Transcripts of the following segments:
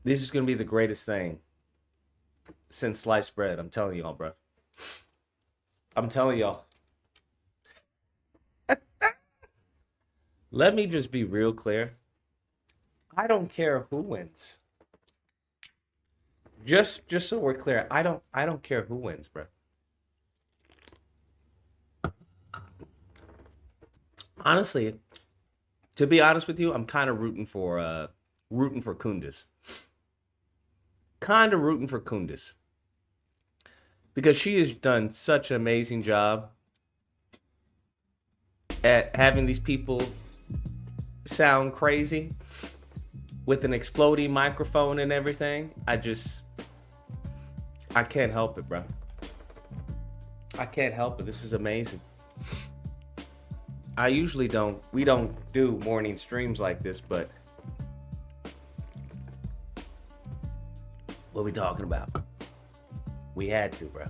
This is going to be the greatest thing since sliced bread. I'm telling y'all, bro. I'm telling y'all. Let me just be real clear. I don't care who wins. Just so we're clear, I don't care who wins, bro. Honestly, to be honest with you, I'm kind of rooting for Candace. Kind of rooting for Candace. Because she has done such an amazing job at having these people sound crazy with an exploding microphone and everything. I can't help it, bro. I can't help it. This is amazing. We don't do morning streams like this, but what are we talking about? We had to, bro.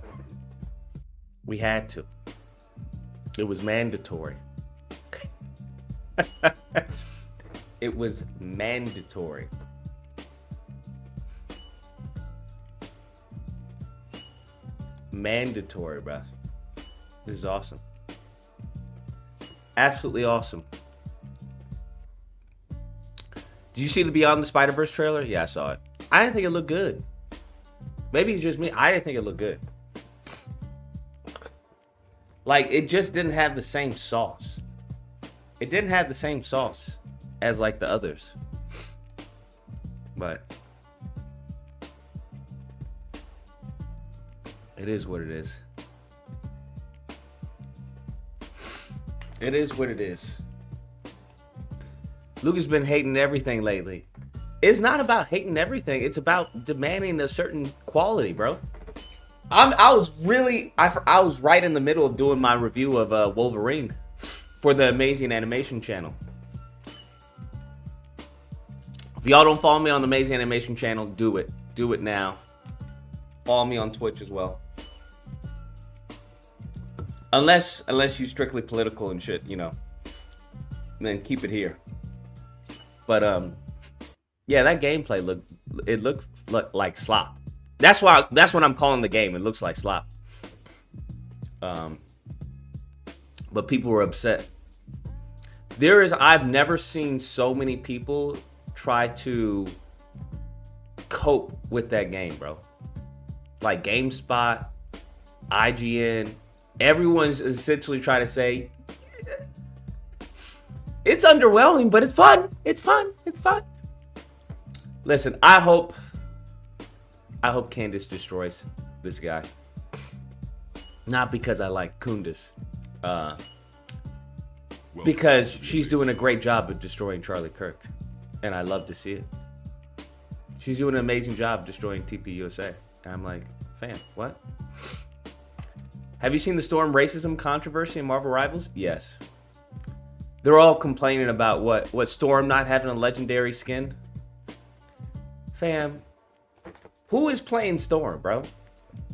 We had to. It was mandatory. It was mandatory. Mandatory, bro. This is awesome. Absolutely awesome. Did you see the Beyond the Spider-Verse trailer? Yeah, I saw it. I didn't think it looked good. Maybe it's just me. I didn't think it looked good. Like, it just didn't have the same sauce. It didn't have the same sauce as, like, the others. But it is what it is. It is what it is. Luke has been hating everything lately. It's not about hating everything. It's about demanding a certain quality, bro. I was right in the middle of doing my review of Wolverine for the Amazing Animation channel. If y'all don't follow me on the Amazing Animation channel, do it. Do it now. Follow me on Twitch as well. Unless you strictly political and shit, you know. Then keep it here. But yeah, that gameplay looked like slop. That's what I'm calling the game. It looks like slop. But people were upset. I've never seen so many people try to cope with that game, bro. Like GameSpot, IGN, everyone's essentially trying to say it's underwhelming, but it's fun. It's fun. It's fun. Listen, I hope Candace destroys this guy. Not because I like Candace. Because she's doing a great job of destroying Charlie Kirk. And I love to see it. She's doing an amazing job destroying TPUSA. And I'm like, fam, what? Have you seen the Storm racism controversy in Marvel Rivals? Yes. They're all complaining about what Storm not having a legendary skin. Fam, who is playing Storm, bro?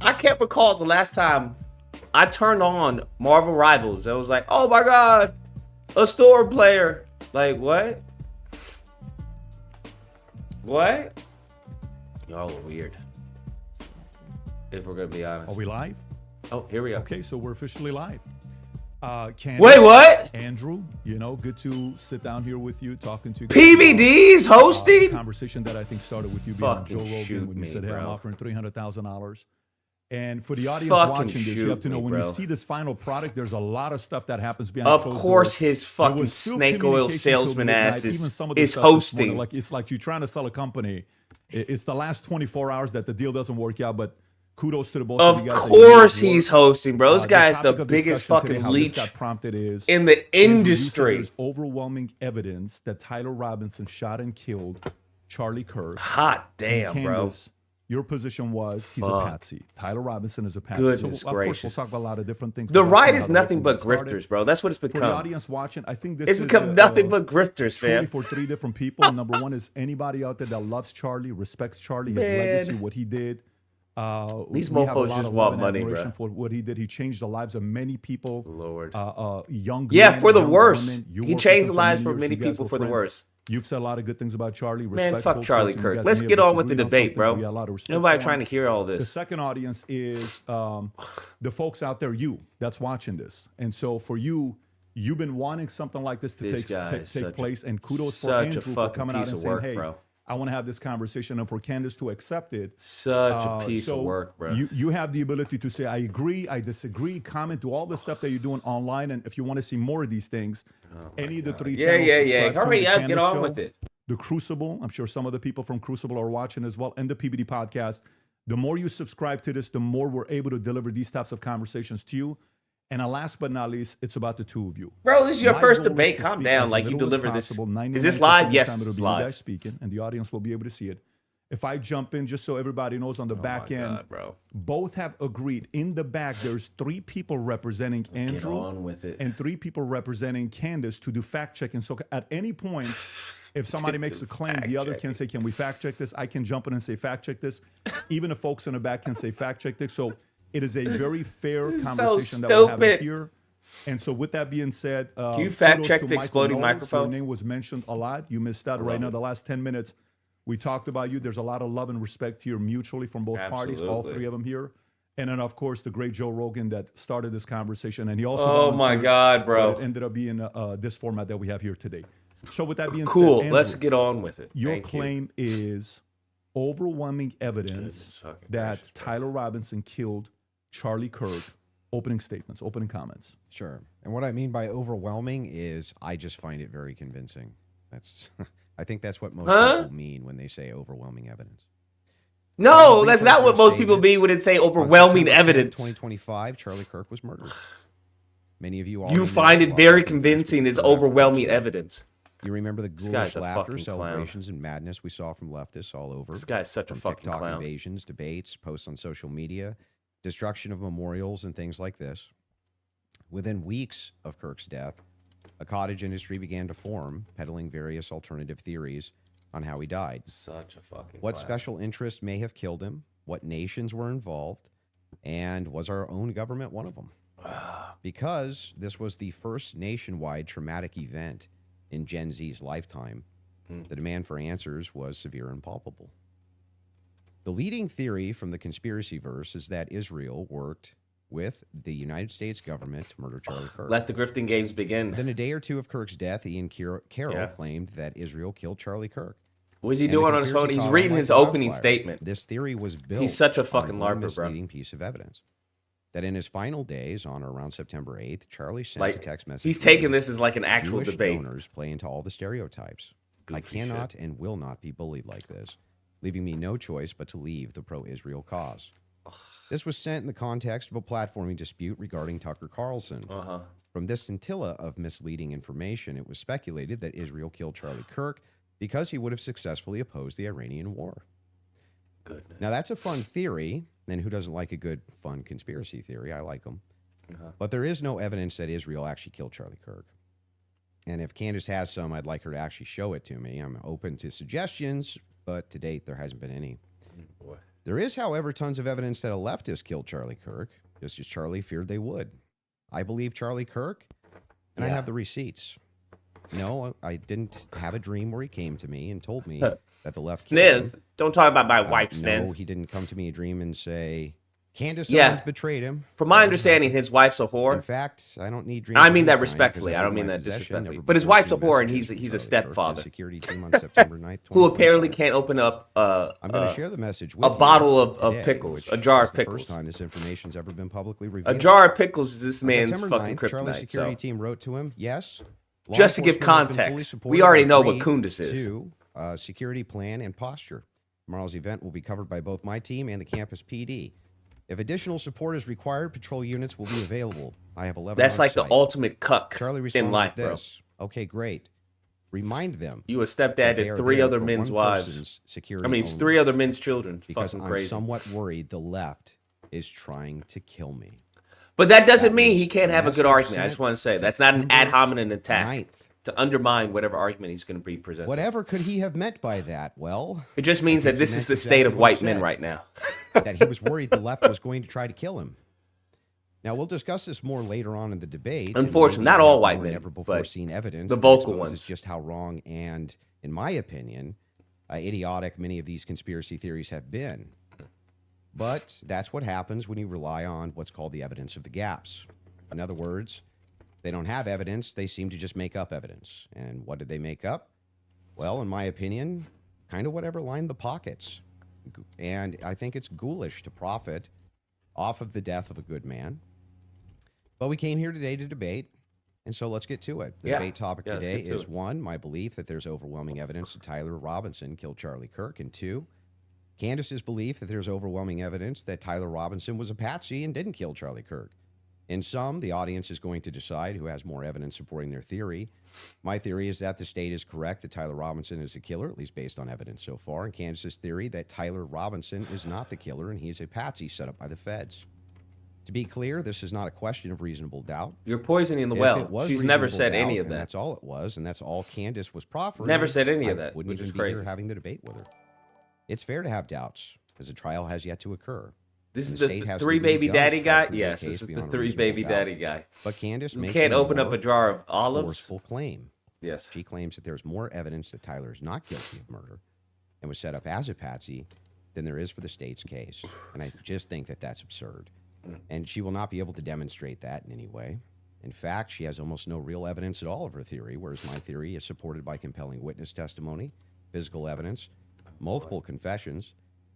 I can't recall the last time I turned on Marvel Rivals. I was like, oh my god, a Storm player. Like, what? What? Y'all are weird. If we're gonna be honest. Are we live? Oh, here we go. Okay, so we're officially live. Candace, wait, what? Andrew, good to sit down here with you, talking to you. PBD's hosting? Conversation that I think started with you being on Fucking Joe Rogan when you said, hey, bro. I'm offering $300,000. And for the audience Fucking watching this, you have to know when you bro. see this final product, there's a lot of stuff that happens behind Of closed course, doors. his There fucking was still snake oil communication salesman till ass midnight, even is some of the stuff this hosting. morning. Like, it's like you're trying to sell a company. It's the last 24 hours that the deal doesn't work out, but kudos to the both of Of you guys. course he's hosting, bro. This guy's the topic of biggest discussion today, fucking how this leech got prompted is, in the Andrew, you said industry. there's overwhelming evidence that Tyler Robinson shot and killed Charlie Kirk. Hot damn, bro. Candace, your position was he's a Fuck. patsy. Tyler Robinson is a patsy. Goodness so, of course, gracious. we'll talk about a lot of different things. The But right that's is how the whole nothing thing but got started. grifters, bro. That's what it's For the become. audience watching, I think this It's is become nothing but grifters, truly fam. for three different people. Number one is anybody out there that loves Charlie, respects Charlie, his Man. legacy, what he did. These we have a mofos lot just of want love and money, admiration bro. for what he did. He changed the lives of many people. Lord. Young Yeah, men, for the young worse. women. You He worked with changed him the for lives many for years. many You guys people were for the friends. worse. You've said a lot of good things about Charlie. Man, Respectful fuck Charlie towards him. You Kirk. guys Let's may have get on with the disagreed on debate, something, bro. but we got a lot of respect Nobody for trying him. to hear all The this. second audience is the folks out there, you that's watching this. And so for you, you've been wanting something like this to take place. And kudos for Andrew for coming out and saying, hey, bro. I want to have this conversation, and for Candace to accept it. Such a piece of work, bro. You have the ability to say, I agree, I disagree, comment, do all the stuff that you're doing online. And if you want to see more of these things, any of the 3 channels. Hurry up, get on with it. The Crucible, I'm sure some of the people from Crucible are watching as well, and the PBD podcast. The more you subscribe to this, the more we're able to deliver these types of conversations to you. And last but not least, it's about the two of you. Bro, this is your My first goal is debate. to Calm speak down. as Like, you little as delivered this. possible. Is this 99% live? of the Yes, time it's it'll be you live. guys speaking, and the audience will be able to see it. If I jump in, just so everybody knows on the back end, bro. both have agreed. In the back, there's 3 people representing Andrew Get on with it. and 3 people representing Candace to do fact checking. So at any point, if somebody makes a claim, the other can say, can we fact check this? I can jump in and say, fact check this. Even the folks in the back can say, fact check this. So it is a very fair conversation that we're having here. And so with that being said, can you fact check the exploding microphone? Your name was mentioned a lot. You missed out right now. The last 10 minutes, we talked about you. There's a lot of love and respect here mutually from both parties, all 3 of them here. And then, of course, the great Joe Rogan that started this conversation. And he also oh, my God, bro. It ended up being this format that we have here today. So with that being said, cool. Andrew, Let's get on with it. Your claim is overwhelming evidence that Tyler Robinson killed Charlie Kirk. Opening statements, opening comments. Sure. And what I mean by overwhelming is I just find it very convincing. That's I think that's what most people mean when they say overwhelming evidence. No, that's not what most people mean when they say overwhelming evidence. 2025, Charlie Kirk was murdered. Many of you You find it very convincing as overwhelming evidence. You remember the ghoulish laughter, celebrations, and madness we saw from leftists all over. This guy's such a fucking TikTok clown. invasions, debates, posts on social media, destruction of memorials, and things like this. Within weeks of Kirk's death, a cottage industry began to form, peddling various alternative theories on how he died. Such a fucking What clown. special interest may have killed him, what nations were involved, and was our own government one of them? Because this was the first nationwide traumatic event in Gen Z's lifetime, the demand for answers was severe and palpable. The leading theory from the conspiracy verse is that Israel worked with the United States government to murder Charlie Kirk. Let the grifting games begin. Within a day or 2 of Kirk's death, Ian Carroll claimed that Israel killed Charlie Kirk. What is he doing on his phone? He's reading his opening statement. This theory was built He's such a fucking on one LARPer, bro. misleading piece of evidence. That in his final days, on or around September 8th, Charlie sent a text message. He's taking this as like an actual Jewish debate. donors play into all the stereotypes. I Goofy cannot and will not be bullied like this, leaving me no choice but to leave the pro-Israel cause. This was sent in the context of a platforming dispute regarding Tucker Carlson. From this scintilla of misleading information, it was speculated that Israel killed Charlie Kirk because he would have successfully opposed the Iranian war. Goodness. Now, that's a fun theory, and who doesn't like a good, fun conspiracy theory? I like them. But there is no evidence that Israel actually killed Charlie Kirk. And if Candace has some, I'd like her to actually show it to me. I'm open to suggestions, but to date, there hasn't been any. Boy. There is, however, tons of evidence that a leftist killed Charlie Kirk, just as Charlie feared they would. I believe Charlie Kirk, and I have the receipts. No, I didn't have a dream where he came to me and told me that the left killed him. Don't talk about my wife, Sniz. No, he didn't come to me a dream and say, Candace Owens betrayed him. From my understanding, his wife's a whore. In fact, I don't need dreams. I mean that respectfully. I don't mean that disrespectfully. But his wife's a whore, and he's a stepfather security team on September 9th, who apparently can't open up I'm going to share the message with a you bottle of today, pickles, which a jar of is the pickles. first time this information's ever been publicly revealed. A jar of pickles is this On man's September fucking 9th, Charlie's kryptonite. security So. team wrote to him, yes. law Just to give enforcement has been fully context, supportive we already and know what agreed Kundus is. to security plan and posture. Tomorrow's event will be covered by both my team and the campus PD. If additional support is required, patrol units will be available. I have 11. That's on like site. the ultimate cuck Charlie responded in life, with bro. this. Okay, great. Remind them. You a that stepdad they to are 3 there other for men's one wives. person's security I mean, it's only. 3 other men's children. It's Because fucking I'm crazy. somewhat worried the left is trying to kill me. But that doesn't That mean was he can't have a good message argument. I just sent want to say that's not an ad September hominem attack 9th. to undermine whatever argument he's going to be presenting. Whatever could he have meant by that? Well, It just means that he this meant is the state of exactly what he white men said. right now. that he was worried the left was going to try to kill him. Now, we'll discuss this more later on in the debate. Unfortunately, and not maybe all more white than men, ever before but seen evidence the that vocal exposes ones. just how wrong and in my opinion, idiotic many of these conspiracy theories have been. But that's what happens when you rely on what's called the evidence of the gaps. In other words, they don't have evidence. They seem to just make up evidence. And what did they make up? Well, in my opinion, kind of whatever lined the pockets. And I think it's ghoulish to profit off of the death of a good man. But we came here today to debate, and so let's get to it. The debate topic today is, one, my belief that there's overwhelming evidence that Tyler Robinson killed Charlie Kirk, and two, Candace's belief that there's overwhelming evidence that Tyler Robinson was a patsy and didn't kill Charlie Kirk. In sum, the audience is going to decide who has more evidence supporting their theory. My theory is that the state is correct that Tyler Robinson is the killer, at least based on evidence so far, and Candace's theory that Tyler Robinson is not the killer and he's a patsy set up by the feds. To be clear, this is not a question of reasonable doubt. You're poisoning the well. She's never said any of that. That's all it was, and that's all Candace was proffering. Never said any of that, wouldn't which is even be crazy. here having the debate with her. It's fair to have doubts, because the trial has yet to occur. This is the three baby daddy guy? Yes, this is the three baby daddy guy. But Candace makes can't open up a jar of olives. Forceful claim. Yes. She claims that there's more evidence that Tyler is not guilty of murder and was set up as a patsy than there is for the state's case. And I just think that that's absurd. And she will not be able to demonstrate that in any way. In fact, she has almost no real evidence at all of her theory, whereas my theory is supported by compelling witness testimony, physical evidence, multiple confessions,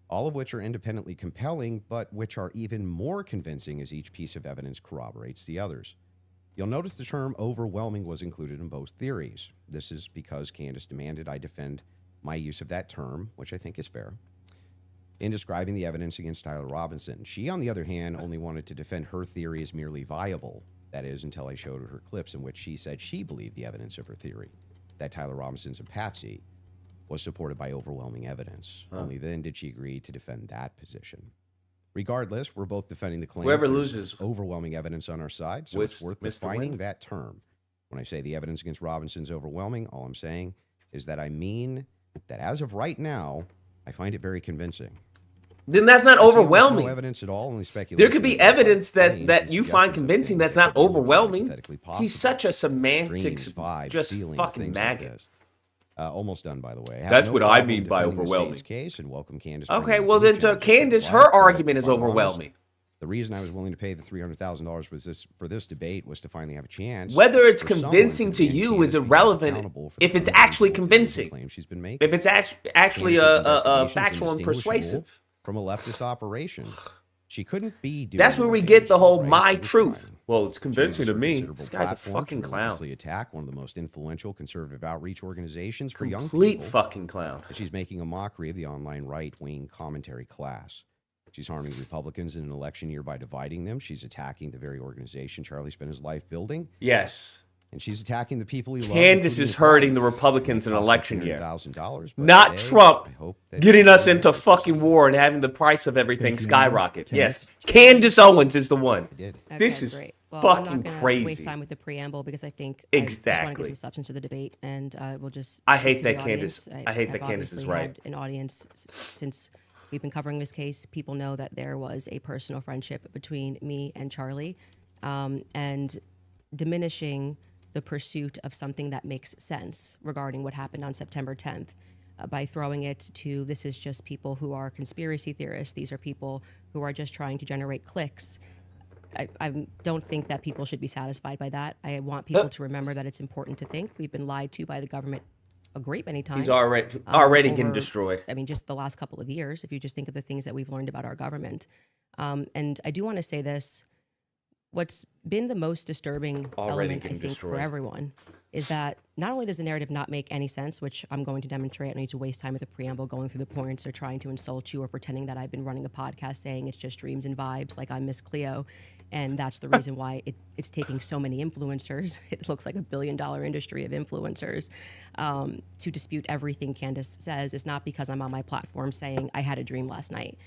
all of which are independently compelling, but which are even more convincing as each piece of evidence corroborates the others. You'll notice the term overwhelming was included in both theories. This is because Candace demanded I defend my use of that term, which I think is fair, in describing the evidence against Tyler Robinson. She, on the other hand, only wanted to defend her theory as merely viable. That is, until I showed her clips in which she said she believed the evidence of her theory, that Tyler Robinson's a patsy, was supported by overwhelming evidence. Only then did she agree to defend that position. Regardless, we're both defending the claim. Whoever loses, overwhelming evidence on our side, so it's worth defining that term. When I say the evidence against Robinson's overwhelming, all I'm saying is that I mean that as of right now, I find it very convincing. Then that's not overwhelming. No evidence at all, only speculation. There could be evidence that you find convincing that's not overwhelming. He's such a semantics, just fucking maggot. Almost done, by the way. That's what I mean by overwhelming. Case and welcome Candace. Okay, well then to Candace, her argument is overwhelming. The reason I was willing to pay the $300,000 was for this debate was to finally have a chance. Whether it's convincing to you is irrelevant if it's actually convincing. If it's actually a factual and persuasive. From a leftist operation. She couldn't be doing. That's where we get the whole my truth. Well, it's convincing to me. This guy's a fucking clown. Attack one of the most influential conservative outreach organizations for young people. Complete fucking clown. She's making a mockery of the online right-wing commentary class. She's harming Republicans in an election year by dividing them. She's attacking the very organization Charlie spent his life building. Yes. And she's attacking the people he loves. Candace is hurting the Republicans in an election year. $1,000, not Trump getting us into fucking war and having the price of everything skyrocket. Yes. Candace Owens is the one. This is great. Well, fucking I'm not gonna crazy. Waste time with the preamble because I think exactly. I just want to get to the substance of the debate, and we'll just. I hate that Candace. I hate that Candace is right. Had an audience since we've been covering this case. People know that there was a personal friendship between me and Charlie, and diminishing the pursuit of something that makes sense regarding what happened on September 10th by throwing it to this is just people who are conspiracy theorists. These are people who are just trying to generate clicks. I don't think that people should be satisfied by that. I want people to remember that it's important to think. We've been lied to by the government a great many times. He's already getting destroyed. I mean, just the last couple of years, if you just think of the things that we've learned about our government. And I do want to say this. What's been the most disturbing element, I think, for everyone is that not only does the narrative not make any sense, which I'm going to demonstrate, I don't need to waste time with the preamble going through the points or trying to insult you or pretending that I've been running a podcast saying it's just dreams and vibes like I'm Miss Cleo. And that's the reason why it's taking so many influencers. It looks like $1 billion industry of influencers to dispute everything Candace says. It's not because I'm on my platform saying I had a dream last night.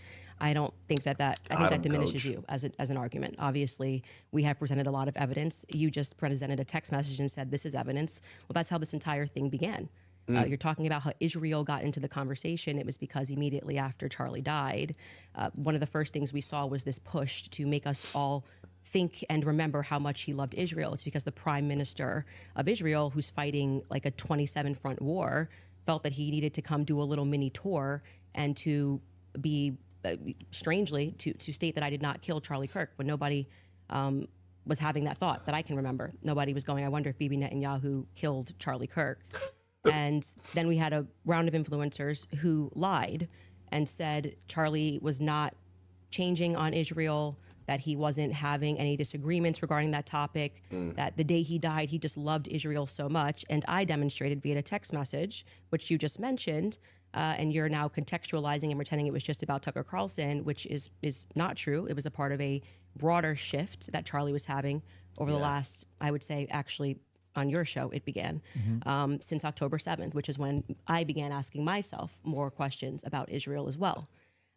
I don't think I think that diminishes you as an argument. Obviously, we have presented a lot of evidence. You just presented a text message and said, this is evidence. Well, that's how this entire thing began. You're talking about how Israel got into the conversation. It was because immediately after Charlie died, one of the first things we saw was this push to make us all think and remember how much he loved Israel. It's because the prime minister of Israel, who's fighting like a 27-front war, felt that he needed to come do a little mini tour and to be strangely to state that I did not kill Charlie Kirk when nobody was having that thought that I can remember. Nobody was going, I wonder if Bibi Netanyahu killed Charlie Kirk. And then we had a round of influencers who lied and said Charlie was not changing on Israel, that he wasn't having any disagreements regarding that topic, that the day he died, he just loved Israel so much. And I demonstrated via a text message, which you just mentioned, and you're now contextualizing and pretending it was just about Tucker Carlson, which is not true. It was a part of a broader shift that Charlie was having over the last, I would say, actually, on your show, it began since October 7th, which is when I began asking myself more questions about Israel as well.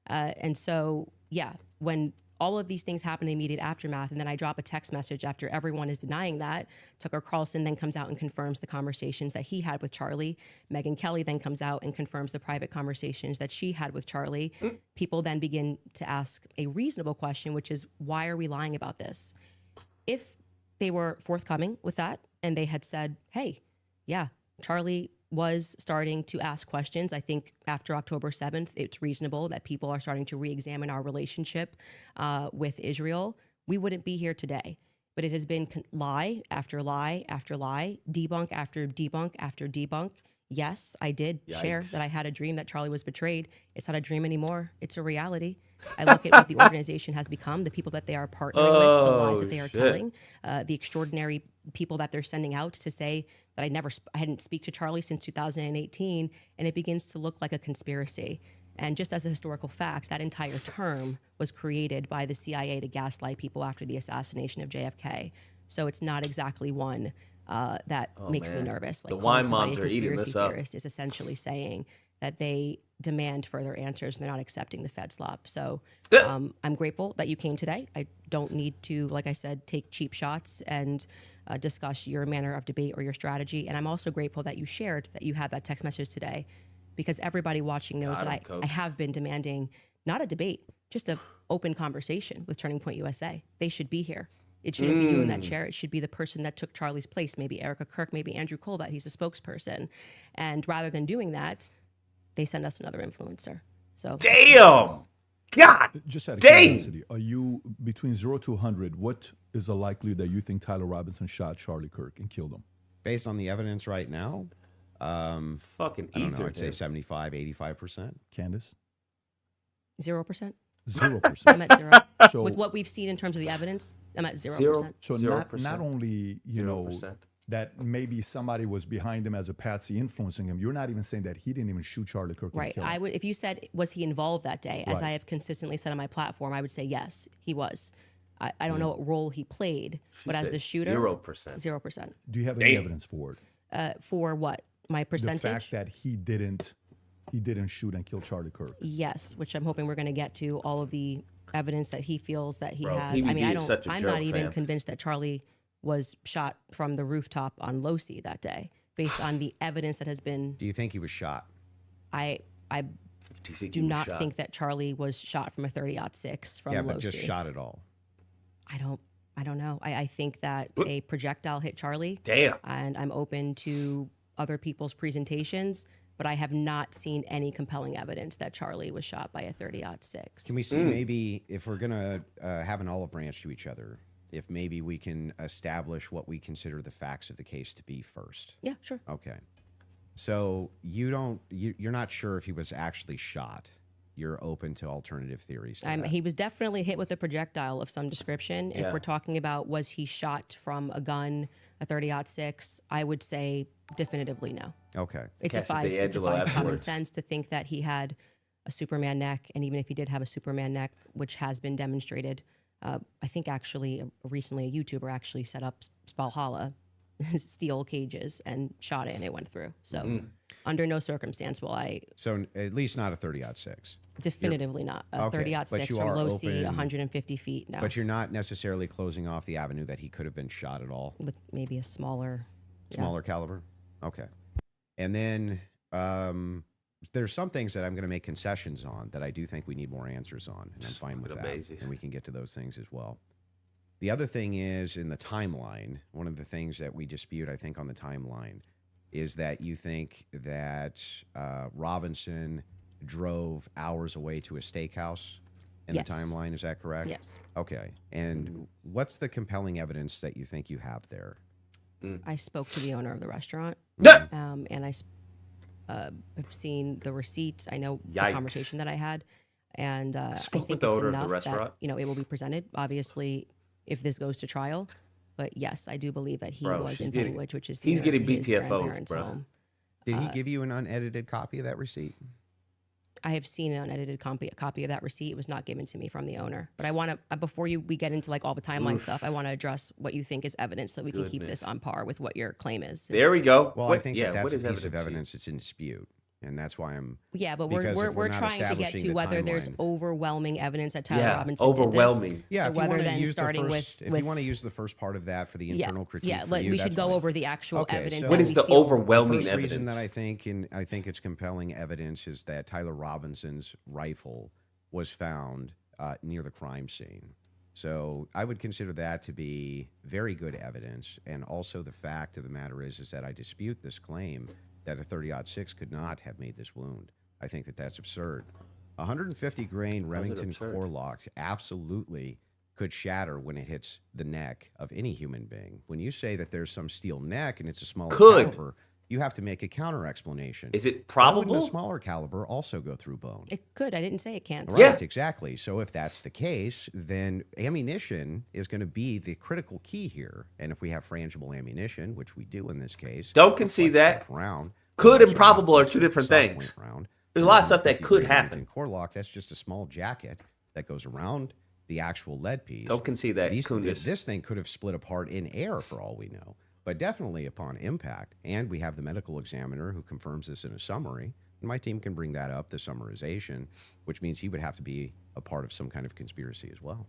And so, yeah, when all of these things happen in the immediate aftermath, and then I drop a text message after everyone is denying that, Tucker Carlson then comes out and confirms the conversations that he had with Charlie. Megyn Kelly then comes out and confirms the private conversations that she had with Charlie. People then begin to ask a reasonable question, which is, why are we lying about this? If they were forthcoming with that and they had said, hey, yeah, Charlie was starting to ask questions. I think after October 7th, it's reasonable that people are starting to re-examine our relationship with Israel. We wouldn't be here today. But it has been lie after lie after lie, debunk after debunk after debunk. Yes, I did share that I had a dream that Charlie was betrayed. It's not a dream anymore. It's a reality. I look at what the organization has become, the people that they are partnering with, the lies that they are telling, the extraordinary people that they're sending out to say that I hadn't speak to Charlie since 2018, and it begins to look like a conspiracy. And just as a historical fact, that entire term was created by the CIA to gaslight people after the assassination of JFK. So it's not exactly one that makes me nervous. Like, the wine moms are eating this up. Theorist is essentially saying that they demand further answers and they're not accepting the Fed slop. So I'm grateful that you came today. I don't need to, like I said, take cheap shots and discuss your manner of debate or your strategy. And I'm also grateful that you shared that you had that text message today, because everybody watching knows that I have been demanding not a debate, just an open conversation with Turning Point USA. They should be here. It shouldn't be you in that chair. It should be the person that took Charlie's place, maybe Erica Kirk, maybe Andrew Colbert. He's a spokesperson. And rather than doing that, they send us another influencer. So damn. God. Just out of curiosity, are you between 0 to 100? What is the likelihood that you think Tyler Robinson shot Charlie Kirk and killed him? Based on the evidence right now, fucking I don't know, I'd say 75, 85%. Candace? 0%. 0%. I'm at 0. So, with what we've seen in terms of the evidence, I'm at 0%. So 0%. not only, you 0%. Know, that maybe somebody was behind him as a patsy influencing him. You're not even saying that he didn't even shoot Charlie Kirk. Right. And kill him. I would, if you said, was he involved that day, as I have consistently said on my platform, I would say yes, he was. I don't know what role he played, but as the shooter, 0%. 0%. Do you have any evidence for it? For what? My percentage? The fact that he didn't shoot and kill Charlie Kirk. Yes, which I'm hoping we're going to get to all of the evidence that he feels that he has. PBD I mean, I'm not even convinced that Charlie was shot from the rooftop on Losi that day, based on the evidence that has been. Do you think he was shot? I do not think that Charlie was shot from a 30-06 from Losi. Yeah, but just shot at all. I don't know. I think that a projectile hit Charlie. Damn. And I'm open to other people's presentations, but I have not seen any compelling evidence that Charlie was shot by a 30-06. Can we see maybe if we're going to have an olive branch to each other, if maybe we can establish what we consider the facts of the case to be first? Yeah, sure. Okay. So you're not sure if he was actually shot. You're open to alternative theories. He was definitely hit with a projectile of some description. Yeah. If we're talking about was he shot from a gun, a 30-06, I would say definitively no. Okay. It defies common sense to think that he had a Superman neck, and even if he did have a Superman neck, which has been demonstrated, I think actually recently a YouTuber actually set up Valhalla steel cages and shot it, and it went through. So under no circumstance will I. So at least not a 30-06. Definitively not a 30-06 from Losi, 150 feet. No, but you're not necessarily closing off the avenue that he could have been shot at all. With maybe a smaller caliber. Okay, and then there's some things that I'm going to make concessions on that I do think we need more answers on, and I'm fine with that. And we can get to those things as well. The other thing is in the timeline. One of the things that we dispute, I think, on the timeline is that you think that Robinson drove hours away to a steakhouse in Yes. the timeline. Is that correct? Yes. Okay. And what's the compelling evidence that you think you have there? I spoke to the owner of the restaurant, Yeah. and have seen the receipt. I know Yikes. the conversation that I had, and I Spoke with think the it's owner of the enough that restaurant? it will be presented. Obviously, if this goes to trial, but yes, I do believe that he Bro, was she's in getting- Penguich, which is he's near getting his BTFO'd, grandparents' bro. home. Did he give you an unedited copy of that receipt? I have seen an unedited copy of that receipt. It was not given to me from the owner. But I want to, before we get into like all the timeline stuff, I want to address what you think is evidence so we can keep this on par with what your claim is. There we go. Well, What- I think yeah, that's what a is piece of to you? evidence that's in dispute. And that's why I'm... Yeah, but because if we're not trying to get establishing to the whether there's timeline- overwhelming evidence that Tyler Yeah, Robinson did overwhelming. this. Yeah, So if you whether want to then use the starting first, with if you want to use the first part of that for the internal critique, yeah, for you, we that's should go fine. over the actual Okay, evidence. so- that What we is the feel- overwhelming The first evidence? reason that I think it's compelling evidence is that Tyler Robinson's rifle was found near the crime scene. So I would consider that to be very good evidence. And also the fact of the matter is that I dispute this claim that a 30-06 could not have made this wound. I think that that's absurd. 150 grain Remington absurd? core lock absolutely could shatter when it hits the neck of any human being. When you say that there's some steel neck and it's a smaller Could. caliber, you have to make a counter explanation. Is it Why probable? wouldn't a smaller caliber also go through bone? It could. I didn't say it can't. Right, Yeah. exactly. So if that's the case, then ammunition is going to be the critical key here. And if we have frangible ammunition, which we do in this case, Don't concede that. Round, Could and probable are two different things. Round, There's a lot of stuff that 150 could grain happen. Core lock, that's just a small jacket that goes around the actual lead piece. Don't concede that, These, Kundis. this thing could have split apart in air for all we know, but definitely upon impact. And we have the medical examiner who confirms this in a summary. And my team can bring that up, the summarization, which means he would have to be a part of some kind of conspiracy as well.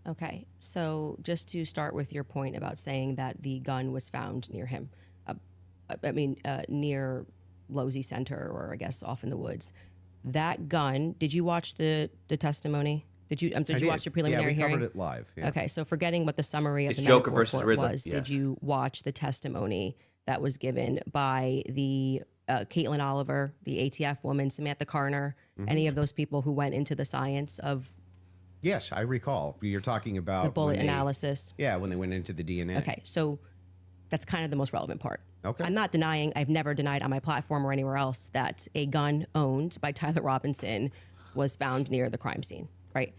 Okay, so just to start with your point about saying that the gun was found near him, near Losey Center, or I guess off in the woods. That gun. Did you watch the testimony? Did you watch the preliminary yeah, we hearing? covered it live. Yeah. Okay, so forgetting what the summary of It's the Joker medical versus report Riddler, was, yes. did you watch the testimony that was given by the Caitlin Oliver, the ATF woman, Samantha Carner, Mm-hmm. any of those people who went into the science of Yes, I recall. You're talking about the bullet when they- analysis? Yeah, when they went into the DNA. Okay, so that's kind of the most relevant part. Okay. I'm not denying, I've never denied on my platform or anywhere else that a gun owned by Tyler Robinson was found near the crime scene, right?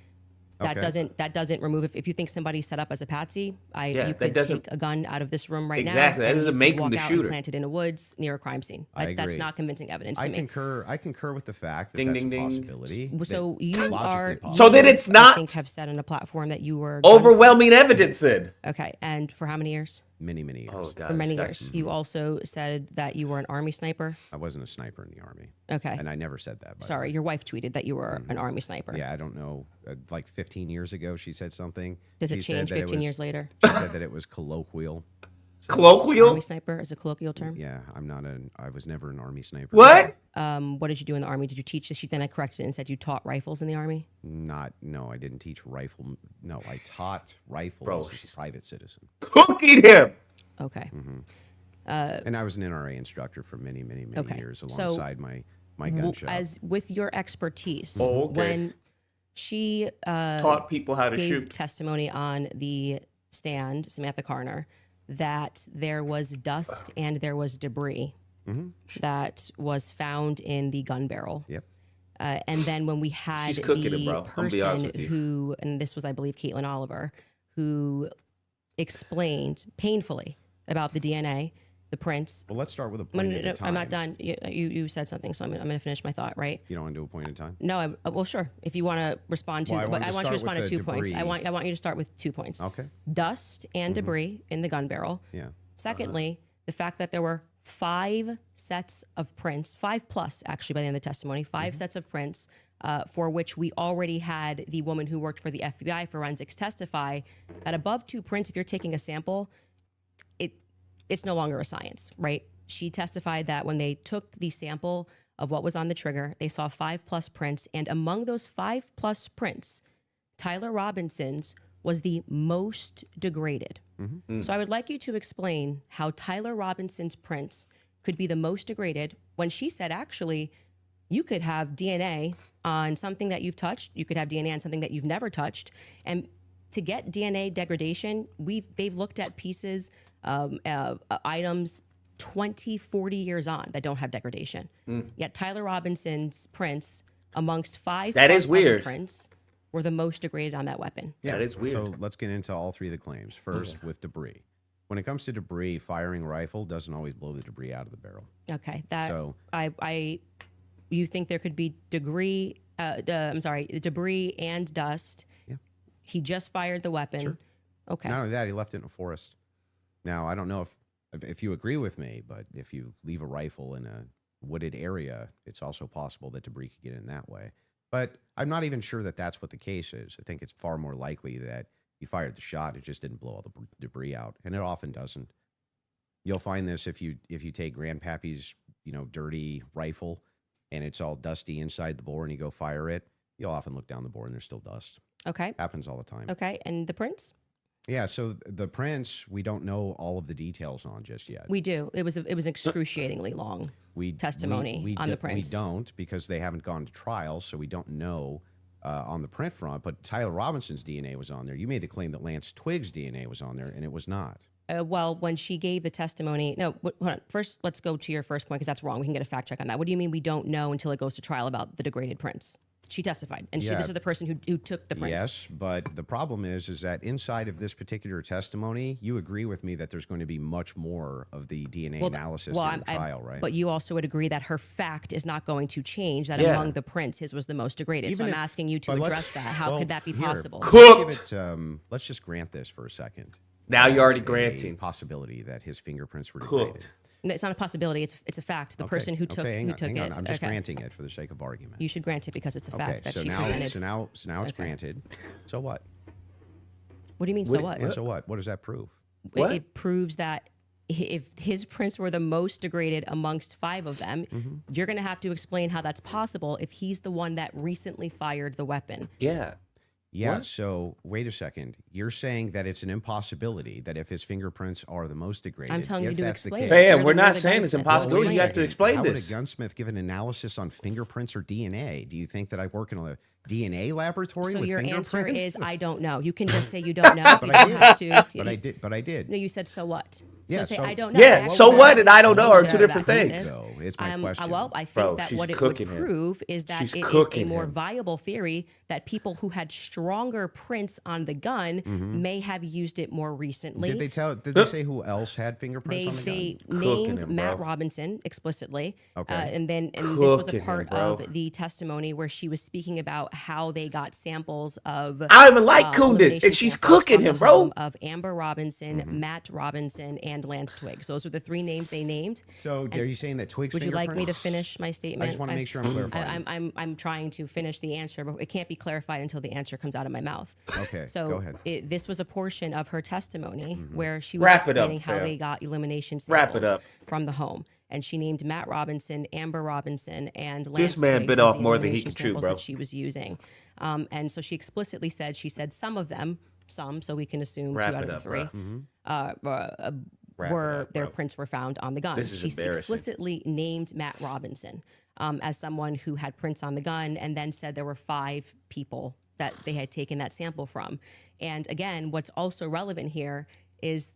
That Okay. doesn't remove, if you think somebody set up as a patsy, Yeah, you that could doesn't- take a gun out of this room right now. Exactly, that and doesn't you make could him walk the out shooter. and plant it in the woods near a crime scene. I That's agree. not convincing evidence I to me. concur with the fact that Ding, that's ding, a ding. possibility. So that you logically are, possible. So then it's I not think have said on a platform that you were overwhelming evidence then. Okay, and for how many years? many years. Oh, God. For many that's- years. You also said that you were an Army sniper. I wasn't a sniper in the Army. Okay. And I never said that. by the Sorry, way. your wife tweeted that you were an Army sniper. Yeah, I don't know. Like 15 years ago, she said something. Does She it said change that 15 years later? She said that it was colloquial. Colloquial? Army sniper is a colloquial term. Yeah, I was never an Army sniper. What? What did you do in the Army? Did you teach? She then I corrected it and said you taught rifles in the Army. No, I didn't teach rifle. No, I taught rifles Bro, as a private citizen. Cooking him. Okay. And I was an NRA instructor for many Okay. years So, alongside my gun shop. As with your expertise, Oh, okay. when she Taught people how to gave shoot. testimony on the stand, Samantha Carner, that there was dust and there was debris that was found in the gun barrel. Yep. And then when we had She's cooking it, the bro. I'm gonna be honest person with you. who, and this was, I believe, Caitlin Oliver, who explained painfully about the DNA, the prints. Well, let's start with a No, point no, at no, a time. I'm not done. You said something, so I'm going to finish my thought, right? You don't want to do a point at a time? No, well, sure. If you want to respond to, Well, I but wanted I to want you to start respond to with 2 the points. I debris. want you to start with 2 points. Okay. Dust and debris in the gun barrel. Yeah. Secondly, the fact that there were 5 sets of prints, 5 plus actually by the end of the testimony, 5 sets of prints for which we already had the woman who worked for the FBI forensics testify that above 2 prints, if you're taking a sample, it's no longer a science, right? She testified that when they took the sample of what was on the trigger, they saw 5 plus prints, and among those 5 plus prints, Tyler Robinson's was the most degraded. So I would like you to explain how Tyler Robinson's prints could be the most degraded when she said, actually, you could have DNA on something that you've touched. You could have DNA on something that you've never touched. And to get DNA degradation, they've looked at pieces, items 20, 40 years on that don't have degradation. Yet Tyler Robinson's prints amongst 5 that is weird prints were the most degraded on that weapon. Yeah, that is weird. So let's get into all 3 of the claims. First, with debris. When it comes to debris, firing rifle doesn't always blow the debris out of the barrel. Okay, you think there could be debris and dust. Yeah. He just fired the weapon. Sure. Okay. Not only that, he left it in a forest. Now, I don't know if you agree with me, but if you leave a rifle in a wooded area, it's also possible that debris could get in that way. But I'm not even sure that that's what the case is. I think it's far more likely that you fired the shot, it just didn't blow all the debris out, and it often doesn't. You'll find this if you take Grandpappy's dirty rifle, and it's all dusty inside the bore, and you go fire it. You'll often look down the bore, and there's still dust. Okay. Happens all the time. Okay, and the prints? Yeah, so the prints, we don't know all of the details on just yet. We do. It was excruciatingly long testimony on the prints. We don't, because they haven't gone to trial, so we don't know on the print front. But Tyler Robinson's DNA was on there. You made the claim that Lance Twiggs' DNA was on there, and it was not. Well, when she gave the testimony, no, hold on. First, let's go to your first point, because that's wrong. We can get a fact check on that. What do you mean we don't know until it goes to trial about the degraded prints? She testified, and this is the person who took the prints. Yes, but the problem is that inside of this particular testimony, you agree with me that there's going to be much more of the DNA analysis during the trial, right? But you also would agree that her fact is not going to change, that among the prints, his was the most degraded. So I'm asking you to address that. How could that be possible? Cooked. Let's just grant this for a second. Now you're already granting. Possibility that his fingerprints were degraded. Cooked. No, it's not a possibility. It's a fact. The person who took hang it. On. I'm just granting it for the sake of argument. You should grant it because it's a fact that so she now, presented. So now it's granted. So what? What do you mean? So what? And so what? What does that prove? It proves that if his prints were the most degraded amongst 5 of them, you're going to have to explain how that's possible if he's the one that recently fired the weapon. Yeah. Yeah, What? so wait a second. You're saying that it's an impossibility that if his fingerprints are the most degraded. I'm telling you to that's the explain case- it. Fam, we're not saying it's impossible. You have to explain How this. would a gunsmith give an analysis on fingerprints or DNA? Do you think that I work in a DNA laboratory So with your fingerprints? answer is I don't know. You can just say you don't know. But You I don't have to. But I did. No, you said so what? Yeah, so say so- I don't know. Yeah, I so actually what have and I don't know are exposure two to different that things. witness. So is my question. Well, I think Bro, that she's what it would cooking him. prove is that She's it is a cooking more him. viable theory that people who had stronger prints on the gun may have used it more recently. Did they say who else had fingerprints on the gun? They Cooking named him, Matt bro. Robinson explicitly. Okay. And this was a Cooking him, part bro. of the testimony where she was speaking about how they got samples of I don't even like Candace, elimination and she's samples cooking from the him, bro. home of Amber Robinson, Matt Robinson, and Lance Twiggs. Those are the 3 names they named. So are you saying that Twiggs Would you like me to fingerprints- finish my statement? I just want to make sure I'm clarifying. I'm trying to finish the answer, but it can't be clarified until the answer comes out of my mouth. Okay, So go ahead. this was a portion of her testimony where she was Wrap it up, explaining how fam. they got elimination Wrap samples it up. from the home. And she named Matt Robinson, Amber Robinson, and Lance This man Twiggs bit as off the more than he elimination can chew, samples bro. that she was using. And so she explicitly said, some of them, so we can assume Wrap 2 out it of the up, 3, bro. Wrap it were up, their bro. prints were found on the gun. This is She embarrassing. explicitly named Matt Robinson as someone who had prints on the gun, and then said there were 5 people that they had taken that sample from. And again, what's also relevant here is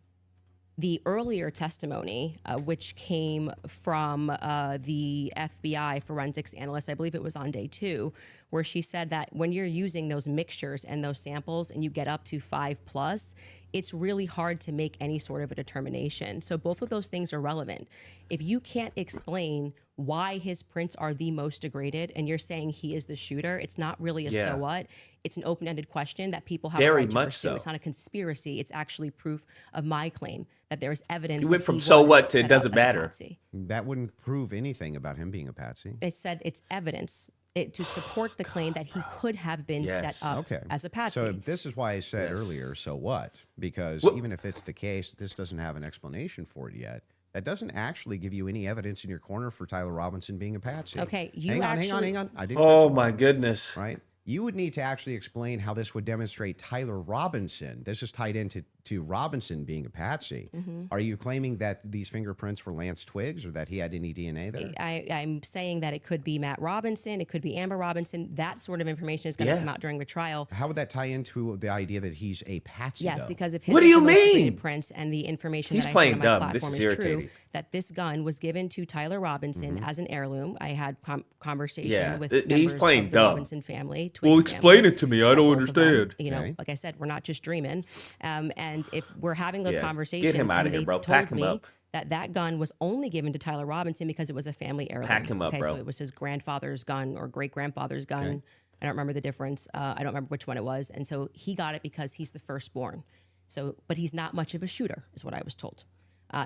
the earlier testimony, which came from the FBI forensics analyst, I believe it was on day 2, where she said that when you're using those mixtures and those samples and you get up to 5+, it's really hard to make any sort of a determination. So both of those things are relevant. If you can't explain why his prints are the most degraded and you're saying he is the shooter, it's not really a Yeah. so what. It's an open-ended question that people have Very a right to much pursue. so. It's not a conspiracy. It's actually proof of my claim that there is evidence. You went that from he so was what to it set doesn't up as a matter. patsy. That wouldn't prove anything about him being a patsy. It said it's evidence to support the claim that he could have been Yes. set up Okay. as a patsy. So this is why I said earlier, so what? Because even if it's the case, this doesn't have an explanation for it yet. That doesn't actually give you any evidence in your corner for Tyler Robinson being a patsy. Okay, you hang on. actually- I didn't. Oh catch my that, goodness. Right. you would need to actually explain how this would demonstrate Tyler Robinson. This is tied into Robinson being a patsy. Are you claiming that these fingerprints were Lance Twiggs or that he had any DNA there? I'm saying that it could be Matt Robinson, it could be Amber Robinson. That sort of information is going to come out during the trial. How would that tie into the idea that he's a patsy? Yes, though? because if his What do you mean? prints and the information He's that I playing found on my dumb. This platform is is true, irritating. that this gun was given to Tyler Robinson as an heirloom. I had conversation Yeah, with he's members playing of the dumb. Robinson family. Well, Twiggs explain family, it to me. I that don't both of them, understand. You know, Okay. like I said, we're not just dreaming. And if we're having those Yeah, conversations, get him out and of here, they bro. told Pack him me up. that gun was only given to Tyler Robinson because it was a family heirloom. Pack him up, okay, bro. So it was his grandfather's gun or great grandfather's gun. Okay. I don't remember the difference. I don't remember which one it was. And so he got it because he's the firstborn. So, but he's not much of a shooter, is what I was told.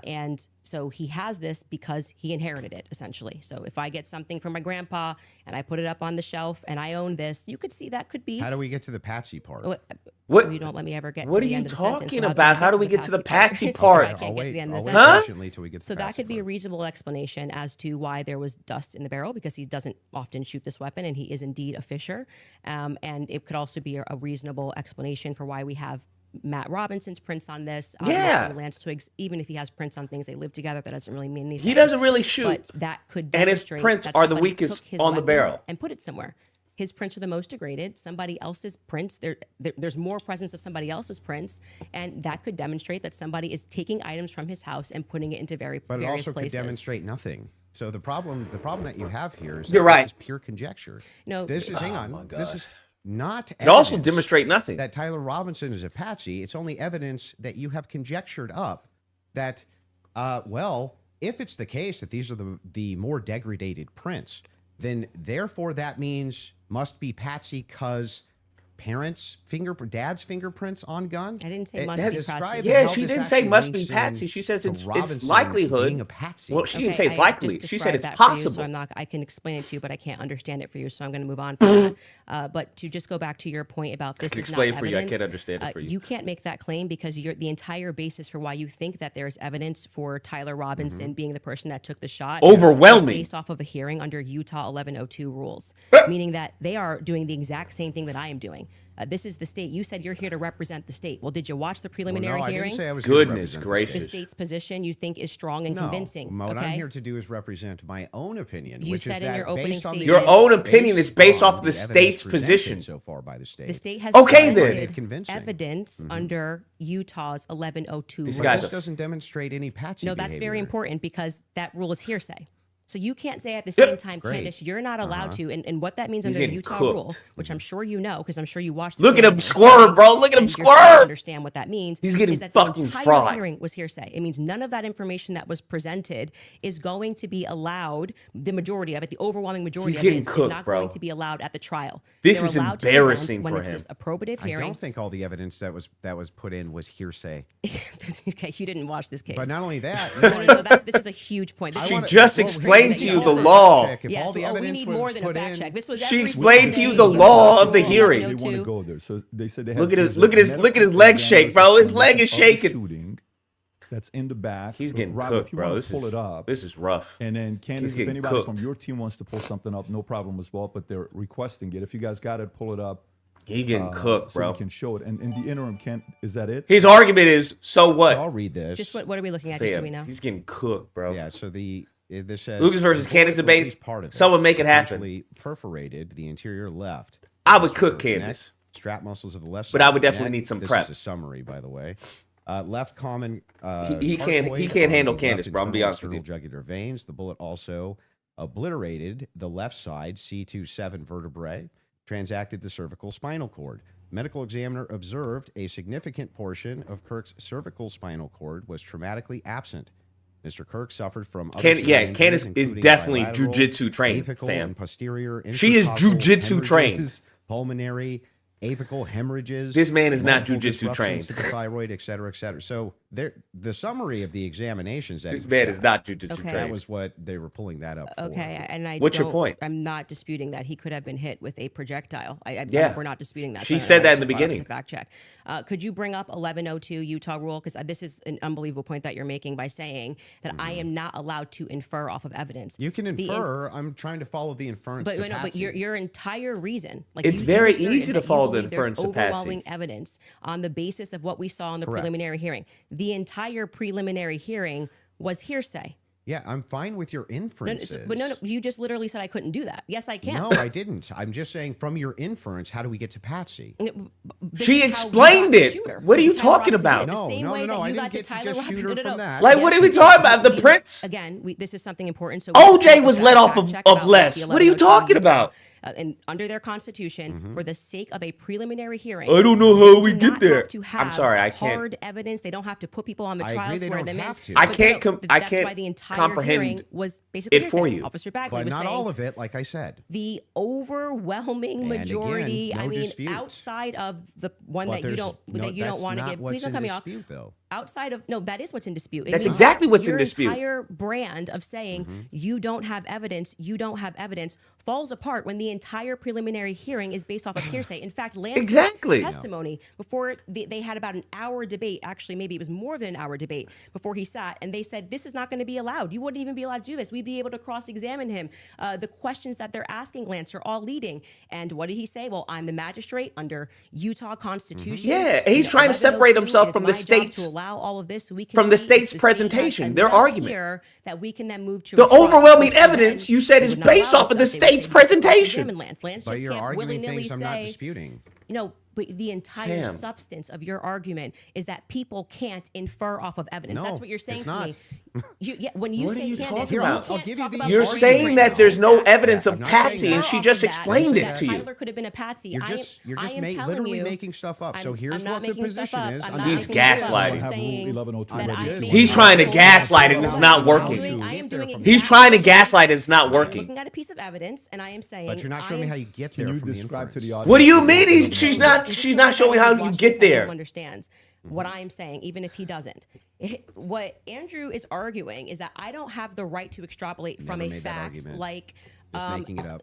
And so he has this because he inherited it, essentially. So if I get something from my grandpa and I put it up on the shelf and I own this, you could see that could be. How do we get to the patsy part? What? You don't let me ever get What to are the you end of the sentence. talking So how about? I How do we get to the patsy part? I can't get to the end of the I'll sentence. wait patiently till we get to So the that patsy could be a part. reasonable explanation as to why there was dust in the barrel, because he doesn't often shoot this weapon and he is indeed a fisher. And it could also be a reasonable explanation for why we have Matt Robinson's prints on this. Yeah. Lance Twiggs, even if he has prints on things, they live together. That doesn't really mean anything. He doesn't really shoot. But that could And his demonstrate prints that are the somebody weakest took his on the weapon barrel. and put it somewhere. His prints are the most degraded. Somebody else's prints, there's more presence of somebody else's prints, and that could demonstrate that somebody is taking items from his house and putting it into But it various also places. could demonstrate nothing. So the problem that you have here is You're that right. this is pure conjecture. No, This is hang on. This is not It also evidence demonstrate nothing. that Tyler Robinson is a patsy. It's only evidence that you have conjectured up that well, if it's the case that these are the more degraded prints, then therefore that means must be patsy because dad's fingerprints on gun. I didn't say must be Describe patsy. Yeah, how she this didn't say actually must be links in patsy. She says to it's Robinson likelihood. being a patsy. Well, she didn't say it's I likely. just She said described it's that for you, possible. so I can explain it to you, but I can't understand it for you, so I'm going to move on from that. But to just go back to your point about this can is explain not for you. I evidence, can't understand it for you. You can't make that claim because the entire basis for why you think that there's evidence for Tyler Robinson being the person that took the shot Overwhelming. is based off of a hearing under Utah 1102 rules, meaning that they are doing the exact same thing that I am doing. This is the state. You said you're here to represent the state. Well, did you watch the preliminary no, I hearing? didn't say I was here to Goodness represent the gracious. The state. state's position you think is strong and No, convincing. what okay? I'm here to do is represent my own opinion. You which said is in that your opening based on the statement- Your own opinion is based on off the evidence state's presented position. so far by the state. The state has Okay, presented then. Convincing. evidence under Utah's 1102 This rule. guy's This doesn't demonstrate any patsy No, that's very behavior. important because that rule is hearsay. So you can't say at the same time, Great. Candace, you're not allowed to. And what that means He's under the getting Utah cooked. rule, which I'm sure you know because I'm sure you watched. The Look at him preliminary squirt, hearing, bro. Look at him and you're starting to squirt. understand what that means. He's getting is that fucking the entire fried. hearing was hearsay. It means none of that information that was presented is going to be allowed. The majority of it, the overwhelming majority He's of getting it, is cooked, not bro. going to be allowed at the trial. This They're is allowed to present embarrassing when for it's him. just a probative I hearing. don't think all the evidence that was put in was hearsay. Okay, you didn't watch this case. But not only that, no, this is a huge point. This I is- She wanna- just well, explained here's to the you thing. the If law. all Yes, the well, we evidence need was more than a put fact in, check. This was She every explained to you single the day. law of the Utah hearing. They want to 1102. go there. So they said they Look have at to his- use look at his- medical look at his leg shake, bro. His leg is of the shaking. Shooting that's in the back. He's getting Rob, cooked, if you bro. want This to pull is it up. This is rough. And then Candace, He's if getting anybody from cooked. your team wants to pull something up, no problem as well. But they're requesting it. If you guys got it, pull it up. He getting cooked, so bro. we can show it. And in the interim, is that it? His argument is, so what? I'll read this. Just what are we looking at? Just so Fam, we know. he's getting cooked, bro. Yeah, so this says Lucas versus the Candace bullet, or at debates. least part of it, Someone make it happen. potentially perforated the interior left. I would cook Neck, Candace. strap muscles of the left But side I of would the definitely neck. need some this prep. Is a summary, by the way. Left common. He can't carotid on handle the Candace, left bro. I'm be internal honest with you. external jugular veins. The bullet also obliterated the left side C27 vertebrae, transacted the cervical spinal cord. Medical examiner observed a significant portion of Kirk's cervical spinal cord was traumatically absent. Mr. Kirk suffered from other severe injuries, Candace is including definitely bilateral, jujitsu trained, apical, fam. and posterior She is intercostal jujitsu trained. hemorrhages, pulmonary apical hemorrhages. This man is not multiple jujitsu disruptions trained. to the thyroid, et cetera, et cetera. So the summary of the examinations that This he man was is at, not jujitsu Okay. that trained. was what they were pulling that up for. Okay, and I What's your don't- point? I'm not disputing that he could have been hit with a projectile. Yeah. We're not disputing that. She So said that in that's the a beginning. Fact check. Could you bring up 1102 Utah rule? Because this is an unbelievable point that you're making by saying that I am not allowed to infer off of evidence. You can The infer. I'm trying to follow the inference. But, to no, but Patsy. your entire reason, like It's you very asserted easy to that you follow the believe there's inference to Patsy. overwhelming evidence on the basis of what we saw in the Correct. preliminary hearing. The entire preliminary hearing was hearsay. Yeah, I'm fine with your No, inferences. but no, you just literally said I couldn't do that. Yes, I can. No, I didn't. I'm just saying from your inference, how do we get to Patsy? This She is how you explained got to it. Shooter. What are you Tyler talking Robinson about? did it the No, same no, way no, that I you didn't got to get to Tyler just Robinson. shoot her No. from that. Like, what are we talking about? The prince? Again, this is something important. So OJ we was have let a off fact of check about less. the What are you 1102 talking Utah. about? And under their constitution, for the sake of a preliminary hearing, I don't know how we do get not there. have to have I'm sorry, I can't. hard evidence. They don't have to put people on the I agree, trial, they swear don't them in. have to. I But can't I that's can't why the entire comprehend hearing was basically it for hearsay. you. Officer Bagley But was not saying all of it, like I said. the overwhelming And majority. again, no I mean, dispute. outside of the one But that you there's don't no- that you don't that's want to not give. what's Please don't in cut me off. dispute, though. Outside of no, that is what's in dispute. It That's means exactly what's in your dispute. entire brand of saying you don't have evidence, falls apart when the entire preliminary hearing is based off of hearsay. In fact, Lance's Exactly. testimony before they had about an hour debate. Actually, maybe it was more than an hour debate before he sat, and they said this is not going to be allowed. You wouldn't even be allowed to do this. We'd be able to cross-examine him. The questions that they're asking Lance are all leading. And what did he say? Well, I'm the magistrate under Utah Constitution. Yeah, he's And trying to separate 1102, himself it is from the my job state's- to allow all of this so we can from the see if state's the state has presentation, their enough argument. here that we can then move to The retrial, overwhelming which then evidence you said they is would not based allow off us of the that. They would state's say, "Cross-examine presentation." Lance. Lance But just you're can't arguing willy-nilly things I'm not say, disputing. no, but the entire Fam. substance of your argument is that people can't infer off of evidence. No, That's what you're saying it's to not. me. When you What say are you Candace, talking you about? can't I'll give you talk the about You're argument. saying that there's no evidence I'm of not saying Patsy, and that. she Off just of that, explained that it to you. Tyler could have been a Patsy. You're just telling literally you, making stuff up. So here's I'm not what the making stuff position up. is. I'm on not He's making stuff up. gaslighting. I'm Have Rule saying 1102 that ready. I'm He's trying to making gaslight it, and stuff it's up. not I'm working. doing- I am Get there doing from He's exactly trying to what gaslight it, it's not I'm working. looking at a piece of evidence, and I am saying. But you're not showing me how you get there Can you from the describe to the inference. audience? What do you mean she's Just not so showing how everyone you watching get this at home there? Understands what I'm saying, even if he doesn't. What Andrew is arguing is that I don't have the right to extrapolate from Never a made that fact argument. like Just making it up.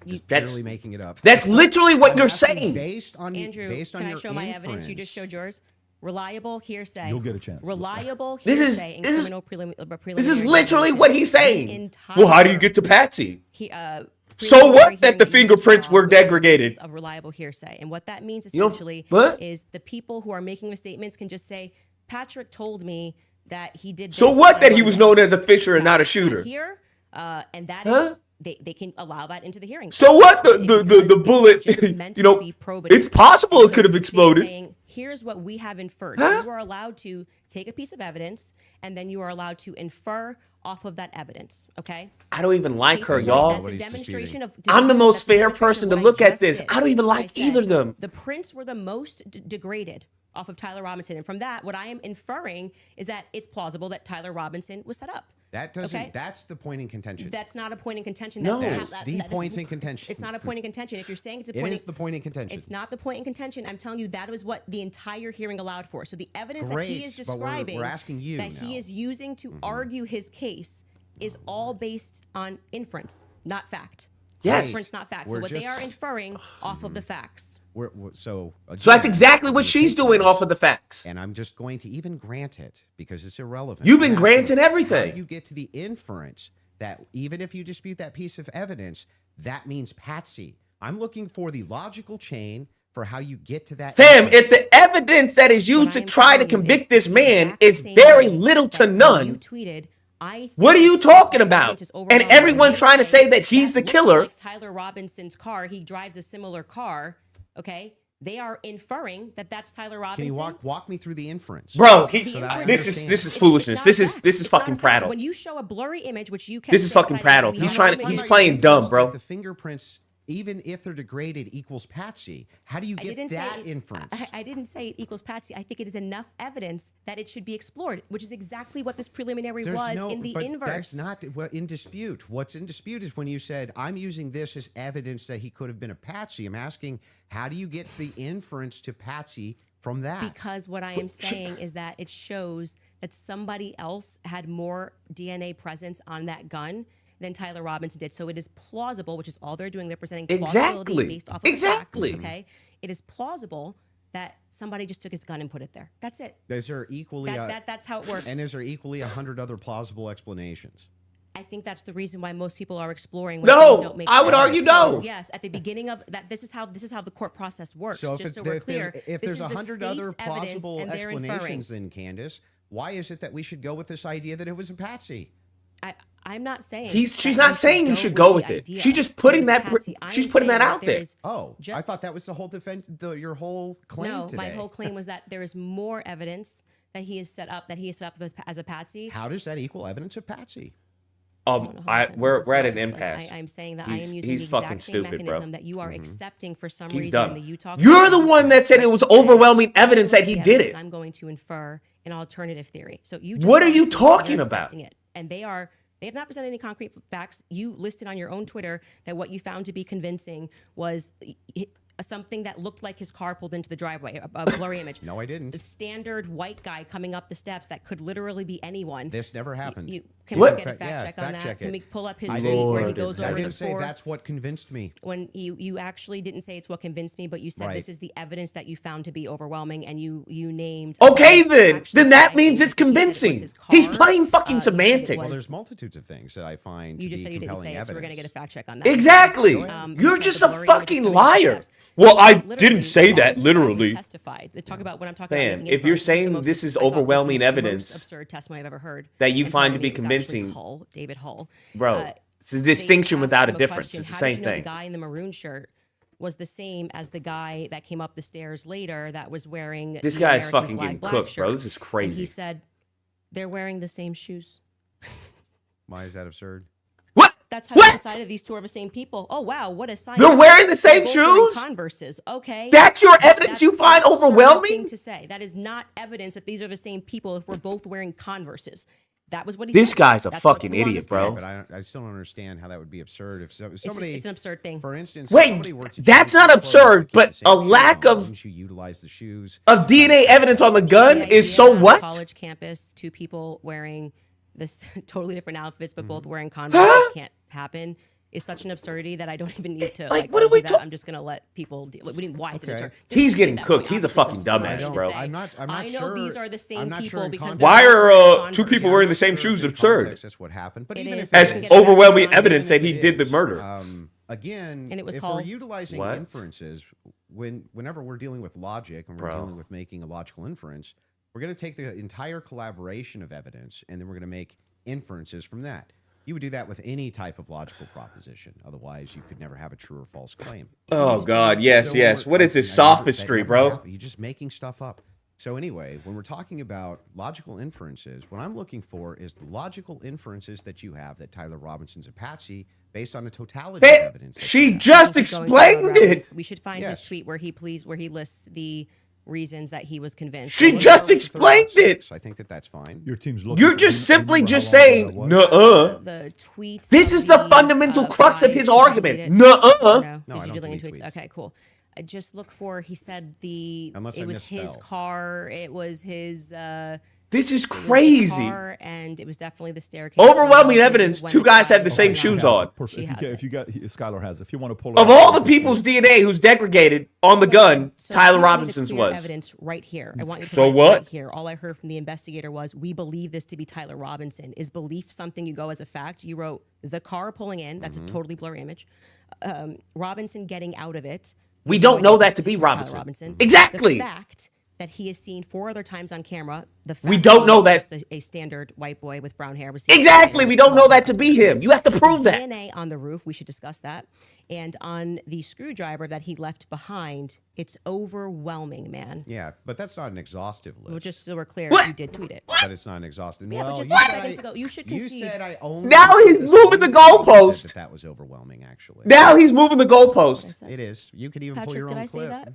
Just That's- barely making it up. That's literally what I'm you're asking saying. Based on Andrew, based on can I your show my evidence? You just inference. showed yours. Reliable hearsay. You'll get a chance. Reliable This is- hearsay in this is- criminal preliminary. This is literally what he's saying. entire- Well, how do you get to Patsy? He, So what preliminary that the hearing fingerprints used were on the basis degraded? of reliable hearsay, and what that means You know, essentially what? is the people who are making the statements can just say, "Patrick told me that he did." So this, what and that I he wanna was know known as a fisher and not a that's shooter? Here, and that Huh? is, they can allow that into the hearing. So what? The Because bullet, it's just meant you to know, be probative. it's possible it So could have it's the state exploded. saying, here's what we have inferred. Huh? You are allowed to take a piece of evidence, and then you are allowed to infer off of that evidence. Okay. I don't even like her, Basically, y'all. That's a Nobody's demonstration of. I'm the most that's a fair demonstration person of to what I look at just this. did. I don't even like I said either of them. The prints were the most degraded off of Tyler Robinson, and from that, what I am inferring is that it's plausible that Tyler Robinson was set up. That doesn't. Okay. That's the point in contention. That's not a point in contention. No. That's that- the that- point in contention. It's not a point in contention. If you're saying it's a It point, is the point in contention. It's not the point in contention. I'm telling you that was what the entire hearing allowed for. So the evidence that he Great, is but we're describing, asking you that now. he is using to argue his case, is all based on inference, not fact. Yes. Inference, not fact. We're So what they just- are inferring off of the facts. So So that's again, exactly what we're she's taking doing this, off of the facts. And I'm just going to even grant it because it's irrelevant. You've been I'm asking granting everything. How you get to the inference that even if you dispute that piece of evidence, that means Patsy. I'm looking for the logical chain for how you get to that. Fam, inference. if the evidence that is used What to I am try to telling you convict is this the man exact is same very way little to that You none, tweeted, I what are think you this talking evidence about? is And overwhelming. everyone You're trying to saying say that he's the looks killer. like Tyler Robinson's car. He drives a similar car. Okay, they are inferring that that's Tyler Robinson. Can you walk me through the inference, Bro, So that I this understand. is It's foolishness. not This a is fact. this is It's not fucking a fact. prattle. When you show a blurry image, which you This is fucking prattle. He's trying to- he's playing dumb, bro. The fingerprints even if they're degraded equals Patsy. How do you get that inference? I didn't say it equals Patsy. I think it is enough evidence that it should be explored, which is exactly what this preliminary was in the inverse. That's not in dispute. What's in dispute is when you said, I'm using this as evidence that he could have been a Patsy. I'm asking, how do you get the inference to Patsy from that? Because what I am saying is that it shows that somebody else had more DNA presence on that gun than Tyler Robinson did. So it is plausible, which is all they're doing. They're presenting plausibility based off of facts, okay? It is plausible that somebody just took his gun and put it there. That's it. Is there equally that's how it works. And is there equally 100 other plausible explanations? I think that's the reason why most people are exploring. When things don't make sense. Would argue no. So, yes, at the beginning of that, this is how the court process works. So just so we're clear, if there's 100 other plausible explanations, then Candace, why is it that we should go with this idea that it was a Patsy? I'm not saying she's not saying you should go with it. She's just putting that. She's putting that out there. I thought that was the whole defense. Your whole claim today. My whole claim was that there is more evidence that he is set up as a Patsy. How does that equal evidence of Patsy? We're at an impasse. I'm saying that I am using the exact same mechanism that you are accepting for some reason in the Utah. You're the one that said it was overwhelming evidence that he did it. I'm going to infer an alternative theory. So you. What are you talking about? And they have not presented any concrete facts. You listed on your own Twitter that what you found to be convincing was something that looked like his car pulled into the driveway, a blurry image. No, I didn't. The standard white guy coming up the steps that could literally be anyone. This never happened. Can we get a fact check on that? Can we pull up his tweet where he goes over the I didn't say that's what convinced me. When you actually didn't say it's what convinced me, but you said this is the evidence that you found to be overwhelming, and you named. Okay, then that means it's convincing. He's playing fucking semantics. Well, there's multitudes of things that I find. You just said you didn't say it, so we're gonna get a fact check on that. Exactly. You're just a fucking liar. Well, I didn't say that literally. Testified. They talk about when I'm talking about. If you're saying this is overwhelming evidence, absurd testimony I've ever heard that you find to be convincing, David Hull, bro, it's a distinction without a difference. It's the same thing. The guy in the maroon shirt was the same as the guy that came up the stairs later that was wearing. This guy is fucking getting cooked, bro. This is crazy. And he said they're wearing the same shoes. Why is that absurd? That's how you decided these two are the same people. Oh, wow. What a sign. They're wearing the same shoes? Converses. Okay. That's your evidence you find overwhelming? To say. That is not evidence that these are the same people if we're both wearing Converses. That was what he This said. guy's a fucking idiot, bro. But I still don't understand how that would be absurd. If somebody, it's an absurd thing. For instance, wait, that's not absurd, but a lack of utilize the shoes of DNA evidence on the gun is so what? College campus, two people wearing this totally different outfits, but both wearing Converse can't happen. Is such an absurdity that I don't even need to like. What are we talking? I'm just gonna let people deal. Why is it absurd? He's getting cooked. He's a fucking dumbass, bro. I'm not I know sure. These are the same people because why are two people wearing the same shoes absurd? That's what happened. But even as overwhelming evidence that he did the murder. Again, and it was if we're utilizing inferences, whenever we're dealing with logic and we're dealing with making a logical inference, we're going to take the entire collaboration of evidence and then we're going to make inferences from that. You would do that with any type of logical proposition. Otherwise, you could never have a true or false claim. Oh, God. Yes, yes. What is this sophistry, bro? You're just making stuff up. So anyway, when we're talking about logical inferences, what I'm looking for is the logical inferences that you have that Tyler Robinson's a patsy based on the totality of evidence. She just explained it. We should find his tweet where he lists the reasons that he was convinced. She just explained it. So I think that's fine. Your team's looking. You're just simply just saying, nuh-uh. The tweets. This is the fundamental crux of his argument. Nuh-uh. No, I don't delete tweets. Okay, cool. I just look for. He said it was his car. It was his. This is crazy. And it was definitely the staircase. Overwhelming evidence. Two guys have the same shoes on. If you got, Skylar has. If you want to pull it of all the people's DNA who's degraded on the gun, Tyler Robinson's was. Evidence right here. I want you to so what? Right here. All I heard from the investigator was, "We believe this to be Tyler Robinson." Is belief something you go as a fact? You wrote the car pulling in. That's a totally blurry image. Robinson getting out of it. We don't know that to be Robinson. Exactly. The fact that he is seen 4 other times on camera. We don't know that. A standard white boy with brown hair was exactly. We don't know that to be him. You have to prove that. DNA on the roof. We should discuss that. And on the screwdriver that he left behind, it's overwhelming, man. Yeah, but that's not an exhaustive list. Well, just so we're clear, What? you did tweet it. But it's not an exhaustive. Yeah, well, but just you 2 said seconds ago, you should concede. You said I only. Now he's this moving the one thing. You goalpost. said that was overwhelming, actually. Now he's moving the goalpost. It is. You could even pull Patrick, your did own I say clip. that?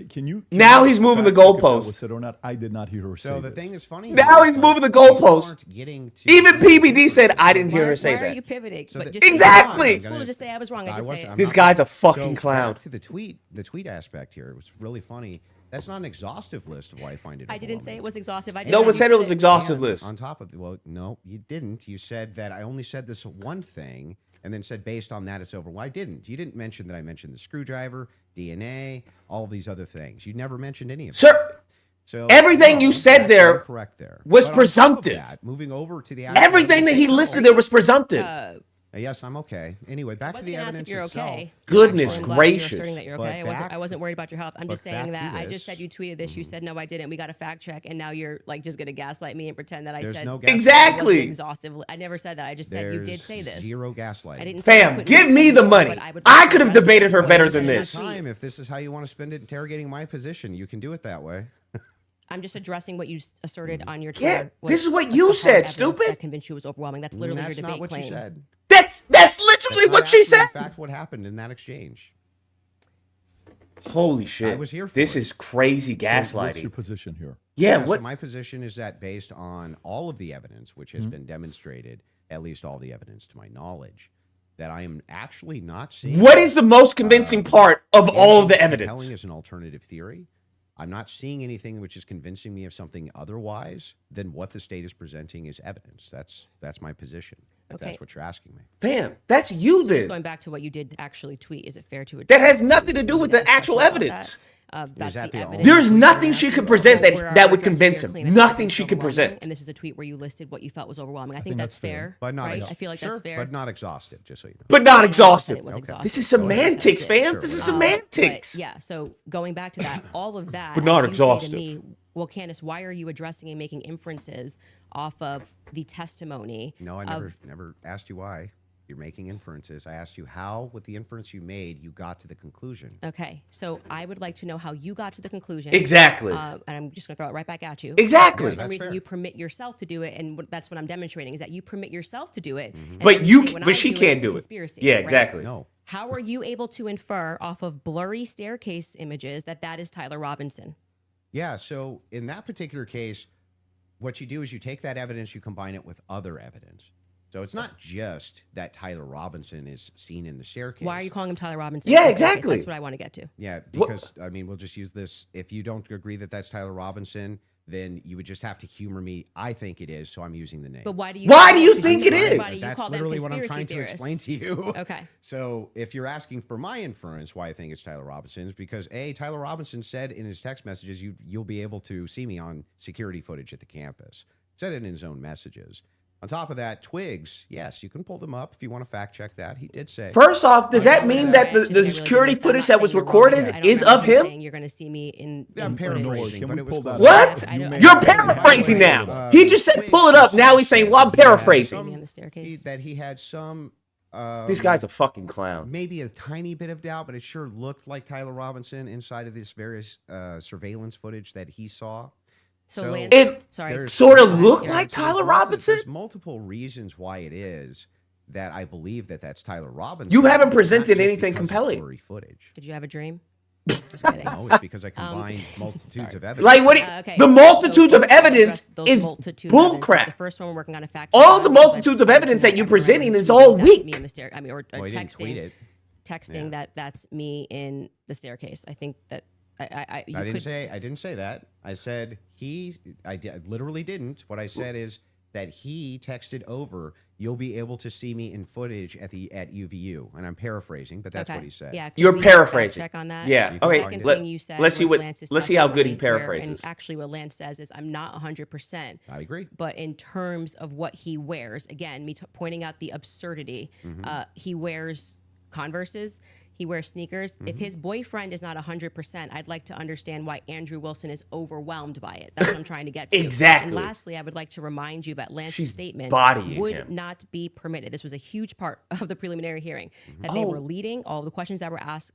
Can you? Now he's moving the fact check if that goalpost. was said or not? I did not hear her say So the this. thing is funny. Now he's like, moving the these people goalpost. aren't getting to- Even PBD said, I didn't hear her say Why are that. you pivoting? So But the- just Exactly. It's cool to just say I was wrong. I did say it. I'm This not- guy's a fucking so clown. Back to the tweet aspect here. It was really funny. That's not an exhaustive list of why I find it. I didn't say it was exhaustive. I No one just said it was exhaustive And list. On top of well, no, you didn't. You said that I only said this one thing, and then said based on that it's over. Well, I didn't. You didn't mention that I mentioned the screwdriver, DNA, all these other things. You never mentioned any of them. Sir, So everything you said there correct there was But on top of presumptive. that, moving over to the actual everything that he listed there was presumptive. Yes, I'm okay. Anyway, back to wasn't the gonna ask evidence if you're itself. okay. Goodness I'm glad gracious. You're asserting that you're But okay. back- I wasn't worried about your health. I'm just but saying back that to I just this. said you tweeted this. You said no, I didn't. We got a fact check, and now you're like just gonna gaslight me and pretend that I There's said no it gaslighting. Exactly. wasn't exhaustive. I never said that. I just said you did There's say this. Zero gaslighting. I didn't. Say you Fam, couldn't give do me the something, money. but would I like could have the rest debated of her what better you than said this. on tweet. Time, if this is how you want to spend it interrogating my position, you can do it that way. I'm just addressing what you asserted on your Yeah, Twitter. this is what was you the hard said, evidence stupid. That convinced you it was overwhelming. That's literally That's your not debate what claim. you said. That's literally That's what not she actually, said. In fact, what happened in that exchange? Holy shit. I was here for this it. is crazy So what's your gaslighting. position here? Yeah, So what my position is that based on all of the evidence, which has been demonstrated, at least all the evidence to my knowledge, that I am actually not seeing. what is the most convincing part of all of the Compelling evidence? as an alternative theory. I'm not seeing anything which is convincing me of something otherwise than what the state is presenting as evidence. That's my position. If Okay. that's what you're asking me. Fam, that's you So just then. going back to what you did actually tweet, is it fair to That has nothing to do with the actual evidence. That's that the the evidence. only There's tweet nothing you're she asking could about? present Where that our would address convince to your him. claim is Nothing it's she could overwhelming, present. And this is a tweet where you listed what you felt was overwhelming. I think think that's that's fair. fair. But not right? ex- I feel like sure, that's fair. but not exhaustive. Just so you know. But not exhaustive. It was exhaustive. This is Go ahead. semantics, That's it. fam. Sure, This is whatever. semantics. But yeah, so going back to that, all of that, But not you say to exhaustive. me, well, Candace, why are you addressing and making inferences off of the testimony? No, I of- never asked you why. You're making inferences. I asked you how, with the inference you made, you got to the conclusion. Okay, so I would like to know how you got to the conclusion. Exactly. And I'm just going to throw it right back at you. Exactly. For some That's reason, fair. you permit yourself to do it, and that's what I'm demonstrating is that you permit yourself to do it. and But then you, say, when I but she do can't it's a do it. conspiracy, Yeah, right? exactly. No. How are you able to infer off of blurry staircase images that that is Tyler Robinson? Yeah, so in that particular case, what you do is you take that evidence, you combine it with other evidence. So it's not just that Tyler Robinson is seen in the staircase. Why are you calling him Tyler Robinson? Yeah, Okay, exactly. That's what I want to get to. Yeah, What- because, I mean, we'll just use this. If you don't agree that that's Tyler Robinson, then you would just have to humor me. I think it is, so I'm using the name. But why do you? Why do you because think it is? everybody- You That's call them literally what I'm conspiracy trying to explain theorists. to you. Okay. So if you're asking for my inference why I think it's Tyler Robinson is because Tyler Robinson said in his text messages you'll be able to see me on security footage at the campus. Said it in his own messages. On top of that, twigs, yes, you can pull them up if you want to fact check that. He did say. First off, does that mean that I actually the really security missed. I'm footage not that was saying you're wrong. recorded I don't is remember of you him? saying you're going to see me in. I'm in footage. paraphrasing, Can but we it was pull that close. What? I don't- You're I don't- paraphrasing now. He just said pull it up. Now he's saying, well, I'm paraphrasing. Me on the staircase. That he had some. This guy's a fucking clown. Maybe a tiny bit of doubt, but it sure looked like Tyler Robinson inside of this various surveillance footage that he saw. So, So- Lance, It sorry, There's- sort of Yeah, looked yeah. like So Tyler there's Robinson. There's multiple reasons why it is that I believe that that's Tyler Robinson. You haven't It's not presented just anything because of compelling. blurry footage. Did you have a dream? Just kidding. No, it's because I combined multitudes of evidence. Like what? Okay, The so multitudes of let's address evidence those is multitude of evidence. The bullcrap. first one we're working on a fact. All check the on because multitudes I've of evidence that tweeted you're that presenting that's is all me weak. in the stair. I mean, or Well, he didn't tweet texting, it. texting Yeah. that that's me in the staircase. I think that you I could, didn't say that. I said I literally didn't. What I said is that he texted over, "You'll be able to see me in footage at UVU," and I'm paraphrasing, but that's okay. what he said. Yeah, could You're we get a fact paraphrasing. Check on that. Yeah. You can Okay. find Second it. thing you said Let's see was what. Lance's Let's see how good he testimony, where- paraphrases. And actually, what Lance says is, I'm not 100%. I agree. But in terms of what he wears, again, pointing out the absurdity, he wears Converses. He wears sneakers. If his boyfriend is not 100%, I'd like to understand why Andrew Wilson is overwhelmed by it. That's what I'm trying to get to. Exactly. And lastly, I would like to remind you that Lance's statement bodying would him. not be permitted. This was a huge part of the preliminary hearing that they were leading. All the questions that were asked.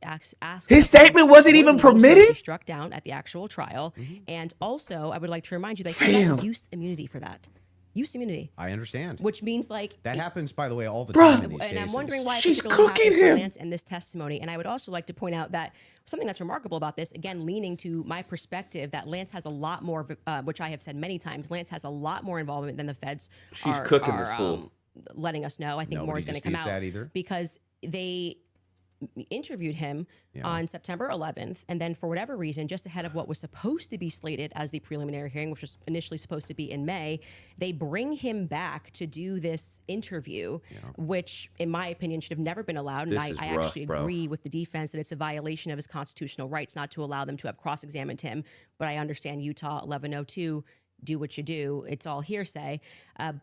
His statement wasn't even permitted? Struck down at the actual trial. And also, I would like to remind you that he got use immunity for that. Use immunity. I understand. Which means like that happens, by the way, all the time in these and cases. I'm wondering why she's particularly cooking happened for him. Lance in this testimony. And I would also like to point out that something that's remarkable about this, again, leaning to my perspective, that Lance has a lot more, which I have said many times, Lance has a lot more involvement than the feds. She's cooking this fool. Letting us know. I think more is going to come out that either. because they interviewed him on September 11th, and then for whatever reason, just ahead of what was supposed to be slated as the preliminary hearing, which was initially supposed to be in May, they bring him back to do this interview, which in my opinion should have never been allowed. And I actually agree with the defense that it's a violation of his constitutional rights not to allow them to have cross-examined him. But I understand Utah 1102, do what you do. It's all hearsay.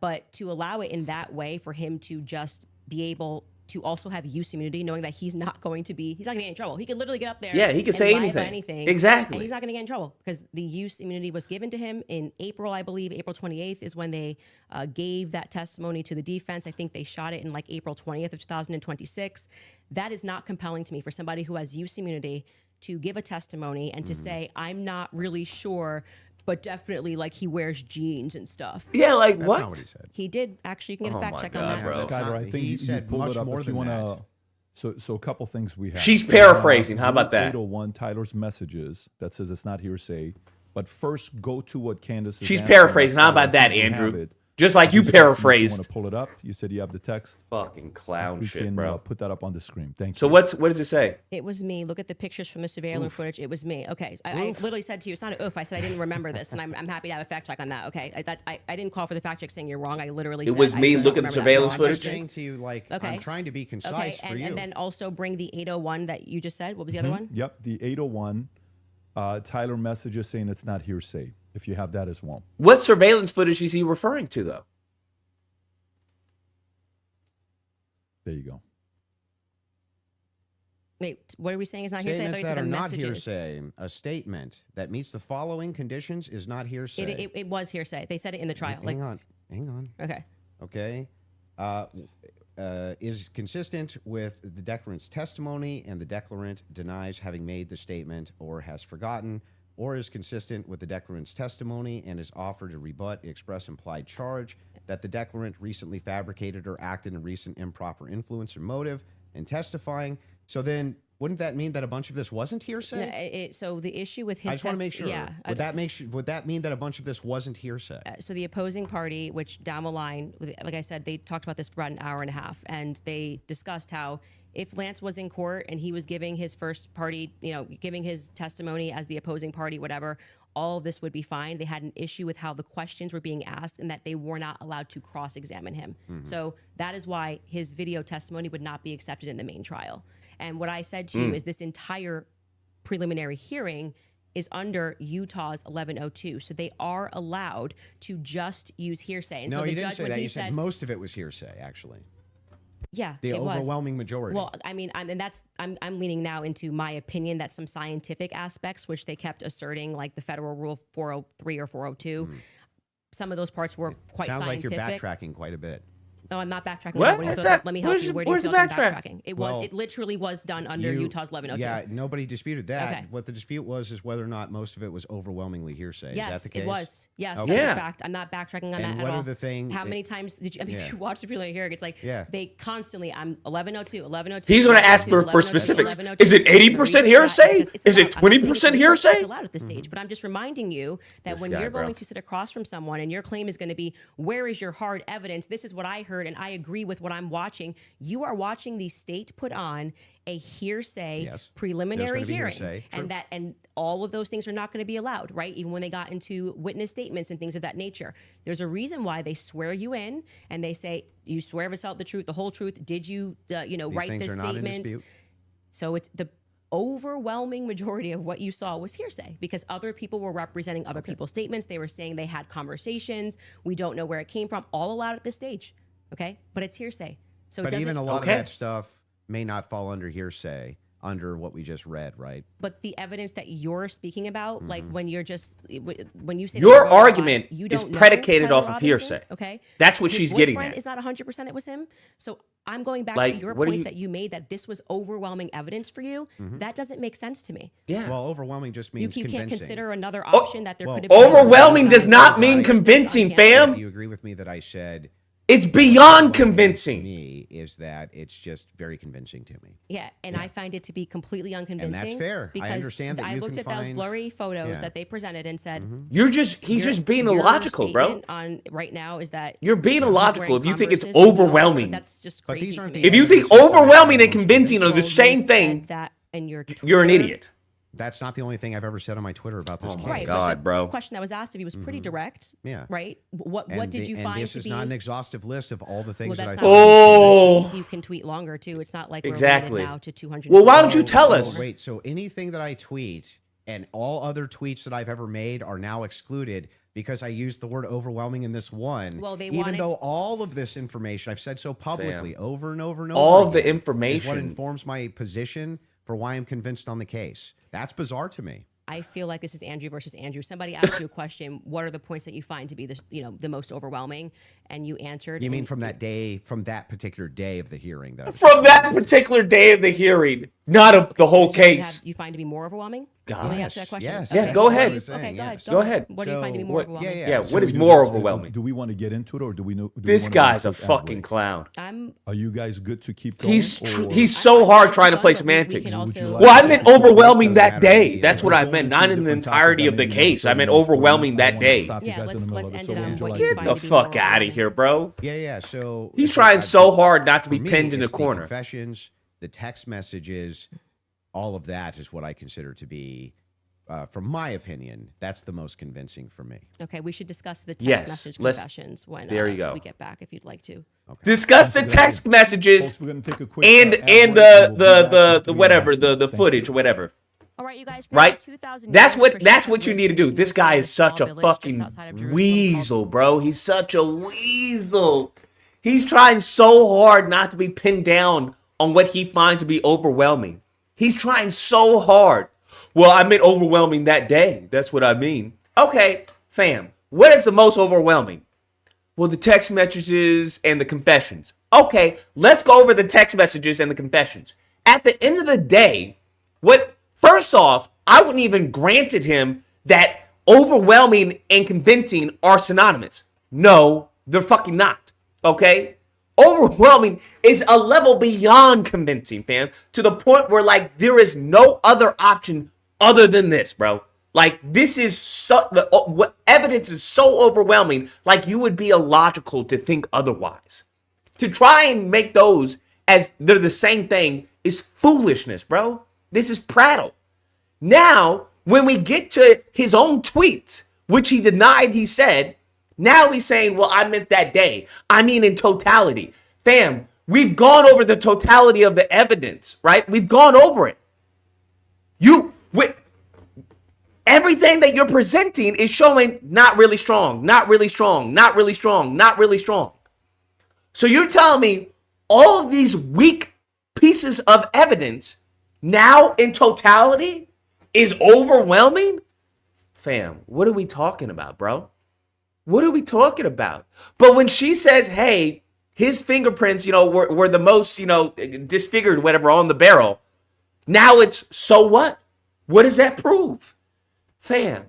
But to allow it in that way for him to just be able to also have use immunity, knowing that he's not going to get in trouble. He could literally get up there. Yeah, he could say anything. Exactly. And he's not going to get in trouble because the use immunity was given to him in April, I believe. April 28th is when they gave that testimony to the defense. I think they shot it in like April 20th of 2026. That is not compelling to me for somebody who has use immunity to give a testimony and to say, I'm not really sure, but definitely like he wears jeans and stuff. Yeah, like That's what? not what he said. He did actually. You can get a fact check on that. bro. Skyler, I think he you said pulled much it up more if you than want that. to. So a couple things we have. She's paraphrasing. How about that? 801 Tyler's messages that says it's not hearsay. But first, go to what Candace is She's answering. paraphrasing. How about that, I think we have Andrew? it. Just like you Just want paraphrased. to pull it up. You said you have the text. Fucking clown We shit, can bro. put that up on the screen. Thank you. So what does it say? It was me. Look at the pictures from the surveillance footage. It was me. Okay. I literally said to you, it's not an oof. I said I didn't remember this, and I'm happy to have a fact check on that. Okay. I didn't call for the fact check saying you're wrong. I literally said was I me. don't Look at the remember that. surveillance No, I'm footage. just I'm saying to you, like, Okay. I'm trying to be concise Okay, for you. and then also bring the 801 that you just said. What was the other one? Yep, the 801 Tyler messages saying it's not hearsay. If you have that as well. What surveillance footage is he referring to, though? There you go. Wait, what are we saying is not hearsay? I thought Statements you said that the are not messages. hearsay. A statement that meets the following conditions is not hearsay. It was hearsay. They said it in the trial. Hang on. Okay. Okay. Is consistent with the declarant's testimony and the declarant denies having made the statement or has forgotten, or is consistent with the declarant's testimony and is offered to rebut the express implied charge that the declarant recently fabricated or acted in recent improper influence or motive in testifying. So then, wouldn't that mean that a bunch of this wasn't hearsay? So the issue with his I just want to make sure. Yeah. Would that mean that a bunch of this wasn't hearsay? So the opposing party, which down the line, like I said, they talked about this for about an hour and a half, and they discussed how if Lance was in court and he was giving his first party, giving his testimony as the opposing party, whatever, all of this would be fine. They had an issue with how the questions were being asked and that they were not allowed to cross-examine him. So that is why his video testimony would not be accepted in the main trial. And what I said to you is this entire preliminary hearing is under Utah's 1102. So they are allowed to just use hearsay. And No, so the you didn't judge, say when that. he You said most of it was hearsay, actually. Yeah, The it was. overwhelming majority. Well, I mean, and that's I'm leaning now into my opinion that some scientific aspects, which they kept asserting, like the federal rule 403 or 402, some of those parts were quite Sounds scientific. like you're backtracking quite a bit. No, I'm not backtracking. What? Let me help you. Where do you Where's feel the like I'm backtrack? backtracking? It Well, literally was done under Utah's 1102. Yeah, nobody disputed that. Okay. What the dispute was is whether or not most of it was overwhelmingly hearsay. Yes, is that the case? it was. Yes, Okay. that's Yeah. a fact. I'm not backtracking on And that what at are all. the things? How many times did you? I mean, if you watch the preliminary hearing, it's like they constantly. I'm 1102, 1102. He's going to ask for 1102, specifics. 1102. Is it 80% hearsay? Because it's Is it allowed. I'm not saying 20% it's hearsay? allowed at this stage, but I'm just reminding you that This when guy, you're bro. going to sit across from someone and your claim is going to be, where is your hard evidence? This is what I heard, and I agree with what I'm watching. You are watching the state put on a hearsay preliminary There's gonna be hearing, hearsay. True. and all of those things are not going to be allowed, right? Even when they got into witness statements and things of that nature. There's a reason why they swear you in and they say, you swear to tell the truth, the whole truth. Did you, These write things this are not in statement? dispute. So it's the overwhelming majority of what you saw was hearsay because other people were representing other people's statements. They were saying they had conversations. We don't know where it came from. All allowed at this stage, okay? But it's hearsay. So it But doesn't. even a lot of that stuff may not fall under hearsay under what we just read, right? But the evidence that you're speaking about, like when you're just when you say Your argument is predicated Tyler off of Robinson, hearsay. Okay, That's what his she's getting boyfriend at. Is not 100% it was him. So I'm going back Like, to your what do points you- that you made that this was overwhelming evidence for you. That doesn't make sense to me. Yeah. Well, overwhelming just You means can't convincing. consider another option that there well, could have been. Overwhelming does not mean convincing, fam. Do you agree with me that I said It's beyond to convincing. me is that it's just very convincing to me? Yeah, and I find it to be completely unconvincing. fair. I Because understand that I you looked can at those find- blurry photos Yeah. that they presented and said, He's just being your illogical, bro. statement on right now is that You're being he's illogical wearing if you think it's Converses and all that, overwhelming. but that's just But crazy these to aren't me. the If you think evidence that's overwhelming and most convincing are the Well, you same said thing, that in your you're an Twitter. idiot. That's not the only thing I've ever said on my Twitter about this case. Right, God, but the bro. question that was asked of you was pretty direct. Yeah. Right. What did you and find this to is be? not an exhaustive list of all the Well, things that I that's thought. not. Oh. You can tweet longer too. It's not like Exactly. we're limited now to 200. Well, why don't you tell us? Wait, so anything that I tweet and all other tweets that I've ever made are now excluded because I used the word overwhelming in this one. Well, they even wanted- though all of this information I've said so publicly over and over and over All of the again, is information- what informs my position for why I'm convinced on the case. That's bizarre to me. I feel like this is Andrew versus Andrew. Somebody asked you a question. What are the points that you find to be the most overwhelming? And you answered. You mean and from that day, from that particular day of the hearing? That I was From that particular day of the hearing, not of the whole case. You find to be more overwhelming? God. Let me answer that question. Yes. Yeah, That's go what I ahead. was saying, Okay, go ahead. yes. Go ahead. What do you find to be So, more what- overwhelming? yeah. Yeah, So what is we do more this? overwhelming? Do we want to get into it, or do we know? Do This we wanna guy's go a to ad fucking break? clown. Are you guys good to keep going? He's so hard trying to play But we semantics. can also- Would you like Well, I to meant keep overwhelming Doesn't that matter to day. me. That's what We're I going meant, to not in the different entirety topic. of the I mean, case. I 30 meant minutes, 40 overwhelming minutes. I that don't wanna day. stop you Yeah, guys in the let's middle of it. end So it what on would you what like you to find Get do? the to be more fuck out of overwhelming. here, bro. Yeah. So He's so trying I- so hard not to be for me, pinned in a it's the corner. confessions, the text messages, all of that is what I consider to be, from my opinion, that's the most convincing for me. Okay, we should discuss the text Yes, message let's- confessions when there you go. we get back, if you'd like to. Discuss the text messages Folks, we're going to take a quick and ad break, and and we'll be back the in whatever 3.5 the minutes. Thank footage you. or whatever. All right, you guys. for Right? 2,000 That's years, what Christians you have need to lived do. in This Jerusalem, guy is such a small village just fucking outside of Jerusalem weasel, called- bro. He's such a weasel. He's trying so hard not to be pinned down on what he finds to be overwhelming. He's trying so hard. Well, I meant overwhelming that day. That's what I mean. Okay, fam. What is the most overwhelming? Well, the text messages and the confessions. Okay, let's go over the text messages and the confessions. At the end of the day, first off, I wouldn't even granted him that overwhelming and convincing are synonymous. No, they're fucking not. Okay? Overwhelming is a level beyond convincing, fam, to the point where, like, there is no other option other than this, bro. Like, this is what evidence is so overwhelming, like, you would be illogical to think otherwise. To try and make those as they're the same thing is foolishness, bro. This is prattle. Now, when we get to his own tweets, which he denied he said, now he's saying, well, I meant that day. I mean in totality. Fam, we've gone over the totality of the evidence, right? We've gone over it. Everything that you're presenting is showing not really strong, not really strong, not really strong, not really strong. So you're telling me all of these weak pieces of evidence now in totality is overwhelming? Fam, what are we talking about, bro? What are we talking about? But when she says, hey, his fingerprints, were the most, disfigured, whatever, on the barrel. Now it's, so what? What does that prove? Fam,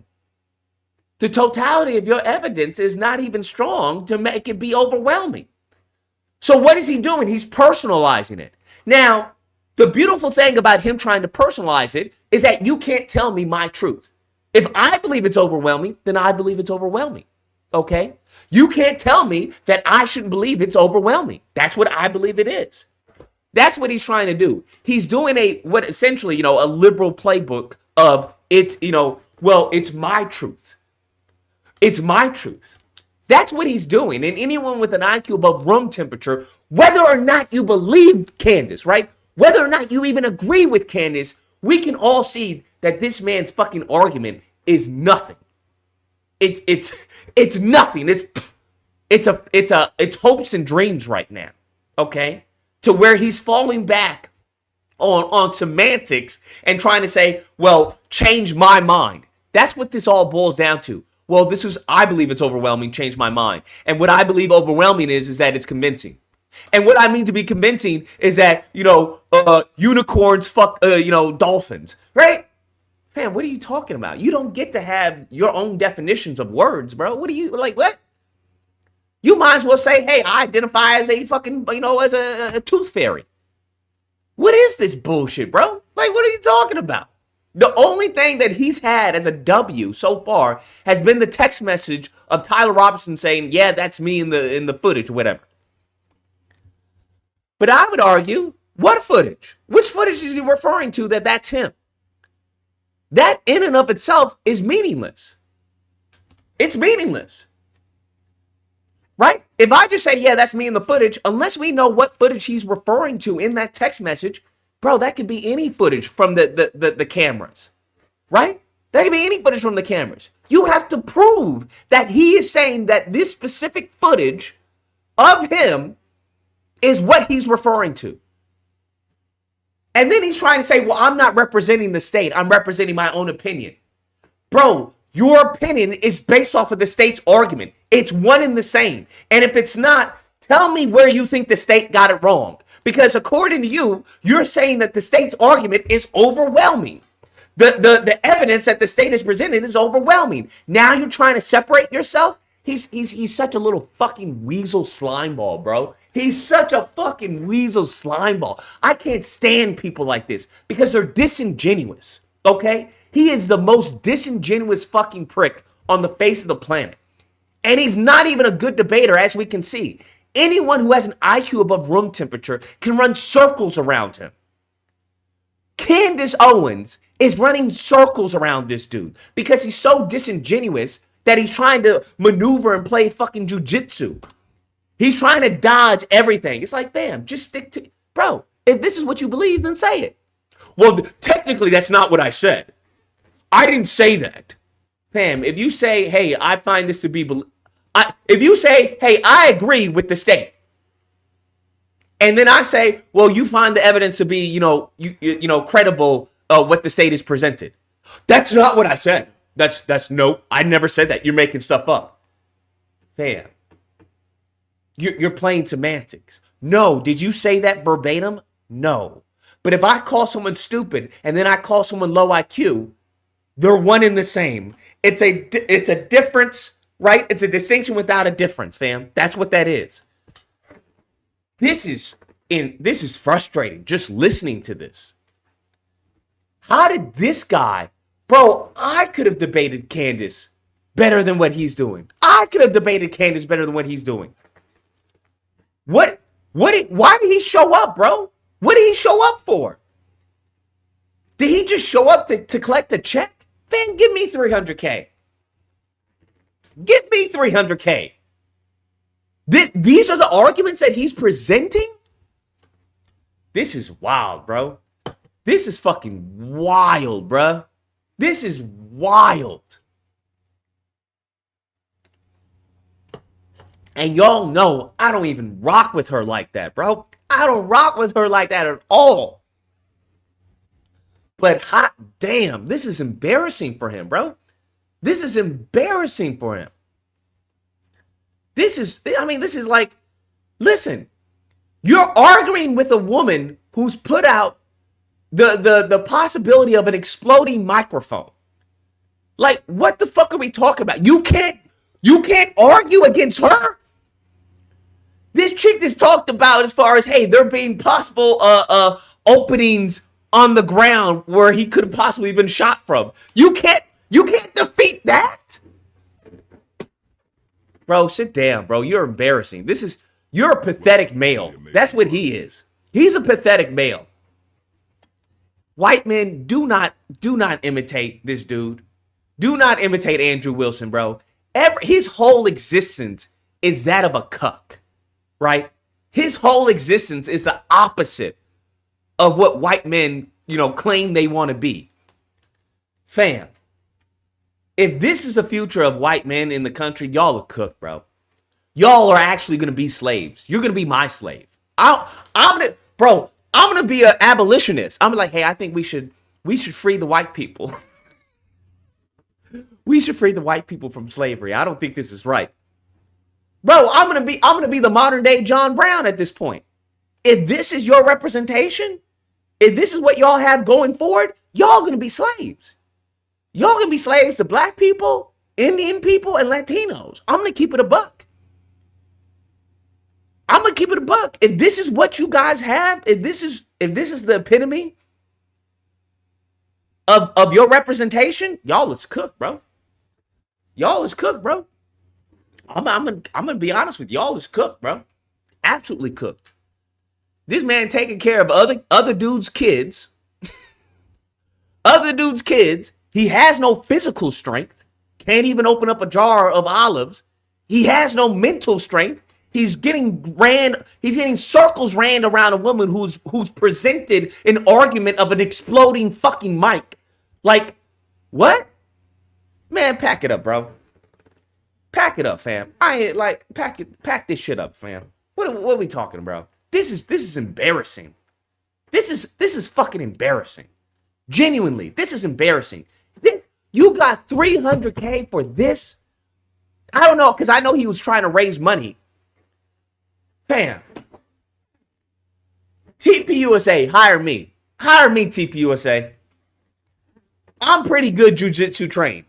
the totality of your evidence is not even strong to make it be overwhelming. So what is he doing? He's personalizing it. Now, the beautiful thing about him trying to personalize it is that you can't tell me my truth. If I believe it's overwhelming, then I believe it's overwhelming. Okay? You can't tell me that I shouldn't believe it's overwhelming. That's what I believe it is. That's what he's trying to do. He's doing essentially, a liberal playbook of it's my truth. It's my truth. That's what he's doing. And anyone with an IQ above room temperature, whether or not you believe Candace, right? Whether or not you even agree with Candace, we can all see that this man's fucking argument is nothing. It's nothing. It's hopes and dreams right now. Okay? To where he's falling back on semantics and trying to say, well, change my mind. That's what this all boils down to. Well, I believe it's overwhelming, change my mind. And what I believe overwhelming is that it's convincing. And what I mean to be convincing is that, unicorns fuck, dolphins, right? Fam, what are you talking about? You don't get to have your own definitions of words, bro. What are you, like, what? You might as well say, hey, I identify as a fucking, as a tooth fairy. What is this bullshit, bro? Like, what are you talking about? The only thing that he's had as a W so far has been the text message of Tyler Robinson saying, yeah, that's me in the footage, whatever. But I would argue, what footage? Which footage is he referring to that's him? That in and of itself is meaningless. It's meaningless. Right? If I just say, yeah, that's me in the footage, unless we know what footage he's referring to in that text message, bro, that could be any footage from the cameras. Right? That could be any footage from the cameras. You have to prove that he is saying that this specific footage of him is what he's referring to. And then he's trying to say, well, I'm not representing the state. I'm representing my own opinion. Bro, your opinion is based off of the state's argument. It's one and the same. And if it's not, tell me where you think the state got it wrong. Because according to you, you're saying that the state's argument is overwhelming. The evidence that the state has presented is overwhelming. Now you're trying to separate yourself? He's such a little fucking weasel slimeball, bro. He's such a fucking weasel slimeball. I can't stand people like this because they're disingenuous, okay? He is the most disingenuous fucking prick on the face of the planet. And he's not even a good debater, as we can see. Anyone who has an IQ above room temperature can run circles around him. Candace Owens is running circles around this dude because he's so disingenuous that he's trying to maneuver and play fucking jujitsu. He's trying to dodge everything. It's like, fam, just stick to... Bro, if this is what you believe, then say it. Well, technically, that's not what I said. I didn't say that. Fam, if you say, hey, I find this to be... if you say, hey, I agree with the state. And then I say, well, you find the evidence to be, credible what the state has presented. That's not what I said. That's nope. I never said that. You're making stuff up. Fam. You're playing semantics. No. Did you say that verbatim? No. But if I call someone stupid and then I call someone low IQ, they're one and the same. It's a difference, right? It's a distinction without a difference, fam. That's what that is. This is frustrating just listening to this. How did this guy, bro, I could have debated Candace better than what he's doing. I could have debated Candace better than what he's doing. Why did he show up, bro? What did he show up for? Did he just show up to collect a check? Fam, give me $300K. Give me $300K. These are the arguments that he's presenting? This is wild, bro. This is fucking wild, bro. This is wild. And y'all know I don't even rock with her like that, bro. I don't rock with her like that at all. But hot damn, this is embarrassing for him, bro. This is embarrassing for him. This is like, listen, you're arguing with a woman who's put out the possibility of an exploding microphone. Like, what the fuck are we talking about? You can't argue against her. This chick is talked about as far as, hey, there being possible openings on the ground where he could have possibly been shot from. You can't defeat that. Bro, sit down, bro. You're embarrassing. You're a pathetic male. That's what he is. He's a pathetic male. White men, do not imitate this dude. Do not imitate Andrew Wilson, bro. His whole existence is that of a cuck, right? His whole existence is the opposite of what white men, claim they want to be. Fam, if this is the future of white men in the country, y'all are cooked, bro. Y'all are actually going to be slaves. You're going to be my slave. I'm I'm gonna be an abolitionist. I'm like, hey, I think we should free the white people. We should free the white people from slavery. I don't think this is right. Bro, I'm gonna be the modern day John Brown at this point. If this is your representation, if this is what y'all have going forward, y'all gonna be slaves. Y'all gonna be slaves to black people, Indian people, and Latinos. I'm gonna keep it a buck. I'm gonna keep it a buck. If this is what you guys have, if this is the epitome of your representation, y'all is cooked, bro. Y'all is cooked, bro. I'm gonna be honest with y'all is cooked, bro. Absolutely cooked. This man taking care of other dudes' kids. Other dudes' kids. He has no physical strength. Can't even open up a jar of olives. He has no mental strength. He's getting circles ran around a woman who's presented an argument of an exploding fucking mic. Like, what? Man, pack it up, bro. Pack it up, fam. Pack this shit up, fam. What are we talking about? This is embarrassing. This is fucking embarrassing. Genuinely, this is embarrassing. You got $300K for this? I don't know, because I know he was trying to raise money. Fam. TPUSA, hire me. Hire me, TPUSA. I'm pretty good jiu-jitsu trained.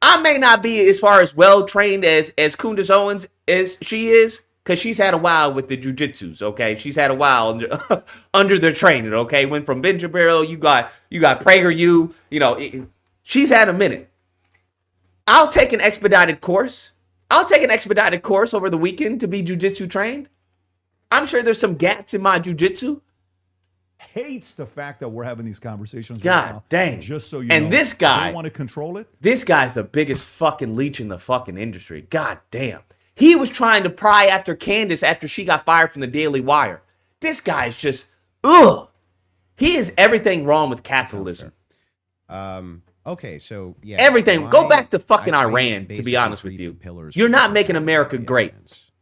I may not be as far as well trained as Candace Owens as she is, because she's had a while with the jiu-jitsus, okay? She's had a while under their training, okay? Went from Benja Barrel, you got PragerU, she's had a minute. I'll take an expedited course. Over the weekend to be jiu-jitsu trained. I'm sure there's some gaps in my jiu-jitsu. Hates the fact that we're having these conversations God right now. dang. Just so you and know. This guy, they want to control it. This guy's the biggest fucking leech in the fucking industry. God damn. He was trying to pry after Candace after she got fired from the Daily Wire. This guy's just, ugh. He is everything wrong with capitalism. Okay, so yeah. Everything. Go back to fucking Iran, to be honest with you. You're not making America great.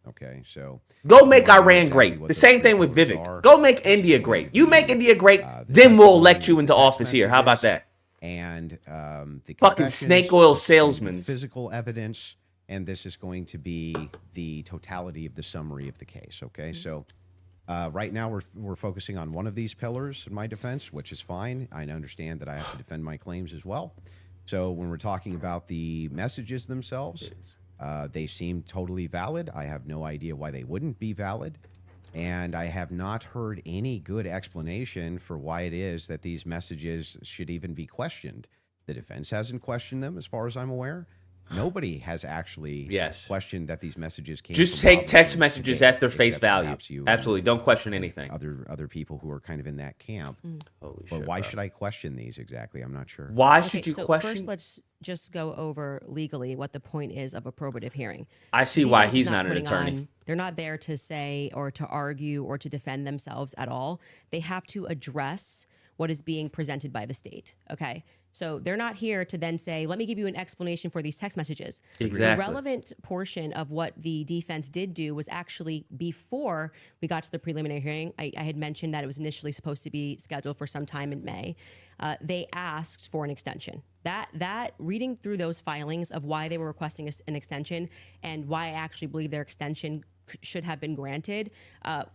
Okay, so go make Iran great. The same thing with Vivek. Go make India great. You make India great, then we'll elect you into office here. How about that? And the fucking snake oil salesmen. Physical evidence, and this is going to be the totality of the summary of the case. Okay, so right now we're focusing on one of these pillars in my defense, which is fine. I understand that I have to defend my claims as well. So when we're talking about the messages themselves, they seem totally valid. I have no idea why they wouldn't be valid. And I have not heard any good explanation for why it is that these messages should even be questioned. The defense hasn't questioned them, as far as I'm aware. Nobody has actually questioned that these messages came. Just take text messages at their face value. Absolutely, don't question anything. Other people who are kind of in that camp. Holy shit! But why should I question these exactly? I'm not sure. Why should you question? First, let's just go over legally what the point is of a probative hearing. I see why he's not an attorney. They're not there to say or to argue or to defend themselves at all. They have to address what is being presented by the state. Okay. So they're not here to then say, let me give you an explanation for these text messages. Exactly. The relevant portion of what the defense did do was actually before we got to the preliminary hearing. I had mentioned that it was initially supposed to be scheduled for some time in May. They asked for an extension. That reading through those filings of why they were requesting an extension and why I actually believe their extension should have been granted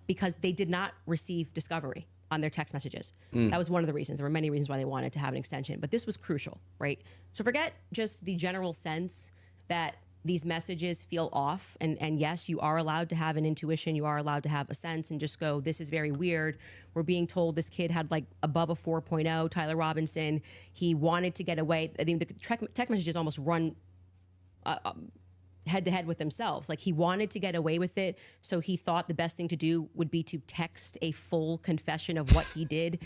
because they did not receive discovery on their text messages. That was one of the reasons. There were many reasons why they wanted to have an extension, but this was crucial, right? So forget just the general sense that these messages feel off, and yes, you are allowed to have an intuition, you are allowed to have a sense and just go, this is very weird. We're being told this kid had like above a 4.0, Tyler Robinson. He wanted to get away. I mean, the text messages almost run head to head with themselves. Like he wanted to get away with it. So he thought the best thing to do would be to text a full confession of what he did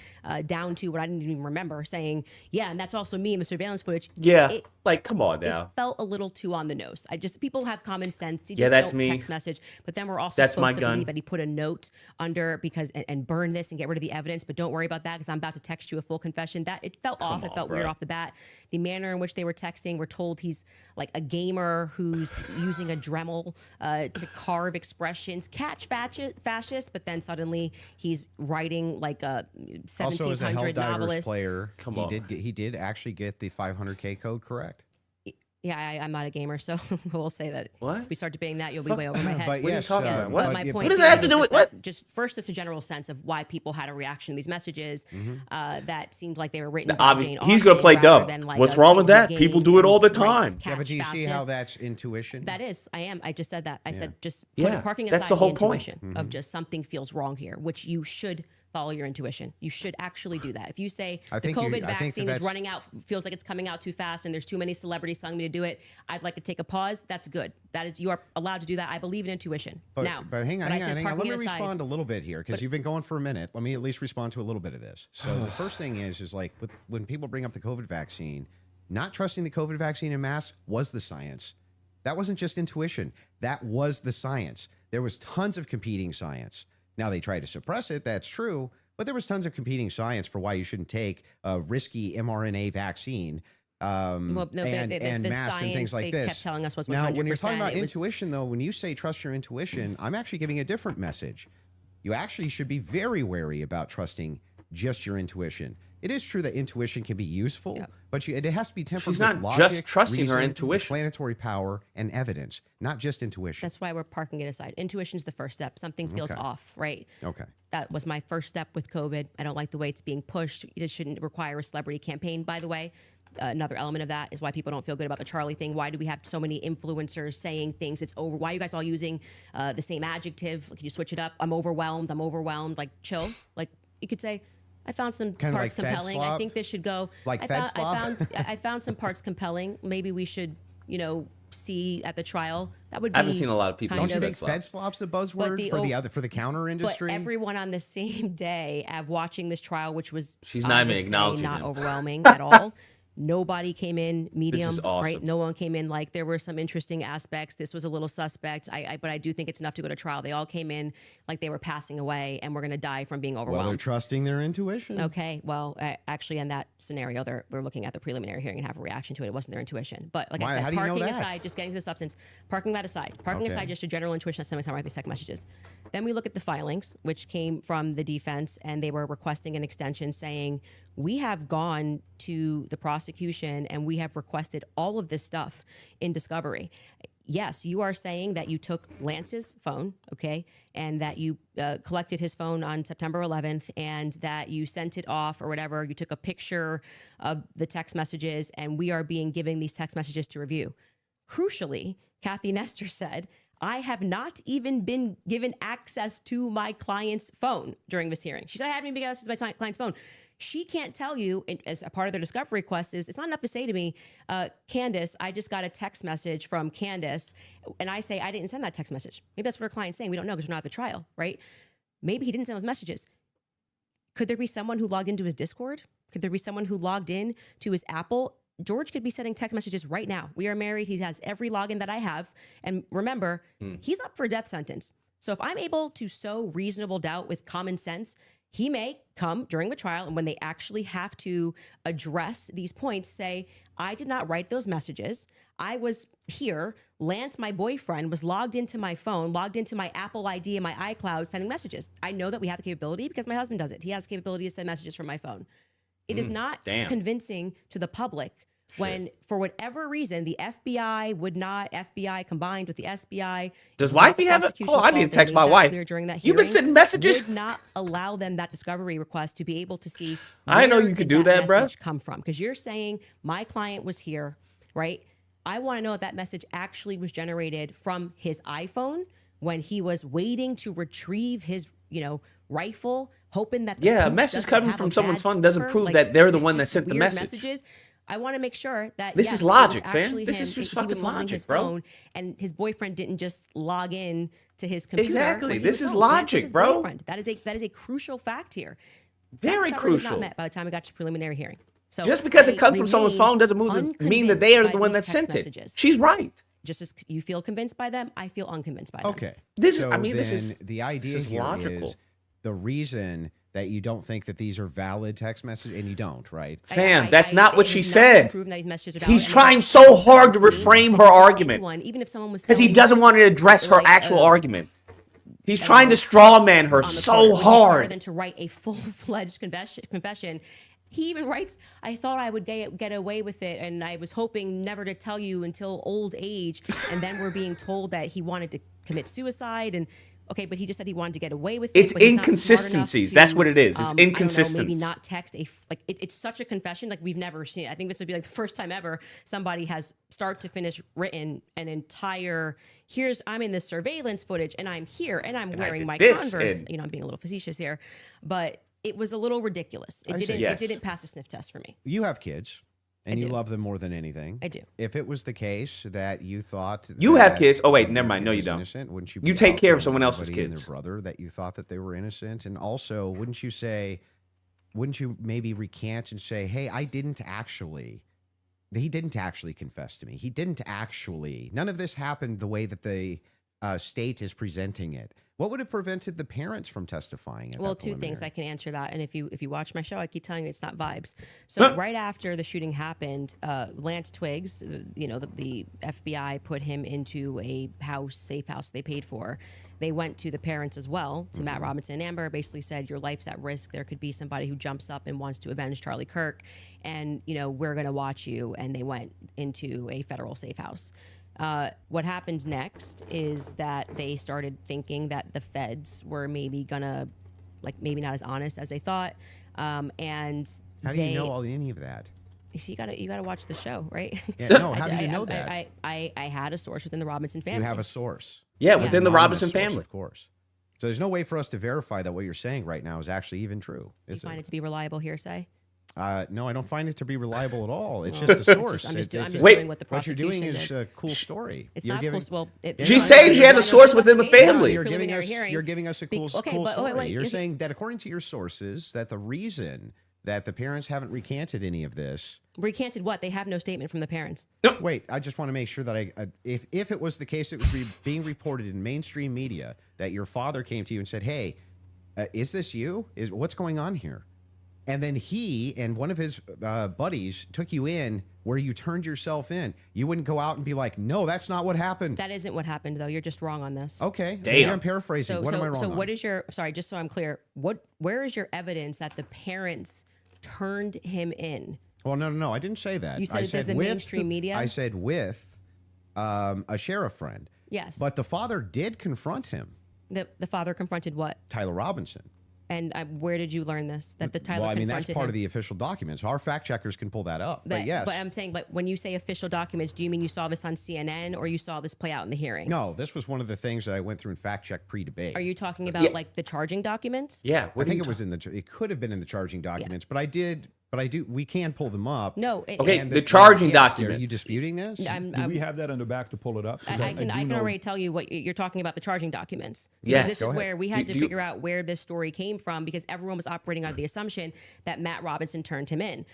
down to what I didn't even remember saying, yeah, and that's also me in the surveillance footage. Yeah. Like, come on now. It felt a little too on the nose. People have common sense. You Yeah, just that's don't me. text message. But then we're also That's supposed my to gun. believe that he put a note under and burn this and get rid of the evidence. But don't worry about that because I'm about to text you a full confession. That it felt off. It felt weird off the bat. The manner in which they were texting, we're told he's like a gamer who's using a Dremel to carve expressions, catch fascist. But then suddenly he's writing like a 1700 Also, as a Helldivers novelist. player, he did actually get the 500K code correct. Yeah, I'm not a gamer, so we'll say that. What? If we start debating that, you'll be way over my head. But What are you yes, talking about? But my point What does that have to do with what? Just first, it's a general sense of why people had a reaction to these messages that seemed like they were written. Obviously, by Jane he's gonna Austen play rather dumb. than, like, What's a wrong with that? Games People do it all the and time. rights Yeah, but do you see how fascist. that's intuition? That is, I am. I just said that. I said just Yeah, parking aside that's the whole intuition point. of just something feels wrong here, which you should follow your intuition. You should actually do that. If you say the COVID vaccine is running out, feels like it's coming out too fast, and there's too many celebrities telling me to do it, I'd like to take a pause. That's good. That is, you are allowed to do that. I believe in intuition. But hang on. Let me aside, respond a little bit here because you've been going for a minute. Let me at least respond to a little bit of this. So the first thing is like when people bring up the COVID vaccine, not trusting the COVID vaccine en masse was the science. That wasn't just intuition. That was the science. There was tons of competing science. Now they tried to suppress it. That's true. But there was tons of competing science for why you shouldn't take a risky mRNA vaccine and masks and things like this. Kept telling us was 100%. Now, when you're talking about intuition, though, when you say trust your intuition, I'm actually giving a different message. You actually should be very wary about trusting just your intuition. It is true that intuition can be useful, but it has to be tempered She's with not logic, just trusting her reason, intuition. explanatory power, and evidence, not just intuition. That's why we're parking it aside. Intuition's the first step. Something feels off, right? Okay. That was my first step with COVID. I don't like the way it's being pushed. It shouldn't require a celebrity campaign, by the way. Another element of that is why people don't feel good about the Charlie thing. Why do we have so many influencers saying things? It's over. Why are you guys all using the same adjective? Can you switch it up? I'm overwhelmed. Like, chill. Like, you could say, I found some Kind of parts like compelling. I think this should go. Like I found some parts compelling. Maybe we should, see at the trial. That would be. I haven't seen a lot of people. Don't you think Fed slop's a buzzword for the counter industry? But everyone on the same day of watching this trial, which was She's not even acknowledging not him. overwhelming at all. Nobody came in medium, This is awesome. right? No one came in like there were some interesting aspects. This was a little suspect, but I do think it's enough to go to trial. They all came in like they were passing away and we're going to die from being overwhelmed. Well, they're trusting their intuition. Okay, well, actually, in that scenario, they're looking at the preliminary hearing and have a reaction to it. It wasn't their intuition. But like I said, parking aside, just getting to the substance, parking that aside, aside just a general intuition that somebody's not writing second messages. Then we look at the filings, which came from the defense, and they were requesting an extension saying, we have gone to the prosecution and we have requested all of this stuff in discovery. Yes, you are saying that you took Lance's phone, okay, and that you collected his phone on September 11th and that you sent it off or whatever. You took a picture of the text messages and we are being given these text messages to review. Crucially, Kathy Nestor said, I have not even been given access to my client's phone during this hearing. She said, I haven't even been given access to my client's phone. She can't tell you, as a part of their discovery request, it's not enough to say to me, Candace, I just got a text message from Candace, and I say, I didn't send that text message. Maybe that's what her client's saying. We don't know because we're not at the trial, right? Maybe he didn't send those messages. Could there be someone who logged into his Discord? Could there be someone who logged in to his Apple? George could be sending text messages right now. We are married. He has every login that I have. And remember, he's up for a death sentence. So if I'm able to sow reasonable doubt with common sense, he may come during the trial and when they actually have to address these points, say, I did not write those messages. I was here. Lance, my boyfriend, was logged into my phone, logged into my Apple ID and my iCloud sending messages. I know that we have the capability because my husband does it. He has the capability to send messages from my phone. It is not convincing to the public when, for whatever reason, the FBI combined with the SBI. Does wifey have it? Oh, I need to text my wife. You've been sending messages? Would not allow them that discovery request to be able to see. I know you could do that, bro. Come from because you're saying my client was here, right? I want to know if that message actually was generated from his iPhone when he was waiting to retrieve his, rifle, hoping that a message coming from someone's phone doesn't prove that they're the one that sent the message. I want to make sure that this is logic, fam. This is just fucking logic, bro. And his boyfriend didn't just log in to his computer. Exactly. This is logic, bro. That is a crucial fact here. Very crucial. Not met by the time we got to preliminary hearing. So just because it I comes from someone's phone doesn't mean that they are the one that sent it. messages. She's right. Just as you feel convinced by them, I feel unconvinced by them. Okay. This is, So I mean, this then is the idea this is here logical. is the reason that you don't think that these are valid text messages, and you don't, right? Fam, that's not what it she has not said. been proven that these messages are valid, He's and trying that's so hard to me. reframe her And argument anyone, even if someone was because he selling doesn't want to address her like, actual argument. He's trying to straw man her on the so Twitter, which is harder hard. than to write a full-fledged confession. He even writes, I thought I would get away with it, and I was hoping never to tell you until old age. And then we're being told that he wanted to commit suicide. And okay, but he just said he wanted to get away with it. It's but he's not smart enough inconsistencies. to, That's what it is. It's I don't know, inconsistency. maybe not text it's such a confession like we've never seen. I think this would be like the first time ever somebody has start to finish written an entire. I'm in this surveillance footage, and I'm here, and I'm wearing my Converse. and- You know, I'm being a little facetious here, but it was a little ridiculous. It didn't. yes. It didn't pass a sniff test for me. You have kids, and you do. love them more than anything. I do. If it was the case that you thought You have that kids. Oh, wait, your never mind. kid No, you was don't. innocent, wouldn't you? You be take out care of telling someone else's everybody and kids. their brother that you thought that they were innocent, and also wouldn't you maybe recant and say, "Hey, I didn't actually." He didn't actually confess to me. He didn't actually. None of this happened the way that the state is presenting it. What would have prevented the parents from testifying? At Well, that two things preliminary? I can answer that, and if you watch my show, I keep telling you it's not vibes. So right after the shooting happened, Lance Twiggs, the FBI put him into a safe house they paid for. They went to the parents as well, to Matt Robinson and Amber, basically said your life's at risk. There could be somebody who jumps up and wants to avenge Charlie Kirk, and we're going to watch you. And they went into a federal safe house. What happened next is that they started thinking that the feds were maybe gonna, maybe not as honest as they thought. And How do you know any of that? So you gotta watch the show, right? Yeah, no, how do you know that? I had a source within the Robinson family. You have a source. Yeah, within the Anonymous Robinson source, family. of course. So there's no way for us to verify that what you're saying right now is actually even true. Do you Is find it? it to be reliable hearsay? No, I don't find it to be reliable at all. It's just a source. I'm just It's- doing what the what you're prosecution doing is did. a cool story. It's You're not giving, cool. Well, She's saying she has a source within the family. You're giving Preliminary us. hearing. You're giving us a cool, Okay, cool but story. wait, You're saying that according to your sources, that the reason that the parents haven't recanted any of this. Recanted what? They have no statement from the parents. Wait, I just want to make sure that if it was the case, it was being reported in mainstream media that your father came to you and said, "Hey, is this you? What's going on here?" And then he and one of his buddies took you in where you turned yourself in. You wouldn't go out and be like, "No, that's not what happened." That isn't what happened, though. You're just wrong on this. Okay, Damn. maybe I'm paraphrasing. So, What am I wrong so on? what is your? Sorry, just so I'm clear. Where is your evidence that the parents turned him in? Well, no. I didn't say that. You said I it says the mainstream media? I said with a sheriff friend. Yes. But the father did confront him, The father confronted what? Tyler Robinson. And where did you learn this? That the Tyler Well, I mean, confronted that's part him? of the official documents. Our fact checkers can pull that up. But yes. But I'm saying, but when you say official documents, do you mean you saw this on CNN or you saw this play out in the hearing? No, this was one of the things that I went through and fact checked pre-debate. Are you talking about like the charging documents? Yeah, I think it was in it could have been in the charging documents, but we can pull them up. No. Okay, And the charging Are documents. you disputing this? Do we have that in the back to pull it up? 'Cause I can know- already tell you what you're talking about, the charging documents. Because Yes, this go is ahead. where we had Do to you- figure out where this story came from because everyone was operating under the assumption that Matt Robinson turned him in.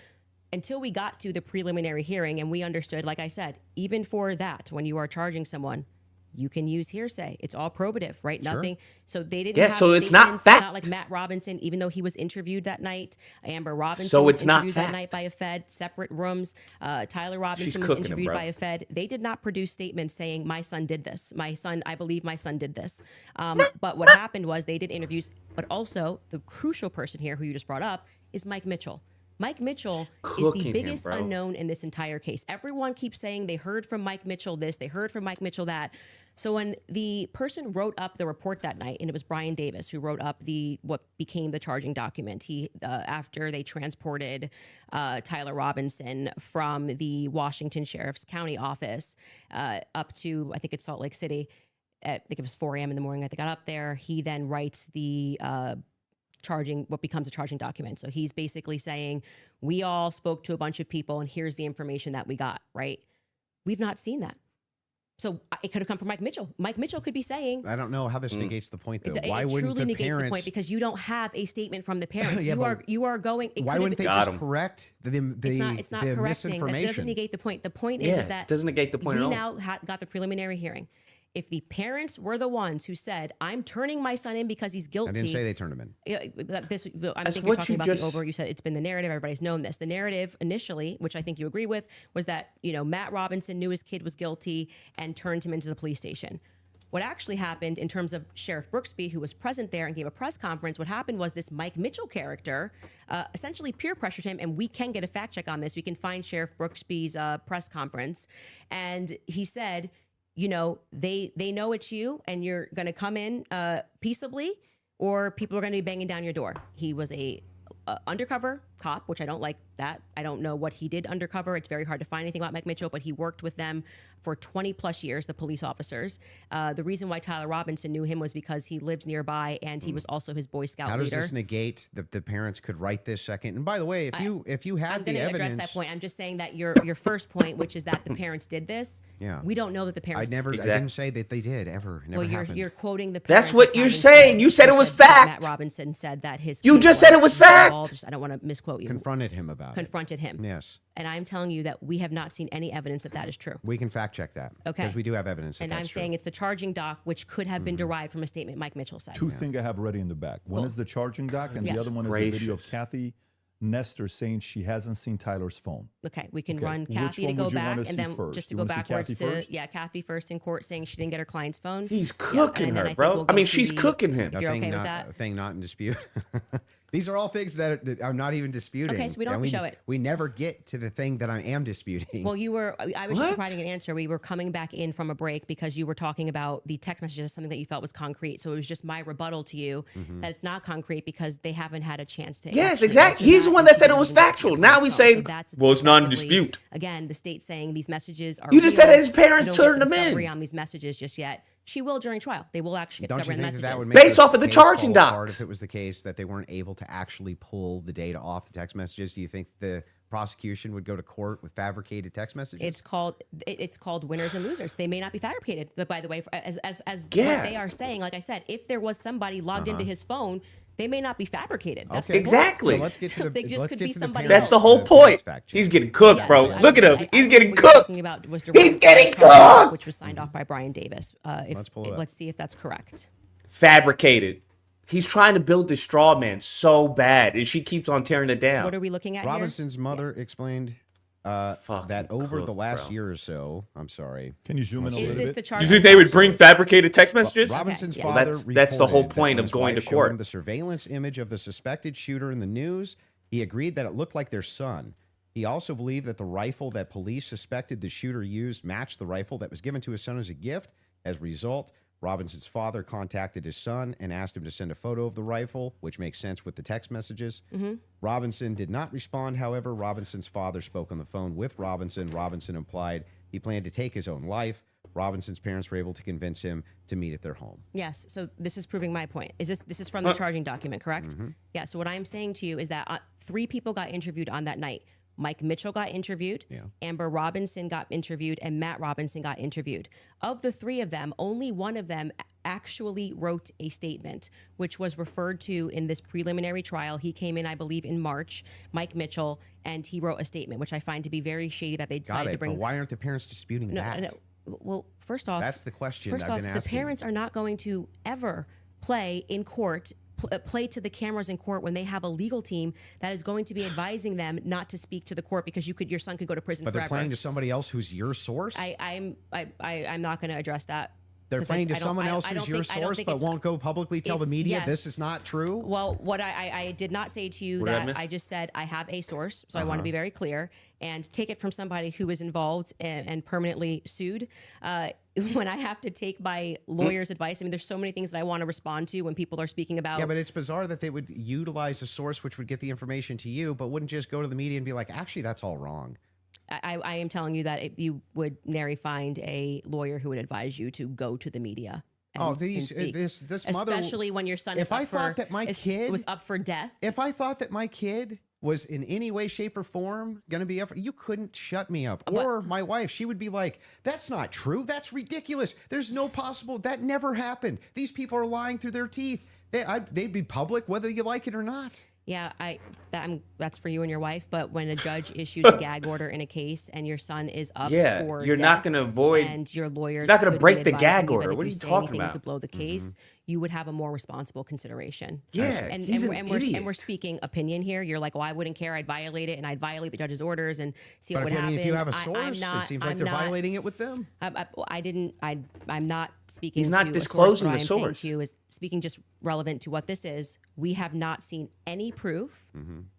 Until we got to the preliminary hearing and we understood, like I said, even for that, when you are charging someone, you can use hearsay. It's all probative, right? Sure. Nothing. So they didn't Yeah, have so it's not statements. fact. Not like Matt Robinson, even though he was interviewed that night. Amber Robinson So was it's not interviewed that fact. night by a Fed, separate rooms. Tyler Robinson was cooking 'em, interviewed bro. by a Fed. They did not produce statements saying, my son did this. I believe my son did this. But what happened was they did interviews, but also the crucial person here who you just brought up is Mike Mitchell. Mike Mitchell is Cooking the him, biggest bro. unknown in this entire case. Everyone keeps saying they heard from Mike Mitchell this, they heard from Mike Mitchell that. So when the person wrote up the report that night, and it was Brian Davis who wrote up what became the charging document. He after they transported Tyler Robinson from the Washington Sheriff's County office up to, I think it's Salt Lake City. I think it was 4 a.m. in the morning that they got up there. He then writes the what becomes a charging document. So he's basically saying, we all spoke to a bunch of people and here's the information that we got, right? We've not seen that. So it could have come from Mike Mitchell. Mike Mitchell could be saying, I don't know how this negates the point, though. it Why wouldn't truly the negates the parents? point because you don't have a statement from the parents. Yeah, you are going. Why wouldn't they just correct the it's not correcting. That doesn't negate the point. The point is that it doesn't negate the point at all. We now got the preliminary hearing. If the parents were the ones who said, "I'm turning my son in because he's guilty," I didn't say they turned him in. I think you're what talking you about just- the over. You said it's been the narrative. Everybody's known this. The narrative initially, which I think you agree with, was that Matt Robinson knew his kid was guilty and turned him into the police station. What actually happened in terms of Sheriff Brooksby, who was present there and gave a press conference, what happened was this Mike Mitchell character essentially peer pressured him, and we can get a fact check on this. We can find Sheriff Brooksby's press conference, and he said, they know it's you and you're going to come in peaceably or people are going to be banging down your door. He was a undercover cop, which I don't like that. I don't know what he did undercover. It's very hard to find anything about Mike Mitchell, but he worked with them for 20 plus years, the police officers. The reason why Tyler Robinson knew him was because he lived nearby and he was also his Boy Scout leader. How does this negate that the parents could write this second? And by the way, if you had I'm the going to evidence, address that point. I'm just saying that your first point, which is that the parents did this. Yeah. We don't know that the parents. I didn't say that they did ever. It never happened. You're quoting the parents. That's what as you're having saying. said- You said it was fact. Matt Robinson said that his. You kid just said it was fact. involved. I don't want to misquote you. Confronted him about it. Confronted him. Yes. And I'm telling you that we have not seen any evidence that that is true. We can fact check that. Okay. Because we do have evidence that And that's I'm true. saying it's the charging doc, which could have been derived from a statement Mike Mitchell said. Two things I have ready in the back. One is the charging doc, and Yes. the other one is a video of Kathy Nestor saying she hasn't seen Tyler's phone. Okay, we can Okay. run Which Kathy to one go would you back, wanna and see then first? just to You go wanna see backwards Kathy to first? Kathy first in court saying she didn't get her client's phone. He's and cooking then I her, think bro. we'll I go mean, to she's the- cooking him. If you're okay with that? A thing not in dispute. These are all things that I'm not even disputing. Okay, so we don't And have to show it. We never get to the thing that I am disputing. Well, I was What? just providing an answer. We were coming back in from a break because you were talking about the text messages as something that you felt was concrete. So it was just my rebuttal to you that it's not concrete because they haven't had a chance to. Yes, actually exactly. answer He's the one that and said she it was didn't get to factual. see Now her he's phone. saying, that's well, it's not in effectively- dispute. Again, the state saying these messages are. You just said real. his parents You don't get turned them in. discovery on these messages just yet. She will during trial. They will actually get Don't you discovery on think the that messages. would make Based this off of the case charging fall apart docs. if it was the case that they weren't able to actually pull the data off the text messages? Do you think the prosecution would go to court with fabricated text messages? It's called winners and losers. They may not be fabricated, but by the way, as Yeah. what they are saying, like I said, if there was somebody logged into his phone, they may not be fabricated. That's Okay. the point. Exactly. So let's get to the. They just let's could get be to somebody parents, That's the whole parents point. fact check. He's getting cooked, Yeah, bro. so Look at him. I He's think getting what you're cooked. talking about was He's getting charge, cooked. which was signed off by Brian Davis. Let's pull it up. Let's see if that's correct. Fabricated. He's trying to build this straw man so bad, and she keeps on tearing it down. What are we looking at here? Robinson's mother explained that over the cooked, last bro. year or so. I'm sorry. Can you zoom in a Is little this bit? the charge? You think they would bring fabricated text messages? Robinson's yes. father That's the whole reported that point when of his going to wife showed court. him the surveillance image of the suspected shooter in the news, he agreed that it looked like their son. He also believed that the rifle that police suspected the shooter used matched the rifle that was given to his son as a gift. As a result, Robinson's father contacted his son and asked him to send a photo of the rifle, which makes sense with the text messages. Robinson did not respond. However, Robinson's father spoke on the phone with Robinson. Robinson implied he planned to take his own life. Robinson's parents were able to convince him to meet at their home. Yes. So this is proving my point. This is from the charging document, correct? Mm-hmm. Yeah. So what I'm saying to you is that 3 people got interviewed on that night. Mike Mitchell got interviewed, Amber Robinson got interviewed, and Matt Robinson got interviewed. Of the 3 of them, only one of them actually wrote a statement, which was referred to in this preliminary trial. He came in, I believe, in March, Mike Mitchell, and he wrote a statement, which I find to be very shady that they Got decided it. to bring. But why aren't the parents disputing that? No. Well, first off, That's the question First I've off, been the asking. parents are not going to ever play in court. Play to the cameras in court when they have a legal team that is going to be advising them not to speak to the court because your son could go to prison But forever. they're playing to somebody else who's your source? I'm not going to address that. They're 'cause playing to I don't- someone I- else I don't who's your think- I don't source, think but it's- won't go publicly tell the media yes. this is not true? Well, what I did not say to you What did I that miss? I just said I have a source, so I want to be very clear and take it from somebody who is involved and permanently sued. When I have to take my lawyer's advice, I mean, there's so many things that I want to respond to when people are speaking about. Yeah, but it's bizarre that they would utilize a source which would get the information to you, but wouldn't just go to the media and be like, actually, that's all wrong. I am telling you that you would nary find a lawyer who would advise you to go to the media. And, Oh, and speak. this mother. Especially when your son If is up I thought for, that my is- kid was up for death. If I thought that my kid was in any way, shape, or form going to be up, you couldn't shut me up. Or my wife, she would be like, that's not true. That's ridiculous. There's no possible. That never happened. These people are lying through their teeth. They'd be public whether you like it or not. Yeah, that's for you and your wife. But when a judge issues a gag order in a case and your son is up for you're not going to avoid, and your lawyers not going to break the advising gag you order. that What are if you say talking anything, about? You could blow the case. You would have a more responsible consideration. Yeah, and he's an idiot. And we're speaking opinion here. You're like, well, I wouldn't care. I'd violate it, and I'd violate the judge's orders and see what would happen. If you have a source, it seems like they're violating it with them. I'm not speaking. He's not to disclosing a the source. What I'm source. saying to you is speaking just relevant to what this is. We have not seen any proof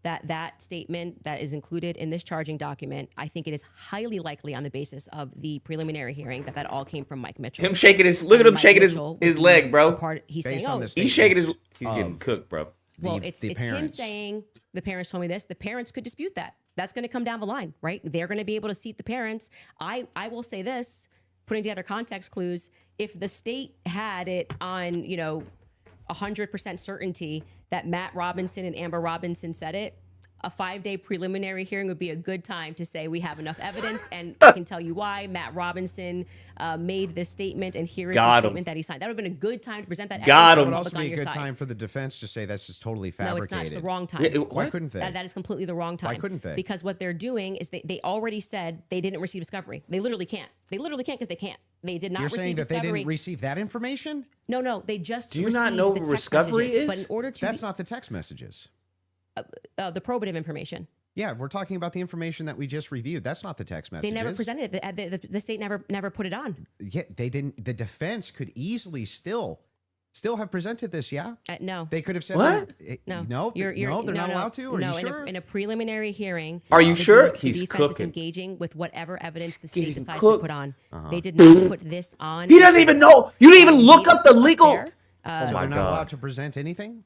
that statement that is included in this charging document. I think it is highly likely on the basis of the preliminary hearing that all came from Mike Mitchell. Him shaking look at him shaking his leg, bro. He's Based saying, on oh, this He's shaking his, he's getting cooked, bro. well, it's him parents. saying the parents told me this. The parents could dispute that. That's going to come down the line, right? They're going to be able to seat the parents. I will say this, putting together context clues. If the state had it on, 100% certainty that Matt Robinson and Amber Robinson said it, a 5-day preliminary hearing would be a good time to say we have enough evidence, and I can tell you why Matt Robinson made this statement, and here is the statement that he signed. That would have been a good time to present that. Got It him. would also be a good time for the defense to say that's just totally fabricated. No, it's not. It's the wrong time. Why couldn't they? That is completely the wrong time. Why couldn't they? Because what they're doing is they already said they didn't receive discovery. They literally can't. They literally can't because they can't. They did not You're receive saying that discovery. they didn't receive that information? No, they just Do you received not know the what text discovery messages. is? But in order to That's not the text messages. the probative information. Yeah, we're talking about the information that we just reviewed. That's not the text messages. They never presented it. The state never put it on. Yeah, they didn't. The defense could easily still have presented this. Yeah, No. they could have said What? No, they're not allowed to. Are you sure? In a preliminary hearing. Are you the sure? The He's defense is cooking. engaging with whatever evidence the state Getting decides cooked. to put on. They did not put this on. He doesn't even know. You didn't even look up the legal. So Oh my they're not God. allowed to present anything.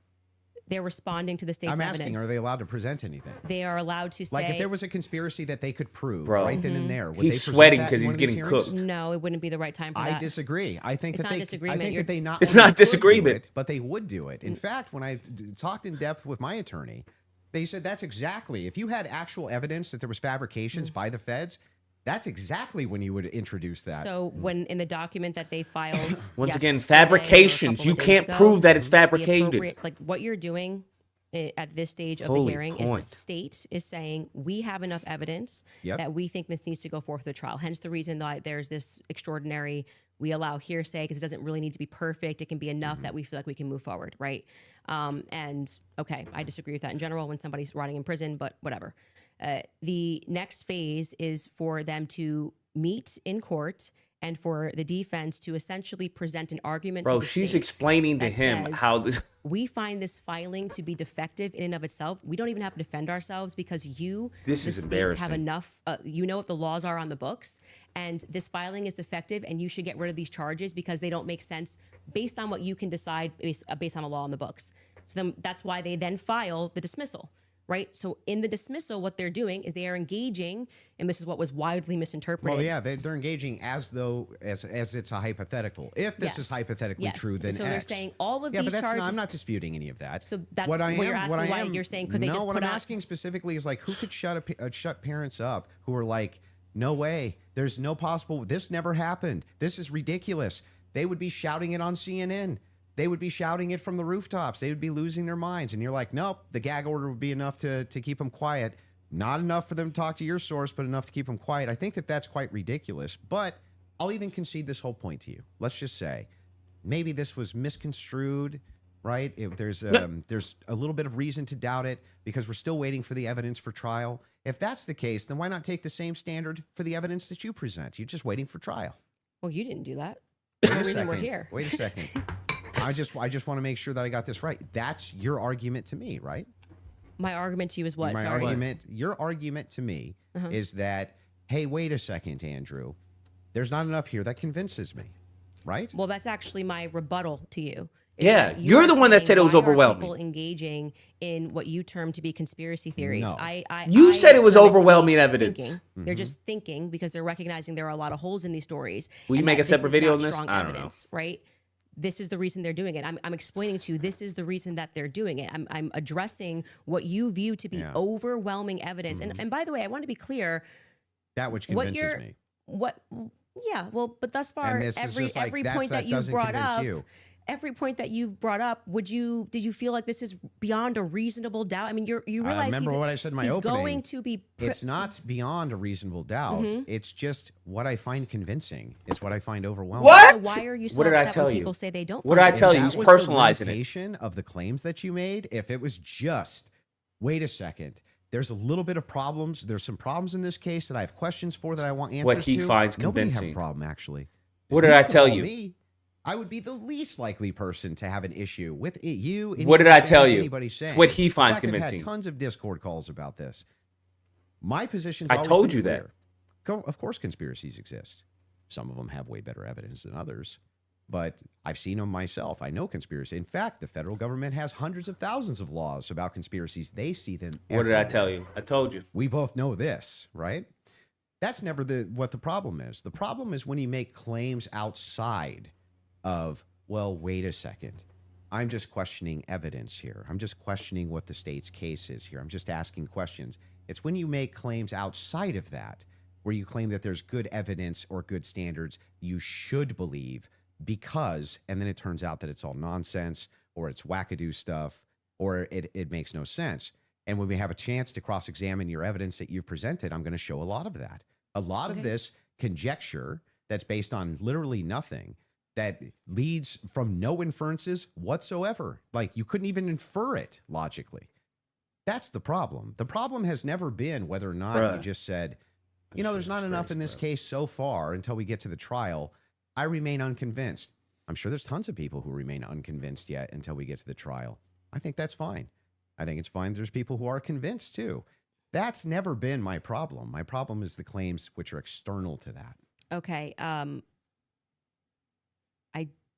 They're responding to the state's I'm asking, evidence. are they allowed to present anything? They are allowed to say. Like if there was a conspiracy that they could prove Bro. right then and there, would He's they present sweating that 'cause in he's one of these getting hearings? cooked. No, it wouldn't be the right time for I that. disagree. I think It's that not they. disagreement. I think You're- that they not. It's only not could do disagreement. it, but they would do it. In fact, when I talked in depth with my attorney, they said that's exactly if you had actual evidence that there was fabrications by the feds. That's exactly when you would introduce that. So when in the document that they filed, Once again, yesterday or a fabrications. couple You of days can't ago, prove that it's the fabricated. appropriate- like what you're doing at this stage of the Holy hearing point. is the state is saying we have enough evidence Yep. that we think this needs to go forth to trial. Hence the reason that there's this extraordinary, we allow hearsay because it doesn't really need to be perfect. It can be enough that we feel like we can move forward, right? And okay, I disagree with that in general when somebody's rotting in prison, but whatever. The next phase is for them to meet in court and for the defense to essentially present an argument Bro, to the she's state explaining to that him says, how this. we find this filing to be defective in and of itself. We don't even have to defend ourselves because you, This the is state, embarrassing. have enough. You know what the laws are on the books, and this filing is defective, and you should get rid of these charges because they don't make sense based on what you can decide based on a law on the books. So then that's why they then file the dismissal. Right. So in the dismissal, what they're doing is they are engaging, and this is what was widely misinterpreted. well, yeah, they're engaging as though as it's a hypothetical. If this is Yes. hypothetically Yes. true, then so X. they're saying all of Yeah, these but that's charges. not, I'm not disputing any of that. So that's what you're asking why you're saying, could they just what put I'm out- asking specifically is like who could shut parents up who are like, no way, there's no possible, this never happened, this is ridiculous. They would be shouting it on CNN. They would be shouting it from the rooftops. They would be losing their minds. And you're like, nope, the gag order would be enough to keep them quiet. Not enough for them to talk to your source, but enough to keep them quiet. I think that that's quite ridiculous. But I'll even concede this whole point to you. Let's just say maybe this was misconstrued, right? There's a little bit of reason to doubt it because we're still waiting for the evidence for trial. If that's the case, then why not take the same standard for the evidence that you present? You're just waiting for trial. Well, you didn't do that. Wait That's a the reason second. we're here. Wait a second. I just want to make sure that I got this right. That's your argument to me, right? My argument to you is what? My Sorry. argument, your argument to me is that, hey, wait a second, Andrew. There's not enough here that convinces me, right? Well, that's actually my rebuttal to you. is Yeah, that you're are the one that saying, said it was why are overwhelming. People engaging in what you term to be conspiracy theories. No. You said it was term to be overwhelming evidence. thinking. They're just thinking because they're recognizing there are a lot of holes in these stories. Will you and make that a separate this is video not on this? strong I don't know. evidence, right? this is the reason they're doing it. I'm explaining to you, this is the reason that they're doing it. I'm addressing what you view to be overwhelming evidence. And by the way, I want to be clear. That which convinces me. Yeah, well, but thus far, every point that you've brought up, every point that you've brought up, did you feel like this is beyond a reasonable doubt? I mean, you realize remember what I said in my opening. Going to be. It's not beyond a reasonable doubt. It's just what I find convincing. It's what I find overwhelming. What? So why are you so what did I upset tell when you? people say they don't? What did I tell you? He's personalizing the limitation of the claims that you made. If it was just, wait a second. There's a little bit of problems. There's some problems in this case that I have questions for that I want answers to. What he finds convincing. Nobody have a problem, actually. What did I tell you? Me, I would be the least likely person to have an issue with you. What did I tell you? Anybody saying. What he finds I've convincing. had tons of Discord calls about this. My position's I always told been you clear. that. Of course, conspiracies exist. Some of them have way better evidence than others. But I've seen them myself. I know conspiracy. In fact, the federal government has hundreds of thousands of laws about conspiracies. They see them everywhere. What did I tell you? I told you. We both know this, right? That's never what the problem is. The problem is when you make claims outside of, well, wait a second. I'm just questioning evidence here. I'm just questioning what the state's case is here. I'm just asking questions. It's when you make claims outside of that, where you claim that there's good evidence or good standards you should believe because, and then it turns out that it's all nonsense or it's wackadoo stuff or it makes no sense. And when we have a chance to cross-examine your evidence that you've presented, I'm going to show a lot of that. A lot of this conjecture that's based on literally nothing, that leads from no inferences whatsoever. Like you couldn't even infer it logically. That's the problem. The problem has never been whether or not you just said, you know, there's not enough in this case so far until we get to the trial. I remain unconvinced. I'm sure there's tons of people who remain unconvinced yet until we get to the trial. I think that's fine. I think it's fine. There's people who are convinced too. That's never been my problem. My problem is the claims which are external to that. Okay. I'm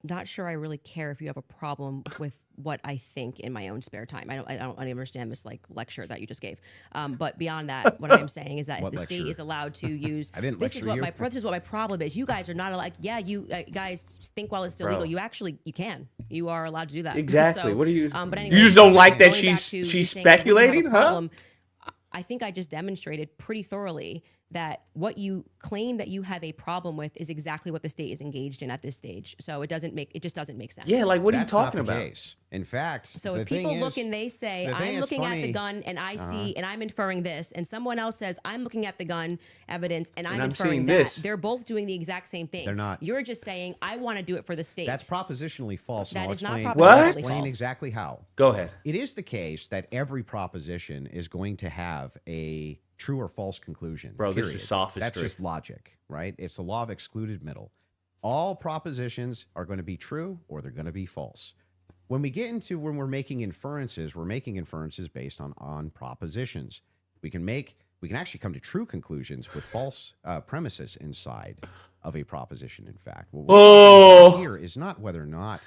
not sure I really care if you have a problem with what I think in my own spare time. I don't understand this like lecture that you just gave. But beyond that, what I'm saying is that the state is allowed to use. I didn't this lecture is what you. This is what my problem is. You guys are not allowed. Yeah, you guys think while it's illegal. You can. You are allowed to do that. Exactly. So, what are you? But anyway, you just don't like that going back she's to saying that we have a speculating, huh? problem, I think I just demonstrated pretty thoroughly that what you claim that you have a problem with is exactly what the state is engaged in at this stage. So it just doesn't make sense. Yeah, like what That's are you talking not the about? case. In fact, So the if people thing look is, and they say, the thing I'm is looking at the funny. gun and I see and I'm inferring this, and someone else says, I'm looking at the gun evidence and I'm I'm inferring seeing that, this. they're both doing the exact same thing. They're not. You're just saying, I want to do it for the state. That's propositionally false. That and I'll is not explain- propositionally I'll What? explain false. exactly how. Go ahead. It is the case that every proposition is going to have a true or false conclusion. Bro, this is period. sophistry. That's just logic, right? It's the law of excluded middle. All propositions are going to be true or they're going to be false. When we get into when we're making inferences based on propositions. We can actually come to true conclusions with false premises inside of a proposition. In fact, what we're looking at here is not whether or not.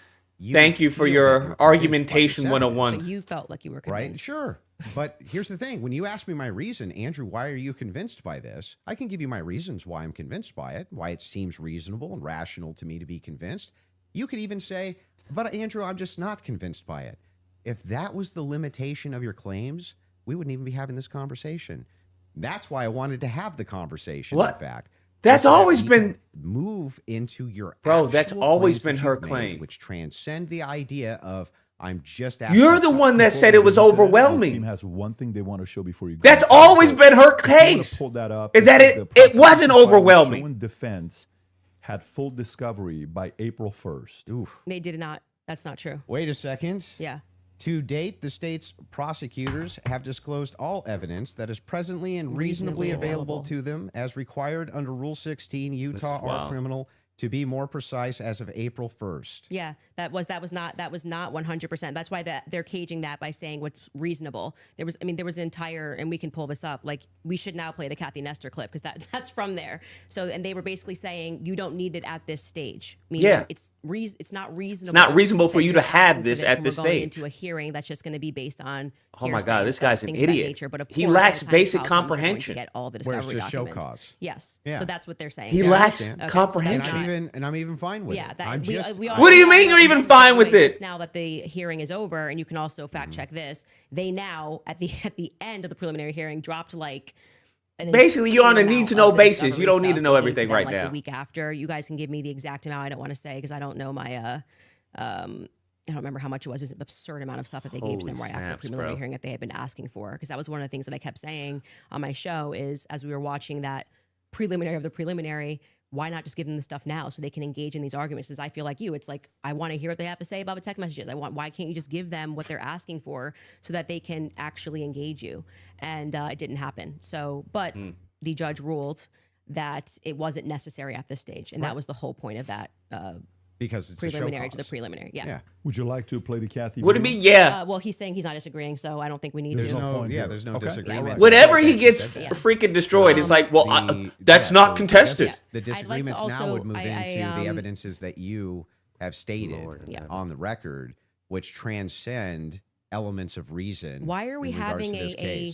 Thank you for feel that your you're convinced by argumentation this 101. But you felt like you were Right, convinced. sure. But here's the thing. When you ask me my reason, Andrew, why are you convinced by this? I can give you my reasons why I'm convinced by it, why it seems reasonable and rational to me to be convinced. You could even say, but Andrew, I'm just not convinced by it. If that was the limitation of your claims, we wouldn't even be having this conversation. That's why I wanted to have the conversation, What? in fact. That's so that always we been- can move into your Bro, that's actual always claims been that her you've made, claim. which transcend the idea of I'm just asking. You're the one that said it was Your team overwhelming. has one thing they want to show before you go. That's always been her If you wanna case. pull that up, Is that the it? It prosecution wasn't filed overwhelming. Show defense had full discovery by April 1st. Oof. They did not. That's not true. Wait a second. Yeah. To date, the state's prosecutors have disclosed all evidence that is presently and reasonably available to them as required under Rule 16, Utah is wild. R criminal, to be more precise as of April 1st. Yeah, that was not 100%. That's why they're caging that by saying what's reasonable. There was an entire, and we can pull this up. Like we should now play the Kathy Nestor clip because that's from there. So and they were basically saying you don't need it at this stage. Meaning Yeah. it's not reasonable. It's not reasonable for that you you're to have asking for this at when this we're going stage. into a hearing that's just going to be based on. Oh my hearsay God, and this stuff, guy's an things of that idiot. nature. But of He course, lacks by the time the basic trial comes, you're going to comprehension. get all the Where it's discovery just show documents. cause. Yes. Yeah. So that's what they're saying. He Yeah, I lacks understand. Okay, so comprehension. that's And even fine with it. I'm just, What do you mean you're even fine with it? Now that the hearing is over, and you can also fact check this, they now at the end of the preliminary hearing dropped like. Basically, you're on a need-to-know basis. You don't need to know everything right now. The week after, you guys can give me the exact amount. I don't want to say because I don't know my. I don't remember how much it was. It was an absurd amount of stuff that they gave to them right after the preliminary hearing that they had been asking for. Because that was one of the things that I kept saying on my show is as we were watching that preliminary of the preliminary, why not just give them the stuff now so they can engage in these arguments? Because I feel like you, it's like, I want to hear what they have to say about the text messages. Why can't you just give them what they're asking for so that they can actually engage you? And it didn't happen. So, but the judge ruled that it wasn't necessary at this stage. And that was the whole point of that because it's preliminary to the preliminary. Yeah. Would you like to play the Kathy? Would it be? Yeah. Well, he's saying he's not disagreeing, so I don't think we need There's to. no point here. There's no Okay. disagreement. Whenever he gets freaking destroyed, it's like, well, that's not contested. The disagreements now would move into the evidences that you have stated on the record, which transcend elements of reason. Why are we having a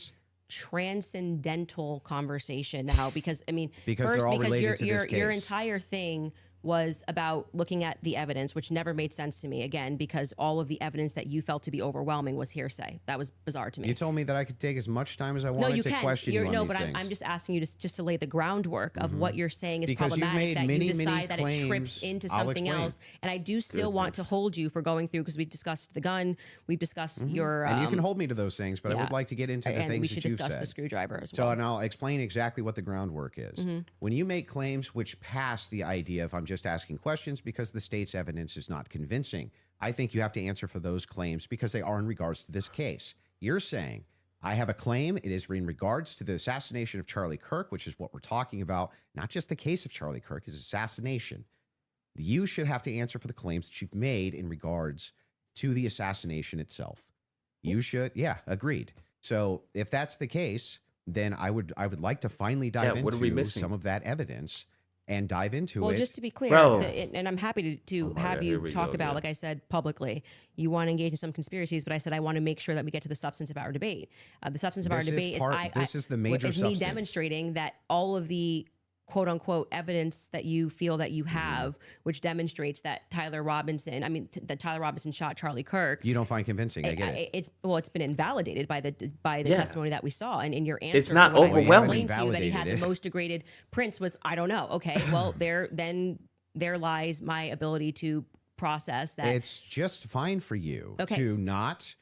transcendental conversation now? Because I mean, because they're all related to this case. Your entire thing was about looking at the evidence, which never made sense to me, again, because all of the evidence that you felt to be overwhelming was hearsay. That was bizarre to me. You told me that I could take as much time as I wanted to question you on no, these but things. I'm just asking you just to lay the groundwork of what you're saying is because problematic, that many, you decide many that claims. it trips into something else. And I do still want to hold you for going through, because we've discussed the gun, we've discussed your... and you can hold me to those things, but I would like to get into the things that you've said. And we should discuss the screwdriver as well. So, and I'll explain exactly what the groundwork is. When you make claims which pass the idea of I'm just asking questions because the state's evidence is not convincing, I think you have to answer for those claims because they are in regards to this case. You're saying, I have a claim. It is in regards to the assassination of Charlie Kirk, which is what we're talking about, not just the case of Charlie Kirk, his assassination. You should have to answer for the claims that you've made in regards to the assassination itself. You should, agreed. So if that's the case, then I would like to finally dive into some of that evidence and dive into it. Well, just to be clear, and I'm happy to have you talk about, like I said, publicly, you want to engage in some conspiracies, but I said I want to make sure that we get to the substance of our debate. The substance of our debate is the major is me demonstrating that all of the quote-unquote evidence that you feel that you have, which demonstrates that Tyler Robinson shot Charlie Kirk. You don't find convincing. I get it. It's been invalidated by the testimony that we saw, and in your answer, it's not overwhelming. To you that he had the most degraded prints was, I don't know. Okay, well there lies my ability to process that. It's just fine for you to not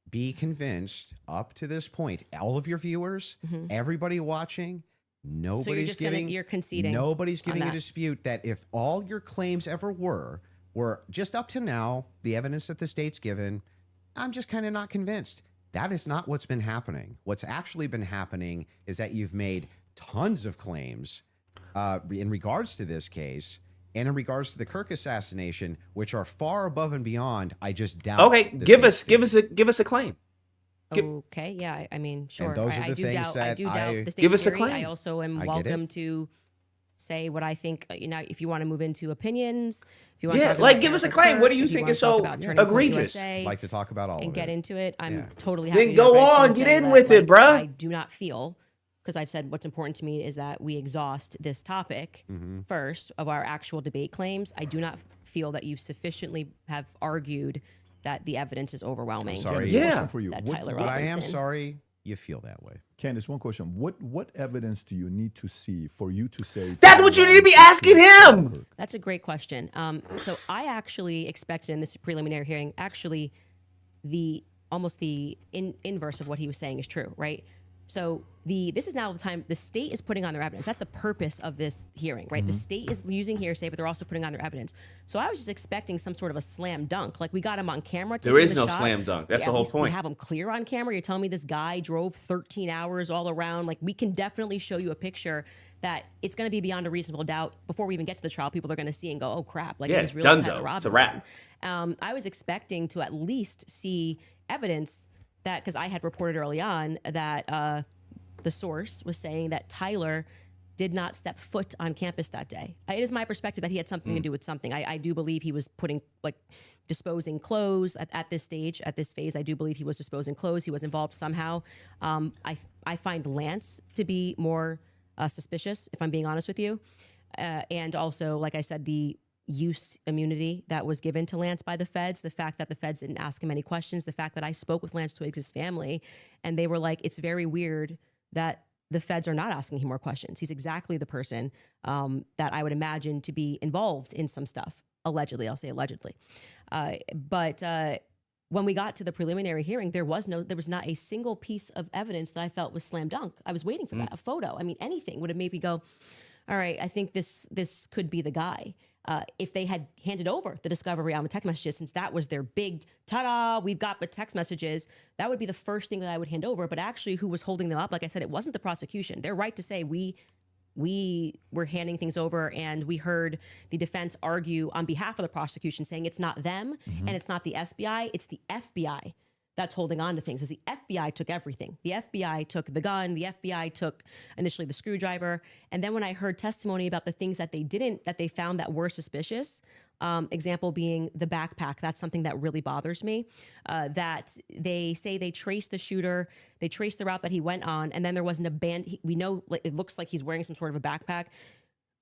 be convinced up to this point. All of your viewers, everybody watching. You're conceding. Nobody's giving a dispute that if all your claims ever were just up to now, the evidence that the state's given, I'm just kind of not convinced. That is not what's been happening. What's actually been happening is that you've made tons of claims in regards to this case and in regards to the Kirk assassination, which are far above and beyond. I just doubt. Okay, give us a claim. Okay, yeah, I mean, sure. And those are the things that I do doubt the state's give us a theory. claim. I also am welcome to say what I think. If you want to move into opinions, if you want to give us a claim. What do you think is so egregious? I'd like to talk about all of it and get into it. I'm totally happy. Then go on, get in with it, bruh. I do not feel, because I've said what's important to me is that we exhaust this topic first of our actual debate claims. I do not feel that you sufficiently have argued that the evidence is overwhelming. Sorry. Question for you. That Tyler But Robinson. I am sorry you feel that way. Candace, one question. What evidence do you need to see for you to say... That's what you need to be asking him. That's a great question. So I actually expected in this preliminary hearing, actually, the inverse of what he was saying is true, right? So this is now the time the state is putting on their evidence. That's the purpose of this hearing, right? The state is using hearsay, but they're also putting on their evidence. So I was just expecting some sort of a slam dunk. Like we got him on camera. There is no slam dunk. That's the whole point. We have him clear on camera. You're telling me this guy drove 13 hours all around. Like we can definitely show you a picture that it's going to be beyond a reasonable doubt before we even get to the trial. People are going to see and go, oh crap. Like it was real Tyler Robinson. It's a wrap. I was expecting to at least see evidence that, because I had reported early on that the source was saying that Tyler did not step foot on campus that day. It is my perspective that he had something to do with something. I do believe he was disposing clothes at this stage, at this phase. I do believe he was disposing clothes. He was involved somehow. I find Lance to be more suspicious, if I'm being honest with you. And also, like I said, the use immunity that was given to Lance by the feds, the fact that the feds didn't ask him any questions, the fact that I spoke with Lance Twiggs' family, and they were like, it's very weird that the feds are not asking him more questions. He's exactly the person that I would imagine to be involved in some stuff. Allegedly, I'll say allegedly. But when we got to the preliminary hearing, there was not a single piece of evidence that I felt was slam dunk. I was waiting for that, a photo. I mean, anything would have made me go, all right, I think this could be the guy. If they had handed over the discovery on the text messages, since that was their big ta-da, we've got the text messages, that would be the first thing that I would hand over. But actually, who was holding them up? Like I said, it wasn't the prosecution. They're right to say we were handing things over, and we heard the defense argue on behalf of the prosecution, saying it's not them and it's not the SBI, it's the FBI that's holding on to things. As the FBI took everything. The FBI took the gun, the FBI took initially the screwdriver. And then when I heard testimony about the things that they found that were suspicious, example being the backpack, that's something that really bothers me, that they say they traced the shooter, they traced the route that he went on, and then there was an we know it looks like he's wearing some sort of a backpack.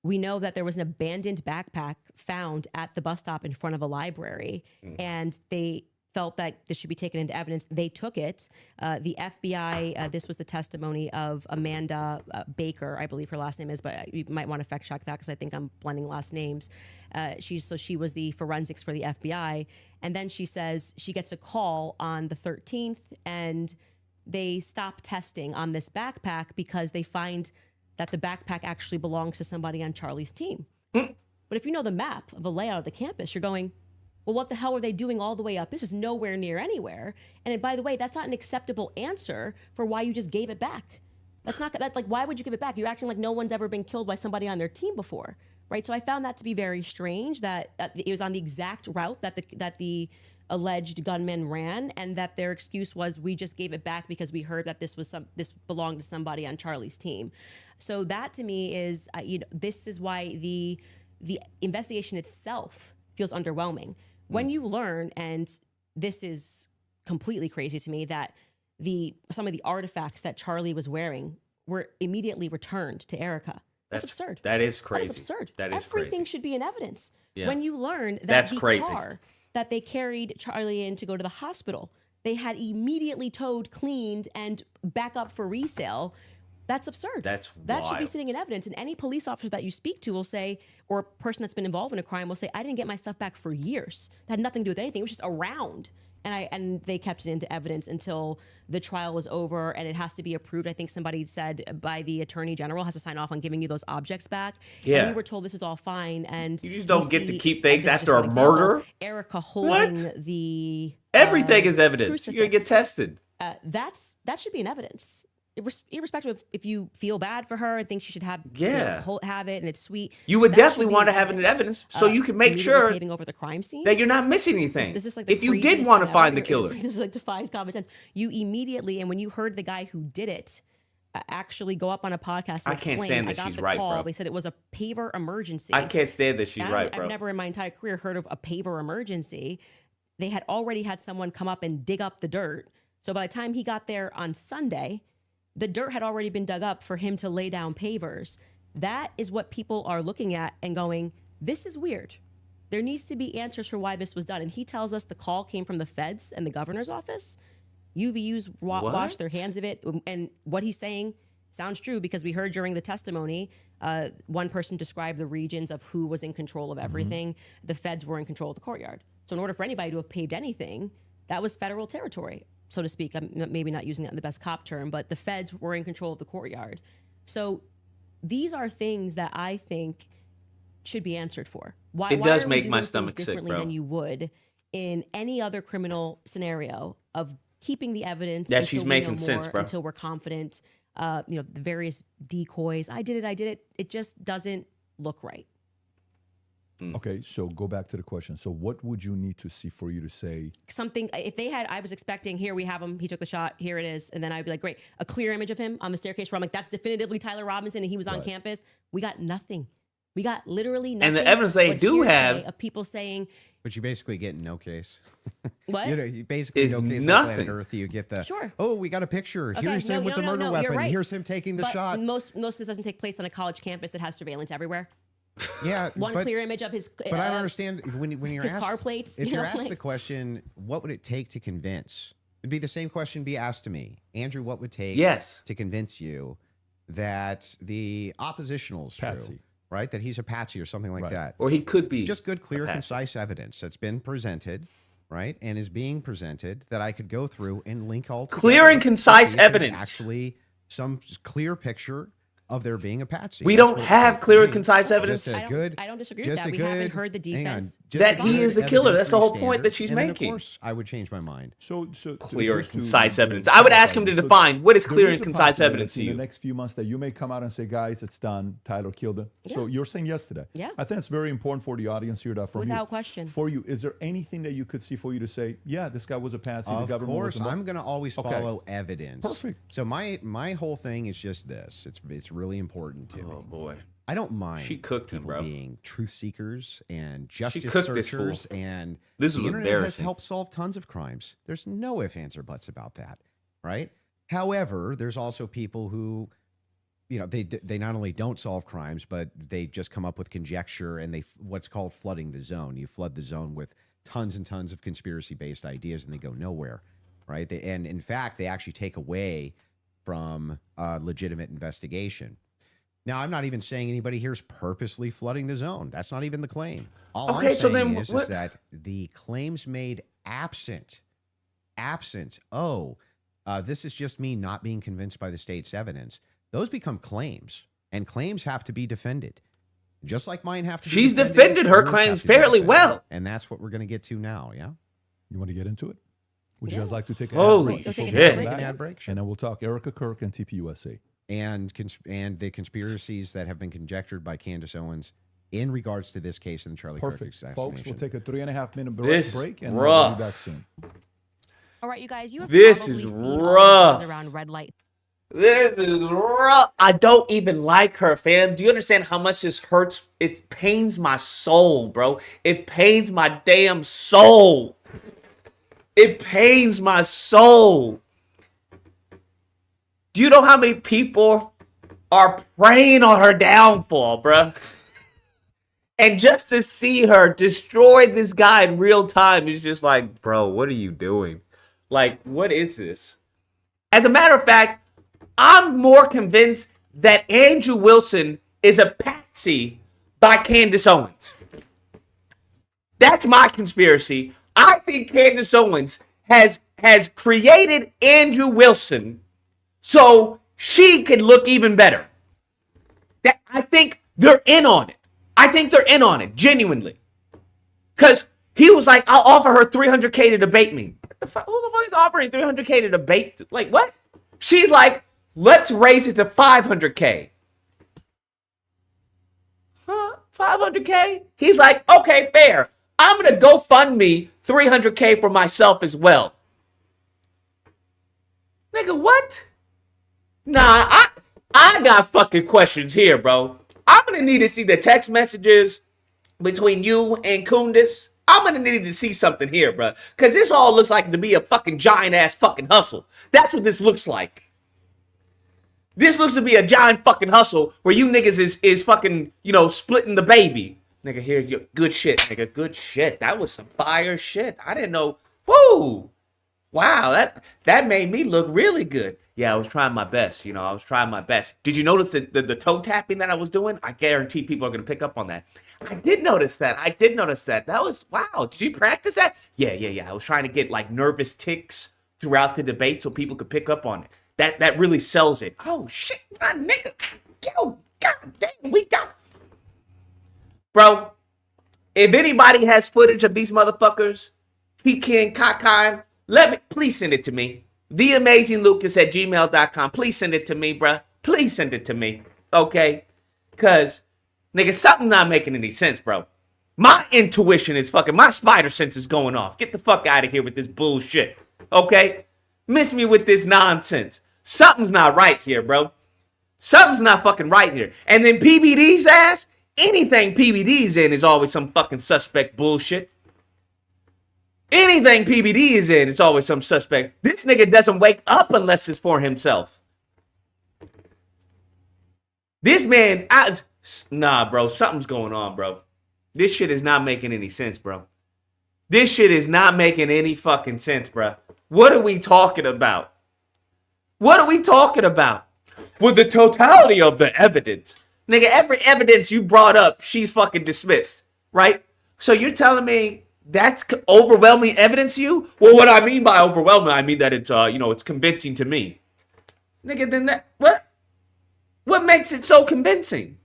We know that there was an abandoned backpack found at the bus stop in front of a library, and they felt that this should be taken into evidence. They took it. The FBI, this was the testimony of Amanda Baker, I believe her last name is, but you might want to fact check that because I think I'm blending last names. She was the forensics for the FBI. And then she says she gets a call on the 13th and they stop testing on this backpack because they find that the backpack actually belongs to somebody on Charlie's team. But if you know the map of the layout of the campus, you're going, well, what the hell are they doing all the way up? This is nowhere near anywhere. And by the way, that's not an acceptable answer for why you just gave it back. That's like, why would you give it back? You're acting like no one's ever been killed by somebody on their team before, right? So I found that to be very strange that it was on the exact route that the alleged gunman ran, and that their excuse was we just gave it back because we heard that this belonged to somebody on Charlie's team. So that to me is, this is why the investigation itself feels underwhelming. When you learn, and this is completely crazy to me, that some of the artifacts that Charlie was wearing were immediately returned to Erica. That's absurd. That is crazy. That is absurd. That is Everything crazy. should be in evidence. Yeah. When you learn that That's the crazy. car that they carried Charlie in to go to the hospital, they had immediately towed, cleaned, and back up for resale. That's absurd. That should be sitting in evidence. And any police officer that you speak to will say, or a person that's been involved in a crime will say, I didn't get my stuff back for years. That had nothing to do with anything. It was just around. And they kept it into evidence until the trial was over, and it has to be approved. I think somebody said by the attorney general has to sign off on giving you those objects back. Yeah. And we were told this is all fine. And you just don't get to keep things after a murder. Erica holding the everything is evidence. You're gonna get tested. That should be in evidence. Irrespective of if you feel bad for her and think she should have have it and it's sweet. You would definitely want to have it in evidence so you can make sure paving over the crime scene that you're not missing anything. This is like if you did want to find the killer, this is like defies common sense. You immediately, and when you heard the guy who did it actually go up on a podcast and I can't stand that she's right, bro. They said it was a paver emergency. I can't stand that she's right, bro. I've never in my entire career heard of a paver emergency. They had already had someone come up and dig up the dirt. So by the time he got there on Sunday, the dirt had already been dug up for him to lay down pavers. That is what people are looking at and going, this is weird. There needs to be answers for why this was done. And he tells us the call came from the feds and the governor's office. UVU's washed their hands of it. And what he's saying sounds true because we heard during the testimony, one person described the regions of who was in control of everything. The feds were in control of the courtyard. So in order for anybody to have paved anything, that was federal territory, so to speak. I'm maybe not using that in the best cop term, but the feds were in control of the courtyard. So these are things that I think should be answered for. Why does are we make doing my things stomach sick, differently bro. than you would in any other criminal scenario of keeping the evidence that until she's we making know sense, more, bro. until we're confident. The various decoys. I did it. It just doesn't look right. Okay, so go back to the question. So what would you need to see for you to say? Something, if they had, I was expecting, here we have him, he took the shot, here it is. And then I'd be like, great, a clear image of him on the staircase where I'm like, that's definitively Tyler Robinson and he was on campus. We got nothing. We got literally nothing. And the evidence they but do hearsay have of people saying, But you basically get no case. what? You basically Is no case on nothing. planet Earth. You get the Sure. Oh, we got a picture. Okay, Here's him with the murder you're weapon. right. Here's him taking the But shot. Most of this doesn't take place on a college campus that has surveillance everywhere. Yeah, one clear image of his. But I don't understand when you're his asked car plates. If you're asked the question, what would it take to convince? It'd be the same question be asked to me, Andrew. What would take to convince you that the oppositional is true, right? That he's a patsy or something like that, or he could be just good, clear, concise evidence that's been presented. Right, and is being presented that I could go through and link all together. Clear and concise evidence. Actually, some clear picture of there being a patsy. We don't have clear and concise evidence. I don't disagree with that. We haven't heard the defense. That he is the killer. That's the whole point that she's making. Of course, I would change my mind. So clear and concise evidence. I would ask him to define what is clear and concise evidence to you. In the next few months that you may come out and say, guys, it's done. Tyler killed him. Yeah. So you're saying yes to that. Yeah. I think it's very important for the audience here. Without question. For you, is there anything that you could see for you to say, yeah, this guy was a patsy. Of course, I'm going to always follow evidence. Perfect. So my whole thing is just this. It's really important to me. Oh boy, I don't mind. She cooked him, bro. Being truth seekers and justice searchers, and this the is internet embarrassing. has helped solve tons of crimes. There's no ifs, ands, or buts about that, right? However, there's also people who, they not only don't solve crimes, but they just come up with conjecture and they what's called flooding the zone. You flood the zone with tons and tons of conspiracy-based ideas, and they go nowhere, right? And in fact, they actually take away from legitimate investigation. Now, I'm not even saying anybody here is purposely flooding the zone. That's not even the claim. All I'm saying is that the claims made absent, this is just me not being convinced by the state's evidence, those become claims, and claims have to be defended. Just like mine have to be She's defended. defended her claims fairly well. And that's what we're going to get to now, yeah? You want to get into it? Would you guys like to take Holy an shit. ad break? And then we'll talk Erica Kirk and TPUSA. And the conspiracies that have been conjectured by Candace Owens in regards to this case in the Charlie Kirk assassination. Folks, we'll take a 3.5 minute break and we'll be back soon. All right, you guys, you have this probably is seen rough. Around red light. This is rough. I don't even like her, fam. Do you understand how much this hurts? It pains my soul, bro. It pains my damn soul. It pains my soul. Do you know how many people are praying on her downfall, bruh? And just to see her destroy this guy in real time is just like, bro, what are you doing? Like, what is this? As a matter of fact, I'm more convinced that Andrew Wilson is a patsy by Candace Owens. That's my conspiracy. I think Candace Owens has created Andrew Wilson so she could look even better. I think they're in on it. I think they're in on it, genuinely. Because he was like, I'll offer her $300K to debate me. What the fuck? Who the fuck is offering $300K to debate? Like, what? She's like, let's raise it to $500K. Huh? $500K? He's like, okay, fair. I'm going to go fund me $300K for myself as well. Nigga, what? Nah, I got fucking questions here, bro. I'm going to need to see the text messages between you and Candace. I'm going to need to see something here, bro. Because this all looks like to be a fucking giant-ass fucking hustle. That's what this looks like. This looks to be a giant fucking hustle where you niggas is fucking, splitting the baby. Nigga, here, good shit, nigga. Good shit. That was some fire shit. I didn't know. Woo! Wow, that made me look really good. Yeah, I was trying my best. I was trying my best. Did you notice the toe tapping that I was doing? I guarantee people are going to pick up on that. I did notice that. That was, wow. Did you practice that? Yeah. I was trying to get like nervous ticks throughout the debate so people could pick up on it. That really sells it. Oh, shit, my nigga. Yo, god damn, we got... Bro, if anybody has footage of these motherfuckers, Tiki and Kakai, please send it to me. theamazinglucas@gmail.com. Please send it to me, bruh. Please send it to me. Okay? Because, nigga, something not making any sense, bro. My intuition is fucking, my spider sense is going off. Get the fuck out of here with this bullshit. Okay? Miss me with this nonsense. Something's not right here, bro. Something's not fucking right here. And then PBD's ass, anything PBD's in is always some fucking suspect bullshit. Anything PBD is in, it's always some suspect. This nigga doesn't wake up unless it's for himself. This man, Nah, bro, something's going on, bro. This shit is not making any sense, bro. This shit is not making any fucking sense, bro. What are we talking about? What are we talking about? With the totality of the evidence. Nigga, every evidence you brought up, she's fucking dismissed, right? So you're telling me that's overwhelming evidence to you? Well, what I mean by overwhelming, I mean that it's, it's convincing to me. Nigga, then what? What makes it so convincing?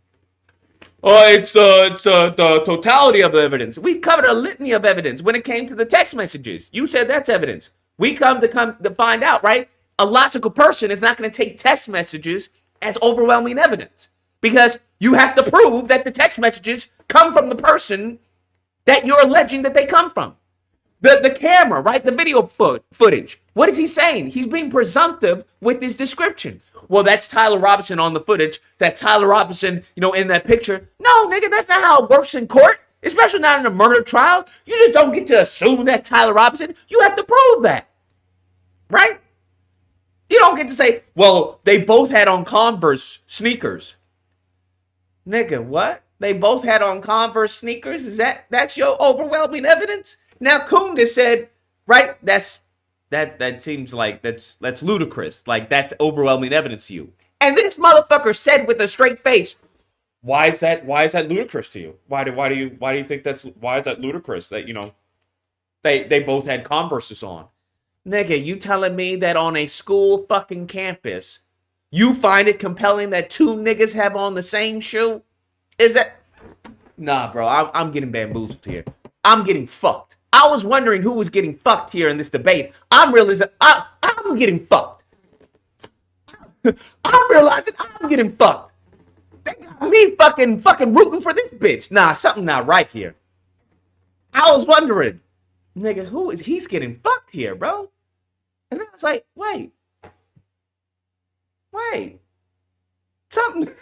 Oh, it's the totality of the evidence. We've covered a litany of evidence when it came to the text messages. You said that's evidence. We come to find out, right? A logical person is not going to take text messages as overwhelming evidence because you have to prove that the text messages come from the person that you're alleging that they come from. The camera, right? The video footage. What is he saying? He's being presumptive with his description. Well, that's Tyler Robinson on the footage. That's Tyler Robinson, in that picture. No, nigga, that's not how it works in court, especially not in a murder trial. You just don't get to assume that's Tyler Robinson. You have to prove that, right? You don't get to say, well, they both had on Converse sneakers. Nigga, what? They both had on Converse sneakers? That's your overwhelming evidence? Now, Candace said, right, that seems like that's ludicrous. Like, that's overwhelming evidence to you. And this motherfucker said with a straight face, why is that ludicrous to you? Why do you think why is that ludicrous that, they both had Converses on? Nigga, you telling me that on a school fucking campus, you find it compelling that two niggas have on the same shoe? Is that... Nah, bro, I'm getting bamboozled here. I'm getting fucked. I was wondering who was getting fucked here in this debate. I'm realizing I'm getting fucked. I'm realizing I'm getting fucked. They got me fucking rooting for this bitch. Nah, something not right here. I was wondering, nigga, he's getting fucked here, bro? And then I was like, wait. Something.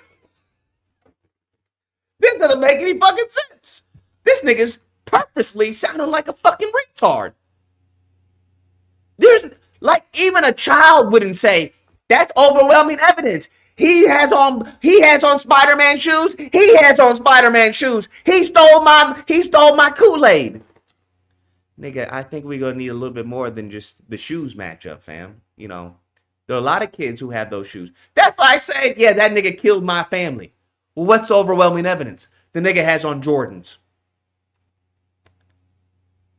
This doesn't make any fucking sense. This nigga's purposely sounding like a fucking retard. There's even a child wouldn't say that's overwhelming evidence. He has on Spider-Man shoes. He has on Spider-Man shoes. He stole my Kool-Aid. Nigga, I think we're gonna need a little bit more than just the shoes matchup, fam. There are a lot of kids who have those shoes. That's like saying, yeah, that nigga killed my family. Well, what's overwhelming evidence? The nigga has on Jordans.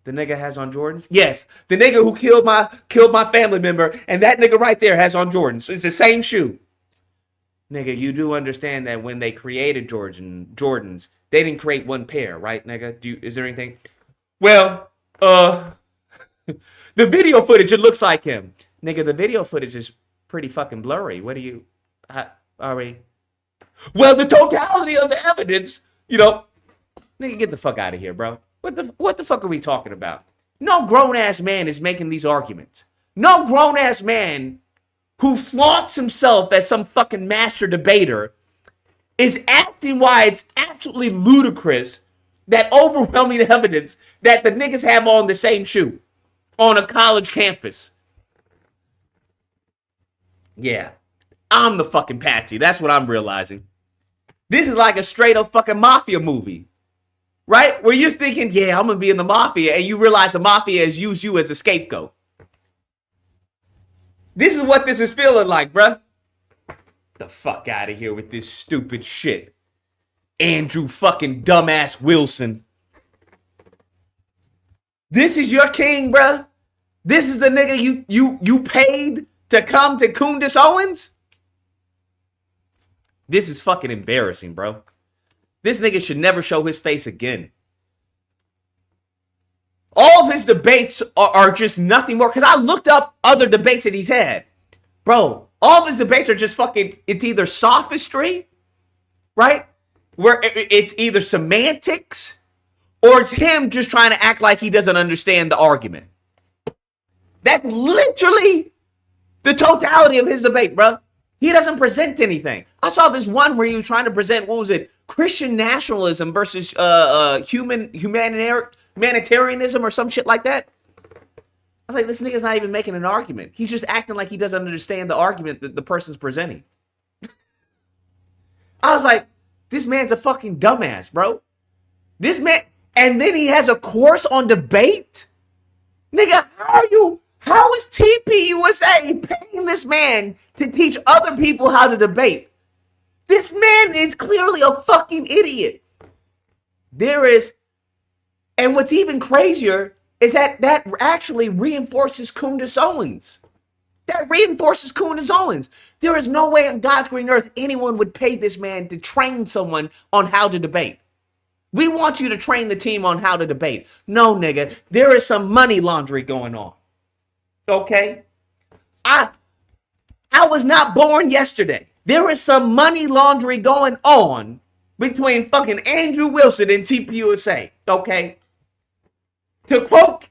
The nigga has on Jordans? Yes. The nigga who killed my family member, and that nigga right there has on Jordans. It's the same shoe. Nigga, you do understand that when they created Jordans, they didn't create one pair, right, nigga? Is there anything? Well, the video footage, it looks like him. Nigga, the video footage is pretty fucking blurry. What do you... Well, the totality of the evidence, nigga, get the fuck out of here, bro. What the fuck are we talking about? No grown-ass man is making these arguments. No grown-ass man who flaunts himself as some fucking master debater is asking why it's absolutely ludicrous that overwhelming evidence that the niggas have on the same shoe on a college campus. Yeah, I'm the fucking patsy. That's what I'm realizing. This is like a straight up fucking mafia movie. Right? Where you're thinking, yeah, I'm going to be in the mafia, and you realize the mafia has used you as a scapegoat. This is what this is feeling like, bruh. The fuck out of here with this stupid shit. Andrew fucking dumbass Wilson. This is your king, bruh. This is the nigga you paid to come to Candace Owens? This is fucking embarrassing, bro. This nigga should never show his face again. All of his debates are just nothing more. Because I looked up other debates that he's had. Bro, all of his debates are just fucking, it's either sophistry, right? Where it's either semantics, or it's him just trying to act like he doesn't understand the argument. That's literally the totality of his debate, bro. He doesn't present anything. I saw this one where he was trying to present, what was it? Christian nationalism versus humanitarianism or some shit like that. I was like, this nigga's not even making an argument. He's just acting like he doesn't understand the argument that the person's presenting. I was like, This man's a fucking dumbass, bro. This man, and then he has a course on debate? Nigga, how is TPUSA paying this man to teach other people how to debate? This man is clearly a fucking idiot. And what's even crazier is that actually reinforces Candace Owens. That reinforces Candace Owens. There is no way on God's green earth anyone would pay this man to train someone on how to debate. We want you to train the team on how to debate. No, nigga, there is some money laundry going on. Okay? I was not born yesterday. There is some money laundry going on between fucking Andrew Wilson and TPUSA. Okay? To quote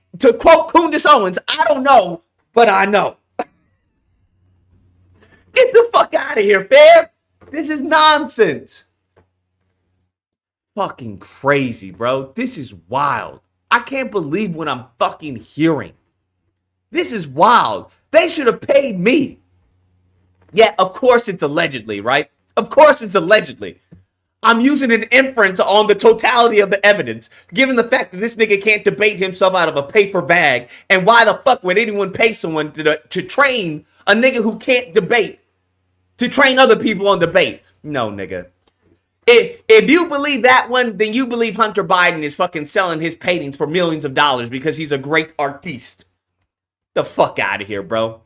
Candace Owens, I don't know, but I know. Get the fuck out of here, fam. This is nonsense. Fucking crazy, bro. This is wild. I can't believe what I'm fucking hearing. This is wild. They should have paid me. Yeah, of course it's allegedly, right? Of course it's allegedly. I'm using an inference on the totality of the evidence, given the fact that this nigga can't debate himself out of a paper bag. And why the fuck would anyone pay someone to train a nigga who can't debate, to train other people on debate? No, nigga. If you believe that one, then you believe Hunter Biden is fucking selling his paintings for millions of dollars because he's a great artiste. The fuck out of here, bro.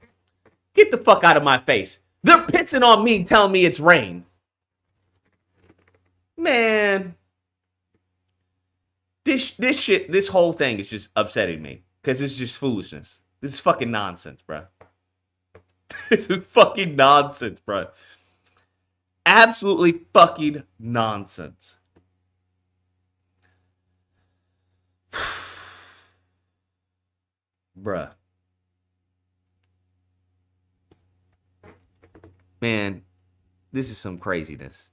Get the fuck out of my face. They're pissing on me, telling me it's rain. Man. This whole thing is just upsetting me because it's just foolishness. This is fucking nonsense, bro. This is fucking nonsense, bro. Absolutely fucking nonsense. Bruh. Man, this is some craziness.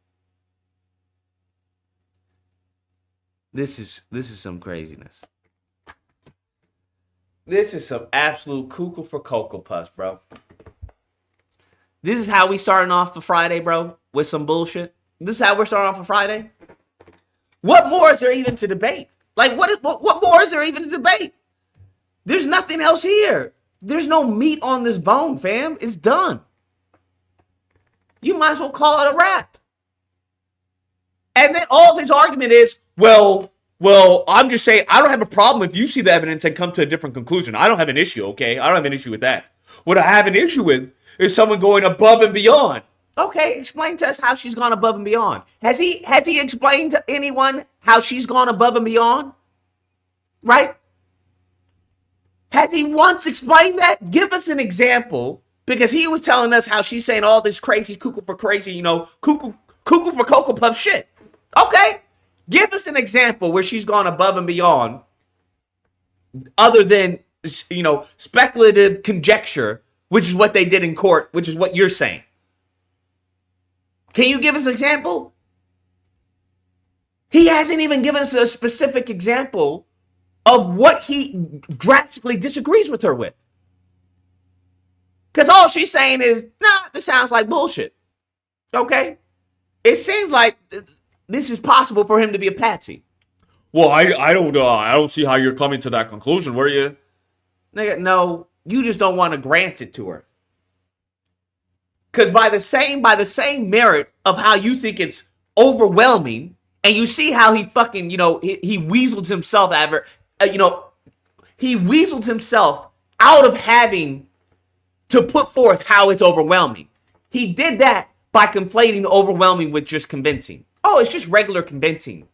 This is some craziness. This is some absolute cuckoo for Cocoa Puffs, bro. This is how we starting off for Friday, bro, with some bullshit. This is how we're starting off for Friday. What more is there even to debate? Like, what more is there even to debate? There's nothing else here. There's no meat on this bone, fam. It's done. You might as well call it a wrap. And then all of his argument is, well, I'm just saying, I don't have a problem if you see the evidence and come to a different conclusion. I don't have an issue, okay? I don't have an issue with that. What I have an issue with is someone going above and beyond. Okay, explain to us how she's gone above and beyond. Has he explained to anyone how she's gone above and beyond? Right? Has he once explained that? Give us an example, because he was telling us how she's saying all this crazy cuckoo for crazy, cuckoo for Cocoa Puff shit. Okay, give us an example where she's gone above and beyond, other than speculative conjecture, which is what they did in court, which is what you're saying. Can you give us an example? He hasn't even given us a specific example of what he drastically disagrees with her with. Because all she's saying is, nah, this sounds like bullshit. Okay? It seems like this is possible for him to be a patsy. Well, I don't see how you're coming to that conclusion, were you? Nigga, no, you just don't want to grant it to her. Because by the same merit of how you think it's overwhelming, and you see how he fucking, he weaseled himself he weaseled himself out of having to put forth how it's overwhelming. He did that by conflating overwhelming with just convincing. Oh, it's just regular convincing.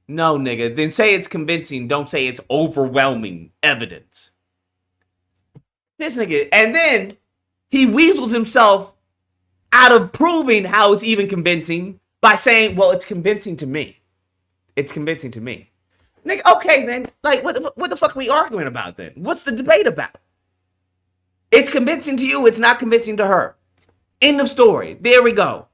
No, nigga. Then say it's convincing. Don't say it's overwhelming evidence. This nigga. And then he weasels himself out of proving how it's even convincing by saying, well, it's convincing to me. It's convincing to me. Nigga, okay then. Like, what the fuck are we arguing about then? What's the debate about? It's convincing to you. It's not convincing to her. End of story. There we go.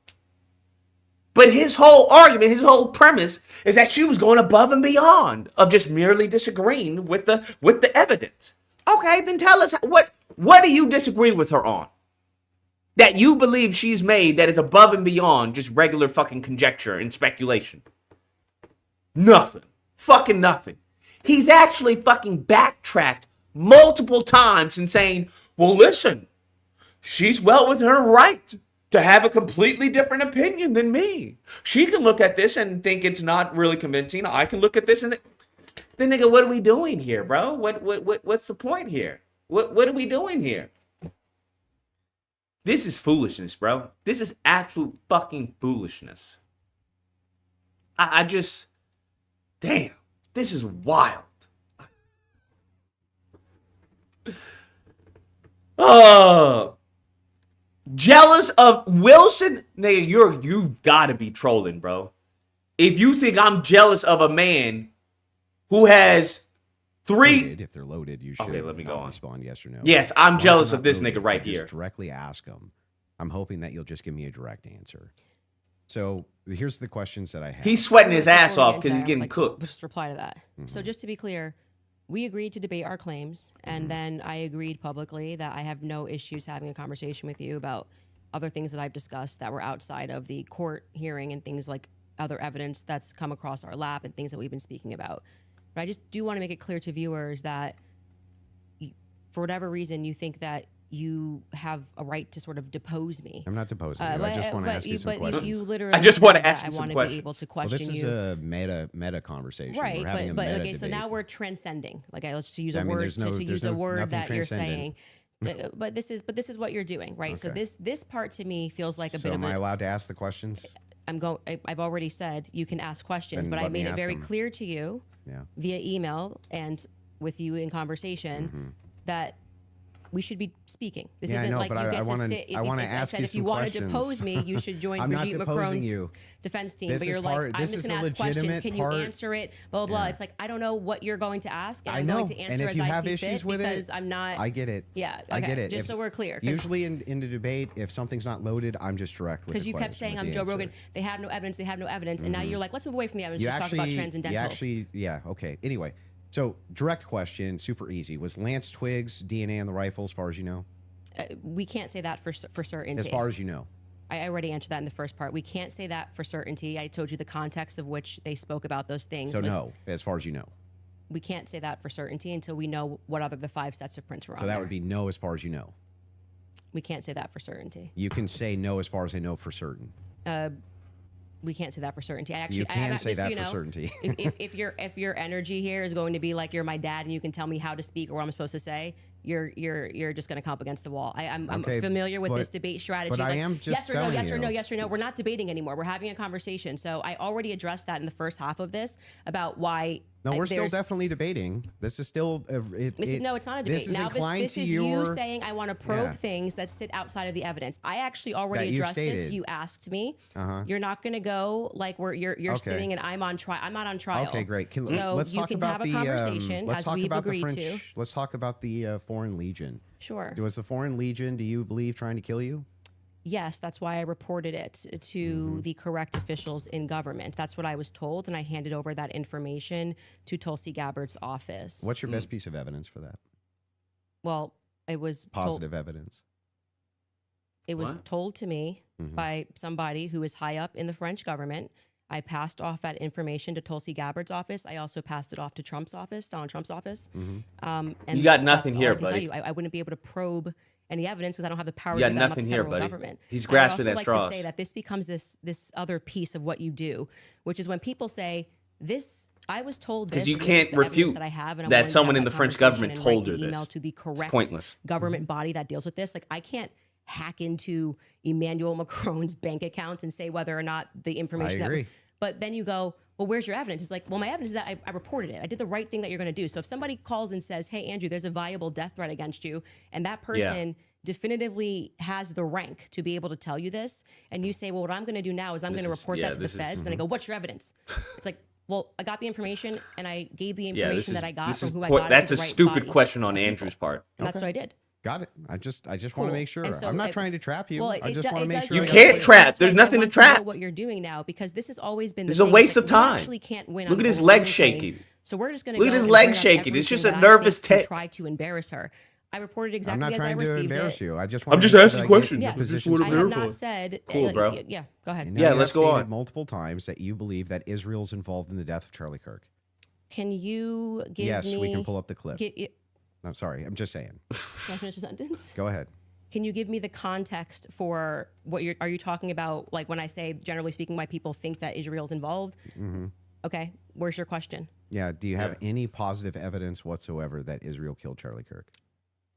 But his whole argument, his whole premise is that she was going above and beyond of just merely disagreeing with the evidence. Okay, then tell us what do you disagree with her on? that you believe she's made that is above and beyond just regular fucking conjecture and speculation? Nothing. Fucking nothing. He's actually fucking backtracked multiple times and saying, well, listen, she's well within her right to have a completely different opinion than me. She can look at this and think it's not really convincing. I can look at this and then, nigga, what are we doing here, bro? What's the point here? What are we doing here? This is foolishness, bro. This is absolute fucking foolishness. I just, damn, this is wild. Oh, jealous of Wilson? Nigga, you gotta be trolling, bro. If you think I'm jealous of a man who has three... If they're loaded, you should let me go on. Respond yes or no. Yes, I'm jealous of this nigga right here. Just directly ask him. I'm hoping that you'll just give me a direct answer. So here's the questions that I have. He's sweating his ass off because he's getting cooked. Just reply to that. So just to be clear, we agreed to debate our claims, and then I agreed publicly that I have no issues having a conversation with you about other things that I've discussed that were outside of the court hearing and things like other evidence that's come across our lap and things that we've been speaking about. But I just do want to make it clear to viewers that for whatever reason you think that you have a right to sort of depose me. I'm not deposing you. I just want to ask you some questions. You literally I just want to ask you some questions. questions. Be able to question this is a meta conversation. Right, We're having but a meta okay, so debate. now we're transcending. Like let's use a I mean, word there's to use a word nothing that you're transcendent. saying. But this is what you're doing, right? So Okay. this part to me feels like a So bit of am a... I allowed to ask the questions? I've already said you can ask questions, Then but I let me made it ask very them. clear to you Yeah. via email and with you in conversation that we should be speaking. This Yeah, I isn't know, like but you I get wanna- to sit. I wanna If ask said you if you some want to questions. depose me, you should join I'm not Brigitte deposing Macron's you. defense team. This But is you're part- like, I'm this just is going a to ask questions. legitimate Can part- you answer it? Blah, blah, blah. Yeah. It's like, I don't know what you're going to ask, and I I'm know. going to And answer if as you I have see issues fit with it, because I'm not... I get it. Yeah, I get okay, it. just so we're clear. 'Cause- Usually in the debate, if something's not loaded, I'm just direct with the because you kept question, saying with I'm the Joe answer. Rogan. They have no evidence. They have no evidence. And now you're like, let's move away from the evidence. You Just talk about transcendentals. yeah, okay. Anyway, so direct question, super easy. Was Lance Twiggs DNA on the rifle, as far as you know? We can't say that for certainty. As far as you know. I already answered that in the first part. We can't say that for certainty. I told you the context of which they spoke about those things. So no, as far as you know. We can't say that for certainty until we know what other the 5 sets of prints were on So that there. would be no as far as you know. We can't say that for certainty. You can say no as far as I know for certain. We can't say that for certainty. I actually, You can say just so that you for know, certainty. if your energy here is going to be like you're my dad and you can tell me how to speak or what I'm supposed to say, you're just going to come up against the wall. I'm Okay, familiar with but- this debate strategy. but I like, am just yes or no, telling yes or you. no, yes or no. We're not debating anymore. We're having a conversation. So I already addressed that in the first half of this about why. No, we're still there's- definitely debating. This is still no, it's not a debate. This is Now inclined this to is your, you saying I want to probe Yeah. things that sit outside of the evidence. I actually already That you've addressed this. stated. You asked me. Uh-huh. You're not going to go like you're Okay. sitting and I'm on trial. I'm not on trial. Okay, great. So Let's you talk can about have a conversation let's as talk we've about the agreed French. to. Let's talk about the Foreign Legion. Sure. Was the Foreign Legion, do you believe, trying to kill you? Yes, that's why I reported it to the correct officials in government. That's what I was told, and I handed over that information to Tulsi Gabbard's office. What's your best piece of evidence for that? Well, it was Positive evidence. It was What? told to me by somebody who is high up in the French government. I passed off that information to Tulsi Gabbard's office. I also passed it off to Trump's office, Donald Trump's office. And You got nothing that's all here, I can tell buddy. you. I wouldn't be able to probe any evidence because I don't have the power You to got do that. I'm not nothing the here, federal buddy. government. He's And grasping I'd at also straws. like to say that this becomes this other piece of what you do, which is when people say this. I was told this 'Cause you and this can't is the evidence refute that I have, and I'm that willing to someone have in that the French conversation government and told write her the email this. to the It's correct pointless. government body that deals with this. Like I can't hack into Emmanuel Macron's bank account and say whether or not the information. I agree. But then you go, well, where's your evidence? It's like, well, my evidence is that I reported it. I did the right thing that you're going to do. So if somebody calls and says, hey, Andrew, there's a viable death threat against you, and that person definitively has the rank to be able to tell you this, and you say, well, what I'm going to do now is I'm going to report that to the feds. Then I go, what's your evidence? It's like, well, I got the information, and I gave the information that I got from who I got it That's to a the right stupid body. question on Andrew's part. And that's what I did. Got it. I just want Cool. to make sure. And so I'm not it- trying to trap you. Well, I it just do- want to it make does sure. You make that- can't sense. trap. That's There's why I nothing to want know trap. what you're doing now, because this has always been the It's a thing. waste Like, of you time. actually can't win. Look on at his the leg overwhelming shaking. thing. So we're just going to Look at his leg shaking. It's just a nervous tick. Try to embarrass her. I reported exactly I'm not as I trying to received embarrass it. you. I'm just asking questions. Yes, This is I what I'm have here not for. said. Cool, bro. Yeah, go ahead. Yeah, let's go on. Multiple times that you believe that Israel's involved in the death of Charlie Kirk. Can you give me? Yes, we can pull up the clip. Can I'm sorry. I'm just saying. I finish the sentence? Go ahead. Can you give me the context for what are you talking about? Like when I say, generally speaking, why people think that Israel's involved? Mm-hmm. Okay, where's your question? Yeah. Do you have any positive evidence whatsoever that Israel killed Charlie Kirk?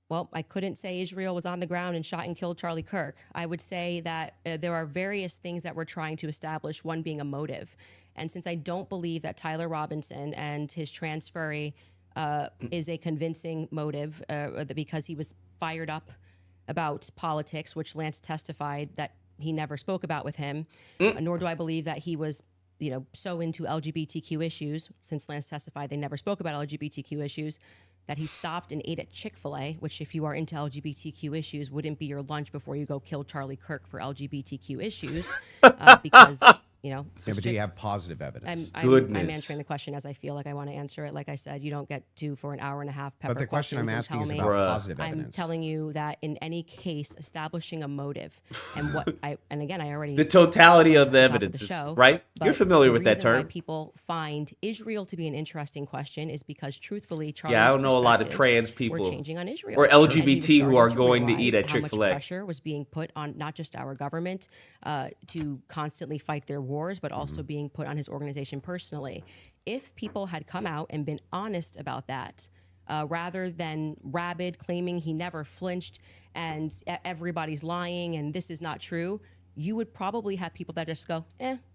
Well, I couldn't say Israel was on the ground and shot and killed Charlie Kirk. I would say that there are various things that we're trying to establish, one being a motive. And since I don't believe that Tyler Robinson and his transferee is a convincing motive because he was fired up about politics, which Lance testified that he never spoke about with him, nor do I believe that he was so into LGBTQ issues, since Lance testified they never spoke about LGBTQ issues, that he stopped and ate at Chick-fil-A, which if you are into LGBTQ issues, wouldn't be your lunch before you go kill Charlie Kirk for LGBTQ issues, because, Yeah, but do you have positive evidence? Goodness. I'm answering the question as I feel like I want to answer it. Like I said, you don't get to for an hour and a half pepper But the question I'm questions and asking is tell me. about positive I'm evidence. telling you that in any case, establishing a motive and again, I already The totality of the at top evidence, show, right? but You're familiar the with that reason why term. people find Israel to be an interesting question is because, truthfully, Charlie's Yeah, I don't know a lot of perspectives trans people were changing on Israel, or And he was LGBT who are starting going to realize eat at how much Chick-fil-A. pressure was being put on not just our government to constantly fight their wars, but also being put on his organization personally. If people had come out and been honest about that, rather than rabid claiming he never flinched and everybody's lying and this is not true, you would probably have people that just go,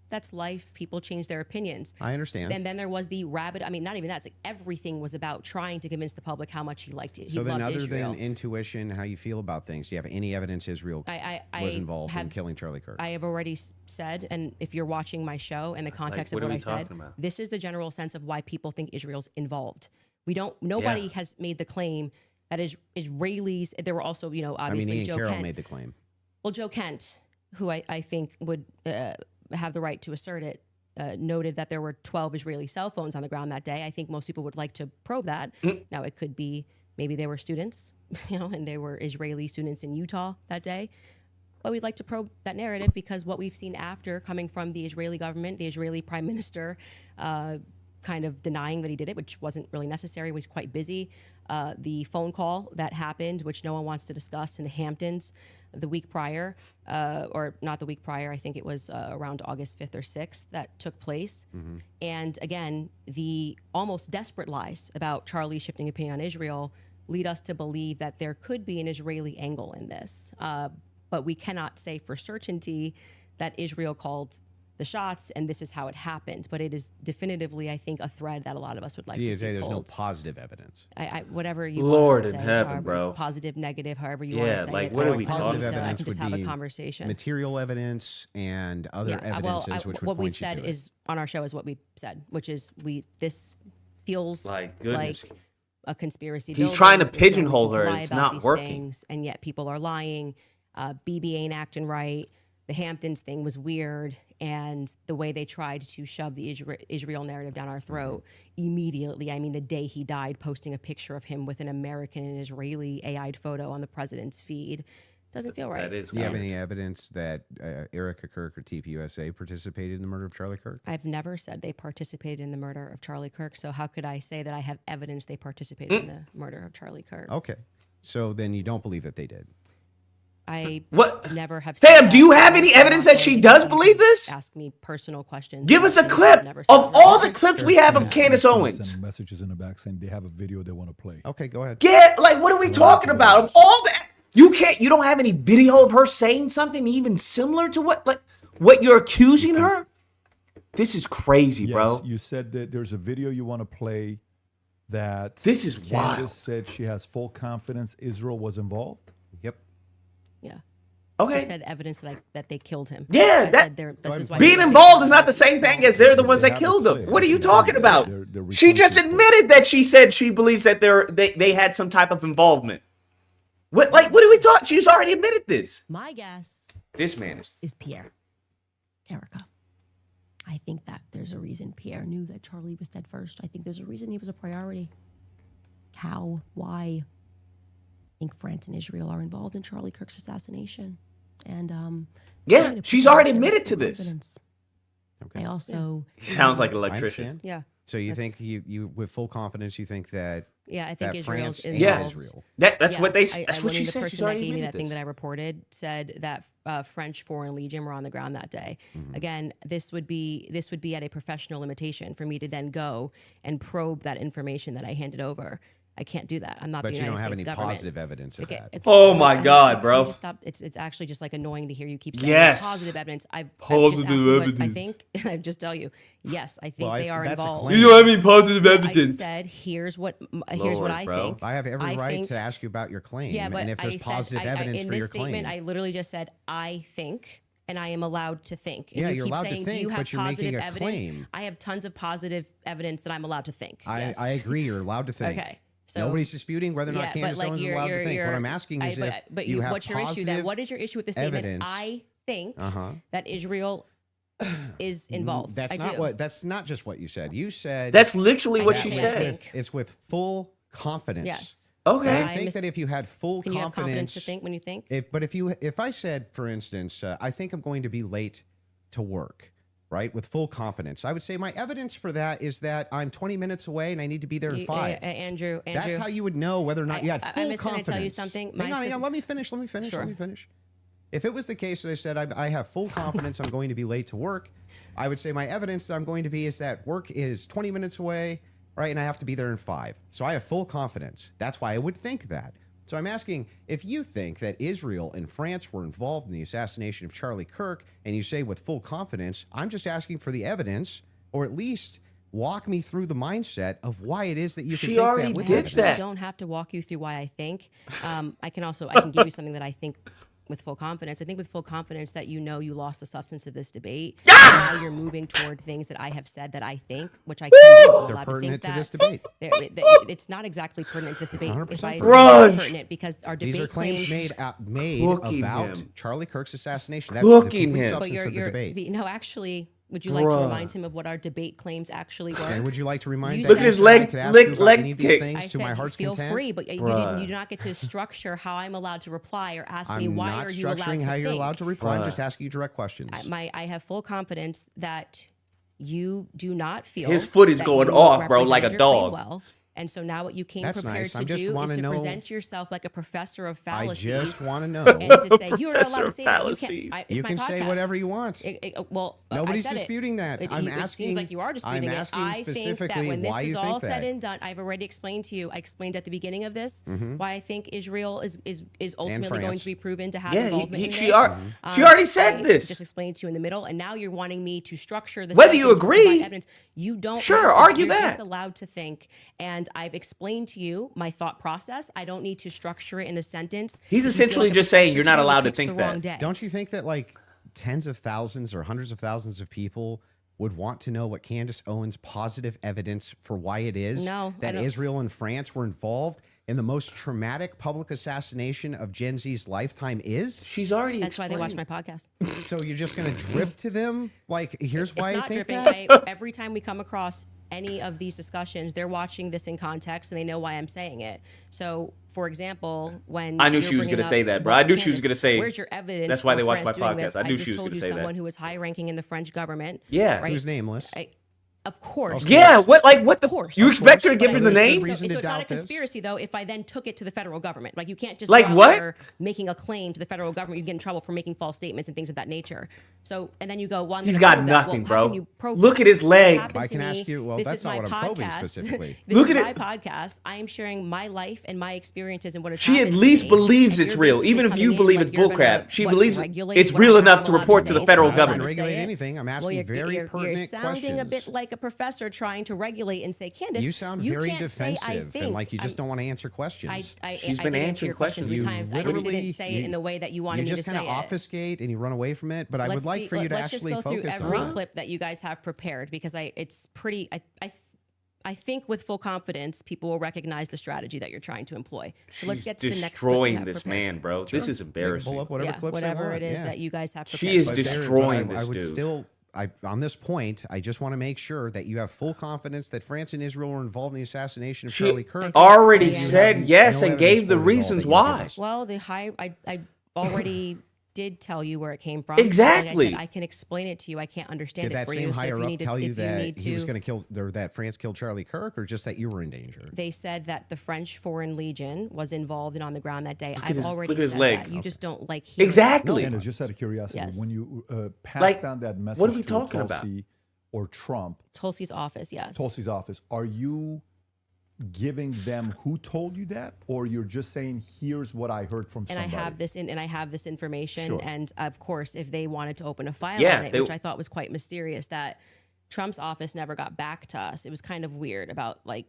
that's life. People change their opinions. I understand. And then there was the rabid, not even that. It's like everything was about trying to convince the public how much he liked it. So then, other Israel. than intuition, how you feel about things, do you have any evidence Israel was involved in killing Charlie Kirk? I have already said, and if you're watching my show and the context what of are what we I said, talking about? this is the general sense of why people think Israel's involved. Nobody has made the claim that Israelis, there were also, obviously Ian Joe Carroll Kent. made the claim. Well, Joe Kent, who I think would have the right to assert it, noted that there were 12 Israeli cell phones on the ground that day. I think most people would like to probe that. Now, it could be maybe they were students, and they were Israeli students in Utah that day. But we'd like to probe that narrative because what we've seen after coming from the Israeli government, the Israeli prime minister, kind of denying that he did it, which wasn't really necessary, was quite busy. The phone call that happened, which no one wants to discuss in the Hamptons the week prior, or not the week prior, I think it was around August 5th or 6th that took place. Mm-hmm. And again, the almost desperate lies about Charlie shifting opinion on Israel lead us to believe that there could be an Israeli angle in this. But we cannot say for certainty that Israel called the shots and this is how it happened. But it is definitively, I think, a thread that a lot of us would like to see there's no pulled. positive evidence. Whatever you Lord want to in say, heaven, bro. Positive, negative, however you want to say like it. what are we Positive talking about? evidence I can just would have a be conversation. material evidence and other evidences which would what point we've you said to it. is on our show is what we said, which is this feels Like, goodness. like a conspiracy. He's building. trying to There's no pigeonhole reason to her. lie It's about not these working. things, and yet people are lying. BB ain't acting right. The Hamptons thing was weird, and the way they tried to shove the Israel narrative down our throat immediately. I mean, the day he died, posting a picture of him with an American and Israeli AI'd photo on the president's feed doesn't feel right. That is Do you have any evidence that Erica Kirk or TPUSA participated in the murder of Charlie Kirk? I've never said they participated in the murder of Charlie Kirk, so how could I say that I have evidence they participated in the murder of Charlie Kirk? Okay. So then you don't believe that they did? I What? never have. Sam, said do you that. have any evidence that she does believe this? Ask me personal questions. Give us a I've clip never said of that. all the clips we have of Candace Owens. Sending messages in the back saying they have a video they want to play. Okay, go ahead. What are we talking about? Of all that, you don't have any video of her saying something even similar to what you're accusing her? This is crazy, Yes, bro. you said that there's a video you want to play that This is Candace wild. said she has full confidence Israel was involved. Yep. Yeah. Okay. I said evidence that they killed him. Yeah, I that- said this is why Being people involved think- is not the same thing as they're the ones They that have a killed him. clip. What are you They're- talking about? they're She just responsible. admitted that she said she believes that they had some type of involvement. What are we talking? She's already admitted this. My guess This man is Pierre. Erica. I think that there's a reason Pierre knew that Charlie was dead first. I think there's a reason he was a priority. How? Why? think France and Israel are involved in Charlie Kirk's assassination. And yeah, she's already admitted to this. Evidence. Okay. I also Sounds like an I electrician. understand. yeah. So you think you with full confidence, you think that Yeah, I think that Israel's France and involved. Israel. That's Yeah, what they. I That's what she the said. person She's that already gave me admitted that thing this. that I reported said that French Foreign Legion were on the ground that day. Mm-hmm. Again, this would be at a professional limitation for me to then go and probe that information that I handed over. I can't do that. I'm not But the you United don't have States any government. positive evidence of Okay, that. okay, Oh well, my I- God, can bro. you just stop? It's actually just like annoying to hear you keep saying Yes. positive evidence. I've just Positive asked you what I evidence. think, and I just tell you, yes, I think Well, they are that's a involved. claim. You don't have any positive I said, here's what Lord, I bro. think. I have every I right think- to ask you about your claim, Yeah, but and if there's I said, positive evidence in for this your statement, claim. I literally just said, I think, and I am allowed to think. And Yeah, you you're keep allowed to saying, do think, you have but you're making positive a evidence? claim. I have tons of positive evidence that I'm allowed to think. Yes. I agree. You're allowed to think. Okay. So, Nobody's disputing whether or not yeah, but Candace like Owens is allowed to think. What I'm asking is but you have what's your issue then? What is your issue with the statement? evidence. I think Uh-huh. that Israel is involved. That's I not do. what. That's not just what you said. You said That's literally what I she think it's said. that's it's with full confidence. Yes. Okay. And I I think mis- that if you had full Can you have confidence confidence, to think when you think? if I said, for instance, I think I'm going to be late to work, right, with full confidence, I would say my evidence for that is that I'm 20 minutes away and I need to be there in 5. Andrew, That's how you would know whether or not you had full I'm just gonna confidence. tell you something. Hang on, system- let me finish. Sure. If it was the case that I said I have full confidence I'm going to be late to work, I would say my evidence that I'm going to be is that work is 20 minutes away, right, and I have to be there in 5. So I have full confidence. That's why I would think that. So I'm asking, if you think that Israel and France were involved in the assassination of Charlie Kirk, and you say with full confidence, I'm just asking for the evidence, or at least walk me through the mindset of why it is that you She can think already that with did evidence. that. I don't have to walk you through why I think. I can give you something that I think with full confidence. I think with full confidence that you know you lost the substance of this debate. Now you're moving toward things that I have said that I think, which I can do. I'm They're allowed to pertinent think to that. this debate. It's not exactly pertinent to this debate. 100% If I pertinent. it's pertinent because our debate These are claims made Cooking about him. Charlie Kirk's assassination. That's Cooking the complete him. But substance of the debate. no, actually, would you like to Bruh. remind him of what our debate clains actually were? And would you like to remind You that Look at you his said leg- I could ask leg- you about leg any of these kick. things I to my said heart's feel content? free, but Bruh. you do not get to structure how I'm allowed to reply or ask me I'm why not are you allowed to structuring how you're think. allowed to reply. I'm Bruh. just asking you direct questions. I have full confidence that you do not feel His foot is that going you off, bro, like a represented your claim dog. Well, and so now what you came That's prepared nice. to I just do is wanna to know- present yourself like a professor of I fallacies. just want to know. and to say you're not allowed Professor to of say that. You fallacies. can't. It's You my can say podcast. whatever you want. Well, Nobody's I said disputing that. I'm It asking. seems like you are disputing I'm it. asking I think that specifically when this why is you all think said that. and done, I've already explained to you. I explained at the beginning of this Mm-hmm. why I think Israel is ultimately going France. to be proven to have Yeah, involvement in she this. already said I this. Just explained to you in the middle, and now you're wanting me to structure the Whether you sentence to provide agree, evidence. You don't. sure, have to. argue You're that. just allowed to think, and I've explained to you my thought process. I don't need to structure it in a sentence. He's If you feel essentially like a just saying professor you're not today, you allowed to picked think the that. wrong day. Don't you think that like tens of thousands or hundreds of thousands of people would want to know what Candace Owens' positive evidence for why it is No, I that don't- Israel and France were involved in the most traumatic public assassination of Gen Z's lifetime is? She's already That's why they watch explained. my podcast. So you're just going to drip to them? Like, here's why It's I not think dripping. that? Every time we come across any of these discussions, they're watching this in context and they know why I'm saying it. So, for example, when I knew you're she was bringing gonna say up, that, bro. well, I knew she was Candace, gonna say, where's your evidence? that's why for they watch France my doing this? podcast. I knew just she was told gonna you say that. someone who was high-ranking in the French government. Yeah. right? Who's nameless? Of course. Yeah, what what the Of course. you expect her to Of give her course. the There's name? no reason So to it's not a doubt this. conspiracy, though, if I then took it to the federal government. Like, you can't just Like go out what? there making a claim to the federal government. You get in trouble for making false statements and things of that nature. So, and then you go, well, I'm He's gonna got prove that. Well, nothing, how bro. can you prove Look that? at his This leg. happened I to can me. ask you- well, This that's is not my what I'm probing podcast. specifically. This Look is at my it. podcast. I am sharing my life and my experiences and what has She happened at to least me. believes And it's you're real, basically even if coming you in believe like it's you're gonna, bullcrap. She what, believes regulate it's what real I'm enough to allowed report to the say? federal I'm allowed government. to Regulate say it? anything. I'm asking Well, very you're pertinent sounding a bit questions. like a professor trying to regulate and say, Candace, You sound very can't say, I defensive think. and like you just don't want to answer questions. She's I been did answer answering your question questions. 3 You times. I just literally- didn't say it in the way that you wanted you me to just say kind of it. obfuscate and you run away from it. But I would like for you to let's actually just go through focus every on it. clip that you guys have prepared because it's pretty. I think with full confidence, people will recognize the strategy that you're trying to employ. So let's She's get to the next clip you destroying have this prepared. man, bro. This is Pull embarrassing. up whatever Yeah, clips they whatever want. it is Yeah. that you guys have prepared. She is But there- destroying but I this would dude. still, on this point, I just want to make sure that you have full confidence that France and Israel were involved in the assassination of Charlie Kirk. Already Yes. said yes No and gave evidence the for it at all reasons that you why. give us. Well, I already did tell you where it came from. Exactly. Like I said, I can explain it to you. I can't understand Did it that for same you. So if higher you up need to, tell you if that need he was to, going to kill, or that France killed Charlie Kirk, or just that you were in danger? they said that the French Foreign Legion was involved and on the ground that day. at I've his- already look at his said leg. that. You just don't like hearing Exactly. And it's just out of curiosity, Yes. when you pass Like, down that message what are we to talking about? Tulsi or Trump, Tulsi's office. Yes. Tulsi's office, are you giving them who told you that, or you're just saying, here's what I heard from And somebody? I have this information. Sure. And of course, if they wanted to open a file Yeah, on it, they- which I thought was quite mysterious, that Trump's office never got back to us. It was kind of weird about like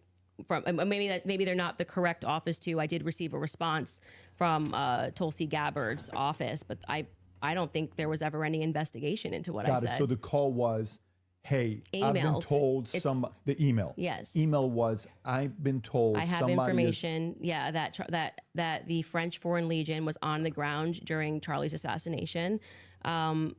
from maybe they're not the correct office to. I did receive a response from Tulsi Gabbard's office, but I don't think there was ever any investigation into what I Got said. it. So the call was, hey, I've been Emailed. told It's- the email. Yes. Email was, I've been told I have somebody is- information, that the French Foreign Legion was on the ground during Charlie's assassination, and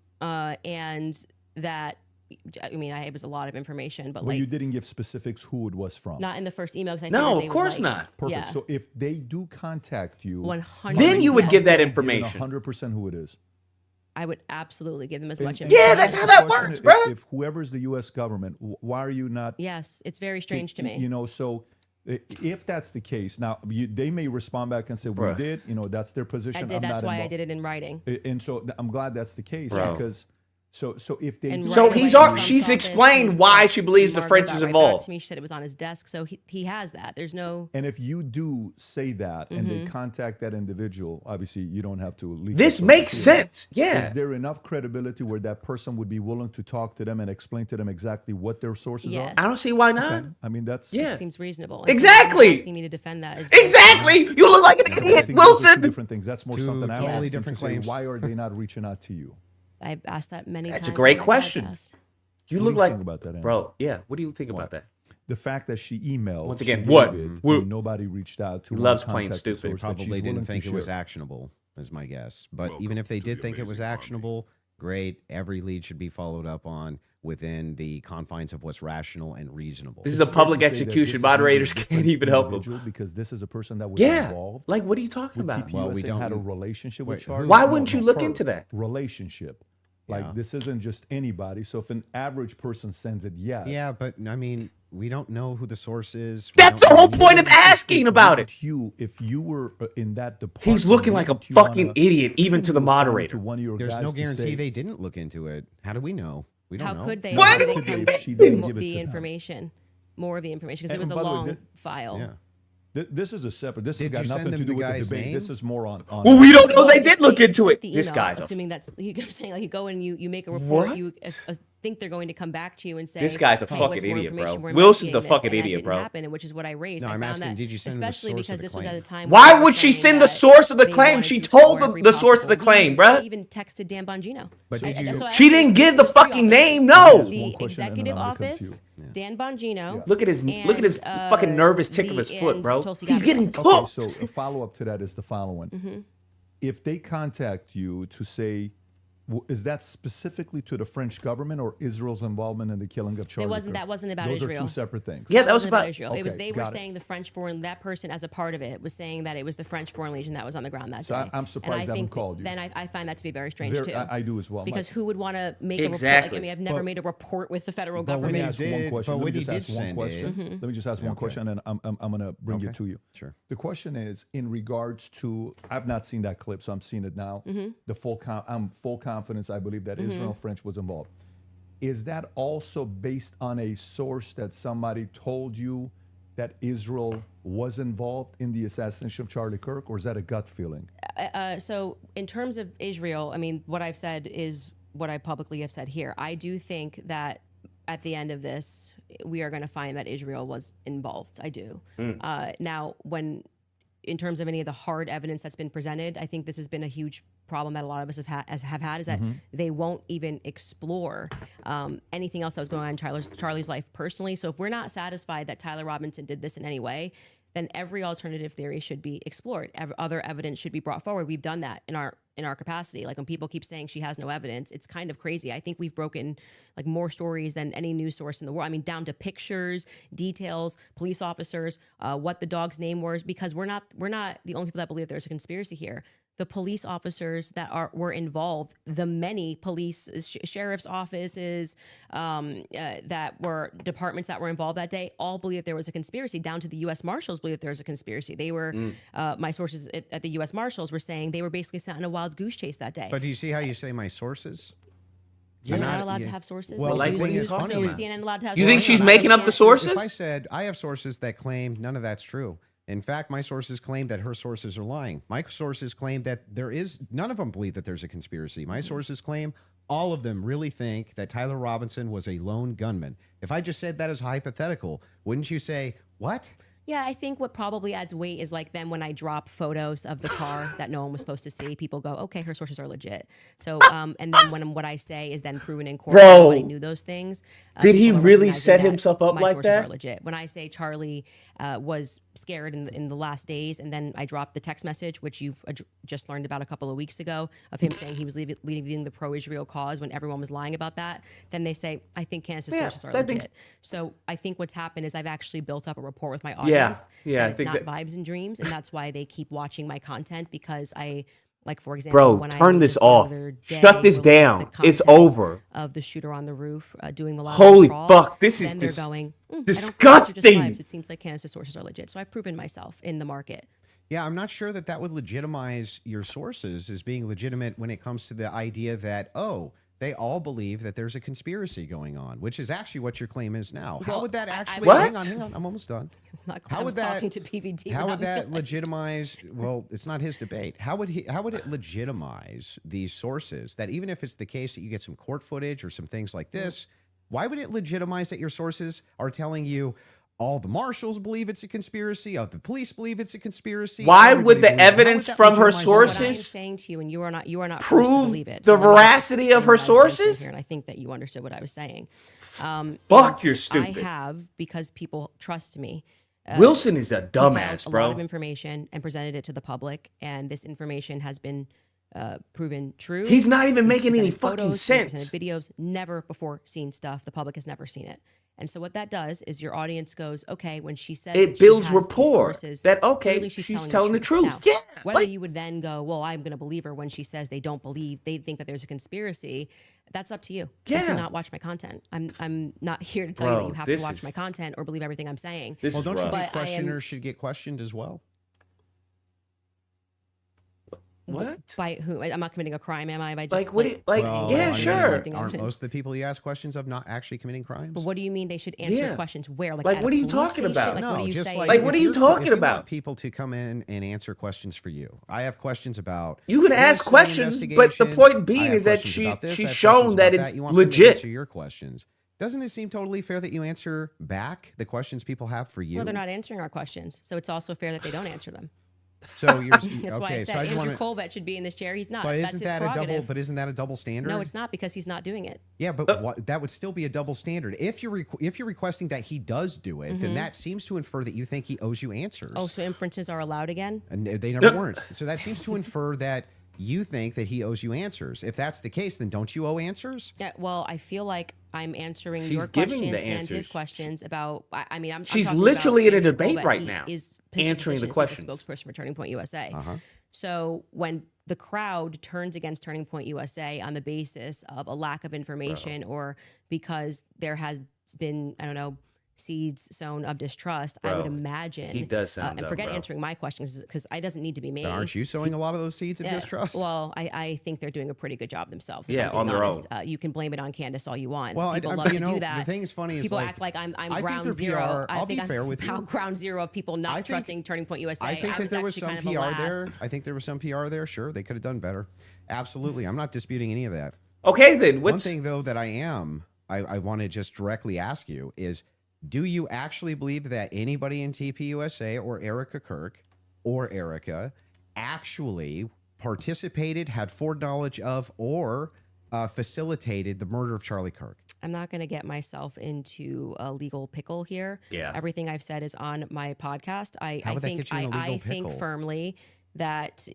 that it was a lot of information, but Well, like you didn't give specifics who it was from. not in the first email. 'Cause I No, figured of they would, course like- not. Perfect. Yeah. So if they do contact you, 100. Then you would yes. give that given information. 100% who it is. I would absolutely give them as much And- information. Yeah, that's and how the that question works, is, bruh. If whoever's the U.S. government, why are you not? Yes, it's very strange to me. You know, so if that's the case, now they may respond back and say, we Bruh. did. You know, that's their position. I did. I'm That's not why I involved. did it in writing. And so I'm glad that's the case Bro. because so if they And do- So right he's away, al- Trump's she's office, explained his, why she believes the Margot French got is right involved. back to me. She said it was on his desk, so he has that. There's no. and if you do say that and they contact that individual, obviously you don't have to leak This that makes to them. sense. Yeah. Is there enough credibility where that person would be willing to talk to them and explain to them exactly what their sources Yes. I don't see why not. are? I mean, that's Yeah. Seems reasonable. Exactly. Asking me to defend that is Exactly. You look like an I idiot, think those are two Wilson. different things. That's more Two something I totally asked you different to say, claims. why are they not reaching out to you? I've asked that many times. That's a great on my question. podcast. You What look do you like, think about that, Andy? bro. Yeah. What do you think about that? The fact that she emailed Once again, she what? David, What? and nobody reached out to He her loves and playing contact the stupid. source that she's Probably didn't willing to think it was share. actionable, is my guess. But even if they did think it was actionable, great. Every lead should be followed up on within the confines of what's rational and reasonable. This is a public Fair to say that execution. this is maybe a Moderators different can't even help him. individual because this is a person that was Yeah. involved Like, what are you talking with about? TPUSA Well, we and don't- had a relationship with Wait, Charlie. Why wouldn't you look her into that? relationship? Like Yeah. this isn't just anybody. So if an average person sends it, yes. Yeah, but I mean, we don't know who the source is. We That's don't the whole know- point of asking about it. If you were in that department, He's looking like a wouldn't you fucking wanna- idiot, even to the you assign moderator. to one of your There's guys no to guarantee say, they didn't look into it. How do we know? We don't How know. could they? Why How did they he- come if get she didn't give it the to them? information, more of the information, because it And was a by the way, long file. Yeah. This is a separate. This has Did got you send nothing them to do the with the guy's debate. name? This is more on. Well, we don't know. They Well, did look it's into it. the This email, guy's assuming that's I'm saying, like you go and you make a report. What? You think they're going to come back to you and say This guy's a hey, fucking what's more idiot, bro. information? We're Wilson's a investigating this, fucking and that idiot, didn't bro. happen, and which is what I raised. No, I I'm found asking, that, did you send them the especially source of because the this was claim? at a time. Why when they would were she saying send the that source of the they claim? wanted She to told explore every the source of the possible claim, lead. bruh. I even texted Dan Bongino. But did you- So I She actually didn't give the there's three fucking name. offices. No. One The question and then executive I'm gonna come to office, you. Dan Bongino. Look at his and, fucking nervous tick of his foot, and bro. Tulsi He's Gabbard getting office. cooked. So a follow up to that is the following: if they contact you to say, is that specifically to the French government or Israel's involvement in the killing of Charlie Kirk? That wasn't about Those Israel. are two separate things. Yeah, that was wasn't about Israel. It was Okay, they were got it. saying the French foreign that person as a part of it was saying that it was the French Foreign Legion that was on the ground that So day. I'm surprised and they haven't think called you. Then I find that to be very strange Very- too. I do as well. Because Mike. who would want to make a Exactly. report? Like, I mean, I've never But- made a report with the federal but when government. you Ask did- one question. but Let me when you just did ask one send question. it- Let me just ask one Okay. question, and I'm going to bring it Okay. to you. Sure. The question is in regards to. I've not seen that clip, so I'm seeing it now. The I'm full confidence. I believe that Israel French was involved. Is that also based on a source that somebody told you that Israel was involved in the assassination of Charlie Kirk, or is that a gut feeling? So in terms of Israel, I mean, what I've said is what I publicly have said here. I do think that at the end of this, we are going to find that Israel was involved. I do. Now, in terms of any of the hard evidence that's been presented, I think this has been a huge problem that a lot of us have had is that they won't even explore anything else that was going on in Charlie's life personally. So if we're not satisfied that Tyler Robinson did this in any way, then every alternative theory should be explored. Other evidence should be brought forward. We've done that in in our capacity. Like when people keep saying she has no evidence, it's kind of crazy. I think we've broken like more stories than any news source in the world. I mean, down to pictures, details, police officers, what the dog's name was, because we're not the only people that believe there's a conspiracy here. The police officers that were involved, the many police, sheriff's offices, that were departments that were involved that day, all believe there was a conspiracy. Down to the U.S. Marshals believe there was a conspiracy. They were, my sources at the U.S. Marshals were saying they were basically sent on a wild goose chase that day. But do you see how you say my sources? You're not allowed to have sources. Well, like what thing you're is talking funny. about. CNN allowed to have You think sources? she's making up the sources? If I said I have sources that claim none of that's true. In fact, my sources claim that her sources are lying. My sources claim that none of them believe that there's a conspiracy. My sources claim all of them really think that Tyler Robinson was a lone gunman. If I just said that as hypothetical, wouldn't you say, what? Yeah, I think what probably adds weight is like then when I drop photos of the car that no one was supposed to see, people go, okay, her sources are legit. So, and then when what I say is then proven in court, Bro, everybody knew those things. did he people are really recognizing set that himself up my like sources that? Are legit. When I say Charlie was scared in the last days, and then I dropped the text message, which you've just learned about a couple of weeks ago, of him saying he was leaving the pro-Israel cause when everyone was lying about that, then they say, I think Candace's sources are legit. So I think what's happened is I've actually built up a rapport with my audience. Yeah, It's not vibes and dreams, and that's why they keep watching my content, because I, like, for example, Bro, when turn I this just the off. other day Shut this released down. the It's content over. of the shooter on the roof doing the Holy crawl, fuck, this is then they're going, I don't think these are just disgusting. vibes. It seems like Candace's sources are legit. So I've proven myself in the market. Yeah, I'm not sure that would legitimize your sources as being legitimate when it comes to the idea that, oh, they all believe that there's a conspiracy going on, which is actually what your claim is now. How would that actually... What? Hang on, I'm almost done. How would that talking to PVD? How would that legitimize? Well, it's not his debate. How would it legitimize these sources that even if it's the case that you get some court footage or some things like this, why would it legitimize that your sources are telling you all the marshals believe it's a conspiracy, all the police believe it's a conspiracy? Why would the everybody believes it? How would evidence that from her legitimize all What I'm sources saying to you, and you are not forced to prove believe it. the let me just veracity of explain her what I was going through sources? here, and I think that you understood what I was saying. Fuck, you're stupid. I have, because people trust me. Wilson is a compiled dumbass, a bro. lot of information and presented it to the public, and this information has been proven true. He's not even We've making any presented fucking photos, we've sense. presented videos, never before seen stuff. The public has never seen it. And so what that does is your audience goes, okay, when she says that It she builds has these rapport sources, that, okay, clearly she's telling the truth. Now, Yeah, whether like- you would then go, well, I'm going to believe her when she says they don't believe, they think that there's a conspiracy, that's up to you. Yeah. You cannot watch my content. I'm not here to tell you Bro, that you have to this watch is- my content or believe everything I'm saying. This Well, is don't you rough. think But I am- questioners should get questioned as well? What? By who? I'm not committing a crime, am I? By just, Like, what do you, like, Well, yeah, I mean, sure. collecting Aren't evidence. most of the people you ask questions of not actually committing crimes? But what do you mean they should answer Yeah. questions where? Like Like, at what a are you police talking station? about? Like, No, what are you just saying? Like, what if are you you're- talking if you about? want people to come in and answer questions for you. I have questions about. You can ask Wilson questions, but the investigation. point being I have is that questions about this. I she's have shown questions that about it's You want them to legit. answer your questions. Doesn't it seem totally fair that you answer back the questions people have for you? Well, they're not answering our questions, so it's also fair that they don't answer them. So you're That's why I okay. said So I just Andrew want to. Colvett should be in this chair. He's not. But That's isn't his that a double? prerogative. But isn't that a double standard? No, it's not, because he's not doing it. Yeah, but that would still be a double standard. If you're requesting that he does do it, then that seems to infer that you think he owes you answers. Oh, so inferences are allowed again? And they never weren't. So that seems to infer that you think that he owes you answers. If that's the case, then don't you owe answers? Yeah, well, I feel like I'm answering She's your giving questions the and answers. his questions about. I mean, I'm She's talking literally about in a Andrew debate Colvett. right He now, is answering the questions. He's a spokesperson for Turning Point USA. Uh-huh. So when the crowd turns against Turning Point USA on the basis of a lack of information or because there has been, I don't know, seeds sown of distrust, I would Bro, imagine. he does sound and dumb, forget bro. answering my questions, because it doesn't need to be me. But aren't you sowing a lot of those seeds of Yeah, distrust? Well, I think they're doing a pretty good job themselves. if Yeah, I'm being on their honest. own. You can blame it on Candace all you want. Well, People I- love you to know, do that. the thing is funny is, people like, act like I'm I think ground their zero. PR I I'll be think fair with you. How ground zero of people not I think- trusting Turning Point USA. I think that there was some actually PR kind of there. last. I think there was some PR there. Sure, they could have done better. Absolutely. I'm not disputing any of that. Okay, then One what's thing, though, that I want to just directly ask you is, do you actually believe that anybody in TPUSA or Erica Kirk or Erica actually participated, had foreknowledge of, or facilitated the murder of Charlie Kirk? I'm not going to get myself into a legal pickle here. Yeah. Everything I've said is on my podcast. How I would that think get you in a legal I think pickle? firmly that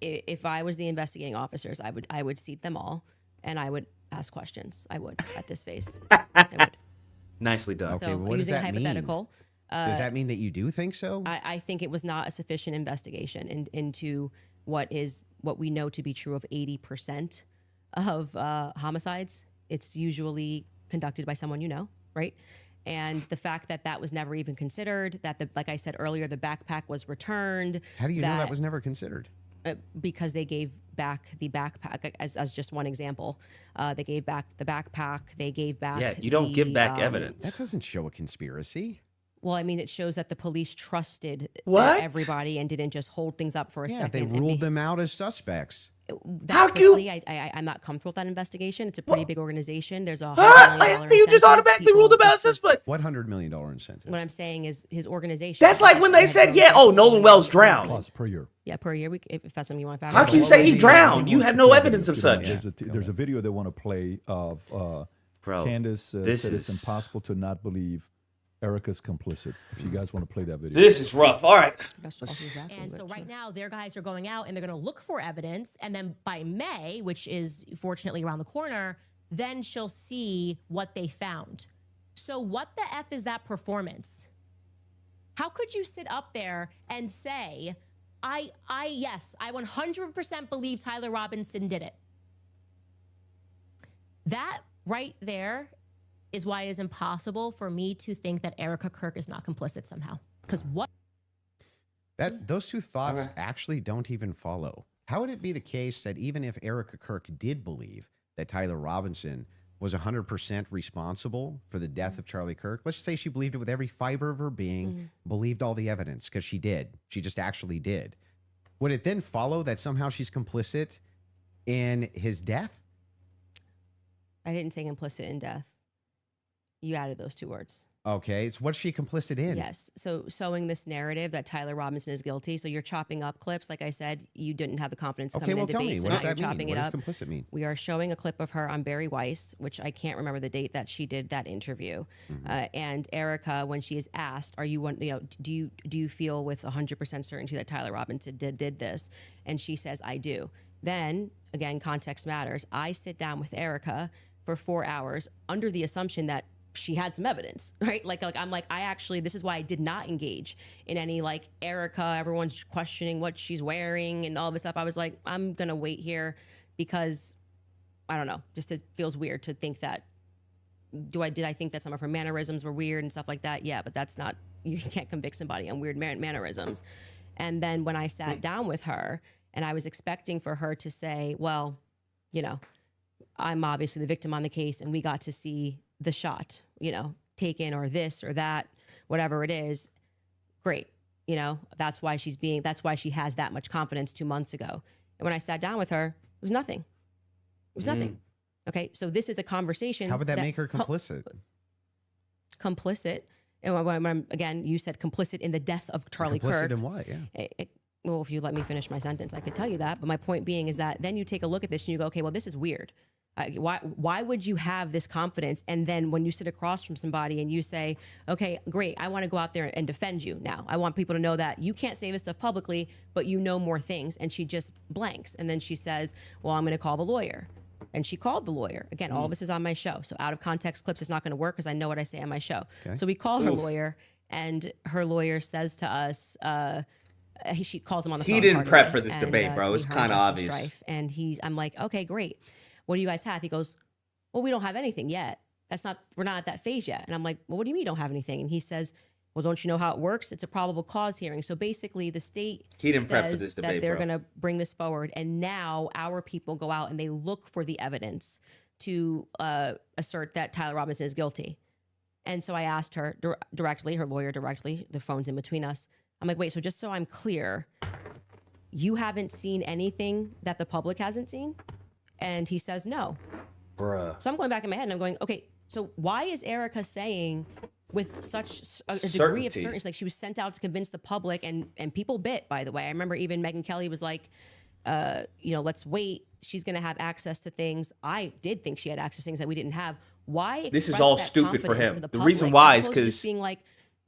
if I was the investigating officers, I would seat them all and I would ask questions. I would at this phase. I would. Nicely done. Okay, So what does using a that mean? hypothetical, Does that mean that you do think so? I think it was not a sufficient investigation into what we know to be true of 80% of homicides. It's usually conducted by someone you know, right? And the fact that that was never even considered, that like I said earlier, the backpack was returned. How do you know that was never considered? Because they gave back the backpack as just one example. They gave back the backpack. They gave back. Yeah, you don't give back evidence. That doesn't show a conspiracy. Well, I mean, it shows that the police trusted What? everybody and didn't just hold things up for a Yeah, second. they ruled them out as suspects. How quickly, I'm not comfortable with that investigation. It's a pretty big organization. There's a $100 million You just incentive. automatically ruled about suspect. What $100 million incentive? What I'm saying is his organization. That's like when they said, yeah, oh, Nolan Wells drowned. Plus per year. Yeah, per year. If that's something you want to How can you say he drowned? You have no evidence of such. There's a video they want to play of Bro, Candace said this it's is- impossible to not believe Erica's complicit. If you guys want to play that video. This is rough. All right. That's all he was asking, And but so sure. right now, their guys are going out and they're going to look for evidence. And then by May, which is fortunately around the corner, then she'll see what they found. So what the F is that performance? How could you sit up there and say, yes, I 100% believe Tyler Robinson did it? That right there is why it is impossible for me to think that Erica Kirk is not complicit somehow. Because what? Those two thoughts actually don't even follow. How would it be the case that even if Erica Kirk did believe that Tyler Robinson was 100% responsible for the death of Charlie Kirk, let's just say she believed it with every fiber of her being, believed all the evidence, because she did. She just actually did. Would it then follow that somehow she's complicit in his death? I didn't say implicit in death. You added those two words. Okay, so what's she complicit in? Yes. So sowing this narrative that Tyler Robinson is guilty. So you're chopping up clips. Like I said, you didn't have the confidence to come Okay, in well, and tell debate. me. So What now does you're that mean? chopping What it does up. complicit mean? We are showing a clip of her on Barry Weiss, which I can't remember the date that she did that interview. And Erica, when she is asked, "Are you do you feel with 100% certainty that Tyler Robinson did this?" And she says, "I do." Then again, context matters. I sit down with Erica for 4 hours under the assumption that she had some evidence, right? Like I'm like, this is why I did not engage in any like Erica, everyone's questioning what she's wearing and all this stuff. I was like, I'm going to wait here because I don't know, just it feels weird to think that, did I think that some of her mannerisms were weird and stuff like that? Yeah, but that's not, you can't convict somebody on weird mannerisms. And then when I sat down with her and I was expecting for her to say, well, I'm obviously the victim on the case and we got to see the shot, taken or this or that, whatever it is. Great. That's why she has that much confidence 2 months ago. And when I sat down with her, it was nothing. It was nothing. Okay. So this is a conversation. How would that make her complicit? Complicit. And again, you said complicit in the death of Charlie Kirk. Complicit in what? Yeah. Well, if you let me finish my sentence, I could tell you that. But my point being is that then you take a look at this and you go, okay, well, this is weird. Why would you have this confidence? And then when you sit across from somebody and you say, okay, great, I want to go out there and defend you now. I want people to know that you can't say this stuff publicly, but you know more things. And she just blanks. And then she says, well, I'm going to call the lawyer. And she called the lawyer. Again, all of this is on my show. So out of context clips is not going to work because I know what I say on my show. Okay. So we call her lawyer and her lawyer says to us, she calls him on the phone. He didn't prep for this debate, bro. It's kind of obvious. Strife. And I'm like, okay, great. What do you guys have? He goes, well, we don't have anything yet. We're not at that phase yet. And I'm like, well, what do you mean you don't have anything? And he says, well, don't you know how it works? It's a probable cause hearing. So basically the state didn't prep for this that debate, they're bro. going to bring this forward. And now our people go out and they look for the evidence to assert that Tyler Robinson is guilty. And so I asked her directly, her lawyer directly, the phone's in between us. I'm like, wait, so just so I'm clear, you haven't seen anything that the public hasn't seen? And he says no. Bruh. So I'm going back in my head and I'm going, okay, so why is Erica saying with such a degree of Certainty. certainty, like she was sent out to convince the public and people bit, by the way. I remember even Megyn Kelly was like, let's wait. She's going to have access to things. I did think she had access to things that we didn't have. Why This is express all that stupid for confidence him. to The public reason why as is opposed to 'cause- just being like,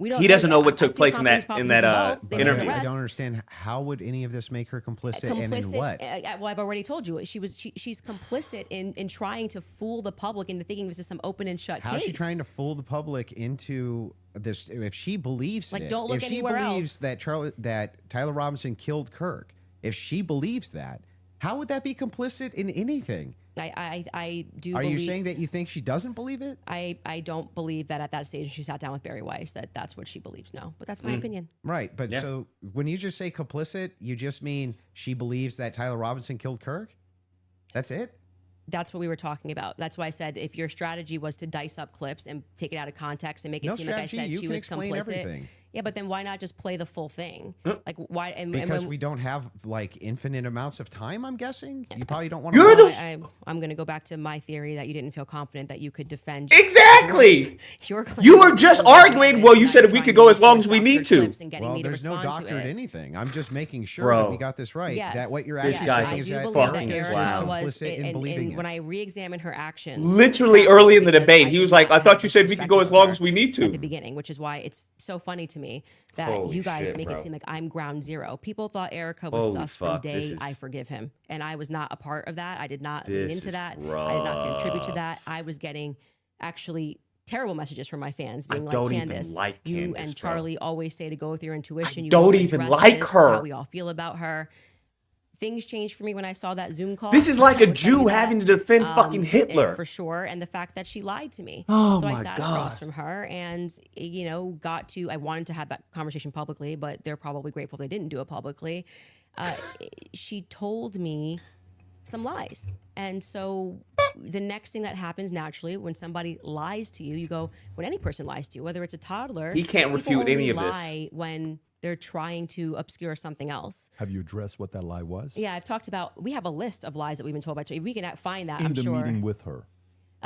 We don't He doesn't know yet. what I took feel place in confident that he's in probably that involved. They But made an interview. I arrest. don't understand how would any of this make her complicit, and in what? Well, I've already told you she's complicit in trying to fool the public into thinking this is some open and shut How case. is she trying to fool the public into this? If she believes Like, it, don't look if she anywhere believes else. that Tyler Robinson killed Kirk, if she believes that, how would that be complicit in anything? I do. Are you believe, saying that you think she doesn't believe it? I don't believe that at that stage she sat down with Barry Weiss that's what she believes. No, but that's my opinion. Right, but so when you just say complicit, you just mean she believes that Tyler Robinson killed Kirk? That's it? That's what we were talking about. That's why I said if your strategy was to dice up clips and take it out of context and make it No seem like I strategy. said You she can was explain complicit. everything. Yeah, but then why not just play the full thing? Like why? Because when, we don't have like infinite amounts of time, I'm guessing. You probably don't want to. You're the I'm going to go back to my theory that you didn't feel confident that you could defend exactly. your claim. You were just arguing. Well, you said we could go as long as we need to. Well, there's no doctored anything. I'm just making sure Bro. that we got this right. Yes. That what you're This actually guy's saying I is do that believe fucking that Erica Erica was was, complicit in believing it. when I re-examined her actions. Literally early in the because debate, I he was did like, not "I thought have you the said we could go as perspective long of as we need her at the to." beginning, which is why it's so funny to me that Holy you guys shit, make bro. it seem like I'm ground zero. People thought Erica was Holy sus fuck, from this day is- I forgive him, and I was not a part of that. I did not lean This into is that. I did not contribute to rough. that. I was getting actually terrible messages from my fans being don't like, even Candace, like you Candace, and bro. Charlie always say to go with your intuition. You don't won't even address like this, her. How we all feel about her. Things changed for me when I saw that Zoom call. This is like I a will tell you Jew that. having to defend fucking And Hitler. for sure, and the fact that she lied to me. Oh so I my sat God. across from her, and I wanted to have that conversation publicly, but they're probably grateful they didn't do it publicly. She told me some lies, and so the next thing that happens naturally when somebody lies to you, you go. When any person lies to you, whether it's a toddler, He can't people refute any only of this. lie when they're trying to obscure something else. Have you addressed what that lie was? Yeah, I've talked about. We have a list of lies that we've been told by. We can find that. In I'm the sure. meeting with her.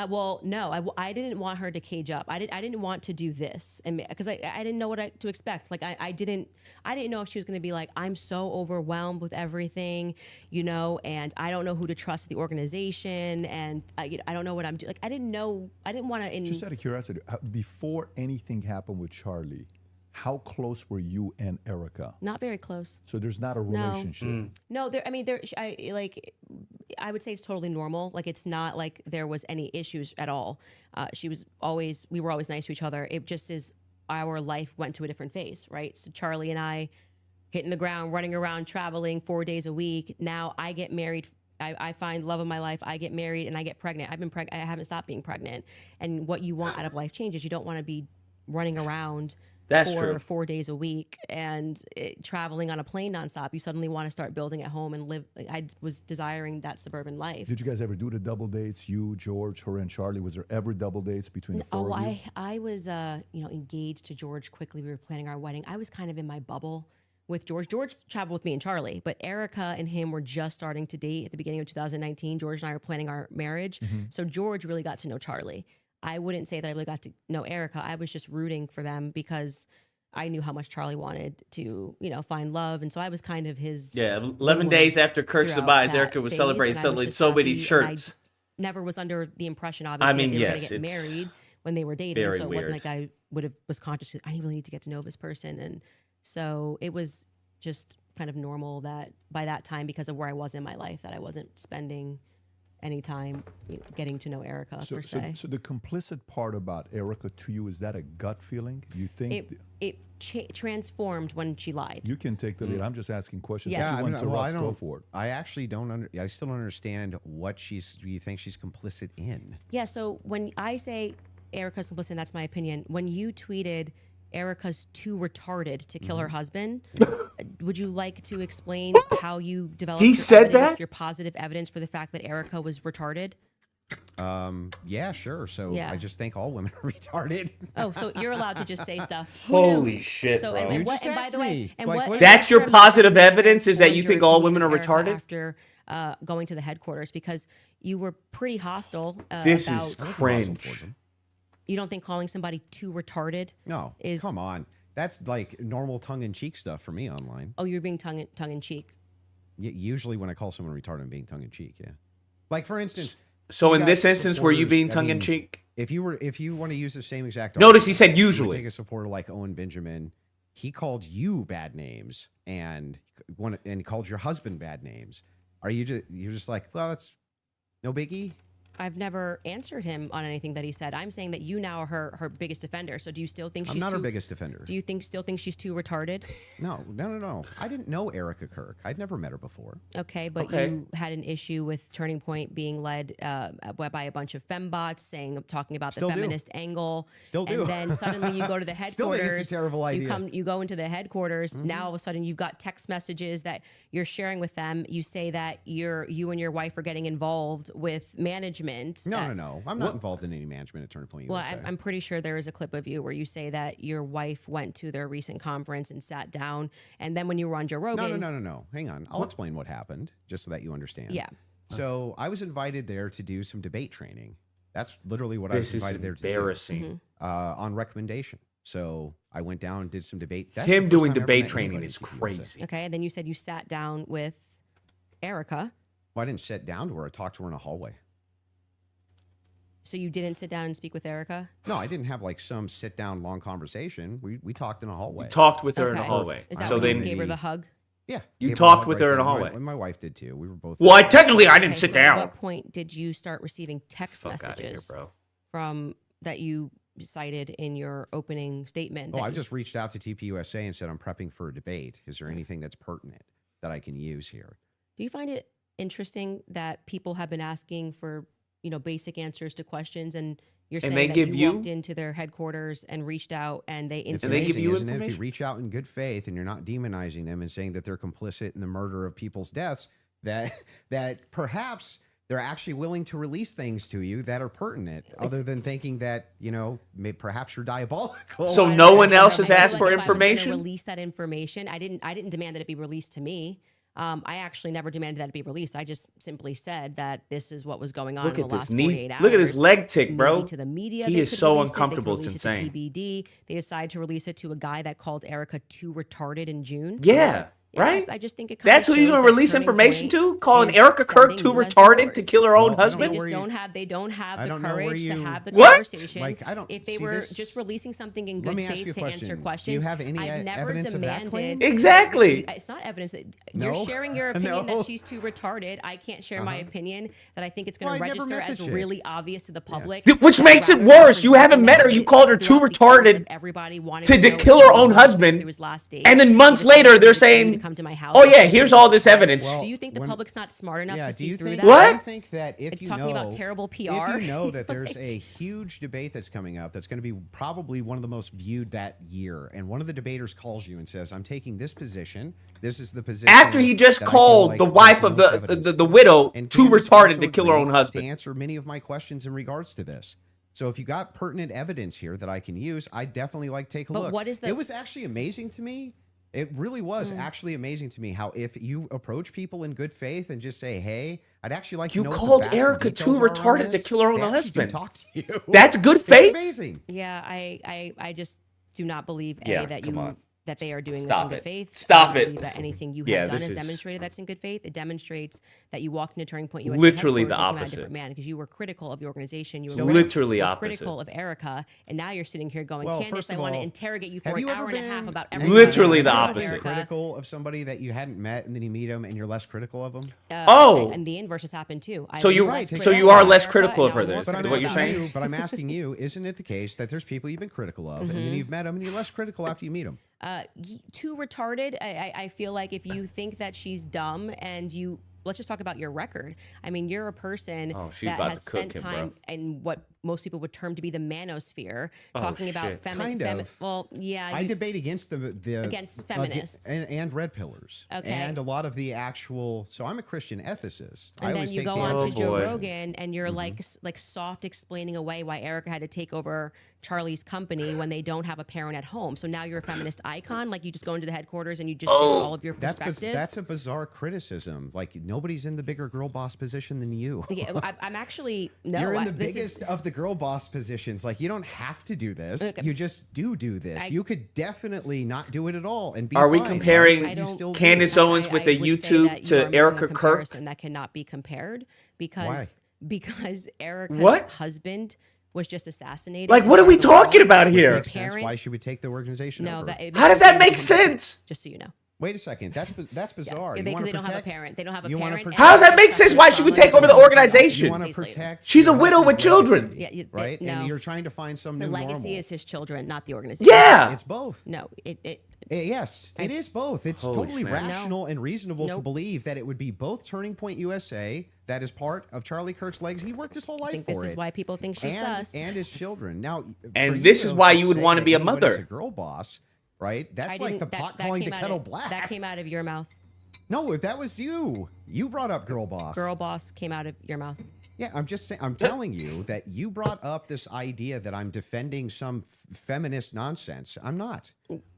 Well, no, I didn't want her to cage up. I didn't want to do this, and because I didn't know what to expect. Like I didn't know if she was going to be like, I'm so overwhelmed with everything, and I don't know who to trust at the organization, and I don't know what I'm doing. Like I didn't know. I didn't want to. Just out of curiosity, before anything happened with Charlie, how close were you and Erica? Not very close. So there's not a relationship. No, I would say it's totally normal. Like it's not like there was any issues at all. We were always nice to each other. It just is our life went to a different phase, right? So Charlie and I hitting the ground, running around, traveling 4 days a week. Now I get married. I find love of my life. I get married and I get pregnant. I've been pregnant. I haven't stopped being pregnant. And what you want out of life changes. You don't want to be running around That's for true. 4 days a week and traveling on a plane nonstop. You suddenly want to start building at home and live. I was desiring that suburban life. Did you guys ever do the double dates? You, George, her, and Charlie. Was there ever double dates between the four of you? I was engaged to George quickly. We were planning our wedding. I was kind of in my bubble with George. George traveled with me and Charlie, but Erica and him were just starting to date at the beginning of 2019. George and I were planning our marriage. So George really got to know Charlie. I wouldn't say that I really got to know Erica. I was just rooting for them because I knew how much Charlie wanted to, find love. And so I was kind of his. Yeah, 11 days after Kirk's throughout demise, that Erica was phase, celebrating and I was selling just so many happy, and shirts. I never was under the impression, obviously, I mean, that they were yes, going to get it's married when they were dating. very So it wasn't weird. like I was conscious. I really need to get to know this person. And so it was just kind of normal that by that time, because of where I was in my life, that I wasn't spending any time getting to know Erica per se. So the complicit part about Erica to you, is that a gut feeling? You think It transformed when she lied. you can take the lead? I'm just asking questions. Yes. If Yeah, you I want mean, to well, I go don't. for it. I actually don't. I still don't understand what you think she's complicit in. Yeah, so when I say Erica's complicit, and that's my opinion, when you tweeted Erica's too retarded to kill her husband, would you like to explain how you developed He your said evidence, that? your positive evidence for the fact that Erica was retarded? Yeah, sure. So Yeah. I just think all women are retarded. Oh, so you're allowed to just say stuff. Who Holy knew? shit, So, bro. and, You and what, just and by asked the way, me. and Like, what, what- and That's your I'm positive not evidence, is that you transformed think your all opinion women are of Erica retarded? after going to the headquarters, because you were pretty hostile This about. is Hostile cringe. towards them. You don't think calling somebody too retarded? No, Is- come on. That's like normal tongue-in-cheek stuff for me online. Oh, you're being tongue in cheek. Usually when I call someone retarded, I'm being tongue-in-cheek, yeah. Like, for instance... So you in got this instance, were you supporters- being I tongue mean, in cheek? If you want to use the same exact Notice he said you would usually. take a supporter like Owen Benjamin. He called you bad names and called your husband bad names. Are you're just like, well, that's no biggie? I've never answered him on anything that he said. I'm saying that you now are her biggest defender. So do you still think I'm not her biggest defender. Do you still think she's too retarded? No. I didn't know Erica Kirk. I'd never met her before. Okay, but you had an issue with Turning Point being led by a bunch of fembots talking about the feminist angle. Still do. And then suddenly you go to the headquarters. Still think it's a terrible idea. You go into the headquarters. Now all of a sudden you've got text messages that you're sharing with them. You say that you and your wife are getting involved with management. No. I'm not involved in any management at Turning Point USA. Well, I'm pretty sure there is a clip of you where you say that your wife went to their recent conference and sat down, and then when you were on Joe Rogan... No. Hang on. I'll explain what happened, just so that you understand. Yeah. So I was invited there to do some debate training. That's literally what I was invited there to do. Embarrassing. On recommendation. So I went down and did some debate. That's Him doing debate training is crazy. Okay, and then you said you sat down with Erica. Well, I didn't sit down to her. I talked to her in a hallway. So you didn't sit down and speak with Erica? No, I didn't have like some sit down long conversation. We talked in a hallway. You talked with her in a hallway. Is that so when then you gave her the hug? Yeah. You talked with her in a hallway. My wife did too. We were both. Well, technically, I didn't sit down. At what point did you start receiving text messages from that you cited in your opening statement? Oh, I just reached out to TPUSA and said I'm prepping for a debate. Is there anything that's pertinent that I can use here? Do you find it interesting that people have been asking for basic answers to questions, and you're saying that you walked into their headquarters and reached out and they instantly give you isn't information? If you reach out in good faith and you're not demonizing them and saying that they're complicit in the murder of people's deaths, that perhaps they're actually willing to release things to you that are pertinent, other than thinking that perhaps you're diabolical. So no one else has asked for information? Release that information. I didn't demand that it be released to me. I actually never demanded that it be released. I just simply said that this is what was going on in the last 48 hours. Look at this leg tick, bro. To the media, he is so uncomfortable. It's insane. It to PBD. They decided to release it to a guy that called Erica too retarded in June. Yeah. Right? I just think it. That's who you're gonna release information to? Calling Erica Kirk too retarded to kill her own husband? They don't have the courage to have the What? conversation. Like, I don't if they see were this. just releasing something in good faith to answer questions. Do you have any I've never evidence of that claim? demanded. Exactly. It's not evidence. No. You're sharing your opinion No. that she's too retarded. I can't share my opinion that I think it's going to Well, I never register met the as chick. really obvious to the public. Which makes it worse. You haven't met her. You called her too retarded everybody wanted to kill her own husband. And then months later, they're saying, oh yeah, here's all this evidence. Do you think the public's not smart enough to see through that? What? Do you think that if you talking about terrible PR? If you know that there's a huge debate that's coming up that's going to be probably one of the most viewed that year, and one of the debaters calls you and says, I'm taking this position. This is the position. After he just called the wife of the widow too retarded to kill her own husband. To answer many of my questions in regards to this. So if you got pertinent evidence here that I can use, I'd definitely like to take a look. What is It was actually amazing to me. It really was actually amazing to me how if you approach people in good faith and just say, hey, I'd actually like to know what the called facts and Erica details too are on retarded this, to kill her own they actually husband. do talk to you. That's good It's faith? amazing. Yeah, I just do not believe that they are doing Stop this in good it. faith. Stop I don't it. believe that anything you Yeah, have done this has is- demonstrated that's in good faith. It demonstrates that you walked into Turning Point USA Literally the headquarters and came out a opposite. different man because you were critical of the organization. You Still were literally you were opposite. critical of Erica, and now you're sitting here going, Well, Candace, first I of want to all, interrogate you have for an you ever hour and a half been- about have everything. you Literally ever the been opposite. critical of somebody that you hadn't met, and then you meet them and you're less critical of them? And the inverse has happened too. So you are less critical of her. Then, But I'm what you're asking saying? you, but I'm asking you, isn't it the case that there's people you've been critical of, and then you've met them and you're less critical after you meet them? Too retarded. I feel like if you think that she's dumb and you, let's just talk about your record. I mean, you're a person she's that about has to cook spent him, time bro. in what most people would term to be the manosphere, talking about shit. Kind of. Well, yeah. I debate against the Against feminists. and red pillars, Okay. and a lot of the actual. So I'm a Christian ethicist. I And always then you take go the on other to Joe boy. Rogan and you're like soft explaining away why Erica had to take over Charlie's company when they don't have a parent at home. So now you're a feminist icon. Like you just go into the headquarters and you just give all of your perspectives. That's a bizarre criticism. Like nobody's in the bigger girl boss position than you. Yeah, I'm actually no. You're in the this biggest is, of the girl boss positions. Like you don't have to do this. Okay. You just do this. You could definitely not do it at all and be. Are we fine. comparing Why would you still do Candace it? Owens with a would say YouTube that you to are making a Erica Kirk? comparison that cannot be compared because Why? Erica's What? husband was just assassinated. Like, what are we talking about here? Makes sense why she would take the organization over. How does that make sense? Just so you know. Wait a second. That's bizarre. Yeah, because they don't have a parent. They don't have a parent. How does that make sense? Why she would take over the organization? You want to protect. She's a widow with children. Yeah, right. No. And you're trying to find some new normal. The legacy is his children, not the organization. Yeah, it's both. No, yes, it is both. It's totally rational and reasonable to believe that it would be both Turning Point USA, that is part of Charlie Kirk's legacy. He worked his whole life for it. I think this is why people think she's sus. And his children. Now, and this is why you would want to be a mother. A girl boss. Right? That's like the pot calling the kettle black. That came out of your mouth. No, that was you. You brought up girl boss. Girl boss came out of your mouth. Yeah, I'm just saying. I'm telling you that you brought up this idea that I'm defending some feminist nonsense. I'm not.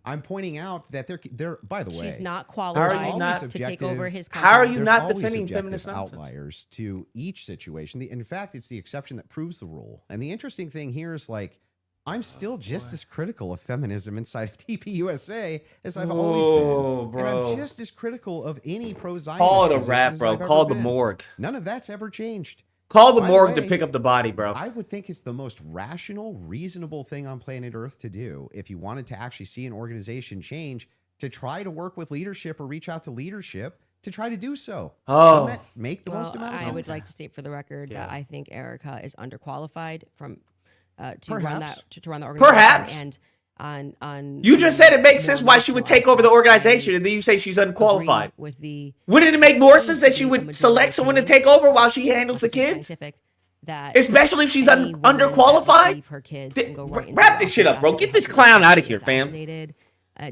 I'm pointing out that they're. By the way, she's not qualified to take over his company. How are you not defending feminist nonsense? Outliers to each situation. In fact, it's the exception that proves the rule. And the interesting thing here is like, I'm still just as critical of feminism inside of TPUSA as I've always been. Bro. And I'm just as critical of any pro-Zionist. Call it a rap, bro. Call the morgue. None of that's ever changed. Call the morgue to pick up the body, bro. I would think it's the most rational, reasonable thing on planet Earth to do if you wanted to actually see an organization change, to try to work with leadership or reach out to leadership to try to do so. Doesn't that make the most amount of sense? I would like to state for the record that I think Erica is underqualified to run the organization. Perhaps. And on you just said it makes sense why she would take over the organization, and then you say she's unqualified. Wouldn't it make more sense that she would select someone to take over while she handles the kids? Especially if she's underqualified? Wrap this shit up, bro. Get this clown out of here, fam.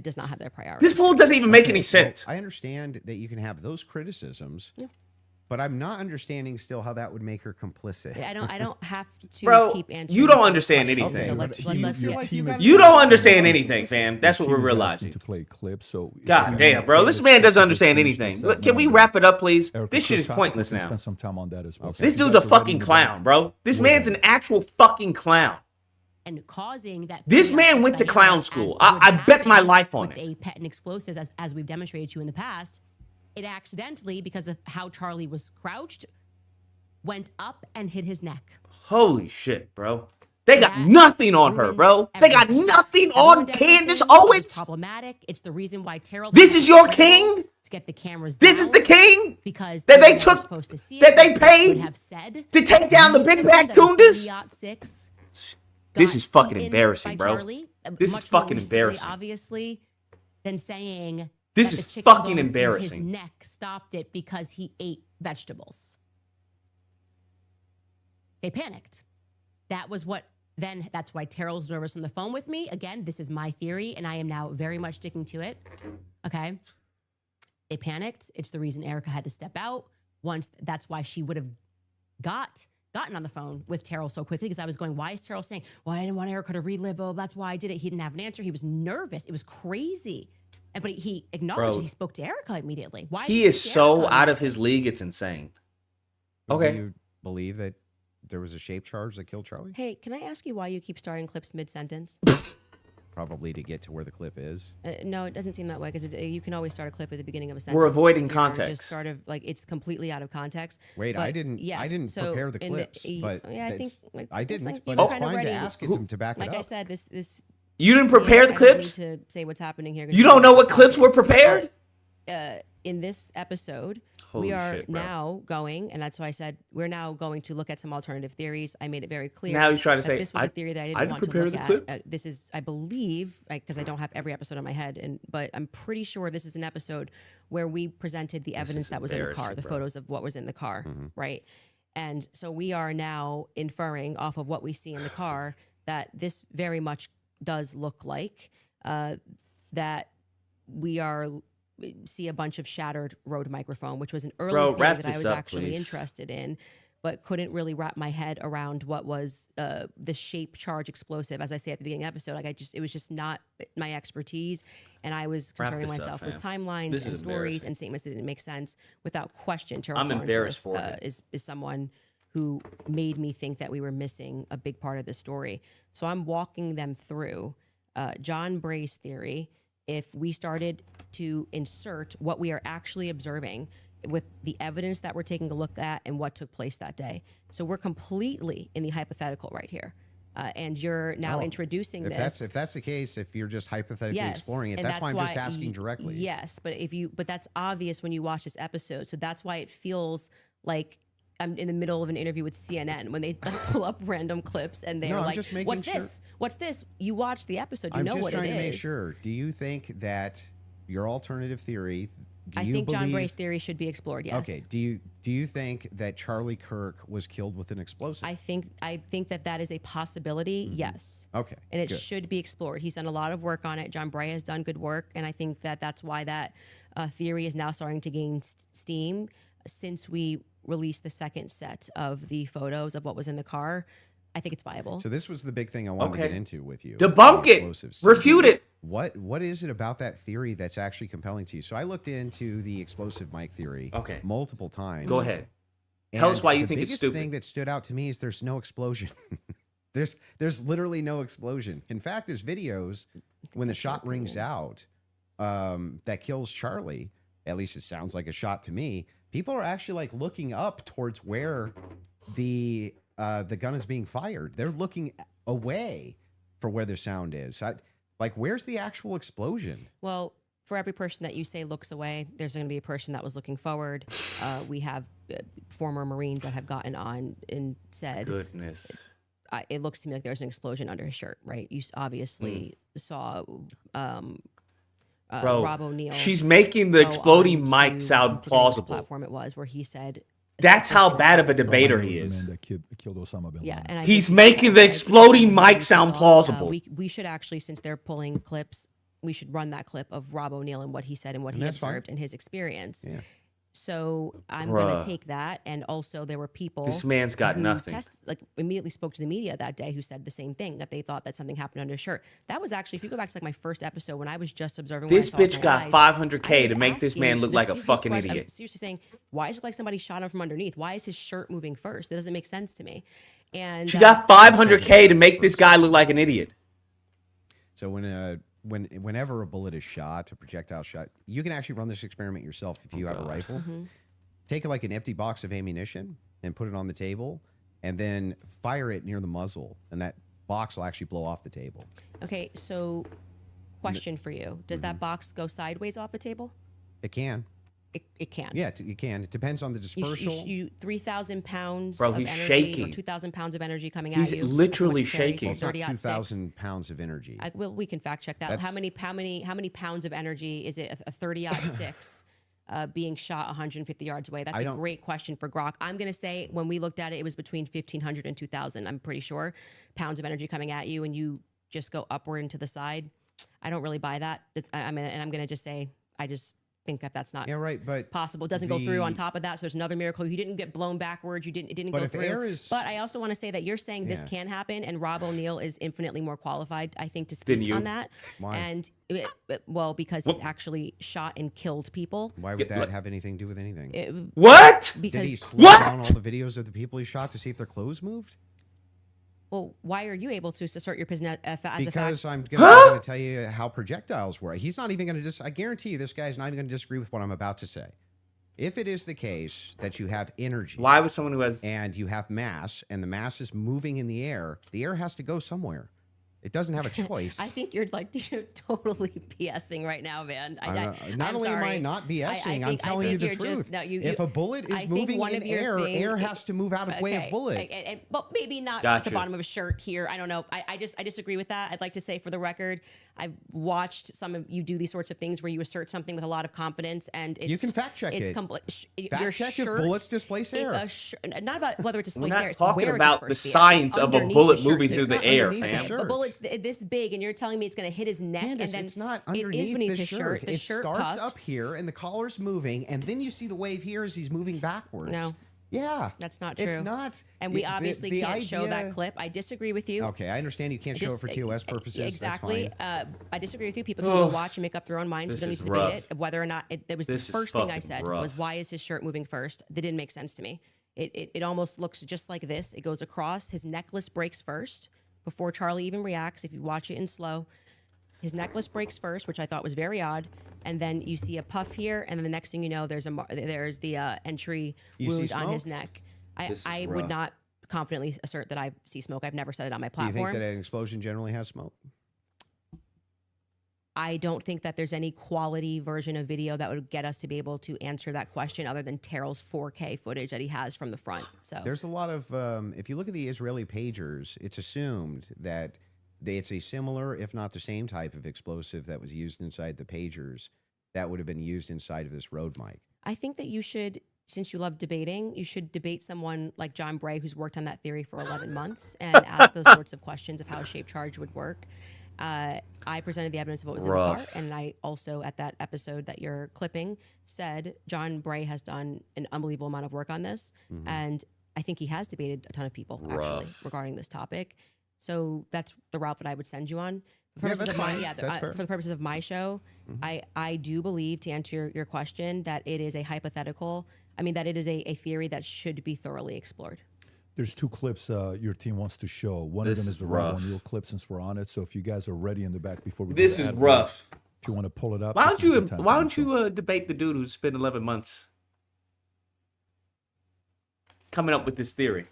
Does not have their priority. This fool doesn't even make any sense. I understand that you can have those criticisms. Yeah. But I'm not understanding still how that would make her complicit. I don't have to keep answering. You don't understand anything. You don't understand anything, fam. That's what we're realizing. To play clips, so God damn, bro, this man doesn't understand anything. Look, can we wrap it up, please? This shit is pointless now. Spend some time on that as well. This dude's a fucking clown, bro. This man's an actual fucking clown. And causing that. This man went to clown school. I bet my life on it. With a pet and explosives, as we've demonstrated to you in the past. It accidentally, because of how Charlie was crouched, went up and hit his neck. Holy shit, bro. They got nothing on her, bro. They got nothing on Candace Owens. Problematic. It's the reason why Terrell. This is your king? To get the cameras. This is the king? Because that they took, that they paid to take down the big bad Kundas? This is fucking embarrassing, bro. This is fucking embarrassing. Obviously, than saying. This is fucking embarrassing. His neck stopped it because he ate vegetables. They panicked. That's why Terrell's nervous on the phone with me. Again, this is my theory, and I am now very much sticking to it. Okay. They panicked. It's the reason Erica had to step out. That's why she would have gotten on the phone with Terrell so quickly, because I was going, why is Terrell saying, well, I didn't want Erica to relive. Oh, that's why I did it. He didn't have an answer. He was nervous. It was crazy. But he acknowledged he spoke to Erica immediately. Why? He is so out of his league, it's insane. Okay. Do you believe that there was a shape charge that killed Charlie? Hey, can I ask you why you keep starting clips mid-sentence? Probably to get to where the clip is. No, it doesn't seem that way, because you can always start a clip at the beginning of a sentence. We're avoiding context. Just sort of like it's completely out of context. Wait, I didn't prepare the clips, but I didn't. But it's fine to ask it to back it up. Like I said, this. You didn't prepare the clips? I need to say what's happening here. You don't know what clips were prepared? In this episode, Holy we are shit, now going, and that's why I said we're now going to look at some alternative theories. I made it very clear. Now he's trying to say this was a theory that I didn't want to look at. This is, I believe, because I don't have every episode on my head, but I'm pretty sure this is an episode where we presented the evidence that was in the car, the photos of what was in the car, right? And so we are now inferring off of what we see in the car that this very much does look like that we see a bunch of shattered Rode microphone, which was an early thing that I was actually interested in, but couldn't really wrap my head around what was the shape charge explosive. As I say at the beginning of the episode, it was just not my expertise, and I was concerning myself with timelines and stories and statements that didn't make sense. Without question, Terrell I'm embarrassed for is someone who made me think that we were missing a big part of the story. So I'm walking them through John Bray's theory. If we started to insert what we are actually observing with the evidence that we're taking a look at and what took place that day. So we're completely in the hypothetical right here. and you're now introducing this. If that's the case, if you're just hypothetically Yes, exploring it, and that's why I'm just asking directly. Yes, but that's obvious when you watch this episode. So that's why it feels like I'm in the middle of an interview with CNN when they pull up random clips and they're like, "What's this? What's this?" You watch the episode, you know what it is. I'm just trying to make sure. Do you think that your alternative theory? I think John Bray's theory should be explored. Yes. Okay. Do you think that Charlie Kirk was killed with an explosive? I think that is a possibility. Yes. Okay. And it should be explored. He's done a lot of work on it. John Bray has done good work, and I think that that's why that theory is now starting to gain steam since we released the second set of the photos of what was in the car. I think it's viable. So this was the big thing I wanted to get into with you. Debunk it. Refute it. What is it about that theory that's actually compelling to you? So I looked into the explosive mic theory multiple times. Go ahead. Tell us why you think it's stupid. The biggest thing that stood out to me is there's no explosion. there's literally no explosion. In fact, there's videos when the shot rings out that kills Charlie. At least it sounds like a shot to me. People are actually like looking up towards where the gun is being fired. They're looking away for where the sound is. Like, where's the actual explosion? Well, for every person that you say looks away, there's going to be a person that was looking forward. We have former Marines that have gotten on and said, "Goodness, it looks to me like there's an explosion under his shirt." Right? You obviously saw Rob O'Neill. She's making the exploding mic sound plausible. Platform it was where he said. That's how bad of a debater he is. The man that killed Osama bin Laden. Yeah, and he's making the exploding mic sound plausible. We should actually, since they're pulling clips, we should run that clip of Rob O'Neill and what he said and what he observed and his experience. Yeah. So I'm going to take that. And also there were people. This man's got nothing. Immediately spoke to the media that day who said the same thing, that they thought that something happened under his shirt. That was actually, if you go back to like my first episode when I was just observing. This bitch got $500K to make this man look like a fucking idiot. I'm seriously saying, why is it like somebody shot him from underneath? Why is his shirt moving first? That doesn't make sense to me. And she got $500K to make this guy look like an idiot. So whenever a bullet is shot, a projectile shot, you can actually run this experiment yourself if you have a rifle. Take like an empty box of ammunition and put it on the table, and then fire it near the muzzle, and that box will actually blow off the table. Okay, so question for you. Does that box go sideways off the table? It can. It can. Yeah, it can. It depends on the dispersal. You 3,000 pounds of energy, shaking. or 2,000 pounds of energy coming at you. He's literally shaking. It's not 2,000 pounds of energy. Well, we can fact check that. How many pounds of energy is it? A 30-06 being shot 150 yards away. That's a great question for Grok. I'm going to say when we looked at it, it was between 1,500 and 2,000. I'm pretty sure pounds of energy coming at you, and you just go upward and to the side. I don't really buy that. I'm going to just say I just think that that's not possible. It doesn't go through on top of that. So there's another miracle. You didn't get blown backwards. It didn't go through. But I also want to say that you're saying this can happen, and Rob O'Neill is infinitely more qualified, I think, to speak on that. Why? And because he's actually shot and killed people. Why would that have anything to do with anything? What? Because did he slow down all the videos of the people he shot to see if their clothes moved? Well, why are you able to assert your position as a fact? Because I'm going to tell you how projectiles work. He's not even going to I guarantee you this guy's not even going to disagree with what I'm about to say. If it is the case that you have energy. Why would someone who has. And you have mass, and the mass is moving in the air has to go somewhere. It doesn't have a choice. I think you're totally BSing right now, man. Not only am I not BSing, I'm telling you the truth. If a bullet is moving in air has to move out of way of bullet. But maybe not at the bottom of a shirt here. I don't know. I disagree with that. I'd like to say for the record, I've watched some of you do these sorts of things where you assert something with a lot of confidence, and you can fact check it. Fact check if bullets displace air. Not about whether it displaces air. We're not talking about the science of a bullet moving through the air, fam. A bullet's this big, and you're telling me it's going to hit his neck, Candace, and then it's not underneath the shirt. The shirt starts puffs up here, and the collar's moving, and then you see the wave here as he's moving backwards. No. Yeah. That's not true. It's not. And we obviously can't show that clip. I disagree with you. Okay, I understand you can't show it for TOS purposes. Exactly. I disagree with you. People can go watch and make up their own minds. We don't need to debate it. Whether or not that was the first thing I said was, why is his shirt moving first? That didn't make sense to me. It almost looks just like this. It goes across. His necklace breaks first before Charlie even reacts. If you watch it in slow, his necklace breaks first, which I thought was very odd. And then you see a puff here, and then the next thing you know, there's the entry wound on his neck. I would not confidently assert that I see smoke. I've never said it on my Do you platform. think that an explosion generally has smoke? I don't think that there's any quality version of video that would get us to be able to answer that question other than Terrell's 4K footage that he has from the front. So there's a lot of, if you look at the Israeli pagers, it's assumed that it's a similar, if not the same type of explosive that was used inside the pagers that would have been used inside of this road mic. I think that you should, since you love debating, you should debate someone like John Bray, who's worked on that theory for 11 months, and ask those sorts of questions of how a shaped charge would work. I presented the evidence of what was in the car, and I also, at that episode that you're clipping, said John Bray has done an unbelievable amount of work on this, and I think he has debated a ton of people, actually, regarding this topic. So that's the route that I would send you on. For the purposes of my show, I do believe, to answer your question, that it is a hypothetical. I mean, that it is a theory that should be thoroughly explored. There's 2 clips your team wants to show. One of them is the right one. You'll clip since we're on it. So if you guys are ready in the back before we this is rough. If you want to pull it up, why don't you debate the dude who spent 11 months coming up with this theory?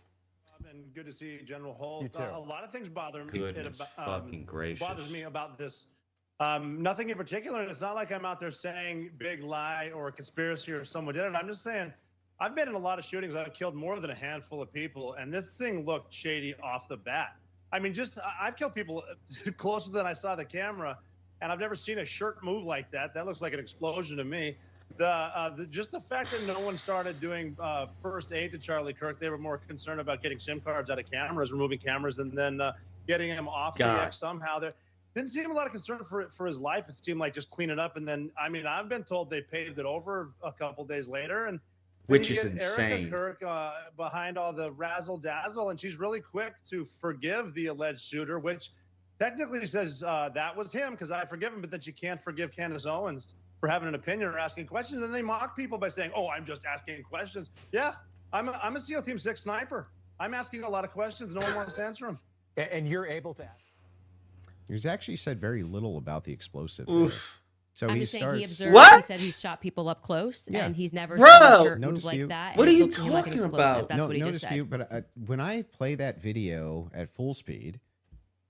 And good to see General Holt. You too. A lot of things bother me. Goodness fucking gracious. Bothers me about this. Nothing in particular. And it's not like I'm out there saying big lie or a conspiracy or someone did it. I'm just saying I've been in a lot of shootings. I've killed more than a handful of people, and this thing looked shady off the bat. I mean, I've killed people closer than I saw the camera, and I've never seen a shirt move like that. That looks like an explosion to me. Just the fact that no one started doing first aid to Charlie Kirk, they were more concerned about getting SIM cards out of cameras, removing cameras, and then getting him off the X somehow. There didn't seem a lot of concern for his life. It seemed like just clean it up, and then I've been told they paved it over a couple days later, and which is insane. Erica Kirk behind all the razzle dazzle, and she's really quick to forgive the alleged shooter, which technically says that was him because I forgive him, but then she can't forgive Candace Owens for having an opinion or asking questions, and they mock people by saying, "Oh, I'm just asking questions." Yeah, I'm a SEAL Team 6 sniper. I'm asking a lot of questions. No one wants to answer them. And you're able to ask. He's actually said very little about the explosive. So I'm he just saying starts. he observed. What? He said he's shot people up close, and he's never Bro! seen a shirt No move dispute. like that. What and are it you looked to him like an talking explosive. about? That's what he no just dispute, said. but when I play that video at full speed,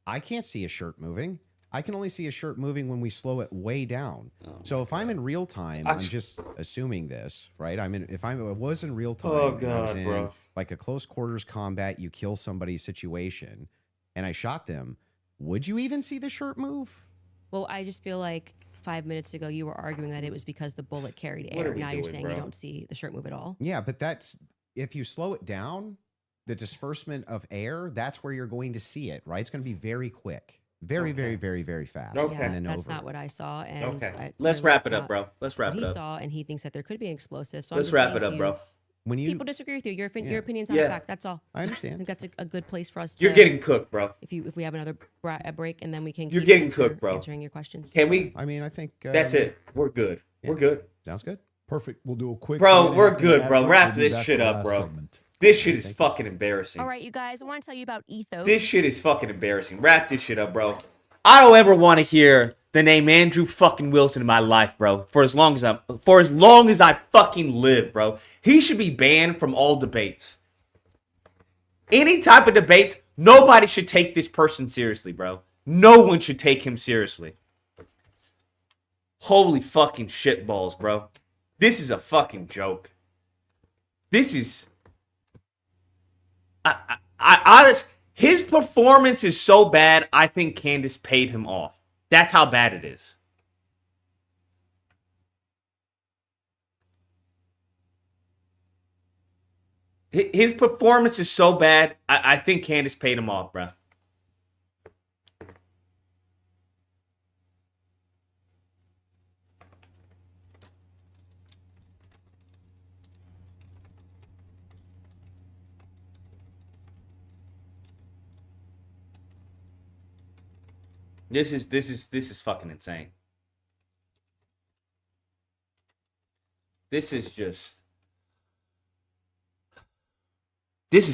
I can't see a shirt moving. I can only see a shirt moving when we slow it way down. So if I'm in real time, I'm just assuming this, right? If I was in real time, and I was in like a close quarters combat, you kill somebody situation, and I shot them, would you even see the shirt move? Well, I just feel like 5 minutes ago you were arguing that it was because the bullet carried air. Now you're saying you don't see the shirt move at all. Yeah, but that's if you slow it down, the disbursement of air, that's where you're going to see it, right? It's going to be very quick. Very, very, very, very fast. Okay. Yeah, And then that's not what I saw. And Let's wrap it up, bro. Let's wrap it up. He saw, and he thinks that there could be an explosive. So Let's I'm just wrap saying it up, to bro. When you people disagree with you, your opinion's not a fact. That's all. I I understand. think that's a good place for us to. You're getting cooked, bro. If we have another break, and then we can. You're keep getting cooked, bro. Answering your questions. Can we? I mean, I think That's it. We're good. yeah. We're good. Sounds good. Perfect. We'll do a quick. Bro, we're after good, that, bro. we'll Wrap be this back shit for the up, last bro. segment. This shit is fucking embarrassing. All right, you guys. I want to tell you about Ethos. This shit is fucking embarrassing. Wrap this shit up, bro. I don't ever want to hear the name Andrew fucking Wilson in my life, bro. For as long as I fucking live, bro. He should be banned from all debates. Any type of debates, nobody should take this person seriously, bro. No one should take him seriously. Holy fucking shitballs, bro. This is a fucking joke. This is... I honest... His performance is so bad, I think Candace paid him off. That's how bad it is. His performance is so bad, I think Candace paid him off, bro. This is fucking insane. This is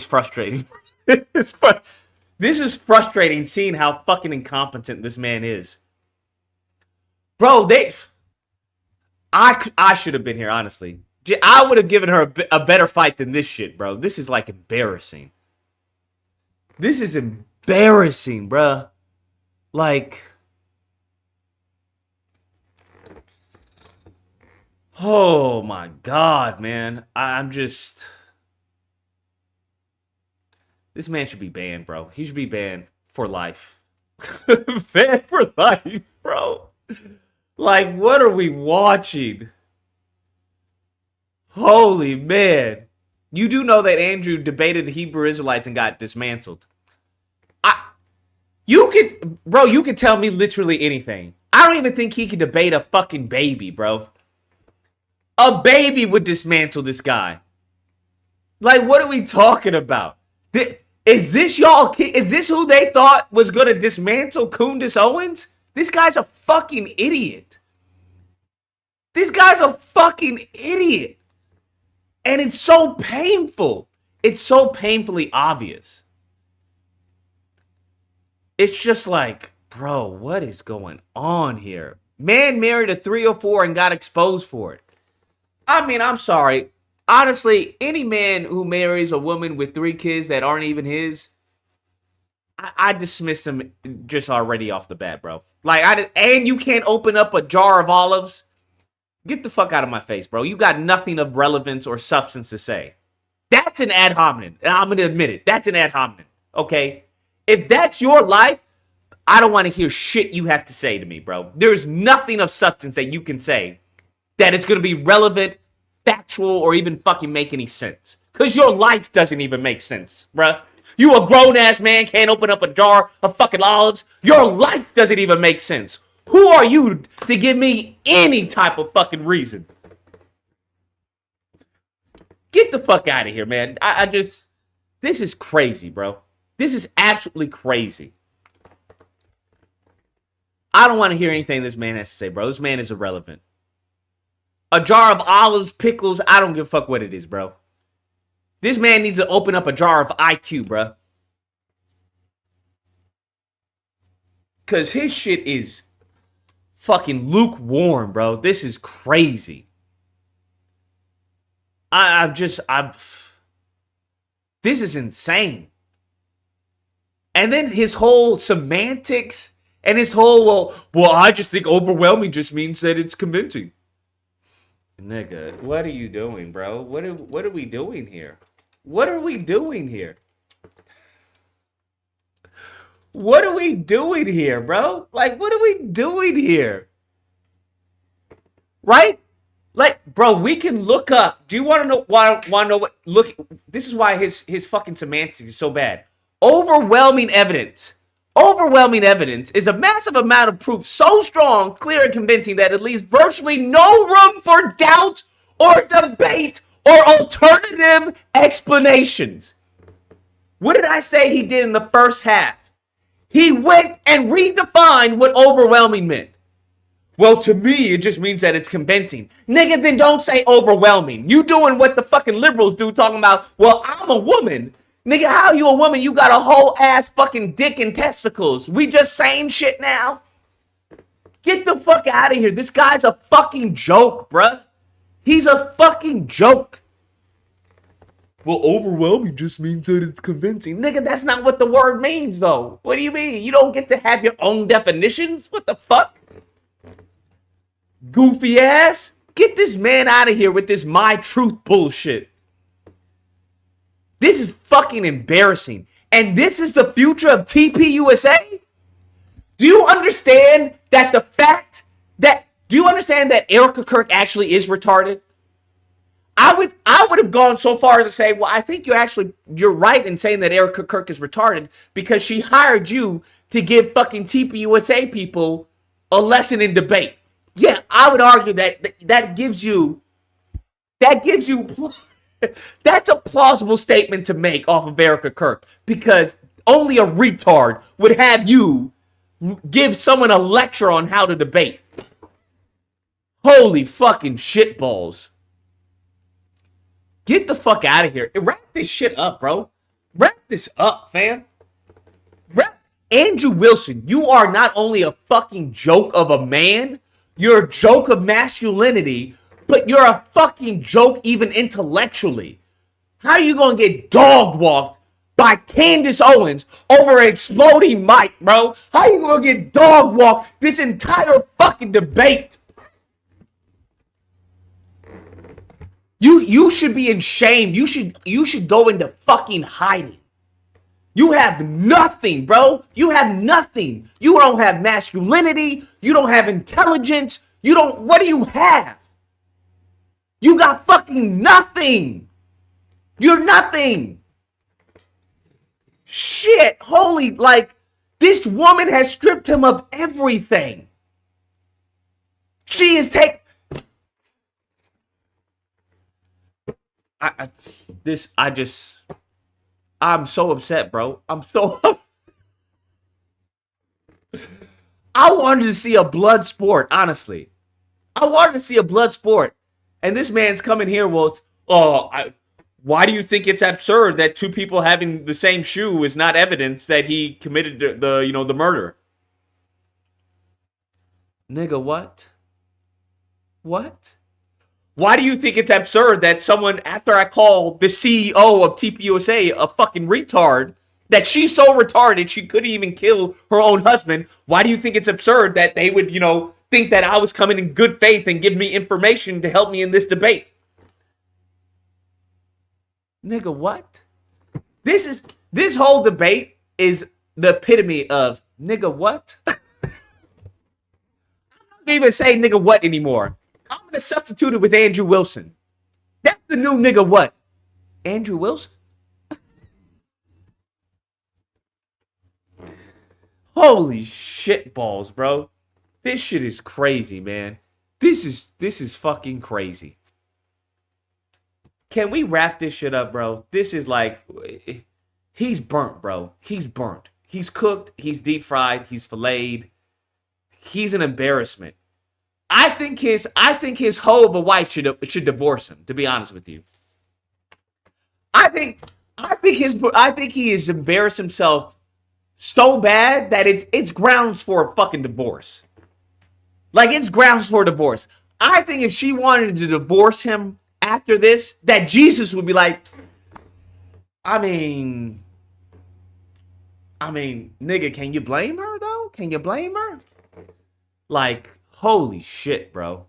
frustrating. This is frustrating seeing how fucking incompetent this man is. Bro, I should have been here, honestly. I would have given her a better fight than this shit, bro. This is like embarrassing. This is embarrassing, bruh. Like, oh my God, man. I'm just... This man should be banned, bro. He should be banned for life. Banned for life, bro. Like, what are we watching? Holy man. You do know that Andrew debated the Hebrew Israelites and got dismantled. You could tell me literally anything. I don't even think he could debate a fucking baby, bro. A baby would dismantle this guy. Like, what are we talking about? Is this y'all? Is this who they thought was going to dismantle Candace Owens? This guy's a fucking idiot. This guy's a fucking idiot. And it's so painful. It's so painfully obvious. It's just like, bro, what is going on here? Man married a 304 and got exposed for it. I mean, I'm sorry. Honestly, any man who marries a woman with 3 kids that aren't even his, I dismiss him just already off the bat, bro. Like, and you can't open up a jar of olives. Get the fuck out of my face, bro. You got nothing of relevance or substance to say. That's an ad hominem. And I'm going to admit it. That's an ad hominem. Okay? If that's your life, I don't want to hear shit you have to say to me, bro. There's nothing of substance that you can say that is going to be relevant, factual, or even fucking make any sense. Because your life doesn't even make sense, bruh. You a grown-ass man, can't open up a jar of fucking olives. Your life doesn't even make sense. Who are you to give me any type of fucking reason? Get the fuck out of here, man. This is crazy, bro. This is absolutely crazy. I don't want to hear anything this man has to say, bro. This man is irrelevant. A jar of olives, pickles, I don't give a fuck what it is, bro. This man needs to open up a jar of IQ, bro. Because his shit is fucking lukewarm, bro. This is crazy. This is insane. And then his whole semantics and his whole, well, I just think overwhelming just means that it's convincing. Nigga, what are you doing, bro? What are we doing here? What are we doing here? What are we doing here, bro? Like, what are we doing here? Right? Like, bro, we can look up. Do you want to know? Want to know what? Look, this is why his fucking semantics is so bad. Overwhelming evidence. Overwhelming evidence is a massive amount of proof so strong, clear, and convincing that it leaves virtually no room for doubt or debate or alternative explanations. What did I say he did in the first half? He went and redefined what overwhelming meant. Well, to me, it just means that it's convincing. Nigga, then don't say overwhelming. You doing what the fucking liberals do, talking about, well, I'm a woman. Nigga, how are you a woman? You got a whole ass fucking dick and testicles. We just saying shit now? Get the fuck out of here. This guy's a fucking joke, bruh. He's a fucking joke. Well, overwhelming just means that it's convincing. Nigga, that's not what the word means, though. What do you mean? You don't get to have your own definitions? What the fuck? Goofy ass. Get this man out of here with this my truth bullshit. This is fucking embarrassing. And this is the future of TPUSA? Do you understand that do you understand that Erica Kirk actually is retarded? I would have gone so far as to say, well, I think you're right in saying that Erica Kirk is retarded because she hired you to give fucking TPUSA people a lesson in debate. Yeah, I would argue that gives you that's a plausible statement to make off of Erica Kirk because only a retard would have you give someone a lecture on how to debate. Holy fucking shitballs. Get the fuck out of here. Wrap this shit up, bro. Wrap this up, fam. Andrew Wilson, you are not only a fucking joke of a man, you're a joke of masculinity, but you're a fucking joke even intellectually. How are you going to get dog walked by Candace Owens over an exploding mic, bro. How you gonna get dog walked this entire fucking debate? You should be ashamed. You should go into fucking hiding. You have nothing, bro. You have nothing. You don't have masculinity. You don't have intelligence. What do you have? You got fucking nothing. You're nothing. Shit, holy, like, this woman has stripped him of everything. She is I'm so upset, bro. I wanted to see a blood sport, honestly. I wanted to see a blood sport. And this man's coming here with, why do you think it's absurd that two people having the same shoe is not evidence that he committed the murder? Nigga, what? What? Why do you think it's absurd that someone, after I called the CEO of TPUSA a fucking retard, that she's so retarded she couldn't even kill her own husband? Why do you think it's absurd that they would, think that I was coming in good faith and give me information to help me in this debate? Nigga, what? This whole debate is the epitome of nigga what? I'm not gonna even say nigga what anymore. I'm gonna substitute it with Andrew Wilson. That's the new nigga what? Andrew Wilson? Holy shit balls, bro. This shit is crazy, man. This is fucking crazy. Can we wrap this shit up, bro? This is like, he's burnt, bro. He's burnt. He's cooked. He's deep fried. He's filleted. He's an embarrassment. I think his hoe of a wife should divorce him. To be honest with you, I think he has embarrassed himself so bad that it's grounds for a fucking divorce. Like, it's grounds for a divorce. I think if she wanted to divorce him after this, that Jesus would be like, I mean, nigga, can you blame her though? Can you blame her? Like, holy shit, bro.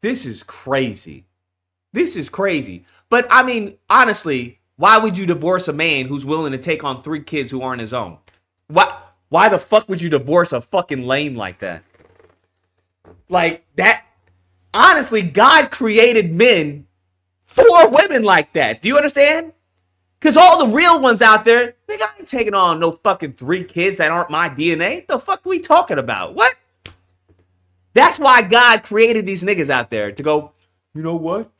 This is crazy. This is crazy. But I mean, honestly, why would you divorce a man who's willing to take on 3 kids who aren't his own? Why the fuck would you divorce a fucking lame like that? Like that. Honestly, God created men for women like that. Do you understand? Because all the real ones out there, nigga, I ain't taking on no fucking 3 kids that aren't my DNA. The fuck are we talking about? What? That's why God created these niggas out there to go, you know what?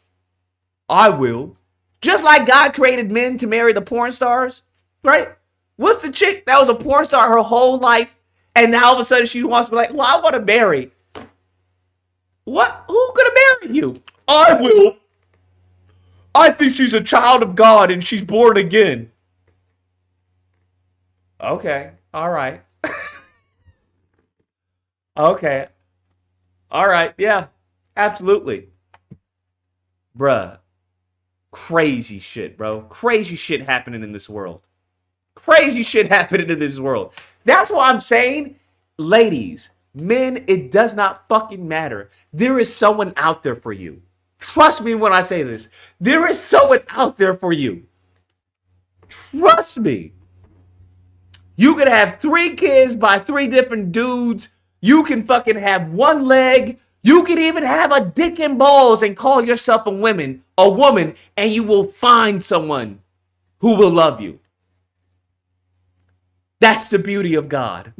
I will. Just like God created men to marry the porn stars, right? What's the chick that was a porn star her whole life, and now all of a sudden she wants to be like, well, I want to marry. What? Who could have married you? I will. I think she's a child of God and she's born again. Okay. All right. Okay. All right. Yeah. Absolutely. Bruh. Crazy shit, bro. Crazy shit happening in this world. Crazy shit happening in this world. That's why I'm saying, ladies, men, it does not fucking matter. There is someone out there for you. Trust me when I say this. There is someone out there for you. Trust me. You could have 3 kids by 3 different dudes. You can fucking have 1 leg. You can even have a dick and balls and call yourself a woman, and you will find someone who will love you. That's the beauty of God.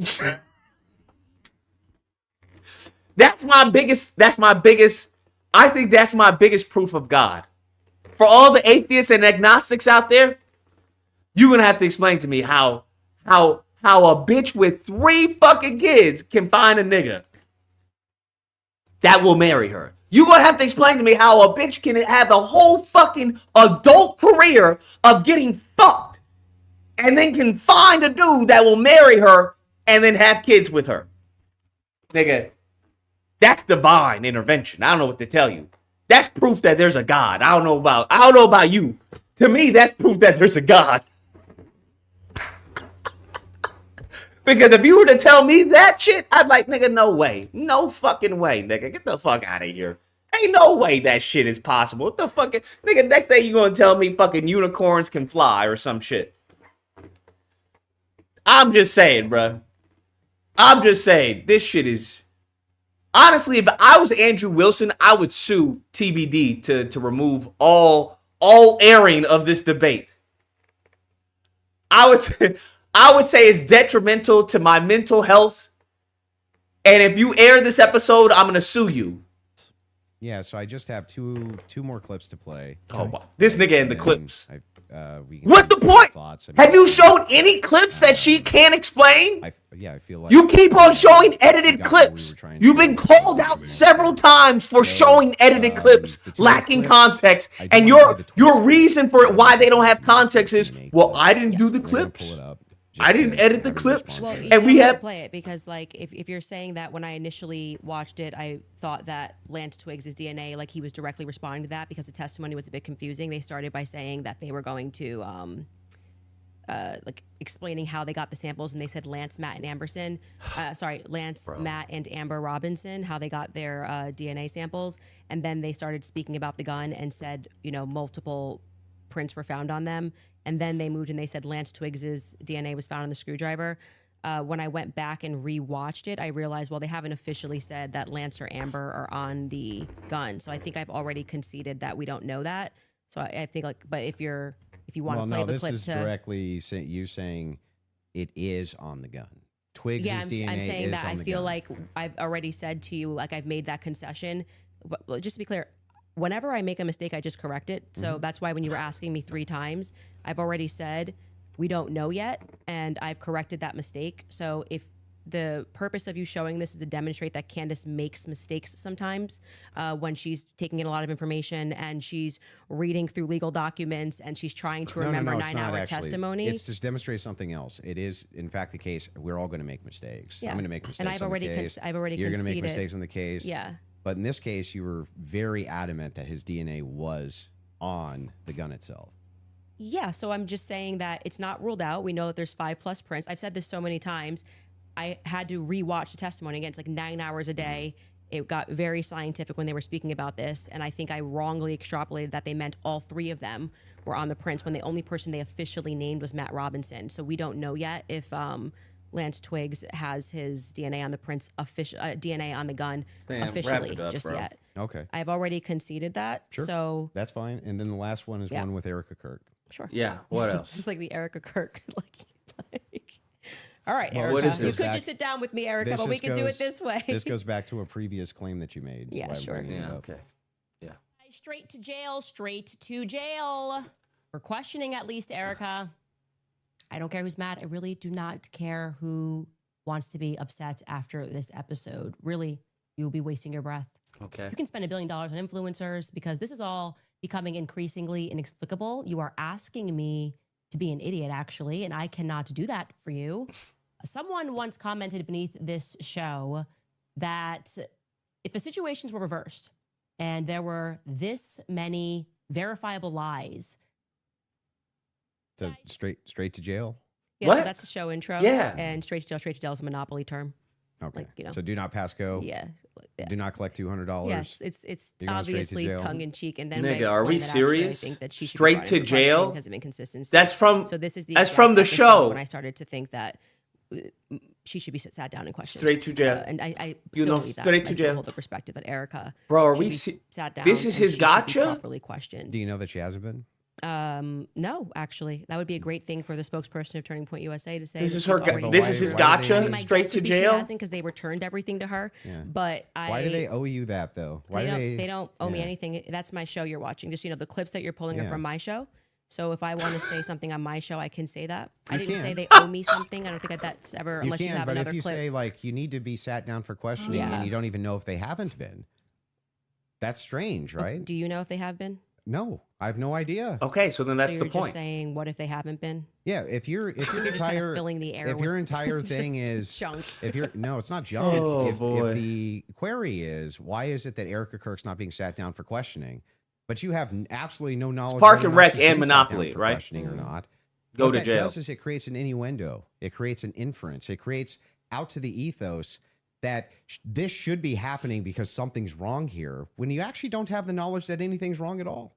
That's my biggest, I think that's my biggest proof of God. For all the atheists and agnostics out there, you're going to have to explain to me how a bitch with 3 fucking kids can find a nigga that will marry her. You're going to have to explain to me how a bitch can have a whole fucking adult career of getting fucked and then can find a dude that will marry her and then have kids with her. Nigga, that's divine intervention. I don't know what to tell you. That's proof that there's a God. I don't know about you. To me, that's proof that there's a God. Because if you were to tell me that shit, I'd like, nigga, no way. No fucking way, nigga. Get the fuck out of here. Ain't no way that shit is possible. What the fuck? Nigga, next day you gonna tell me fucking unicorns can fly or some shit. I'm just saying, bruh. I'm just saying. This shit is... Honestly, if I was Andrew Wilson, I would sue TBD to remove all airing of this debate. I would say it's detrimental to my mental health. And if you air this episode, I'm gonna sue you. Yeah, so I just have two more clips to play. Oh, wow. This nigga in the clips. We What's the point? Have you shown any clips that she can't explain? I feel like you keep on showing edited clips. You've been called out several times for showing edited clips, lacking context, and your reason for it, why they don't have context is, well, I didn't do the clips. I didn't edit the clips, Well, and we have play it because, like, if you're saying that when I initially watched it, I thought that Lance Twiggs' DNA, like, he was directly responding to that because the testimony was a bit confusing. They started by saying that they were going to, like, explaining how they got the samples, and they said Lance, Matt, and Matt, and Amber Robinson, how they got their DNA samples, and then they started speaking about the gun and said, you know, multiple prints were found on them. And then they moved and they said Lance Twiggs' DNA was found on the screwdriver. When I went back and rewatched it, I realized, well, they haven't officially said that Lance or Amber are on the gun. So I think I've already conceded that we don't know that. So I think, like, but if you want to play the clip, this is directly you saying it is on the gun. Twiggs' DNA I'm saying is that on I the feel gun. like I've already said to you, like, I've made that concession. But just to be clear, whenever I make a mistake, I just correct it. So that's why when you were asking me 3 times, I've already said we don't know yet, and I've corrected that mistake. So if the purpose of you showing this is to demonstrate that Candace makes mistakes sometimes when she's taking in a lot of information and she's reading through legal documents and she's trying to remember 9-hour testimony. It's to demonstrate something else. It is, in fact, the case. We're all going to make mistakes. Yeah. I'm going to make mistakes. And I've already You're going to make mistakes in the case. Yeah. But in this case, you were very adamant that his DNA was on the gun itself. Yeah, so I'm just saying that it's not ruled out. We know that there's 5+ prints. I've said this so many times. I had to rewatch the testimony again. It's like 9 hours a day. It got very scientific when they were speaking about this, and I think I wrongly extrapolated that they meant all 3 of them were on the prints when the only person they officially named was Matt Robinson. So we don't know yet if Lance Twiggs has his DNA on the prints, DNA on the gun officially just yet. Okay. I've already conceded that. Sure. So that's fine. And then the last one is one with Erica Kirk. Sure. Yeah. What else? This is like the Erica Kirk. All right, Well, Erica. You could just sit down with me, Erica, but we can do it this way. This goes back to a previous claim that you made. Yeah, sure. Yeah. Okay. Yeah. Straight to jail. Straight to jail. For questioning, at least, Erica. I don't care who's mad. I really do not care who wants to be upset after this episode. Really, you will be wasting your breath. Okay. You can spend $1 billion on influencers because this is all becoming increasingly inexplicable. You are asking me to be an idiot, actually, and I cannot do that for you. Someone once commented beneath this show that if the situations were reversed and there were this many verifiable lies, So straight to jail? Yeah, What? so that's the show intro. Yeah. And straight to jail is a monopoly term. Okay. Like, you know. So do not pass go. Yeah. Do not collect $200. Yes, it's You're going straight to obviously jail? tongue in cheek, and then Nigga, are we serious? I think that she should Straight be brought to into question jail? because of inconsistency. That's from. So this is the that's exact from the episode show. when I started to think that she should be sat down and questioned. Straight to jail. And I You still know, believe that. straight I to still jail. hold the perspective that Erica Bro, are should we be sat down. this is and his she should be gotcha? properly questioned. Do you know that she hasn't been? No, actually, that would be a great thing for the spokesperson of Turning Point USA to say. This that is she's her. already This why- is his why do gotcha. they- My Straight guess to would be jail. She hasn't because they returned everything to her. Yeah. But Why do they owe you that though? Why do they don't owe me yeah. anything. That's my show you're watching. Just, you know, the clips that you're pulling are Yeah. from my show. So if I want to say something on my show, I can say that. I You didn't can. say they owe me something. I don't think that's ever, You unless you can, have but another if you clip. say like you need to be sat down for questioning Yeah. and you don't even know if they haven't been, that's strange, right? Do you know if they have been? No, I have no idea. Okay, so then that's so the you're point. just saying, what if they haven't been? Yeah, if your You're just kind entire of filling the air. if your with entire just thing is junk. if you're no, it's not junk. Oh, if boy. the query is why is it that Erica Kirk's not being sat down for questioning, but you have absolutely no knowledge. Park whether or and not Rec she's and been sat down Monopoly, for right? Questioning or not, go what to that jail. does is it creates an innuendo. It creates an inference. It creates out to the ethos that this should be happening because something's wrong here, when you actually don't have the knowledge that anything's wrong at all.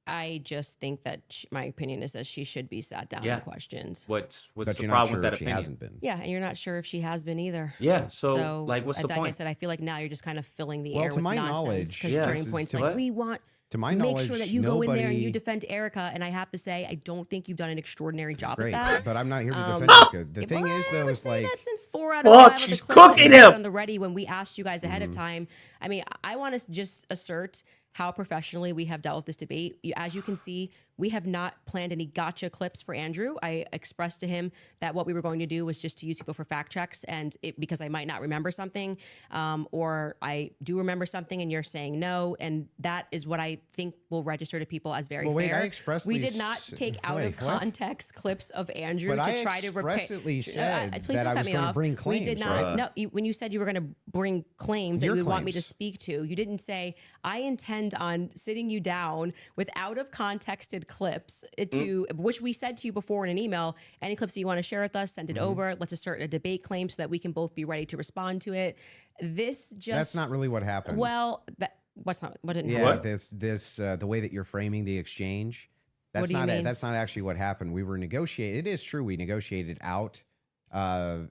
I just think that my opinion is that she should be sat down and questioned. What's But the you're not problem sure with that if she opinion? hasn't been. Yeah, and you're not sure if she has been either. Yeah, so like, what's the like I point? said, I feel like now you're just kind of filling the Well, air to with my nonsense. knowledge, Because yeah, during this is- points to like, what? we want To my make knowledge, sure that you go in there and you nobody- defend Erica. And I have to say, I don't think you've done an extraordinary job Great, at that. but I'm not here to defend No! Erica. The Yeah, thing well, is, I though, would is say like, that since 4 out of Fuck, 5 of the she's clips that cooking we had him. on the ready when we asked you guys ahead of time. I mean, I want to just assert how professionally we have dealt with this debate. As you can see, we have not planned any gotcha clips for Andrew. I expressed to him that what we were going to do was just to use people for fact checks, and because I might not remember something, or I do remember something and you're saying no, and that is what I think will register to people as very Well, wait, fair. I expressly we did not take out of wait, what? context clips of Andrew But to I try to expressly said please that don't I cut was me going to off. bring We claims. did right? not. No, when you said you were going to bring claims that you Your would want me to claims. speak to, you didn't say I intend on sitting you down with out of contexted clips to which we said to you before in an email. Any clips that you want to share with us, send it over. Let's assert a debate claim so that we can both be ready to respond to it. This just That's not really what happened. well. What didn't yeah, happen? the way that you're framing the exchange, What that's do you not mean? that's not actually what happened. We were negotiating. It is true we negotiated out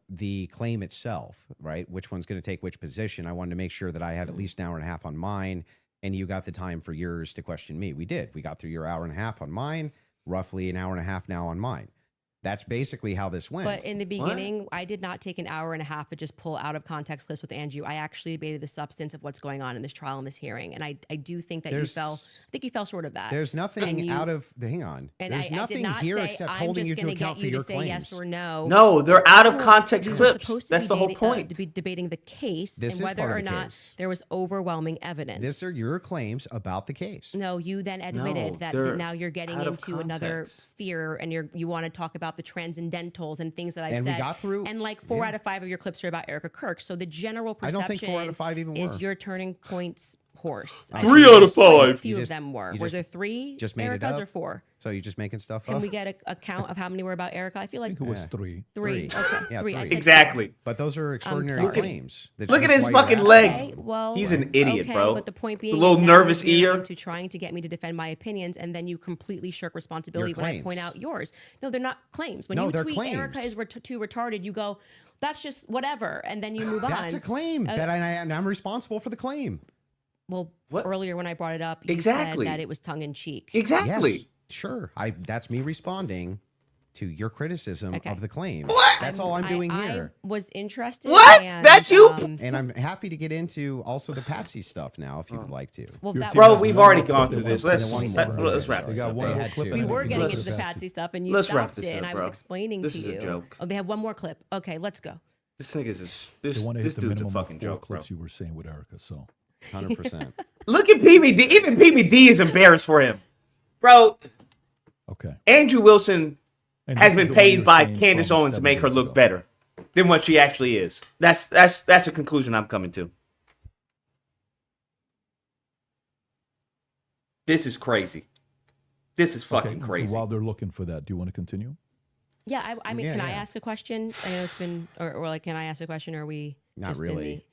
the claim itself, right? Which one's going to take which position? I wanted to make sure that I had at least an hour and a half on mine, and you got the time for yours to question me. We did. We got through your hour and a half on mine, roughly an hour and a half now on mine. That's basically how this went. But in the beginning, I did not take an hour and a half to just pull out of context clips with Andrew. I actually debated the substance of what's going on in this trial and this hearing. And I do think that I think you fell short of that. There's nothing out of hang on. And There's I did nothing not here say, except I'm holding just you to gonna account get for you your to say claims. yes or no. No, they're out of We context were clips. supposed to That's be the whole debating- point. to be debating the case This and is whether part of or the not case. there was overwhelming evidence. These are your claims about the case. No, you then admitted No, that they're now you're getting out of into another context. sphere, and you want to talk about the transcendentals and things that I've And we said. got through- and like 4 yeah. out of 5 of your clips are about Erica Kirk. So the general I perception don't think 4 out of 5 even is were. your turning points horse. 3 out of Quite a 5. few You of just- them were. you Was just- there 3 just made it Ericas up? or 4? So you're just making stuff Can up? we get a count of how many were about Erica? I feel I like think it was 3. 3. Okay, Yeah, 3. I 3. said Exactly. But those are extraordinary sorry. claims. Look That's at his why you're fucking asking leg. about Okay, them. well, He's an idiot, okay, bro. But the point The being, little is now nervous you're ear. into trying to get me to defend my opinions, and then you completely shirk responsibility Your when I point claims. out yours. No, they're not claims. When No, you they're tweet claims. Erica is too retarded, you go, "That's just whatever," and then you move on. That's a claim that I'm responsible for the claim. Well, What? earlier when I brought it up, you Exactly. said that it was tongue in cheek. Exactly. Yes, sure. That's me responding to your criticism Okay. of the claim. What? That's all I'm doing here. I was interested. What? and, That's you? And I'm happy to get into also the Patsy stuff now if you would like to. Well, Your that team Bro, has we've one already more gone clip. through this. They Let's want let- one more. let's wrap They this got up. one They more had clip to. and we then were can getting go into to the Patsy. Patsy stuff, and you Let's stopped wrap this it, and up, I was bro. explaining This to is a you. joke. Oh, they have one more clip. Okay, let's go. This nigga's this They want to this hit the dude's a minimum fucking of 4 joke, bro. clips you were saying with Erica. So 100%. Look at PBD. Even PBD is embarrassed for him, bro. okay. Andrew Wilson And has this is been the one paid you're by saying Candace from Owens to 7 make her years look ago. better than what she actually is. That's a conclusion I'm coming to. This is crazy. This is fucking Okay, crazy. While they're looking for that, do you want to continue? Yeah, I mean, Yeah, can I yeah. ask a question? I know it's been, or like, can I ask a question? Or are we Not just in really.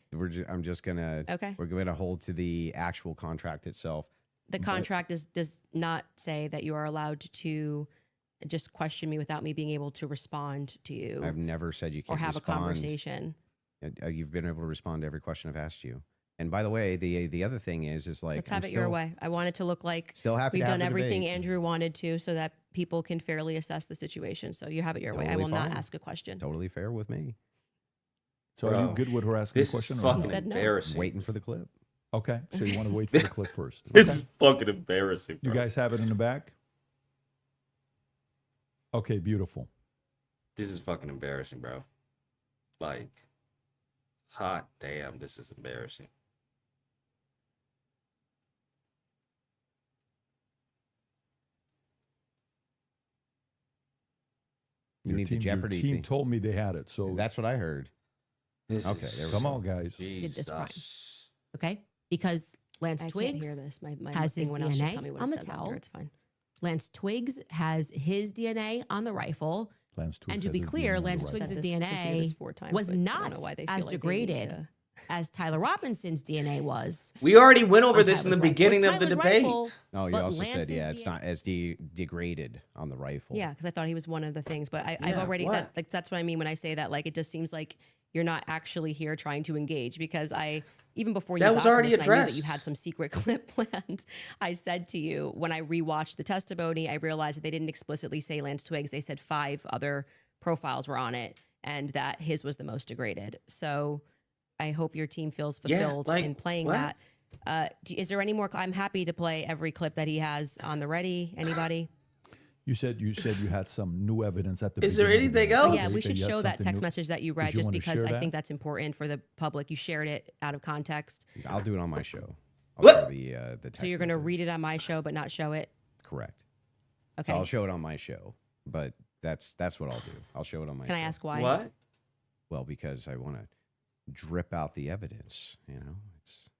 I'm just gonna. Okay. We're gonna hold to the actual contract itself. the contract does not say that you are allowed to just question me without me being able to respond to you I've never said you or can't have respond. a conversation. You've been able to respond to every question I've asked you. And by the way, the other thing is like Let's have it your way. I want it to look like Still happy we've to have done the everything debate. Andrew wanted to, so that people can fairly assess the situation. So you have it your way. I Totally will not fine. ask a question. Totally fair with me. So are you Bro, good with her asking a This is question? Or fucking no? said no. embarrassing. Waiting for the clip. Okay, so you want to wait for the clip first. This Okay. is fucking embarrassing. You Bro. guys have it in the back? Okay, beautiful. This is fucking embarrassing, bro. Like, hot damn, this is embarrassing. You need the Jeopardy Your team thing. told me they had it, so That's what I heard. This Okay, is- there we come go. on, guys. Did this crime. Jesus. Okay? Because Lance I can't hear Twigs this. My has thing his went off. Just DNA tell me what on it the says. I'll towel. hear. It's fine. Lance Twiggs has his DNA on the rifle. Lance Twiggs And to has be his clear, DNA on the Lance rifle. Twiggs' Said this- proceeded this DNA 4 times, was but I don't not know why they feel as like they need degraded to- as Tyler Robinson's DNA was. We already went over on this in the Tyler's rifle. beginning It's of the Tyler's debate. rifle, Oh, you but also said, Lance's yeah, it's DNA not as degraded on the rifle. Yeah, because I thought he was one of the things, but I've Yeah, already what? that's what I mean when I say that. Like, it just seems like you're not actually here trying to engage, because even before you That got was to already this and I knew that addressed. you had some secret clip planned. I said to you when I rewatched the testimony, I realized that they didn't explicitly say Lance Twiggs. They said 5 other profiles were on it, and that his was the most degraded. So I hope your team feels Yeah, fulfilled like, in playing what? that. Is there any more? I'm happy to play every clip that he has on the ready. Anybody? You said you had some new evidence at the Is there beginning of the anything debate. else? Yeah, we should You had show that something text new? message that you read, Did you just wanna because share I that? think that's important for the public. You shared it out of context. I'll do it on my show. I'll What? share the text So you're going to message. read it on my show, but not show it? Correct. Okay. So I'll show it on my show, but that's what I'll do. I'll show it on my Can show. I ask why? What? Well, because I want to drip out the evidence. You know,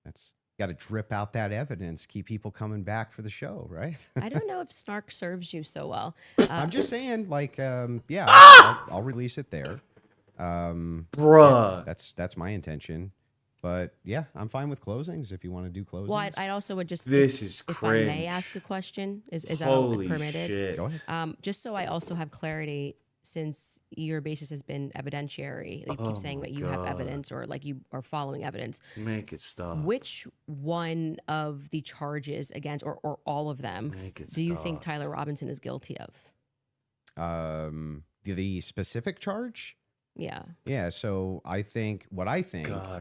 that's got to drip out that evidence, keep people coming back for the show, right? I don't know if snark serves you so well. I'm just saying, like, yeah, I'll release it there. Bruh. That's my intention. But yeah, I'm fine with closings if you want to do closings. Well, I also would just, This is if I may cringe. ask a question, is that Holy permitted? shit. Go ahead. Just so I also have clarity, since your basis has been evidentiary, you Oh keep saying my that you have God. evidence or like you are following evidence. Make it stop. Which one of the charges against, or all of them, Make it do you think stop. Tyler Robinson is guilty of? The specific charge? Yeah. Yeah, so I think God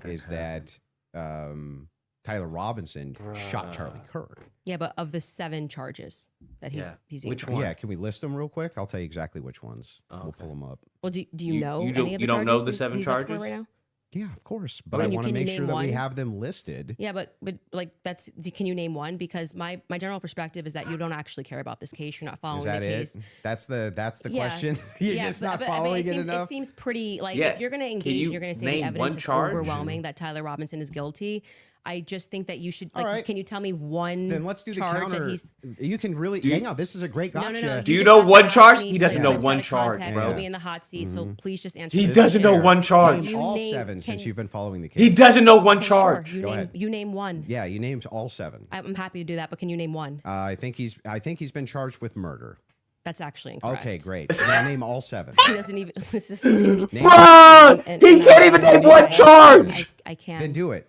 in is that Tyler Robinson shot Charlie Kirk. Yeah, but of the 7 charges that he's Yeah. being Which charged. one? Yeah, can we list them real quick? I'll tell you exactly which ones. Oh, We'll okay. pull them up. Well, do you You- know you don't- any of the you don't know charges the he's- 7 he's up for charges? right now? Yeah, of course. But Can I you- want to can you make sure name that we one? have them listed. Yeah, but like can you name one? Because my general perspective is that you don't actually care about this case. You're not following Is that the it? case. That's the Yeah. question. You're Yeah, just but- not but following it seems, enough. It seems pretty like Yeah, if you're going to can engage, you you're going to say name the one evidence is charge? overwhelming that Tyler Robinson is guilty. I just think that you should. All Like, right. Can you tell me one? Then let's do the charge counter. That he's, You can really hang on. This is a great no, gotcha. no, no. Do you just know have to one ask charge? me He doesn't the know other one side of charge, context. bro. He'll be in the hot seat, so please just answer. He this. doesn't know Fair. one charge. You all name- 7 can since you- you've been following the case. He doesn't know one Okay, charge. Sure. Go ahead. You name one. Yeah, you named all 7. I'm happy to do that, but can you name one? I think he's been charged with murder. That's actually incorrect. Okay, great. So now name all 7. He doesn't even. This is. Name Bruh! and- He and can't I- even name I- one charge! I can't. Then do it.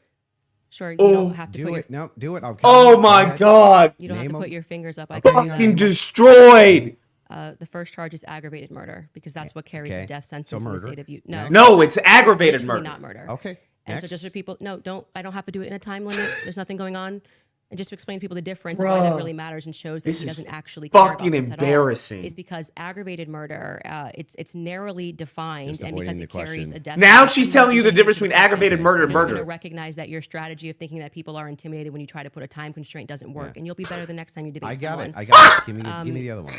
Sure, you don't have to Do put it. your. No, do it. I'll Oh count. Go my ahead. god. You don't have Name to 'em. put your fingers up. I Okay, can. hang on. Fucking destroyed. The first charge is aggravated murder because that's what carries Okay. a death So sentence in the murder. state of Utah. Next. No, it's aggravated literally murder. not murder. Okay. And so Next. just for people, I don't have to do it in a time limit. There's nothing going on. And just to explain to people the difference and why that Bruh. really matters and shows that This he is doesn't actually care about fucking this at all, embarrassing. is because aggravated murder, it's narrowly defined Just and because avoiding it the carries question. a death Now sentence. she's You telling have you to the difference engage in between aggravated question. murder and I'm just murder. going to recognize that your strategy of thinking that people are intimidated when you try to put a time constraint doesn't work, and you'll be better the next time you debate I got someone. it. I got it. Give me the other one.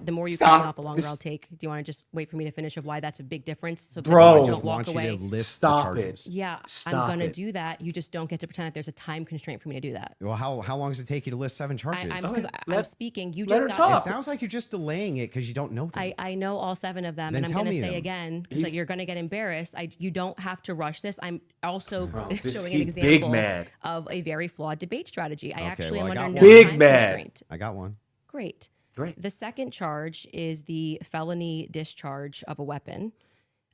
The more you Stop. cut me off, the longer This- I'll take. Do you want to just wait for me to finish of why that's a big difference? So Bro. I people just don't walk want you away. to list Stop the it. charges. Yeah, Stop I'm gonna it. do that. You just don't get to pretend that there's a time constraint for me to do that. Well, how long does it take you to list 7 charges? Because I'm Let- speaking. You let just her got. talk. It sounds like you're just delaying it because you don't know them. I know all 7 of them, Then and I'm tell going to me say them. again because He's- you're going to get embarrassed. You don't have to rush this. I'm also this- showing an he's big example mad. of a very flawed debate strategy. I Okay, actually well, I am got under one. no Big time mad. constraint. I got one. Great. Great. The second charge is the felony discharge of a weapon.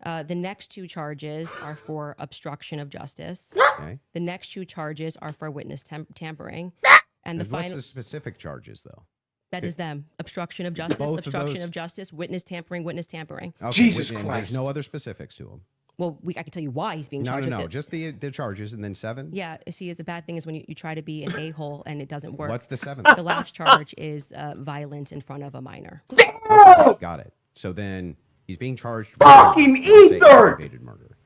The next 2 charges are for obstruction of justice. Okay. The next 2 charges are for witness tampering. And the And what's final, the specific charges though? that is them. Obstruction of justice, Both of obstruction those- of justice, witness tampering, witness tampering. Okay, Jesus and Christ. There's no other specifics to them. Well, I can tell you why he's being No, charged no, with no. it. Just the charges and then 7. Yeah, see, the bad thing is when you try to be an a-hole and it doesn't work. What's the 7th? The last charge is violence in front of a minor. Okay, got it. So then he's being charged with Fucking let's say, ether! aggravated murder.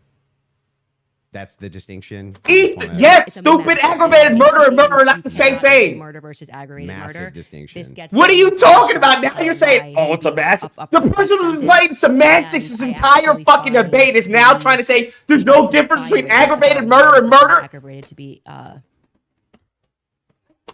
That's the distinction. Eat, Just wanna- yes, It's a stupid massive aggravated murder and murder are not the You same cannot say thing. Murder versus aggravated Massive murder. distinction. This gets What are you to talking about? Now you're saying, why oh, it's a massive. up The for person who's sentence. playing semantics this And I entire actually fucking find debate is now trying to say there's no difference between find aggravated the murder and violence murder. Aggravated to be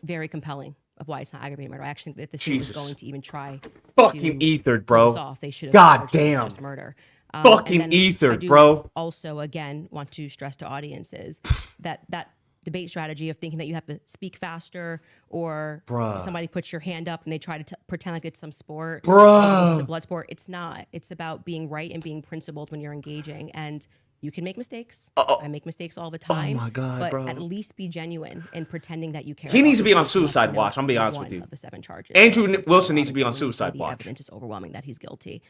very compelling. why it's not aggravated murder. I actually think that the city was going to even try fucking to ethered, pull this bro. off. They should have God charged him with damn. just murder. Fucking and then ethered, I do bro. Also, again, want to stress to audiences that debate strategy of thinking that you have to speak faster, or if somebody puts your hand up and they try to pretend like it's some sport, it's a blood sport. It's not. It's about being right and being principled when you're engaging. And you can make mistakes. I make mistakes all the time. my God, but bro. at least be genuine in pretending that you care. He needs to be on about the suicide case watch. I'm gonna be honest one with you. Of the 7 charges. Andrew Wilson needs to be on Obviously, suicide the watch. evidence is overwhelming that he's guilty.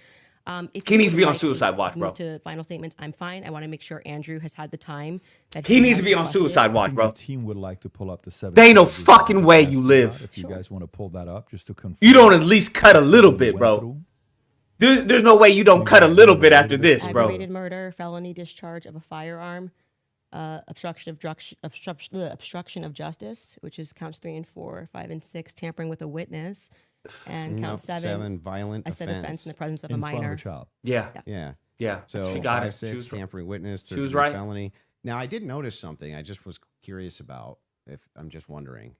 If He you needs to would be on like suicide watch, move bro. To final statements, I'm fine. I want to make sure Andrew has had the time that He needs has to be on requested. suicide I watch, think bro. the team would like to pull up the 7. There ain't no charges. fucking Just way ask you them live. that, If you guys want to pull that up, just to confirm. You don't at least cut a little bit, went bro. through. There's no way you don't cut a little bit after this, bro. Aggravated murder, felony discharge of a firearm, obstruction of justice, which is counts 3 and 4, 5 and 6, tampering with a witness, and count 7, violent a said offense in the presence of a In front of minor. a child. Yeah, Yeah. yeah. So she got 5, it. 6, She was right. tampering witness, She was 3rd-degree right. felony. Now, I did notice something. I just was curious about. If I'm just wondering,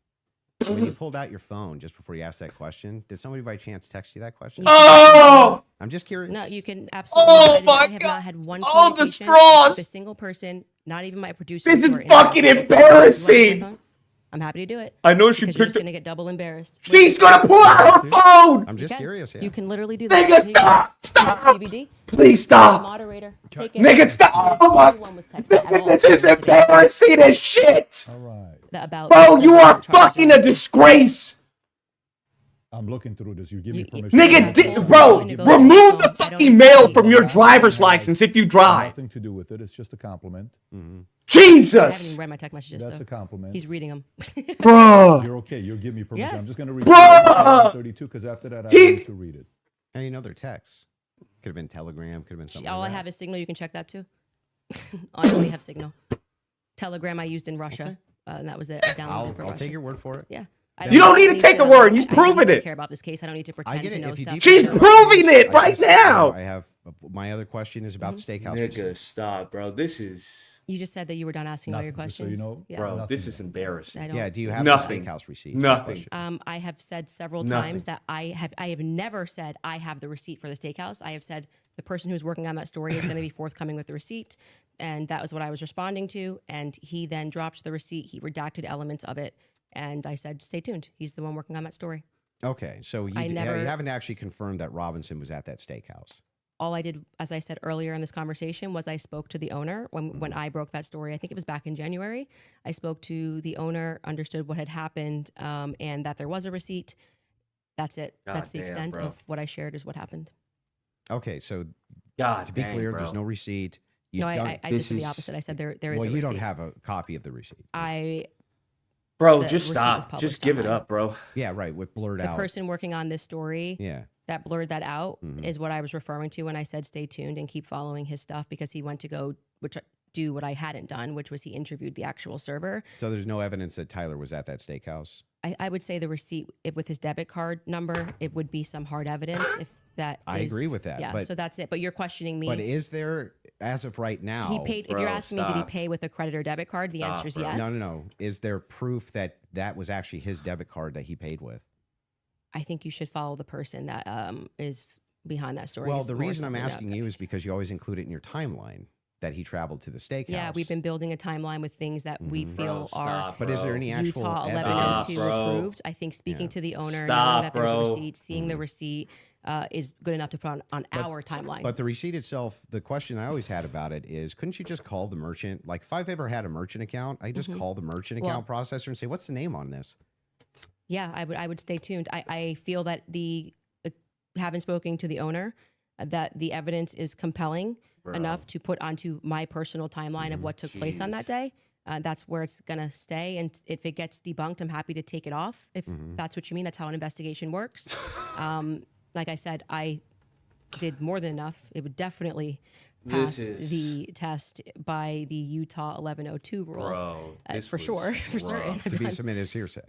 when you pulled out your phone just before you asked that question, did somebody by chance text you that question? Oh, I'm just curious. No, you can absolutely. Oh my I have God. not had one Oh, the communication straws. with a single person, not even my producer. This is who are in fucking the- You want embarrassing. my phone? I'm happy to do it. I know she Because you're picked just it. gonna get double embarrassed. She's gonna pull out her phone. I'm just You can. curious. Yeah. You can literally do that. Nigga, Here you go. stop! Stop! DVD. Please stop! Moderator. Take it. Nigga, stop! Oh my! Everyone was texting at all This is times today embarrassing as shit, All right. about bro. You are charges fucking on- a disgrace. I'm looking through this. You give me You- permission. Nigga, Yeah, bro, I'm gonna go remove to the the phone. I fucking don't mail need from to your know. driver's license if you drive. Nothing to do with it. It's just a compliment. I haven't Jesus, even read my text messages. That's so a compliment. he's reading them. bro. You're okay. You'll give me permission. I'm Yes. just going to read Bruh! 32 because after that, I He- need to read it. Any other texts? Could have been Telegram. Could have been something. All I like that. have is Signal. You can check that too. I only have Signal. Telegram I used in Russia, and that was it. I downloaded it for I'll Russia. take your word for it. Yeah. You don't need to take a word. He's proving I it. care about this case. I don't need to I pretend get to it. know If you stuff. deep She's dive- proving it I right just- now. I have my other question is about Mm-hmm. the steakhouse. Nigga, receipt. stop, bro. This is, You just said that you were done asking all your Nothing, just so questions. you know. Yeah. bro. Nothing This is yet. embarrassing. I don't. Yeah. Do you have Nothing. the steakhouse receipt? Nothing. I have said several Nothing. times that I have never said I have the receipt for the steakhouse. I have said the person who's working on that story is going to be forthcoming with the receipt, and that was what I was responding to. And he then dropped the receipt. He redacted elements of it, and I said, "Stay tuned. He's the one working on that story." Okay, so you, I you never- haven't actually confirmed that Robinson was at that steakhouse. All I did, as I said earlier in this conversation, was I spoke to the owner when I broke that story. I think it was back in January. I spoke to the owner, understood what had happened, and that there was a receipt. That's it. God That's the damn, extent bro. of what I shared is what happened. Okay, so God, to be dang, clear, bro. there's no receipt. You No, don't, I this just did the is- opposite. I said there is well, a you receipt. don't have a copy of the receipt. Bro, the just receipt was stop. published Just give it online. up, bro. Yeah, right. With blurred The out. person working on this story Yeah. that blurred that out Mhm. is what I was referring to when I said stay tuned and keep following his stuff, because he went to go do what I hadn't done, which was he interviewed the actual server. So there's no evidence that Tyler was at that steakhouse. I would say the receipt with his debit card number, it would be some hard evidence if that I is- agree with that, Yeah, but- so that's it. But you're questioning me. But is there, as of right now, he paid. If Bro, you're asking me, did he stop. pay with a credit or debit card? The Stop, answer is bro. yes. No. Is there proof that that was actually his debit card that he paid with? I think you should follow the person that is behind that story. Well, It's the more reason I'm something that- asking you is because you always include it in your timeline that he traveled to the steakhouse. Yeah, we've been building a timeline with things that we Mhm. feel Bro, are stop, But is there bro. any actual Utah evidence? 1102 bro. approved. I think speaking Yeah. to the owner, Stop, knowing that there's a bro. receipt, seeing the receipt is good enough to put on our timeline. But the receipt itself, the question I always had about it is, couldn't you just call the merchant? Like, if I've ever had a merchant account, I just call the merchant account processor and say, "What's the name on this?" Yeah, I would stay tuned. I feel that having spoken to the owner, that the evidence is compelling enough to put onto my personal timeline of what took place on that day. That's where it's gonna stay. And if it gets debunked, I'm happy to take it off. If that's what you mean, that's how an investigation works. Like I said, I did more than enough. It would definitely pass the test by the Utah 1102 rule. Bro, this For was sure, for certain. rough. To be submitted as hearsay.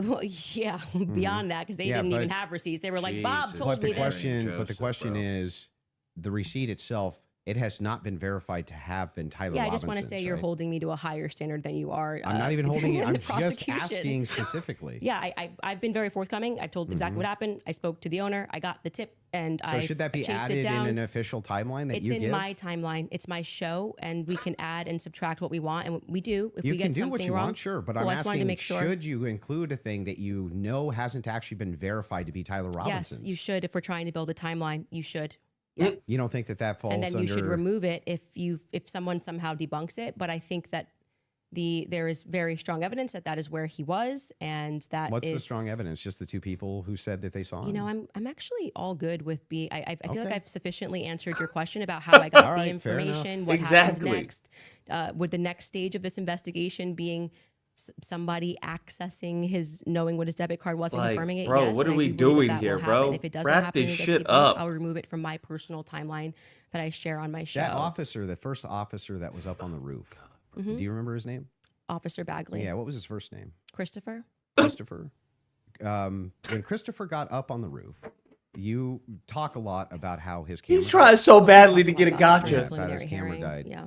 Well, yeah, beyond that, because they Yeah, didn't even but- have receipts. They were like, Bob Jesus. told But me the this. question, Joseph, but the question bro. is, the receipt itself. it has not been verified to have been Tyler Yeah, I Robinson's. just want to say you're holding me to a higher standard than you are. I'm not even holding it. in I'm the just prosecution. asking specifically. Yeah, I've been very forthcoming. I've told exactly what happened. I spoke to the owner. I got the tip, and So should that be chased added it down. in an official timeline that It's you in give? my timeline. It's my show, and we can add and subtract what we want, and we do. If You we can get do something what you wrong, want, sure, but cool, I'm I just wanted to asking, make sure. should you include a thing that you know hasn't actually been verified to be Tyler Robinson's? Yes, you should. If we're trying to build a timeline, you should. Yeah. You don't think that falls And then under... you should remove it if someone somehow debunks it. But I think that there is very strong evidence that is where he was, and that What's the strong evidence? Just the two people who said that they saw him? You know, I'm actually all good with being. I feel like Okay. I've sufficiently answered your question about how I got All the right, fair enough. information. What Exactly. happens next? Would the next stage of this investigation being somebody accessing knowing what his debit card was and Like, confirming it? bro, Yes, what and are I we do believe doing that here, will bro? happen. If it doesn't Wrap happen, this it gets shit debunked, up. I'll remove it from my personal timeline that I share on my show. That officer, the first officer that was up on the roof, Mm-hmm. do you remember his name? Officer Bagley. Yeah, what was his first name? Christopher. Christopher. When Christopher got up on the roof, you talk a lot about how his camera... He's trying so badly to get a About gotcha. Yeah, about preliminary his camera hearing. died. Yeah.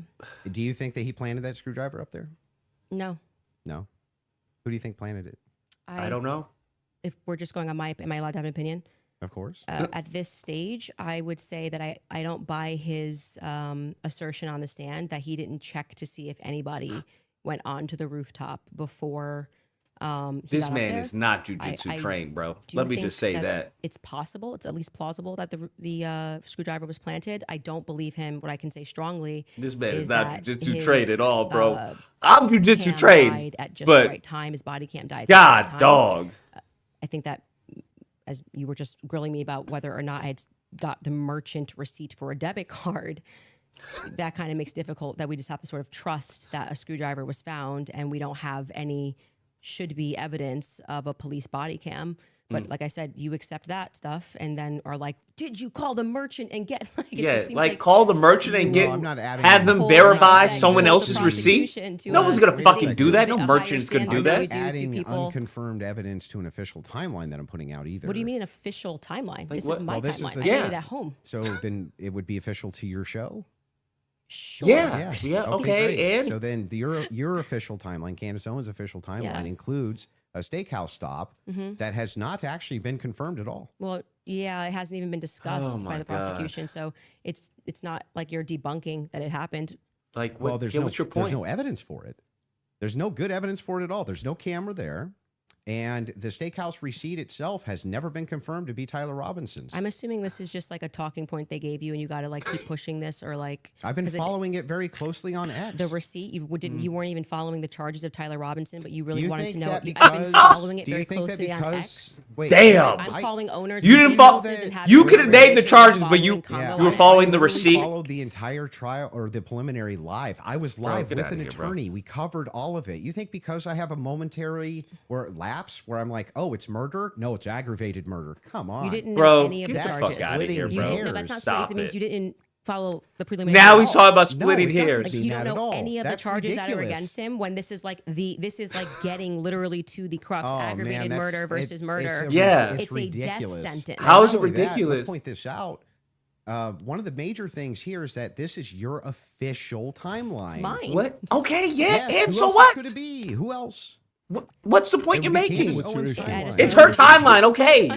Do you think that he planted that screwdriver up there? No. No. Who do you think planted it? I don't know. If we're just going on am I allowed to have an opinion? Of course. At this stage, I would say that I don't buy his assertion on the stand that he didn't check to see if anybody went onto the rooftop before he This got up man there. is not jujitsu I trained, bro. do Let me think just say that. it's possible. It's at least plausible that the screwdriver was planted. I don't believe him. What I can say strongly, This man is is not that jujitsu trained his, at all, bro. cam I'm jujitsu trained, died at just but the right time. His body cam died. At the right God, time. dog. I think that as you were just grilling me about whether or not I had got the merchant receipt for a debit card, that kind of makes it difficult that we just have to sort of trust that a screwdriver was found and we don't have any should be evidence of a police body cam. But like I said, you accept that stuff and then are like, did you call the merchant and get like it Yeah, just seems like call the merchant and Well, get I'm not adding have any- them Hold verify on, someone hold the else's receipt. prosecution to No a one's gonna receipt fucking do that. No a higher merchant's gonna do standard that. than we do to Adding people. unconfirmed evidence to an official timeline that I'm putting out either. What do you mean an official timeline? This what? is my Well, this is timeline. the- I Yeah. made it at home. So then it would be official to your show? Sure. Yeah. Okay, great. and so then your official timeline, Candace Owens' official timeline, Yeah. includes a steakhouse stop that has not actually been confirmed at all. Well, yeah, it hasn't even been discussed Oh by my the God. prosecution, so it's not like you're debunking that it happened. like, Well, what, there's yeah, no what's your point? there's no evidence for it. There's no good evidence for it at all. There's no camera there. And the steakhouse receipt itself has never been confirmed to be Tyler Robinson's. I'm assuming this is just like a talking point they gave you, and you got to like keep pushing this, or like I've been 'cause following it very closely on X. the receipt. You didn't. You weren't even following the charges of Tyler Robinson, but you really You wanted to think know. that I've been following it do you very think that closely on because X. wait, Damn. I'm I- calling owners. You of didn't follow- businesses and having You could have named the conversations, charges, but following you Congo were on following X. the I receipt. followed the entire trial or the preliminary live. I was live get with outta an here, bro. attorney. We covered all of it. You think because I have a momentary lapse where I'm like, oh, it's murder? No, it's aggravated murder. Come on. You didn't know Bro, any of get the the charges. fuck out of here, You bro. didn't- No, that's not Stop it. It means it. you didn't follow the preliminary. Now at he's all. talking about No, splitting it doesn't. hairs. Like mean you that don't at know all. any of the That's charges that are ridiculous. against him when this is like getting literally to the crux, Oh, man, aggravated that's- murder versus it's murder. Yeah. It's a death ridiculous. sentence. How is it Not only that, ridiculous? let's point this out. One of the major things here is that this is your official timeline. It's mine. What? Okay, yeah, Yes, and who so else what? Could it be? Who else? What's the point It you're would be making? Candace What's your Owens' issue? timeline. It's her timeline, okay?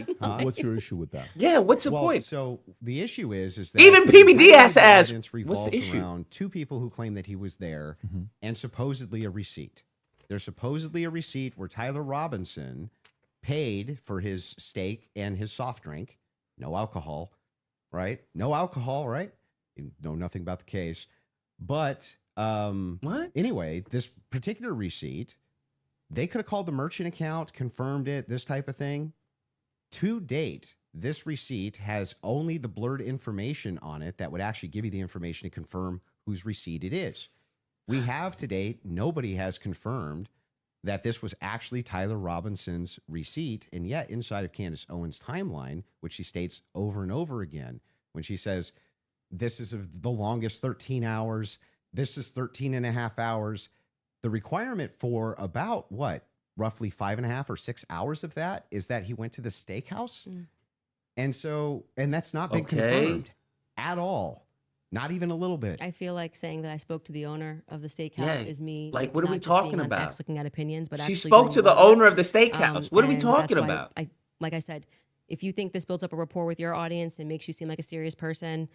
What's your issue with that? Yeah, what's the Well, point? so the issue is that Even the PBD entire has to ask, evidence what's the revolves issue? around two people who claim that he was there and supposedly a receipt. There's supposedly a receipt where Tyler Robinson paid for his steak and his soft drink. No alcohol, right? No alcohol, right? You know nothing about the case. But What? anyway, this particular receipt, they could have called the merchant account, confirmed it, this type of thing. To date, this receipt has only the blurred information on it that would actually give you the information to confirm whose receipt it is. We have to date, nobody has confirmed that this was actually Tyler Robinson's receipt. And yet, inside of Candace Owens' timeline, which she states over and over again, when she says, this is the longest 13 hours, this is 13 and a half hours, the requirement for about roughly 5.5 or 6 hours of that is that he went to the steakhouse. And that's not been Okay. confirmed at all. Not even a little bit. I feel like saying that I spoke to the owner of the steakhouse is me. Like, what are we not just being talking on about? X looking at opinions, but She actually spoke doing to the work. owner of the steakhouse. What are we And talking that's why about? Like I said, if you think this builds up a rapport with your audience and makes you seem like a serious person,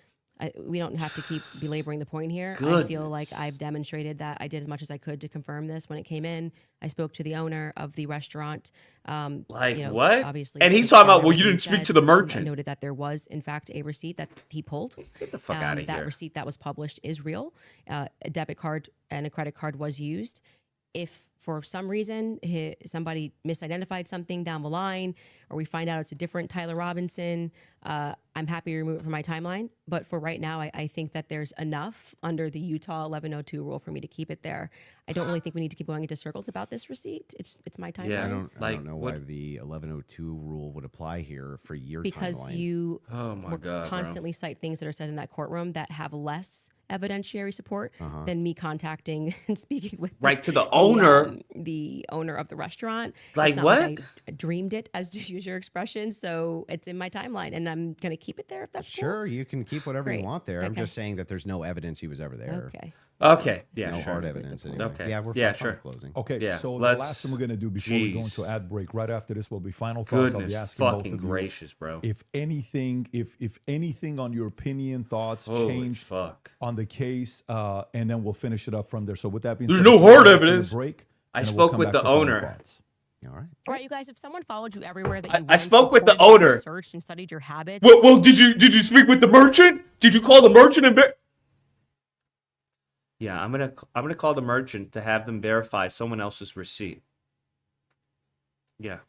we don't have to keep belaboring the point here. I feel like I've demonstrated that I did as much as I could to confirm this when it came in. I spoke to the owner of the restaurant. Like, you know, what? Obviously, And he's like, talking about, well, everything you he didn't speak said, to the merchant. I noted that there was, in fact, a receipt that he pulled. Get the fuck out of That here. receipt that was published is real. A debit card and a credit card was used. If for some reason somebody misidentified something down the line, or we find out it's a different Tyler Robinson, I'm happy to remove it from my timeline. But for right now, I think that there's enough under the Utah 1102 rule for me to keep it there. I don't really think we need to keep going into circles about this receipt. It's my timeline. Yeah, I don't know why the 1102 rule would apply here for your because timeline. you Oh my God, constantly cite things that are said in that courtroom that have less evidentiary support than me contacting and speaking with to the owner. The owner of the restaurant. Like, It's not what? I dreamed it, as to use your expression. So it's in my timeline, and I'm gonna keep it there if that's cool. Sure, you can keep whatever you Great. want there. I'm Okay. just saying that there's no evidence he was ever there. Okay. Okay. Yeah, No sure. hard evidence anyway. Okay. Yeah, we're Yeah, fine sure. closing. Okay, Yeah, so the let's- last thing we're going to do before we go Jeez. into ad break, right after this will be final thoughts. I'll be Goodness asking both fucking of you gracious, bro. if anything, if anything on your opinion, thoughts Holy changed fuck. on the case, and then we'll finish it up from there. So with that being There's said, no we'll come hard back after the evidence. Break, I and then we'll spoke come with back the for final owner. thoughts. All right. All right, you guys. If someone followed you everywhere that you I went, spoke with the recorded, owner. searched and studied your habits. Well, did you speak with the merchant? Did you call the merchant and Yeah, I'm gonna call the merchant to have them verify someone else's receipt. Yeah,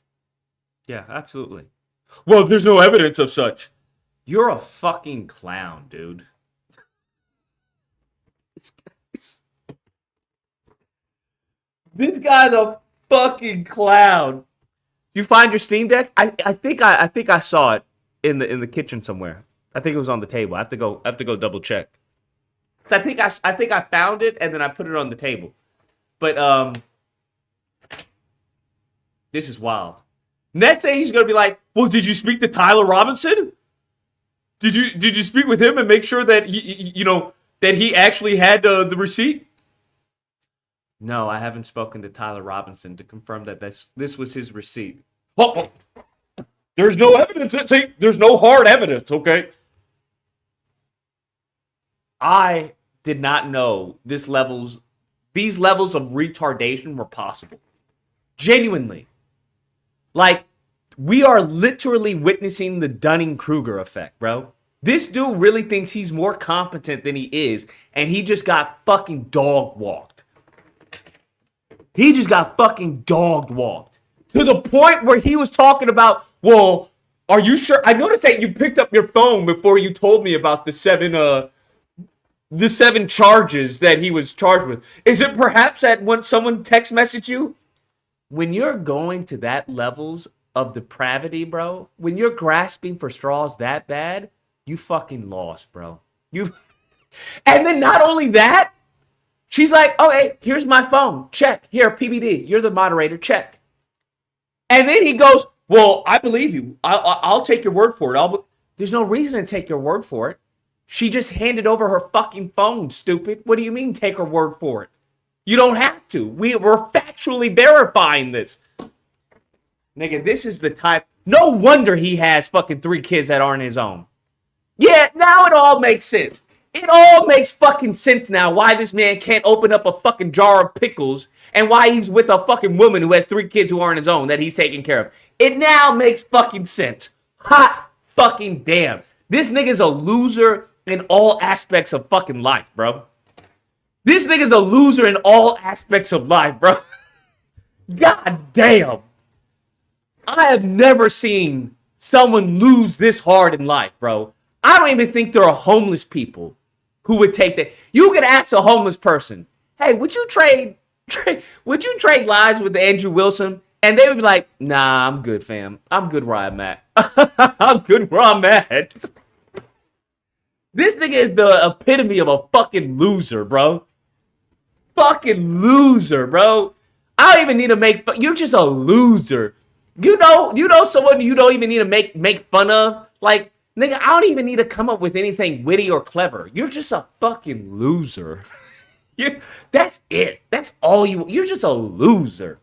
absolutely. Well, there's no evidence of such. You're a fucking clown, dude. This guy's a fucking clown. You find your Steam Deck? I think I saw it in the kitchen somewhere. I think it was on the table. I have to go double check. So I think I found it and then I put it on the table. But this is wild. Next thing he's gonna be like, well, did you speak to Tyler Robinson? Did you speak with him and make sure that he actually had the receipt? No, I haven't spoken to Tyler Robinson to confirm that this was his receipt. Oh, there's no evidence. See, there's no hard evidence, okay? I did not know these levels of retardation were possible. Genuinely. Like, we are literally witnessing the Dunning-Kruger effect, bro. This dude really thinks he's more competent than he is, and he just got fucking dog-walked. He just got fucking dog-walked. To the point where he was talking about, well, are you sure? I noticed that you picked up your phone before you told me about the seven charges that he was charged with. Is it perhaps that when someone text messaged you? When you're going to that levels of depravity, bro, when you're grasping for straws that bad, you fucking lost, bro. And then not only that, she's like, okay, here's my phone. Check. Here, PBD. You're the moderator. Check. And then he goes, well, I believe you. I'll take your word for it. There's no reason to take your word for it. She just handed over her fucking phone, stupid. What do you mean take her word for it? You don't have to. We're factually verifying this. Nigga, this is the type. No wonder he has fucking 3 kids that aren't his own. Yeah, now it all makes sense. It all makes fucking sense now why this man can't open up a fucking jar of pickles and why he's with a fucking woman who has 3 kids who aren't his own that he's taking care of. It now makes fucking sense. Hot fucking damn. This nigga's a loser in all aspects of fucking life, bro. This nigga's a loser in all aspects of life, bro. God damn. I have never seen someone lose this hard in life, bro. I don't even think there are homeless people who would take that. You could ask a homeless person, hey, would you trade lives with Andrew Wilson? And they would be like, nah, I'm good, fam. I'm good where I'm at. I'm good where I'm at. This nigga is the epitome of a fucking loser, bro. Fucking loser, bro. I don't even need to make fun. You're just a loser. You know someone you don't even need to make fun of? Like, Nigga, I don't even need to come up with anything witty or clever. You're just a fucking loser. That's it. That's all you're just a loser.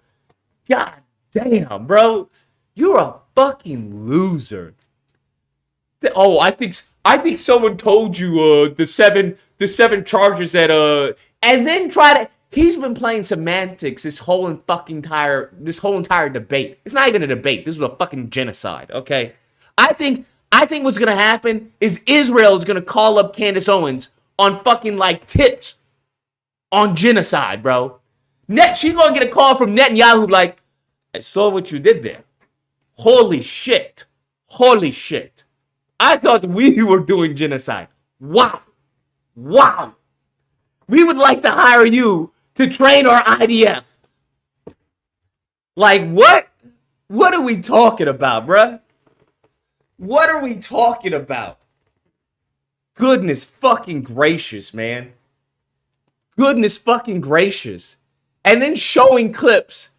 God damn, bro. You're a fucking loser. Oh, I think someone told you the seven charges that and then he's been playing semantics this whole entire debate. It's not even a debate. This was a fucking genocide, okay? I think what's gonna happen is Israel is gonna call up Candace Owens on fucking like tips on genocide, bro. She's gonna get a call from Netanyahu like, I saw what you did there. Holy shit. Holy shit. I thought we were doing genocide. Wow. Wow. We would like to hire you to train our IDF. Like, what? What are we talking about, bruh? What are we talking about? Goodness fucking gracious, man. Goodness fucking gracious. And then showing clips.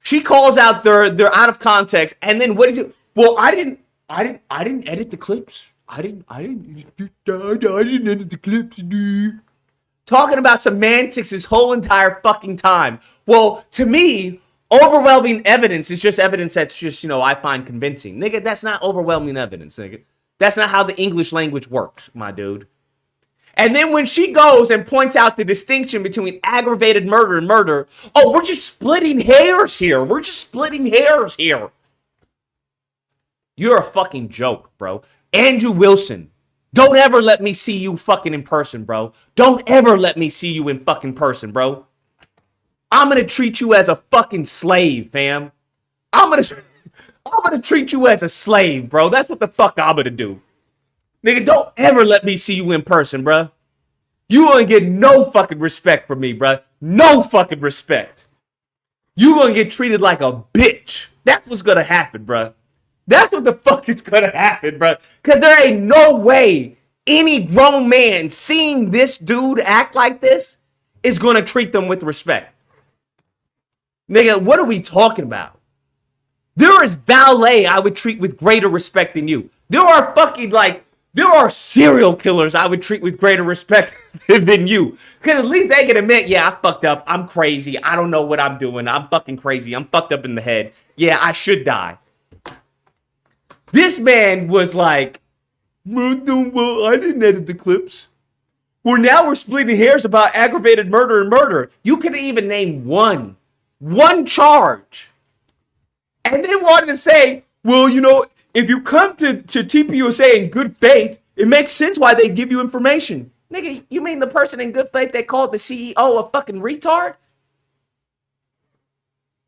She calls out they're out of context. And then what is it? Well, I didn't edit the clips. I didn't edit the clips, dude. Talking about semantics this whole entire fucking time. Well, to me, overwhelming evidence is just evidence that's just, I find convincing. Nigga, that's not overwhelming evidence, nigga. That's not how the English language works, my dude. And then when she goes and points out the distinction between aggravated murder and murder, oh, we're just splitting hairs here. We're just splitting hairs here. You're a fucking joke, bro. Andrew Wilson, don't ever let me see you fucking in person, bro. Don't ever let me see you in fucking person, bro. I'm gonna treat you as a fucking slave, fam. I'm gonna treat you as a slave, bro. That's what the fuck I'm gonna do. Nigga, don't ever let me see you in person, bro. You gonna get no fucking respect from me, bro. No fucking respect. You gonna get treated like a bitch. That's what's gonna happen, bro. That's what the fuck is gonna happen, bro. Because there ain't no way any grown man seeing this dude act like this is gonna treat them with respect. Nigga, what are we talking about? There is valet I would treat with greater respect than you. There are serial killers I would treat with greater respect than you. Because at least they can admit, yeah, I fucked up. I'm crazy. I don't know what I'm doing. I'm fucking crazy. I'm fucked up in the head. Yeah, I should die. This man was like, well, I didn't edit the clips. Well, now we're splitting hairs about aggravated murder and murder. You couldn't even name one charge. And then wanted to say, well, if you come to TPUSA in good faith, it makes sense why they give you information. Nigga, you mean the person in good faith that called the CEO a fucking retard?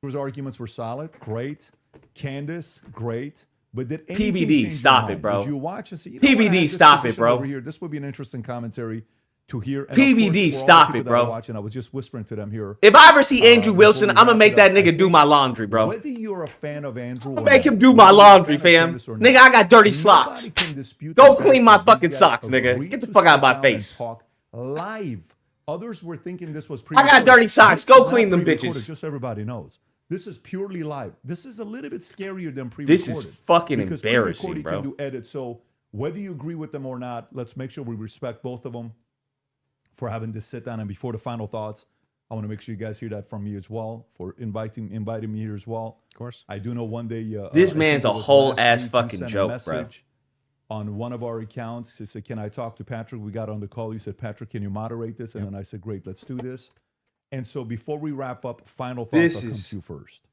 His arguments were solid. Great. Candace, great. But did PBD stop it, bro? Did you watch and see? PBD stop it, bro. Over here, this would be an interesting commentary to hear. And PBD stop it, bro. Watching, I was just whispering to them here. If I ever see Andrew Wilson, I'm gonna make that nigga do my laundry, bro. Whether you're a fan of Andrew, I'll make him do my laundry, fam. Nigga, I got dirty socks. Go clean my fucking socks, nigga. Get the fuck out of my face. Talk live. Others were thinking this was I got dirty socks. Go clean them bitches. Just so everybody knows. This is purely live. This is a little bit scarier than pre-recorded. This is fucking embarrassing, bro. Can do edits. So whether you agree with them or not, let's make sure we respect both of them for having this sit down. And before the final thoughts, I want to make sure you guys hear that from me as well, for inviting me here as well. Of course. I do know one day. This man's a whole ass fucking joke, bro. On one of our accounts, he said, "Can I talk to Patrick?" We got on the call. He said, "Patrick, can you moderate this?" And then I said, "Great, let's do this." And so before we wrap up, final thoughts, I'll come to you first.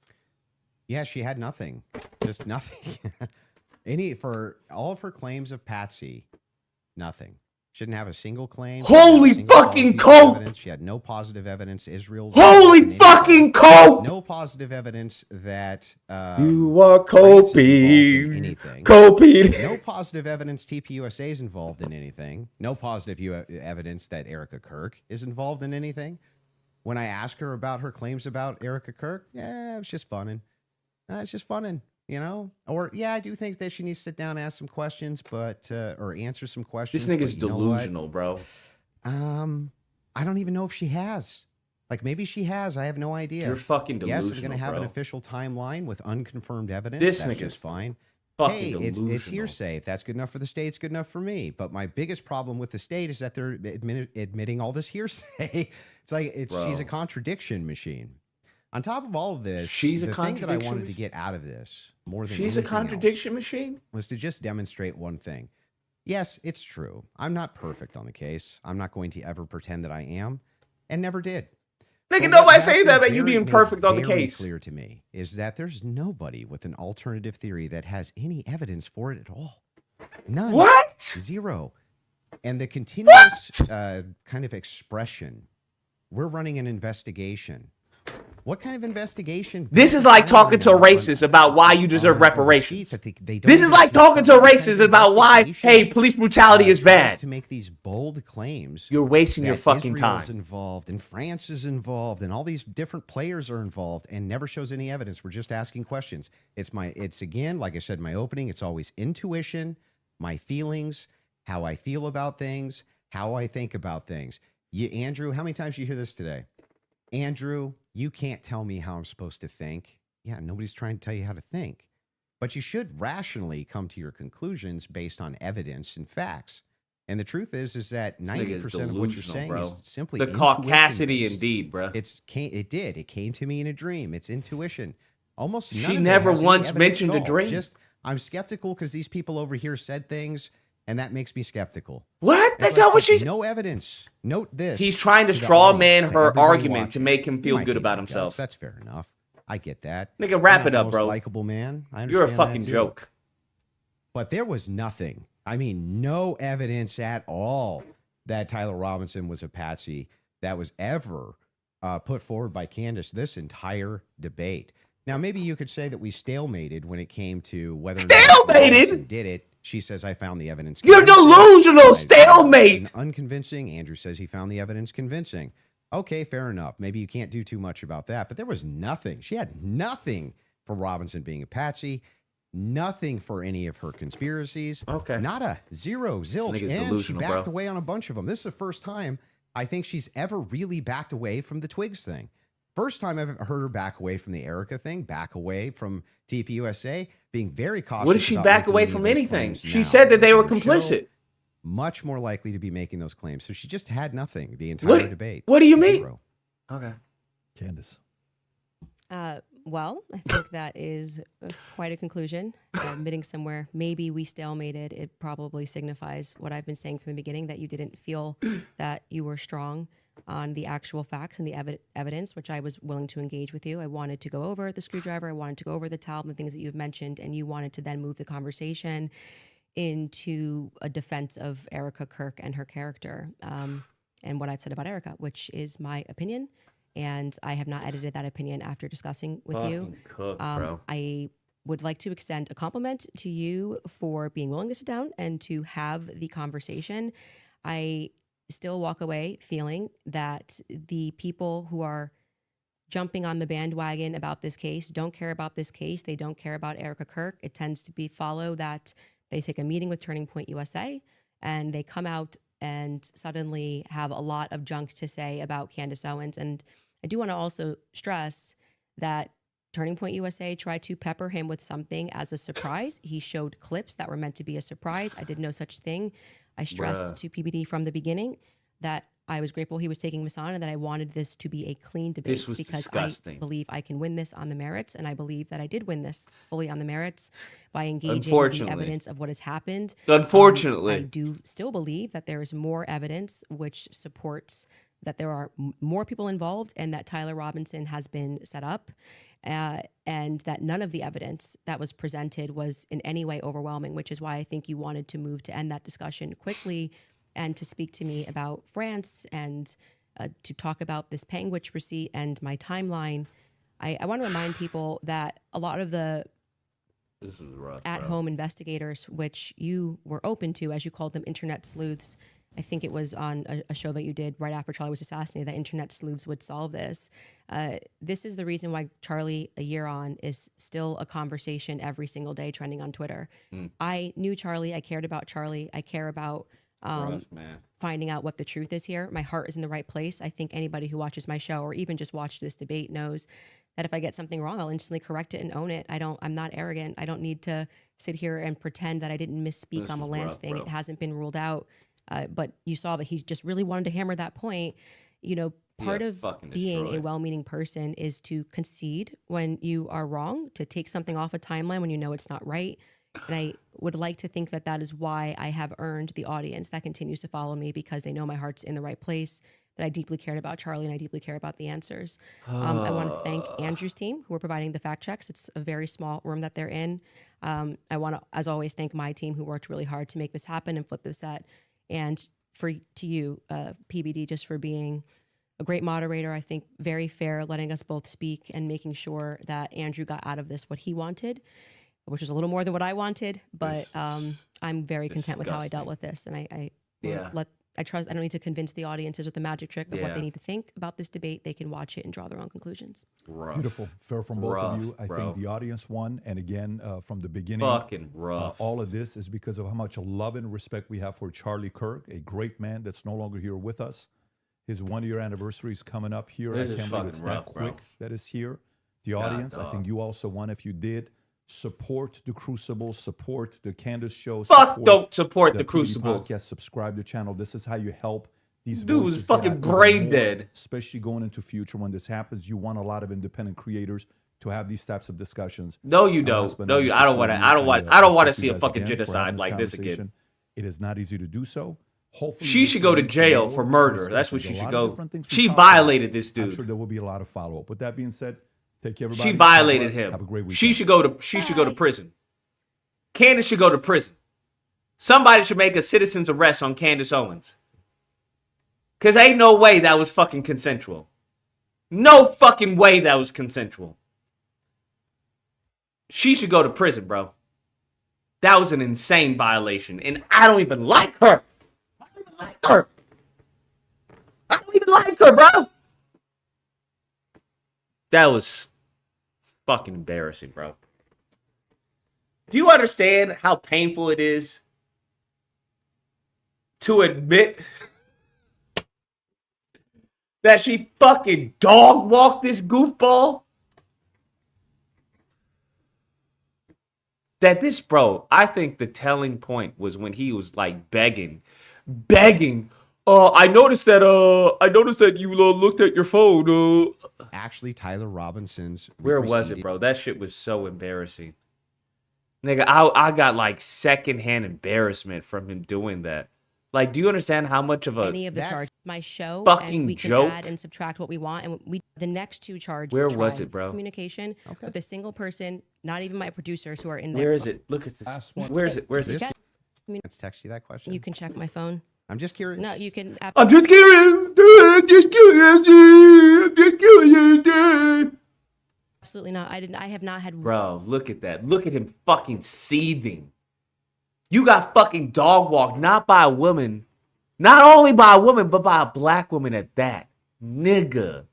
Yeah, she had nothing. Just nothing. For all of her claims of Patsy, nothing. She didn't have a single claim. Holy fucking coke! She had no positive evidence Israel's. Holy fucking coke! No positive evidence that you are coping. Anything. Coping. No positive evidence TPUSA is involved in anything. No positive evidence that Erica Kirk is involved in anything. When I ask her about her claims about Erica Kirk, yeah, it's just funning. It's just funning, Or, yeah, I do think that she needs to sit down and ask some questions, or answer some questions. This nigga's delusional, bro. I don't even know if she has. Like, maybe she has. I have no idea. You're fucking delusional, Yes, we're going to have bro. an official timeline with unconfirmed evidence. This That's nigga's just fine. hey, it's hearsay. If that's good enough for the state, it's good enough for me. But my biggest problem with the state is that they're admitting all this hearsay. She's a contradiction machine. On top of all of this, the thing that I wanted to get out of this more than she's a contradiction machine was to just demonstrate one thing. Yes, it's true. I'm not perfect on the case. I'm not going to ever pretend that I am, and never did. Nigga, nobody say that about you being perfect on the case. Clear to me is that there's nobody with an alternative theory that has any evidence for it at all. None. What? Zero. And the continuous kind of expression, we're running an investigation. What kind of investigation? This is like talking to a racist about why you deserve reparations. This is like talking to a racist about why, hey, police brutality is bad. To make these bold claims, you're wasting your fucking time. Israel's involved, and France is involved, and all these different players are involved, and never shows any evidence. We're just asking questions. It's again, like I said in my opening, it's always intuition, my feelings, how I feel about things, how I think about things. Andrew, how many times did you hear this today? Andrew, you can't tell me how I'm supposed to think. Yeah, nobody's trying to tell you how to think. But you should rationally come to your conclusions based on evidence and facts. And the truth is that 90% of what you're saying is simply the caucasity indeed, bro. It came to me in a dream. It's intuition. Almost none she of never once mentioned a dream. I'm skeptical because these people over here said things, and that makes me skeptical. What? That's not what she's... No evidence. Note this. He's trying to straw man her argument to make him feel good about himself. That's fair enough. I get that. Nigga, wrap it up, bro. Likable man. You're a fucking joke. But there was nothing. I mean, no evidence at all that Tyler Robinson was a patsy that was ever put forward by Candace this entire debate. Now, maybe you could say that we stalemated when it came to whether or not Robinson did it. She says, I found the evidence. You're delusional. Stalemate. Unconvincing. Andrew says he found the evidence convincing. Okay, fair enough. Maybe you can't do too much about that. But there was nothing. She had nothing for Robinson being a patsy. Nothing for any of her conspiracies. Okay. Not a zero, zilch. And she backed away on a bunch of them. This is the first time I think she's ever really backed away from the Twigs thing. First time I've heard her back away from the Erica thing, back away from TPUSA, being very cautious. What did she back away from anything? She said that they were complicit. Much more likely to be making those claims. So she just had nothing the entire debate. What do you mean? Zero. Okay. Candace. Well, I think that is quite a conclusion. Admitting somewhere, maybe we stalemated. It probably signifies what I've been saying from the beginning, that you didn't feel that you were strong on the actual facts and the evidence, which I was willing to engage with you. I wanted to go over the screwdriver. I wanted to go over the towel and the things that you've mentioned, and you wanted to then move the conversation into a defense of Erica Kirk and her character, and what I've said about Erica, which is my opinion. And I have not edited that opinion after discussing with you. Cook, bro. I would like to extend a compliment to you for being willing to sit down and to have the conversation. I still walk away feeling that the people who are jumping on the bandwagon about this case don't care about this case. They don't care about Erica Kirk. It tends to be that they take a meeting with Turning Point USA and they come out and suddenly have a lot of junk to say about Candace Owens. And I do want to also stress that Turning Point USA tried to pepper him with something as a surprise. He showed clips that were meant to be a surprise. I did no such thing. I stressed to PBD from the beginning that I was grateful he was taking this on and that I wanted this to be a clean debate. This was because disgusting. I believe I can win this on the merits, and I believe that I did win this fully on the merits by engaging in the evidence of what has happened. Unfortunately. I do still believe that there is more evidence which supports that there are more people involved and that Tyler Robinson has been set up, and that none of the evidence that was presented was in any way overwhelming, which is why I think you wanted to move to end that discussion quickly and to speak to me about France and to talk about this Panguitch receipt and my timeline. I want to remind people that a lot of the at-home investigators, which you were open to, as you called them, internet sleuths, I think it was on a show that you did right after Charlie was assassinated, that internet sleuths would solve this. This is the reason why Charlie, a year on, is still a conversation every single day trending on Twitter. I knew Charlie. I cared about Charlie. I care about finding out what the truth is here. My heart is in the right place. I think anybody who watches my show or even just watched this debate knows that if I get something wrong, I'll instantly correct it and own it. I'm not arrogant. I don't need to sit here and pretend that I didn't misspeak on the Lance thing. Bro. It hasn't been ruled out. But you saw that he just really wanted to hammer that point. You know, part of being a well-meaning person is to concede when you are wrong, to take something off a timeline when you know it's not right. And I would like to think that that is why I have earned the audience that continues to follow me, because they know my heart's in the right place, that I deeply cared about Charlie and I deeply care about the answers. I want to thank Andrew's team who are providing the fact checks. It's a very small room that they're in. I want to, as always, thank my team who worked really hard to make this happen and flip this set. And to you, PBD, just for being a great moderator. I think very fair, letting us both speak and making sure that Andrew got out of this what he wanted, which is a little more than what I wanted. But I'm very content with how I dealt with this. And I trust, I don't need to convince the audiences with the magic trick of what they need to think about this debate. They can watch it and draw their own conclusions. Rough. Beautiful. Fair from both of you. I think the audience won. And again, from the beginning, fucking rough. All of this is because of how much love and respect we have for Charlie Kirk, a great man that's no longer here with us. His 1-year anniversary is coming up here. This I can't believe it's that quick that is here. The audience, I think you also won if you did. Support the Crucible, support the Candace show. Don't support the Crucible. Podcast, subscribe to the channel. This is how you help these dude voices is fucking brain dead. Especially going into future when this happens. You want a lot of independent creators to have these types of discussions. No, you don't. No, you. I don't want to. I don't want to see a fucking genocide like this again. It is not easy to do so. Hopefully she should go to jail for murder. That's what she should go. She violated this dude. I'm sure there will be a lot of follow up. With that being said, take care, everybody. She violated him. Have a great weekend. She should go to prison. Candace should go to prison. Somebody should make a citizen's arrest on Candace Owens. Cause ain't no way that was fucking consensual. No fucking way that was consensual. She should go to prison, bro. That was an insane violation. And I don't even like her. I don't even like her, bro. That was fucking embarrassing, bro. Do you understand how painful it is to admit that she fucking dog walked this goofball? That this, bro, I think the telling point was when he was like begging. I noticed that you looked at your phone. Actually, Tyler Robinson's. Where was it, bro? That shit was so embarrassing. Nigga, I got like secondhand embarrassment from him doing that. Like, do you understand how much of any of the charges? My show, fucking and we joke. Can add and subtract what we want, and the next two charges. Where was it, bro? Communication with a single person, not even my producers who are in there. Where is it? Look at this. Where is it? Let's text you that question. You can check my phone. I'm just curious. No, you can. I'm just curious. Absolutely not. I have not had. Bro, look at that. Look at him fucking seething. You got fucking dog walked, not by a woman. Not only by a woman, but by a black woman at that. Nigga.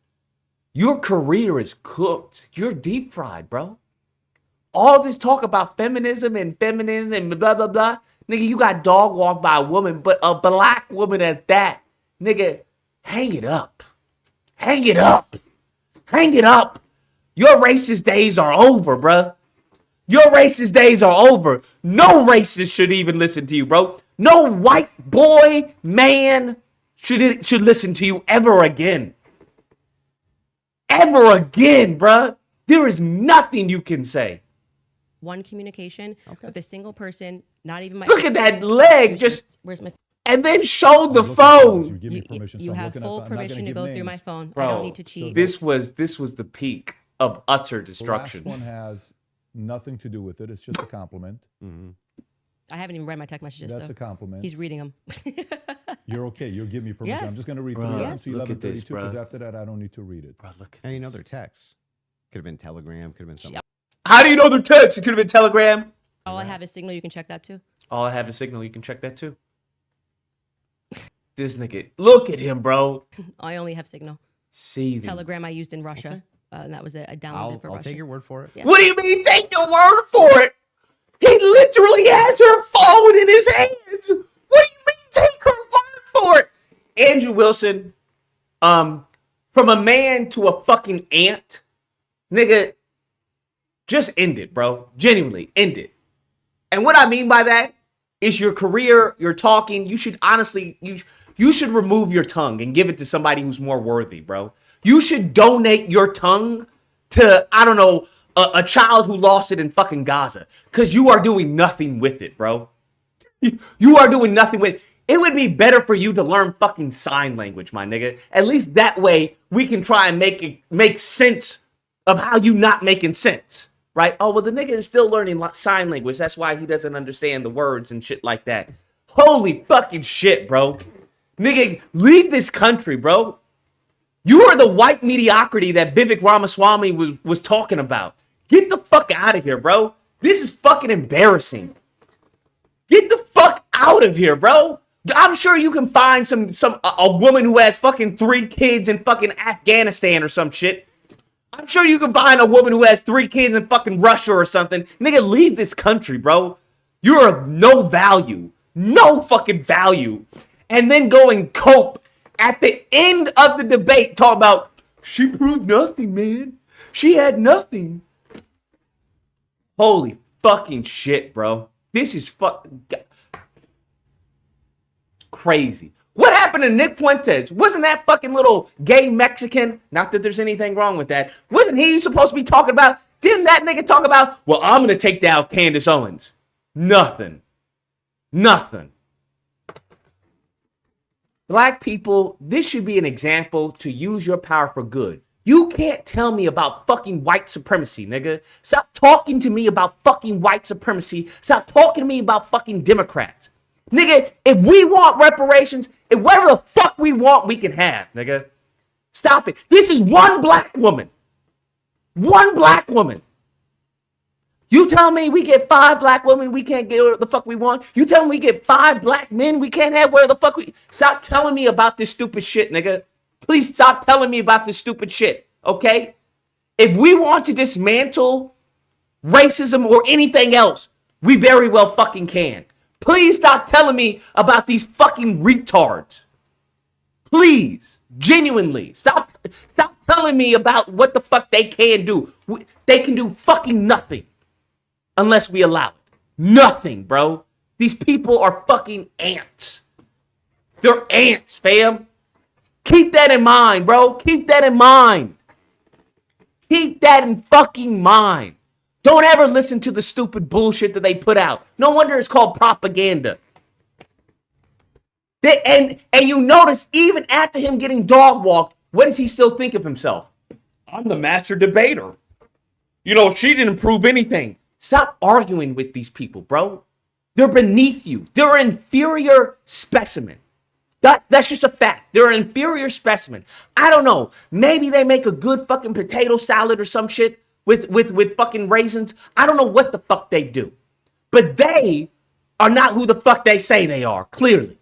Your career is cooked. You're deep fried, bro. All this talk about feminism and blah, blah, blah. Nigga, you got dog walked by a woman, but a black woman at that. Nigga, hang it up. Hang it up. Hang it up. Your racist days are over, bruh. Your racist days are over. No racist should even listen to you, bro. No white boy, man should listen to you ever again. Ever again, bruh. There is nothing you can say. One communication with a single person, not even my. Look at that leg, where's my? And then showed the phone. You have full permission to go through my phone. Bro, I don't need to cheat. This was the peak of utter destruction. The last one has nothing to do with it. It's just a compliment. Mm-hmm. I haven't even read my text messages. That's a compliment. He's reading them. You're okay. You're giving me permission. Yes. I'm just going to read Bro, through yes. 11:32 because after that, I don't need to read it. Bro, look at and you know their texts. Could have been Telegram. Could have been something. How do you know their text? It could have been Telegram. All I have is Signal. You can check that too. All I have is Signal. You can check that too. This nigga, look at him, bro. I only have Signal. See Telegram I used in Russia, and that was it. I downloaded for Russia. I'll take your word for it. Yeah. What do you mean take your word for it? He literally has her phone in his hands. What do you mean take her word for it? Andrew Wilson, from a man to a fucking ant. Nigga, just end it, bro. Genuinely, end it. And what I mean by that is your career, you're talking, you should honestly, you should remove your tongue and give it to somebody who's more worthy, bro. You should donate your tongue to, I don't know, a child who lost it in fucking Gaza. Because you are doing nothing with it, bro. You are doing nothing with it. It would be better for you to learn fucking sign language, my nigga. At least that way we can try and make sense of how you not making sense, right? Oh, well, the nigga is still learning sign language. That's why he doesn't understand the words and shit like that. Holy fucking shit, bro. Nigga, leave this country, bro. You are the white mediocrity that Vivek Ramaswamy was talking about. Get the fuck out of here, bro. This is fucking embarrassing. Get the fuck out of here, bro. I'm sure you can find a woman who has fucking 3 kids in fucking Afghanistan or some shit. I'm sure you can find a woman who has 3 kids in fucking Russia or something. Nigga, leave this country, bro. You're of no value. No fucking value. And then go and cope at the end of the debate, talk about, she proved nothing, man. She had nothing. Holy fucking shit, bro. This is crazy. What happened to Nick Fuentes? Wasn't that fucking little gay Mexican? Not that there's anything wrong with that. Wasn't he supposed to be talking about? Didn't that nigga talk about, well, I'm going to take down Candace Owens? Nothing. Nothing. Black people, this should be an example to use your power for good. You can't tell me about fucking white supremacy, nigga. Stop talking to me about fucking white supremacy. Stop talking to me about fucking Democrats. Nigga, if we want reparations, if whatever the fuck we want, we can have, nigga. Stop it. This is one black woman. One black woman. You tell me we get 5 black women, we can't get whatever the fuck we want. You tell me we get 5 black men, we can't have whatever the fuck we... Stop telling me about this stupid shit, nigga. Please stop telling me about this stupid shit, okay? If we want to dismantle racism or anything else, we very well fucking can. Please stop telling me about these fucking retards. Please, genuinely, stop telling me about what the fuck they can do. They can do fucking nothing unless we allow it. Nothing, bro. These people are fucking ants. They're ants, fam. Keep that in mind, bro. Keep that in mind. Keep that in fucking mind. Don't ever listen to the stupid bullshit that they put out. No wonder it's called propaganda. And you notice even after him getting dog walked, what does he still think of himself? I'm the master debater. You know, she didn't prove anything. Stop arguing with these people, bro. They're beneath you. They're an inferior specimen. That's just a fact. They're an inferior specimen. I don't know. Maybe they make a good fucking potato salad or some shit with fucking raisins. I don't know what the fuck they do. But they are not who the fuck they say they are, clearly.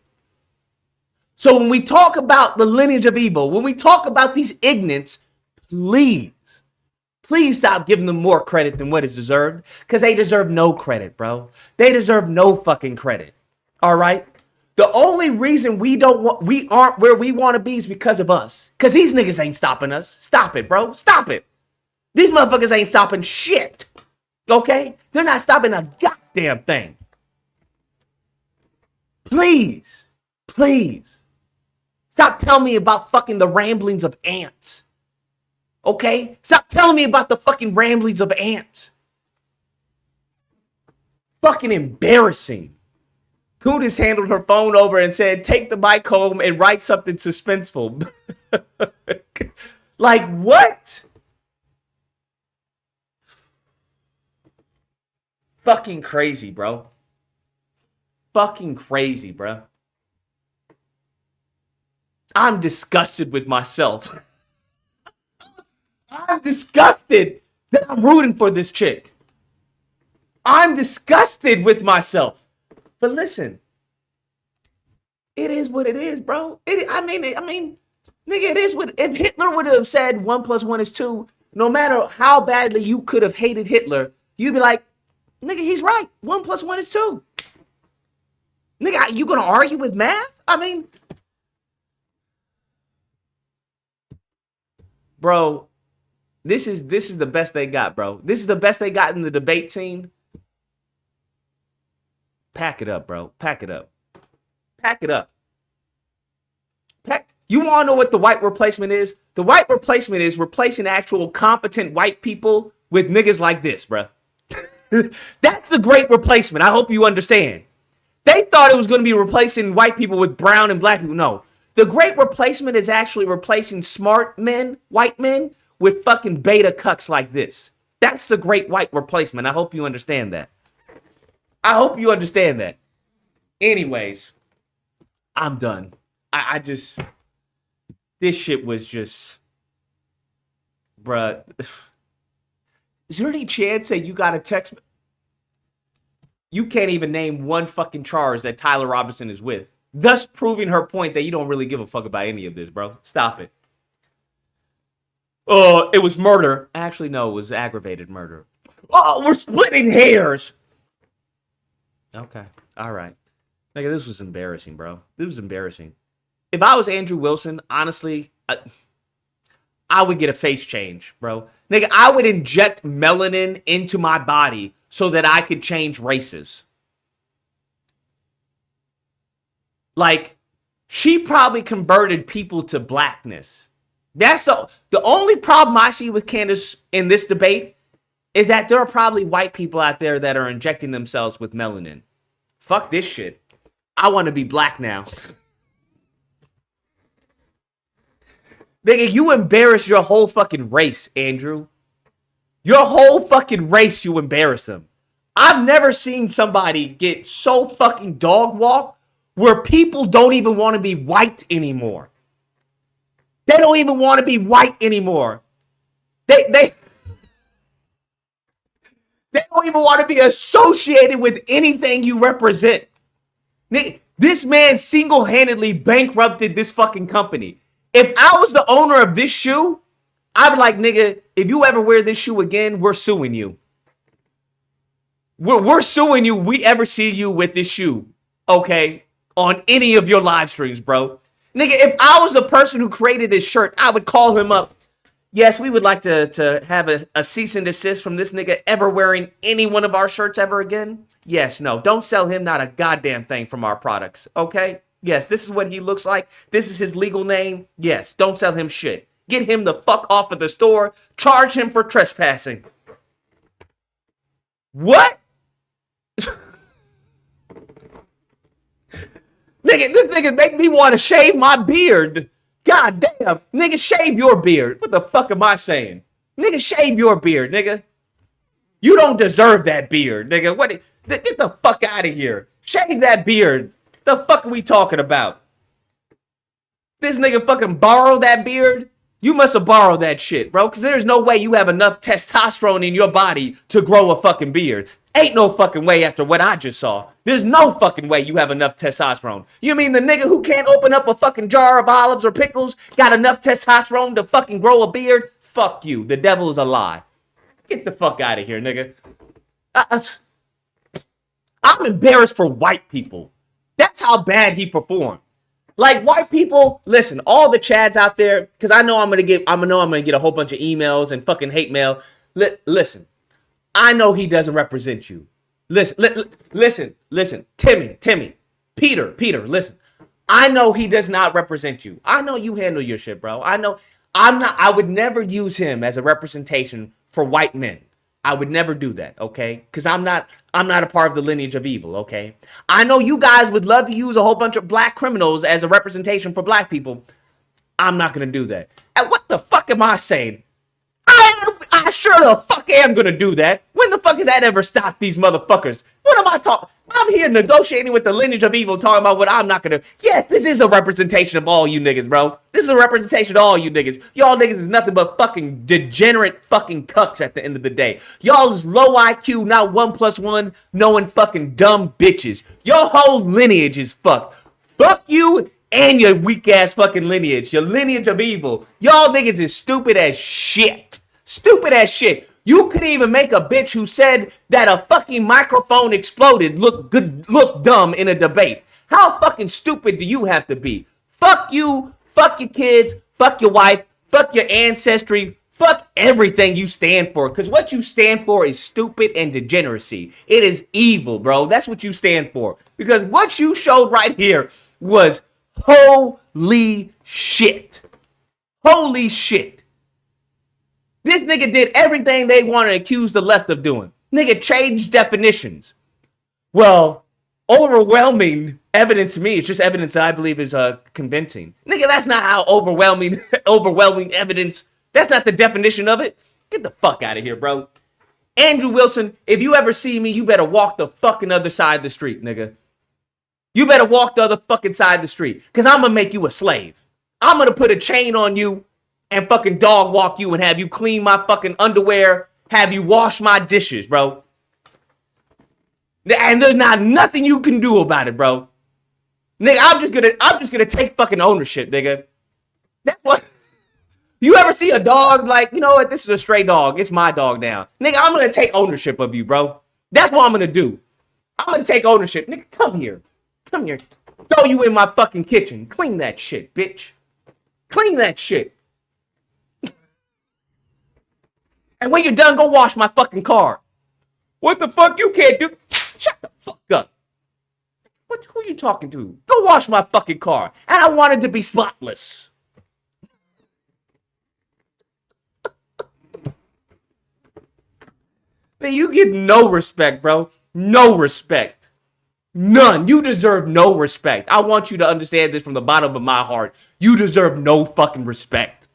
So when we talk about the lineage of evil, when we talk about these ignorants, please stop giving them more credit than what is deserved. Because they deserve no credit, bro. They deserve no fucking credit. All right? The only reason we aren't where we want to be is because of us. Because these niggas ain't stopping us. Stop it, bro. Stop it. These motherfuckers ain't stopping shit. Okay? They're not stopping a goddamn thing. Please. Stop telling me about fucking the ramblings of ants. Okay? Stop telling me about the fucking ramblings of ants. Fucking embarrassing. Candace handled her phone over and said, take the mic home and write something suspenseful. Like, what? Fucking crazy, bro. Fucking crazy, bro. I'm disgusted with myself. I'm disgusted that I'm rooting for this chick. I'm disgusted with myself. But listen, it is what it is, bro. I mean, nigga, it is what. If Hitler would have said 1 + 1 is 2, no matter how badly you could have hated Hitler, you'd be like, nigga, he's right. 1 + 1 is 2. Nigga, you gonna argue with math? I mean, bro, This is the best they got, bro. This is the best they got in the debate scene. Pack it up, bro. Pack it up. Pack it up. You want to know what the white replacement is? The white replacement is replacing actual competent white people with niggas like this, bro. That's the great replacement. I hope you understand. They thought it was going to be replacing white people with brown and black people. No. The great replacement is actually replacing smart men, white men, with fucking beta cucks like this. That's the great white replacement. I hope you understand that. I hope you understand that. Anyways, I'm done. I just... This shit was just... Bruh. Is there any chance that you got a text... You can't even name one fucking charge that Tyler Robinson is with. Thus proving her point that you don't really give a fuck about any of this, bro. Stop it. It was murder. Actually, no, it was aggravated murder. Oh, we're splitting hairs. Okay. All right. Nigga, this was embarrassing, bro. This was embarrassing. If I was Andrew Wilson, honestly, I would get a face change, bro. Nigga, I would inject melanin into my body so that I could change races. Like, she probably converted people to blackness. That's the only problem I see with Candace in this debate is that there are probably white people out there that are injecting themselves with melanin. Fuck this shit. I want to be black now. Nigga, you embarrass your whole fucking race, Andrew. Your whole fucking race, you embarrass them. I've never seen somebody get so fucking dog walk where people don't even want to be white anymore. They don't even want to be white anymore. They don't even want to be associated with anything you represent. This man single-handedly bankrupted this fucking company. If I was the owner of this shoe, I'd be like, nigga, if you ever wear this shoe again, we're suing you. We're suing you. We ever see you with this shoe, okay, on any of your live streams, bro. Nigga, if I was the person who created this shirt, I would call him up. Yes, we would like to have a cease and desist from this nigga ever wearing any one of our shirts ever again. Yes, no, don't sell him not a goddamn thing from our products, okay? Yes, this is what he looks like. This is his legal name. Yes, don't sell him shit. Get him the fuck off of the store. Charge him for trespassing. What? Nigga, this nigga make me want to shave my beard. God damn. Nigga, shave your beard. What the fuck am I saying? Nigga, shave your beard, nigga. You don't deserve that beard, nigga. Get the fuck out of here. Shave that beard. The fuck are we talking about? This nigga fucking borrowed that beard? You must have borrowed that shit, bro. Because there's no way you have enough testosterone in your body to grow a fucking beard. Ain't no fucking way after what I just saw. There's no fucking way you have enough testosterone. You mean the nigga who can't open up a fucking jar of olives or pickles got enough testosterone to fucking grow a beard? Fuck you. The devil is a lie. Get the fuck out of here, nigga. I'm embarrassed for white people. That's how bad he performed. Like, white people, listen, all the Chads out there, because I know I'm gonna get a whole bunch of emails and fucking hate mail. Listen, I know he doesn't represent you. Listen, Timmy, Peter, listen. I know he does not represent you. I know you handle your shit, bro. I would never use him as a representation for white men. I would never do that, okay? Because I'm not a part of the lineage of evil, okay? I know you guys would love to use a whole bunch of black criminals as a representation for black people. I'm not going to do that. And what the fuck am I saying? I sure the fuck am going to do that. When the fuck has that ever stopped these motherfuckers? What am I talking? I'm here negotiating with the lineage of evil, talking about what I'm not going to. Yes, this is a representation of all you niggas, bro. This is a representation of all you niggas. Y'all niggas is nothing but fucking degenerate fucking cucks at the end of the day. Y'all is low IQ, not 1+1, knowing fucking dumb bitches. Your whole lineage is fucked. Fuck you and your weak ass fucking lineage. Your lineage of evil. Y'all niggas is stupid as shit. Stupid as shit. You could even make a bitch who said that a fucking microphone exploded look dumb in a debate. How fucking stupid do you have to be? Fuck you, fuck your kids, fuck your wife, fuck your ancestry, Fuck everything you stand for, because what you stand for is stupid and degeneracy. It is evil, bro. That's what you stand for. Because what you showed right here was holy shit. Holy shit. This nigga did everything they want to accuse the left of doing. Nigga changed definitions. Well, overwhelming evidence to me is just evidence that I believe is convincing. Nigga, that's not how overwhelming evidence. That's not the definition of it. Get the fuck out of here, bro. Andrew Wilson, if you ever see me, you better walk the fucking other side of the street, nigga. You better walk the other fucking side of the street, because I'm going to make you a slave. I'm going to put a chain on you and fucking dog walk you and have you clean my fucking underwear, have you wash my dishes, bro. And there's not nothing you can do about it, bro. Nigga, I'm just gonna take fucking ownership, nigga. That's what. You ever see a dog like, you know what, this is a stray dog. It's my dog now. Nigga, I'm going to take ownership of you, bro. That's what I'm going to do. I'm going to take ownership. Nigga, come here. Come here. Throw you in my fucking kitchen. Clean that shit, bitch. Clean that shit. And when you're done, go wash my fucking car. What the fuck you can't do? Shut the fuck up. Who you talking to? Go wash my fucking car. And I want it to be spotless. You get no respect, bro. No respect. None. You deserve no respect. I want you to understand this from the bottom of my heart. You deserve no fucking respect.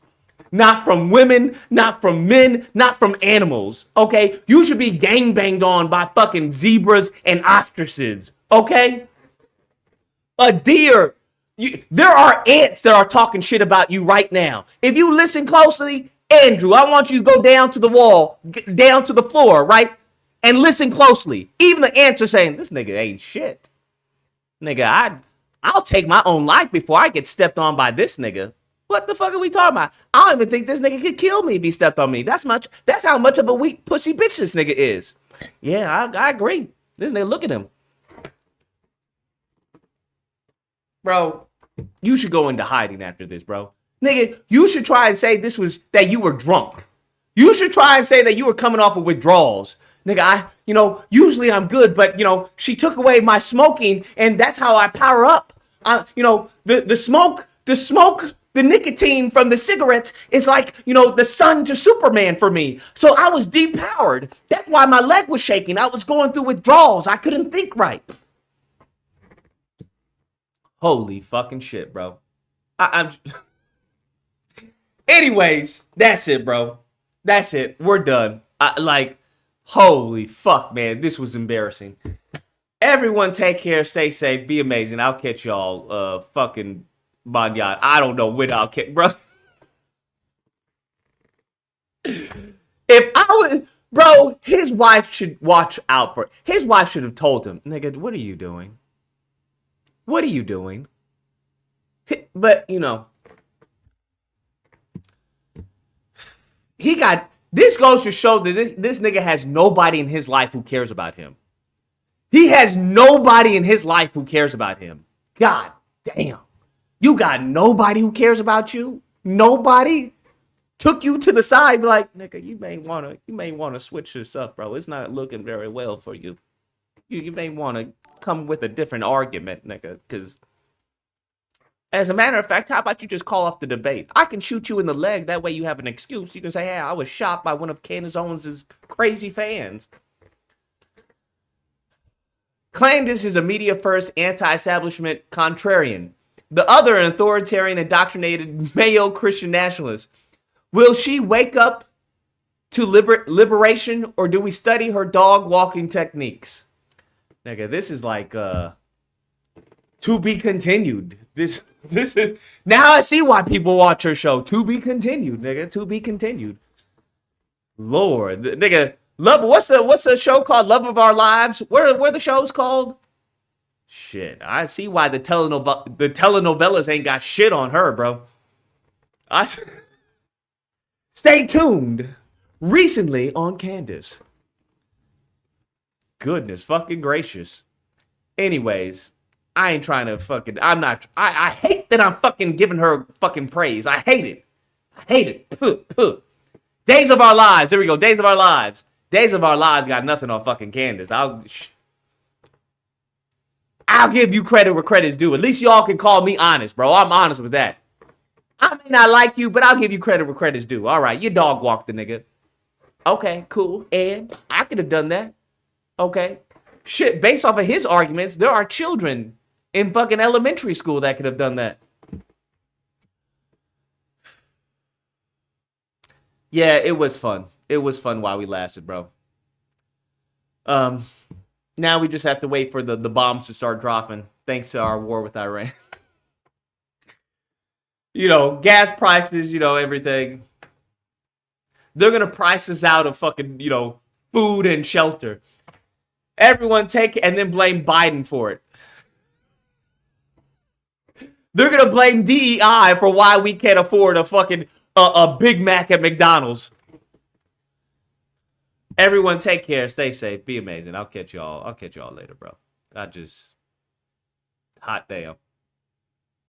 Not from women, not from men, not from animals, okay? You should be gangbanged on by fucking zebras and ostriches, okay? A deer. There are ants that are talking shit about you right now. If you listen closely, Andrew, I want you to go down to the wall, down to the floor, right? And listen closely. Even the ants are saying, this nigga ain't shit. Nigga, I'll take my own life before I get stepped on by this nigga. What the fuck are we talking about? I don't even think this nigga could kill me if he stepped on me. That's how much of a weak pussy bitch this nigga is. Yeah, I agree. This nigga, look at him. Bro, you should go into hiding after this, bro. Nigga, you should try and say that you were drunk. You should try and say that you were coming off of withdrawals. Nigga, usually I'm good, but, she took away my smoking and that's how I power up. The smoke, the nicotine from the cigarettes is like, the sun to Superman for me. So I was depowered. That's why my leg was shaking. I was going through withdrawals. I couldn't think right. Holy fucking shit, bro. I'm... Anyways, that's it, bro. That's it. We're done. Holy fuck, man. This was embarrassing. Everyone take care, stay safe, be amazing. I'll catch y'all fucking Banyan. I don't know when I'll catch, bro. If I would, bro, his wife should watch out for it. His wife should have told him, nigga, what are you doing? What are you doing? But, this goes to show that this nigga has nobody in his life who cares about him. He has nobody in his life who cares about him. God damn. You got nobody who cares about you? Nobody took you to the side, be like, nigga, you may want to switch this up, bro. It's not looking very well for you. You may want to come with a different argument, nigga, because as a matter of fact, how about you just call off the debate? I can shoot you in the leg. That way you have an excuse. You can say, hey, I was shot by one of Candace Owens' crazy fans. Candace is a media-first, anti-establishment contrarian. The other, an authoritarian, indoctrinated Mayo Christian nationalist. Will she wake up to liberation, or do we study her dog-walking techniques? Nigga, this is like, to be continued. This is now I see why people watch her show. To be continued, nigga. To be continued. Lord, nigga. Love. What's the show called? Love of Our Lives. Where the show's called? Shit. I see why the telenovelas ain't got shit on her, bro. Stay tuned. Recently on Candace. Goodness fucking gracious. Anyways. I ain't trying to fucking, I hate that I'm fucking giving her fucking praise. I hate it. I hate it. Puh, puh. Days of Our Lives. There we go. Days of Our Lives. Days of Our Lives got nothing on fucking Candace. I'll give you credit where credit's due. At least y'all can call me honest, bro. I'm honest with that. I may not like you, but I'll give you credit where credit's due. All right, you dog walked the nigga. Okay, cool. And I could have done that. Okay. Shit, based off of his arguments, there are children in fucking elementary school that could have done that. Yeah, it was fun. It was fun while we lasted, bro. Now we just have to wait for the bombs to start dropping, thanks to our war with Iran. You know, gas prices, you know, everything. They're going to price us out of fucking, you know, food and shelter. Everyone take it and then blame Biden for it. They're going to blame DEI for why we can't afford a fucking a Big Mac at McDonald's. Everyone take care, stay safe, be amazing. I'll catch y'all later, bro. Hot damn.